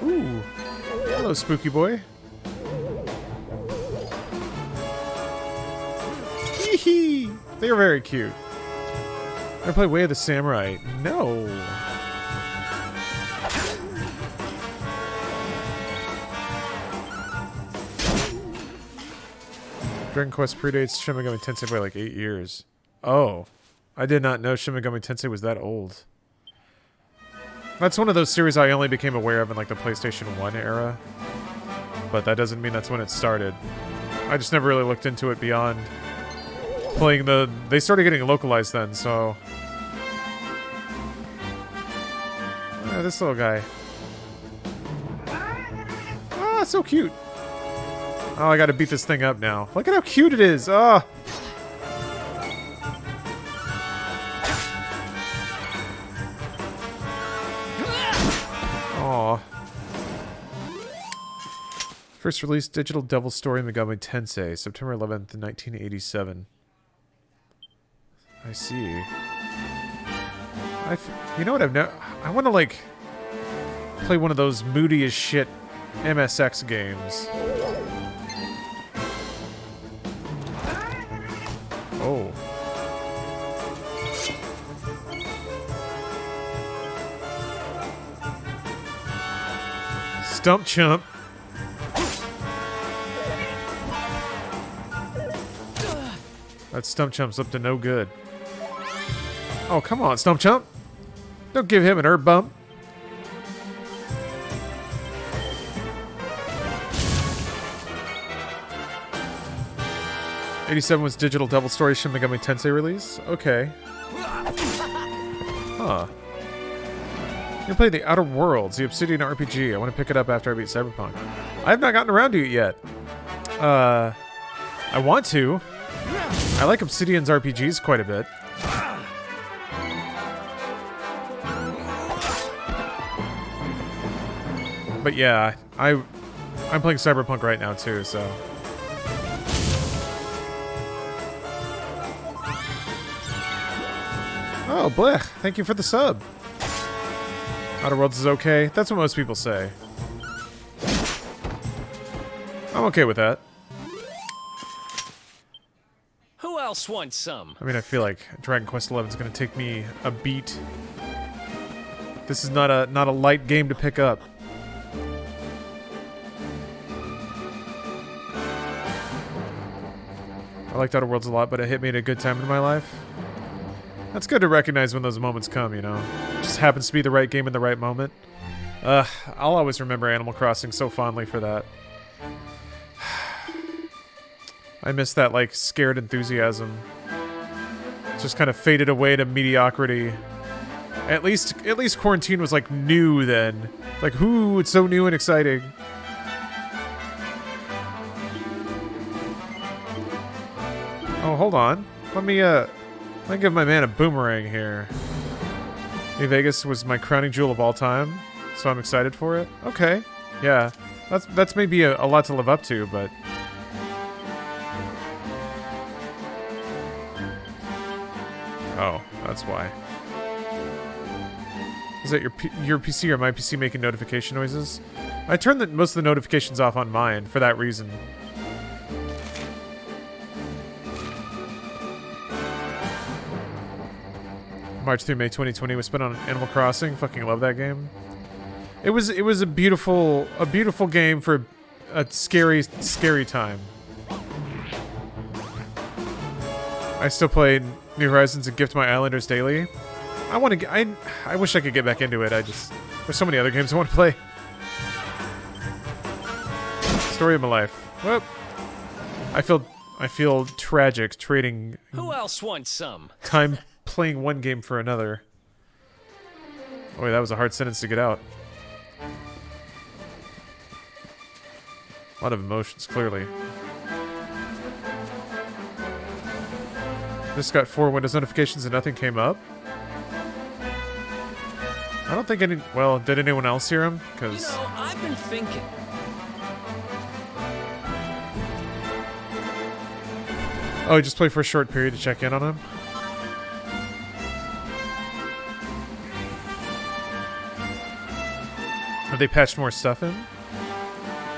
Ooh. Hello, spooky boy. Hee-hee! They are very cute. Ever play Way of the Samurai? No. Dragon Quest predates Shin Megami Tensei by like 8 years. Oh. I did not know Shin Megami Tensei was that old. That's one of those series I only became aware of in like the PlayStation 1 era. But that doesn't mean that's when it started. I just never really looked into it beyond playing the... They started getting localized then, so... Yeah, this little guy. Ah, so cute. Oh, I gotta beat this thing up now. Look at how cute it is! Ah! Aw. First released Digital Devil Story Megami Tensei, September 11th, 1987. I see. You know what I've never... I want to, like, play one of those moody as shit MSX games. Oh. Stump chump. That stump chump's up to no good. Oh, come on, stump chump. Don't give him an herb bump. '87 was digital double story Shin Megami Tensei release? Okay. Huh. You can play The Outer Worlds, the Obsidian RPG. I want to pick it up after I beat Cyberpunk. I have not gotten around to it yet. I want to. I like Obsidian's RPGs quite a bit. But yeah, I'm playing Cyberpunk right now too, so. Oh, blech. Thank you for the sub. Outer Worlds is okay. That's what most people say. I'm okay with that. Who else wants some? I mean, I feel like Dragon Quest XI is going to take me a beat. This is not a light game to pick up. I liked Outer Worlds a lot, but it hit me at a good time in my life. That's good to recognize when those moments come, you know. It just happens to be the right game in the right moment. I'll always remember Animal Crossing so fondly for that. I miss that, like, scared enthusiasm. It just kind of faded away to mediocrity. At least Quarantine was, like, new then. Like, ooh, it's so new and exciting. Oh, hold on. Let me give my man a boomerang here. New Vegas was my crowning jewel of all time, so I'm excited for it. Okay. Yeah. That's maybe a lot to live up to, but... Oh, that's why. Is that your PC or my PC making notification noises? I turned most of the notifications off on mine for that reason. March through May 2020 was spent on Animal Crossing. Fucking love that game. It was a beautiful game for a scary time. I still play New Horizons and Gift My Islanders daily. I wish I could get back into it. There's so many other games I want to play. Story of my life. Whoop. I feel tragic trading. Who else wants some? Time playing one game for another. Boy, that was a hard sentence to get out. A lot of emotions, clearly. Just got 4 Windows notifications and nothing came up. I don't think any... Well, did anyone else hear him? Because... You know, I've been thinking. Oh, just play for a short period to check in on him? Have they patched more stuff in?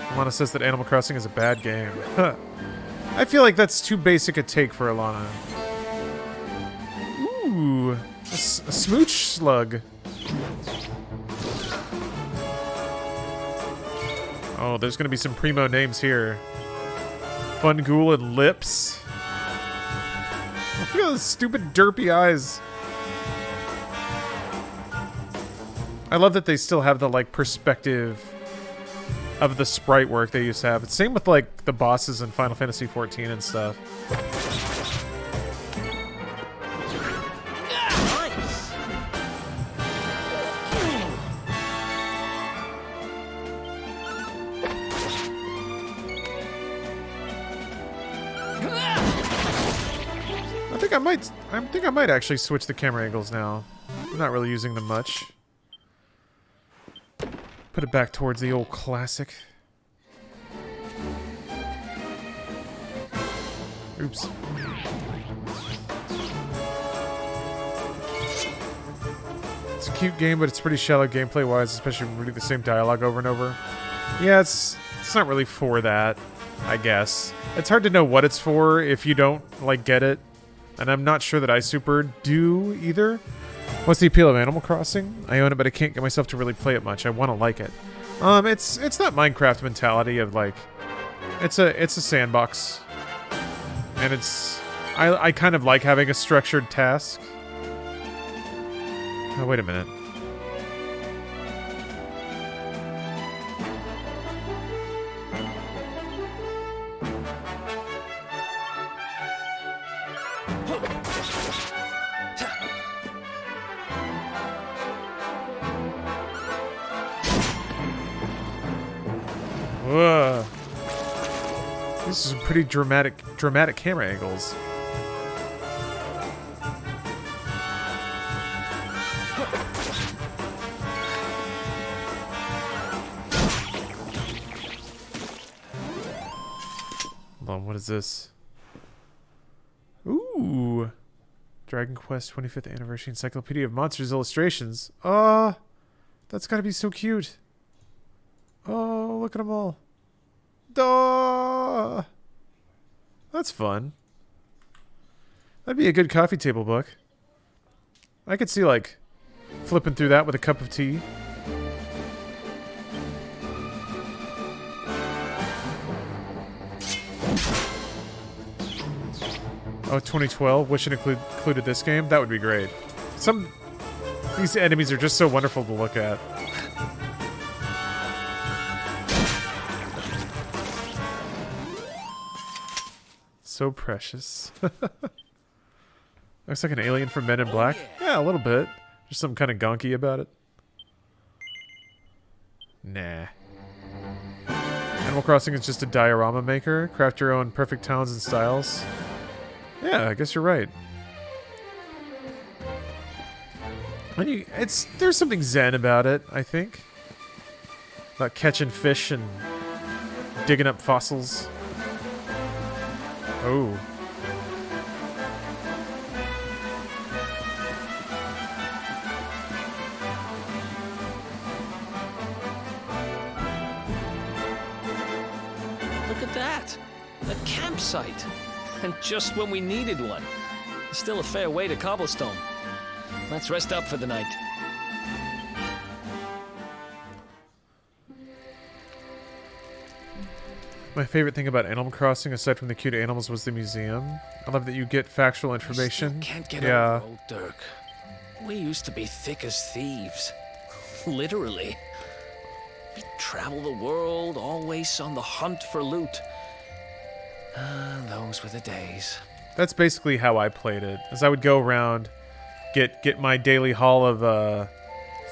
Alana says that Animal Crossing is a bad game. I feel like that's too basic a take for Alana. Ooh, a smooch slug. Oh, there's gonna be some primo names here. Fun Ghoul and Lips. Look at those stupid derpy eyes. I love that they still have the, like, perspective of the sprite work they used to have. It's same with, like, the bosses in Final Fantasy XIV and stuff. I think I might actually switch the camera angles now. I'm not really using them much. Put it back towards the old classic. Oops. It's a cute game, but it's pretty shallow gameplay-wise, especially reading the same dialogue over and over. Yeah, it's not really for that, I guess. It's hard to know what it's for if you don't, like, get it. And I'm not sure that I super do either. What's the appeal of Animal Crossing? I own it, but I can't get myself to really play it much. I want to like it. It's that Minecraft mentality of like, it's a sandbox, and I kind of like having a structured task. Oh, wait a minute. Whoa. This is some pretty dramatic camera angles. Hold on, what is this? Ooh. Dragon Quest 25th Anniversary Encyclopedia of Monsters Illustrations. That's gotta be so cute. Oh, look at them all. Duh. That's fun. That'd be a good coffee table book. I could see, like, flipping through that with a cup of tea. Oh, 2012. Wish it included this game. That would be great. These enemies are just so wonderful to look at. So precious. Looks like an alien from Men in Black. Yeah, a little bit. There's something kind of gonky about it. Nah. Animal Crossing is just a diorama maker. Craft your own perfect tones and styles. Yeah, I guess you're right. There's something zen about it, I think. About catching fish and digging up fossils. Oh. Look at that! A campsite! And just when we needed one. Still a fair way to cobblestone. Let's rest up for the night. My favorite thing about Animal Crossing, aside from the cute animals, was the museum. I love that you get factual information. Can't get over old Dirk. We used to be thick as thieves. Literally. We'd travel the world, always on the hunt for loot. Those were the days. That's basically how I played it. As I would go around, get my daily haul of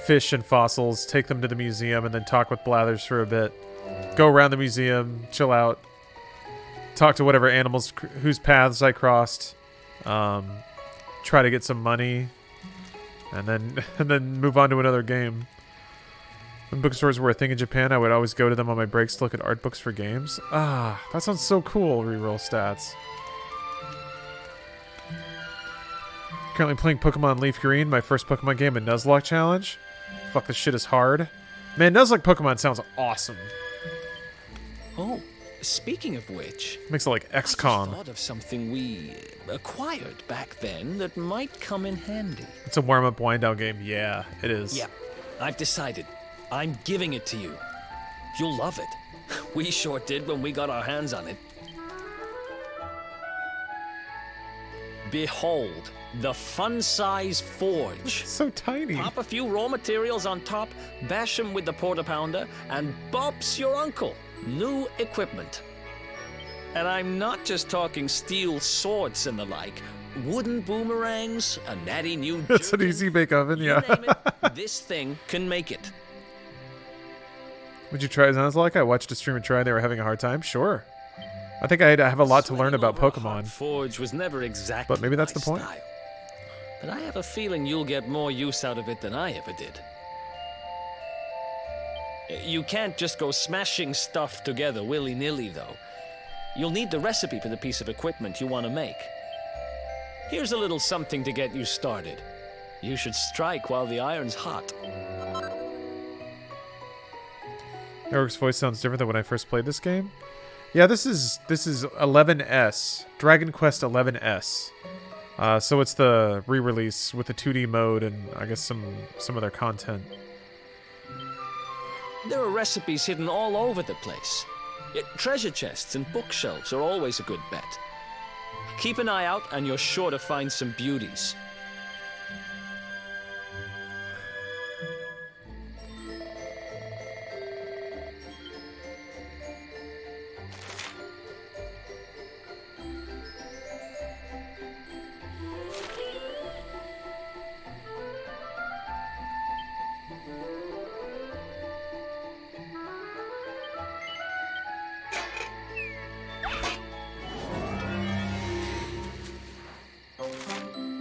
fish and fossils, take them to the museum, and then talk with Blathers for a bit. Go around the museum, chill out, talk to whatever animals whose paths I crossed, try to get some money, and then move on to another game. When bookstores were a thing in Japan, I would always go to them on my breaks to look at art books for games. Ah, that sounds so cool, reroll stats. Currently playing Pokemon Leaf Green, my first Pokemon game, a Nuzlocke challenge. Fuck, this shit is hard. Man, Nuzlocke Pokemon sounds awesome. Oh, speaking of which... Makes it like I just XCOM. thought of something we acquired back then that might come in handy. It's a warm-up wind-down game. Yeah, it is. Yeah, I've decided. I'm giving it to you. You'll love it. We sure did when we got our hands on it. Behold, the fun-size forge. So tiny. Pop a few raw materials on top, bash them with the porta-pounder, and bop's your uncle. New equipment. And I'm not just talking steel swords and the like. Wooden boomerangs, a natty new It's an easy bake oven, yeah. This thing can make it. Would you try Nuzlocke? I watched a streamer try. They were having a hard time. Sure. I think I have a lot to learn about Pokemon. Forge was never exactly But maybe that's the point. style. But I have a feeling you'll get more use out of it than I ever did. You can't just go smashing stuff together willy-nilly, though. You'll need the recipe for the piece of equipment you want to make. Here's a little something to get you started. You should strike while the iron's hot. Eric's voice sounds different than when I first played this game. Yeah, this is 11S. Dragon Quest 11S. So it's the re-release with the 2D mode and I guess some other content. There are recipes hidden all over the place. Treasure chests and bookshelves are always a good bet. Keep an eye out and you're sure to find some beauties.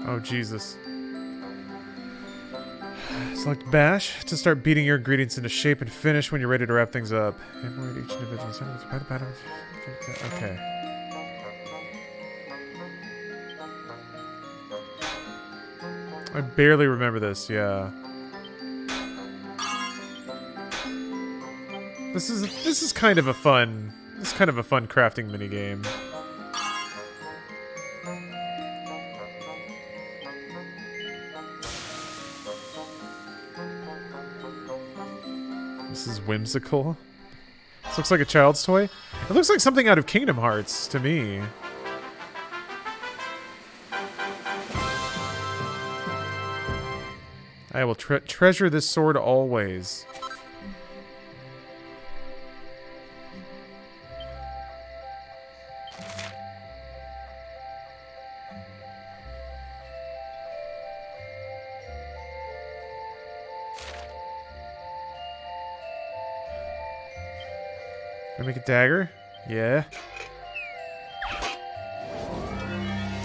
Oh, Jesus. Select bash to start beating your ingredients into shape and finish when you're ready to wrap things up. Avoid each individual sentence. Okay. I barely remember this, yeah. This is kind of a fun crafting minigame. This is whimsical. This looks like a child's toy. It looks like something out of Kingdom Hearts to me. I will treasure this sword always. Can I make a dagger? Yeah.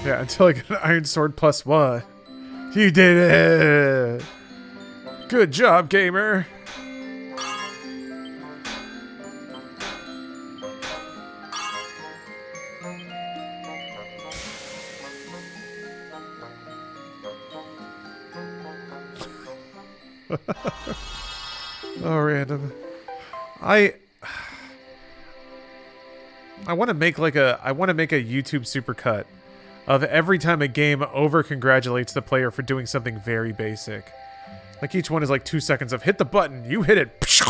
Yeah, until I get an iron sword plus one. You did it! Good job, gamer! Oh, random. I want to make like a YouTube supercut of every time a game over-congratulates the player for doing something very basic. Like each one is like 2 seconds of hit the button, you hit it.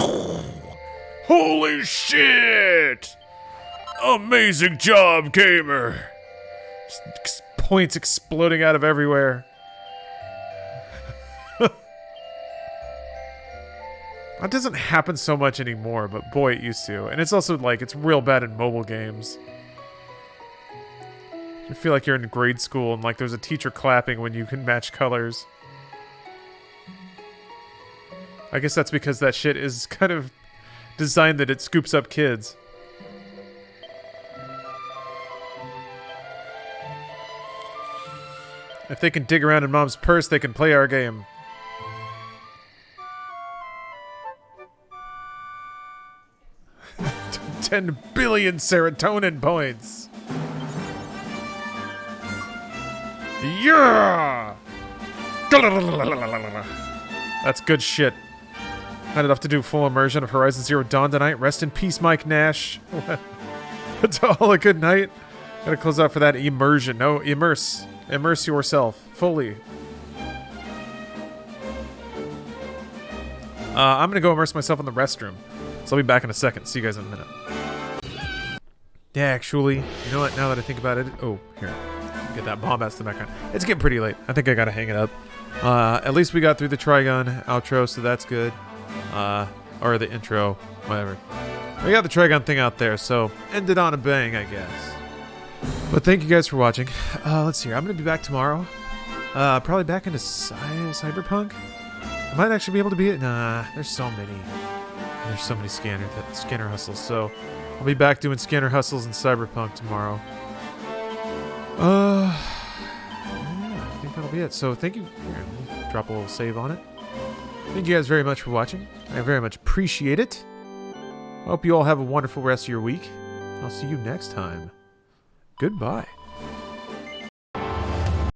Holy shit! Amazing job, gamer! Just points exploding out of everywhere. That doesn't happen so much anymore, but boy, it used to. And it's also like, it's real bad in mobile games. You feel like you're in grade school and like there's a teacher clapping when you can match colors. I guess that's because that shit is kind of designed that it scoops up kids. If they can dig around in mom's purse, they can play our game. $10 billion serotonin points. Yeah! That's good shit. Had enough to do full immersion of Horizon Zero Dawn tonight. Rest in peace, Mike Nash. It's all a good night. Gotta close out for that immersion. No, immerse. Immerse yourself fully. I'm gonna go immerse myself in the restroom. So I'll be back in a second. See you guys in a minute. Yeah, actually, you know what? Now that I think about it, oh, here, get that bombast in the background. It's getting pretty late. I think I gotta hang it up. At least we got through the Trigon outro, so that's good. Or the intro, whatever. We got the Trigon thing out there, so end it on a bang, I guess. But thank you guys for watching. Let's see here. I'm gonna be back tomorrow. Probably back into Cyberpunk. I might actually be able to be it. Nah, there's so many. There's so many scanner hustles, so I'll be back doing scanner hustles in Cyberpunk tomorrow. Yeah, I think that'll be it. So thank you. Here, let me drop a little save on it. Thank you guys very much for watching. I very much appreciate it. Hope you all have a wonderful rest of your week. I'll see you next time. Goodbye.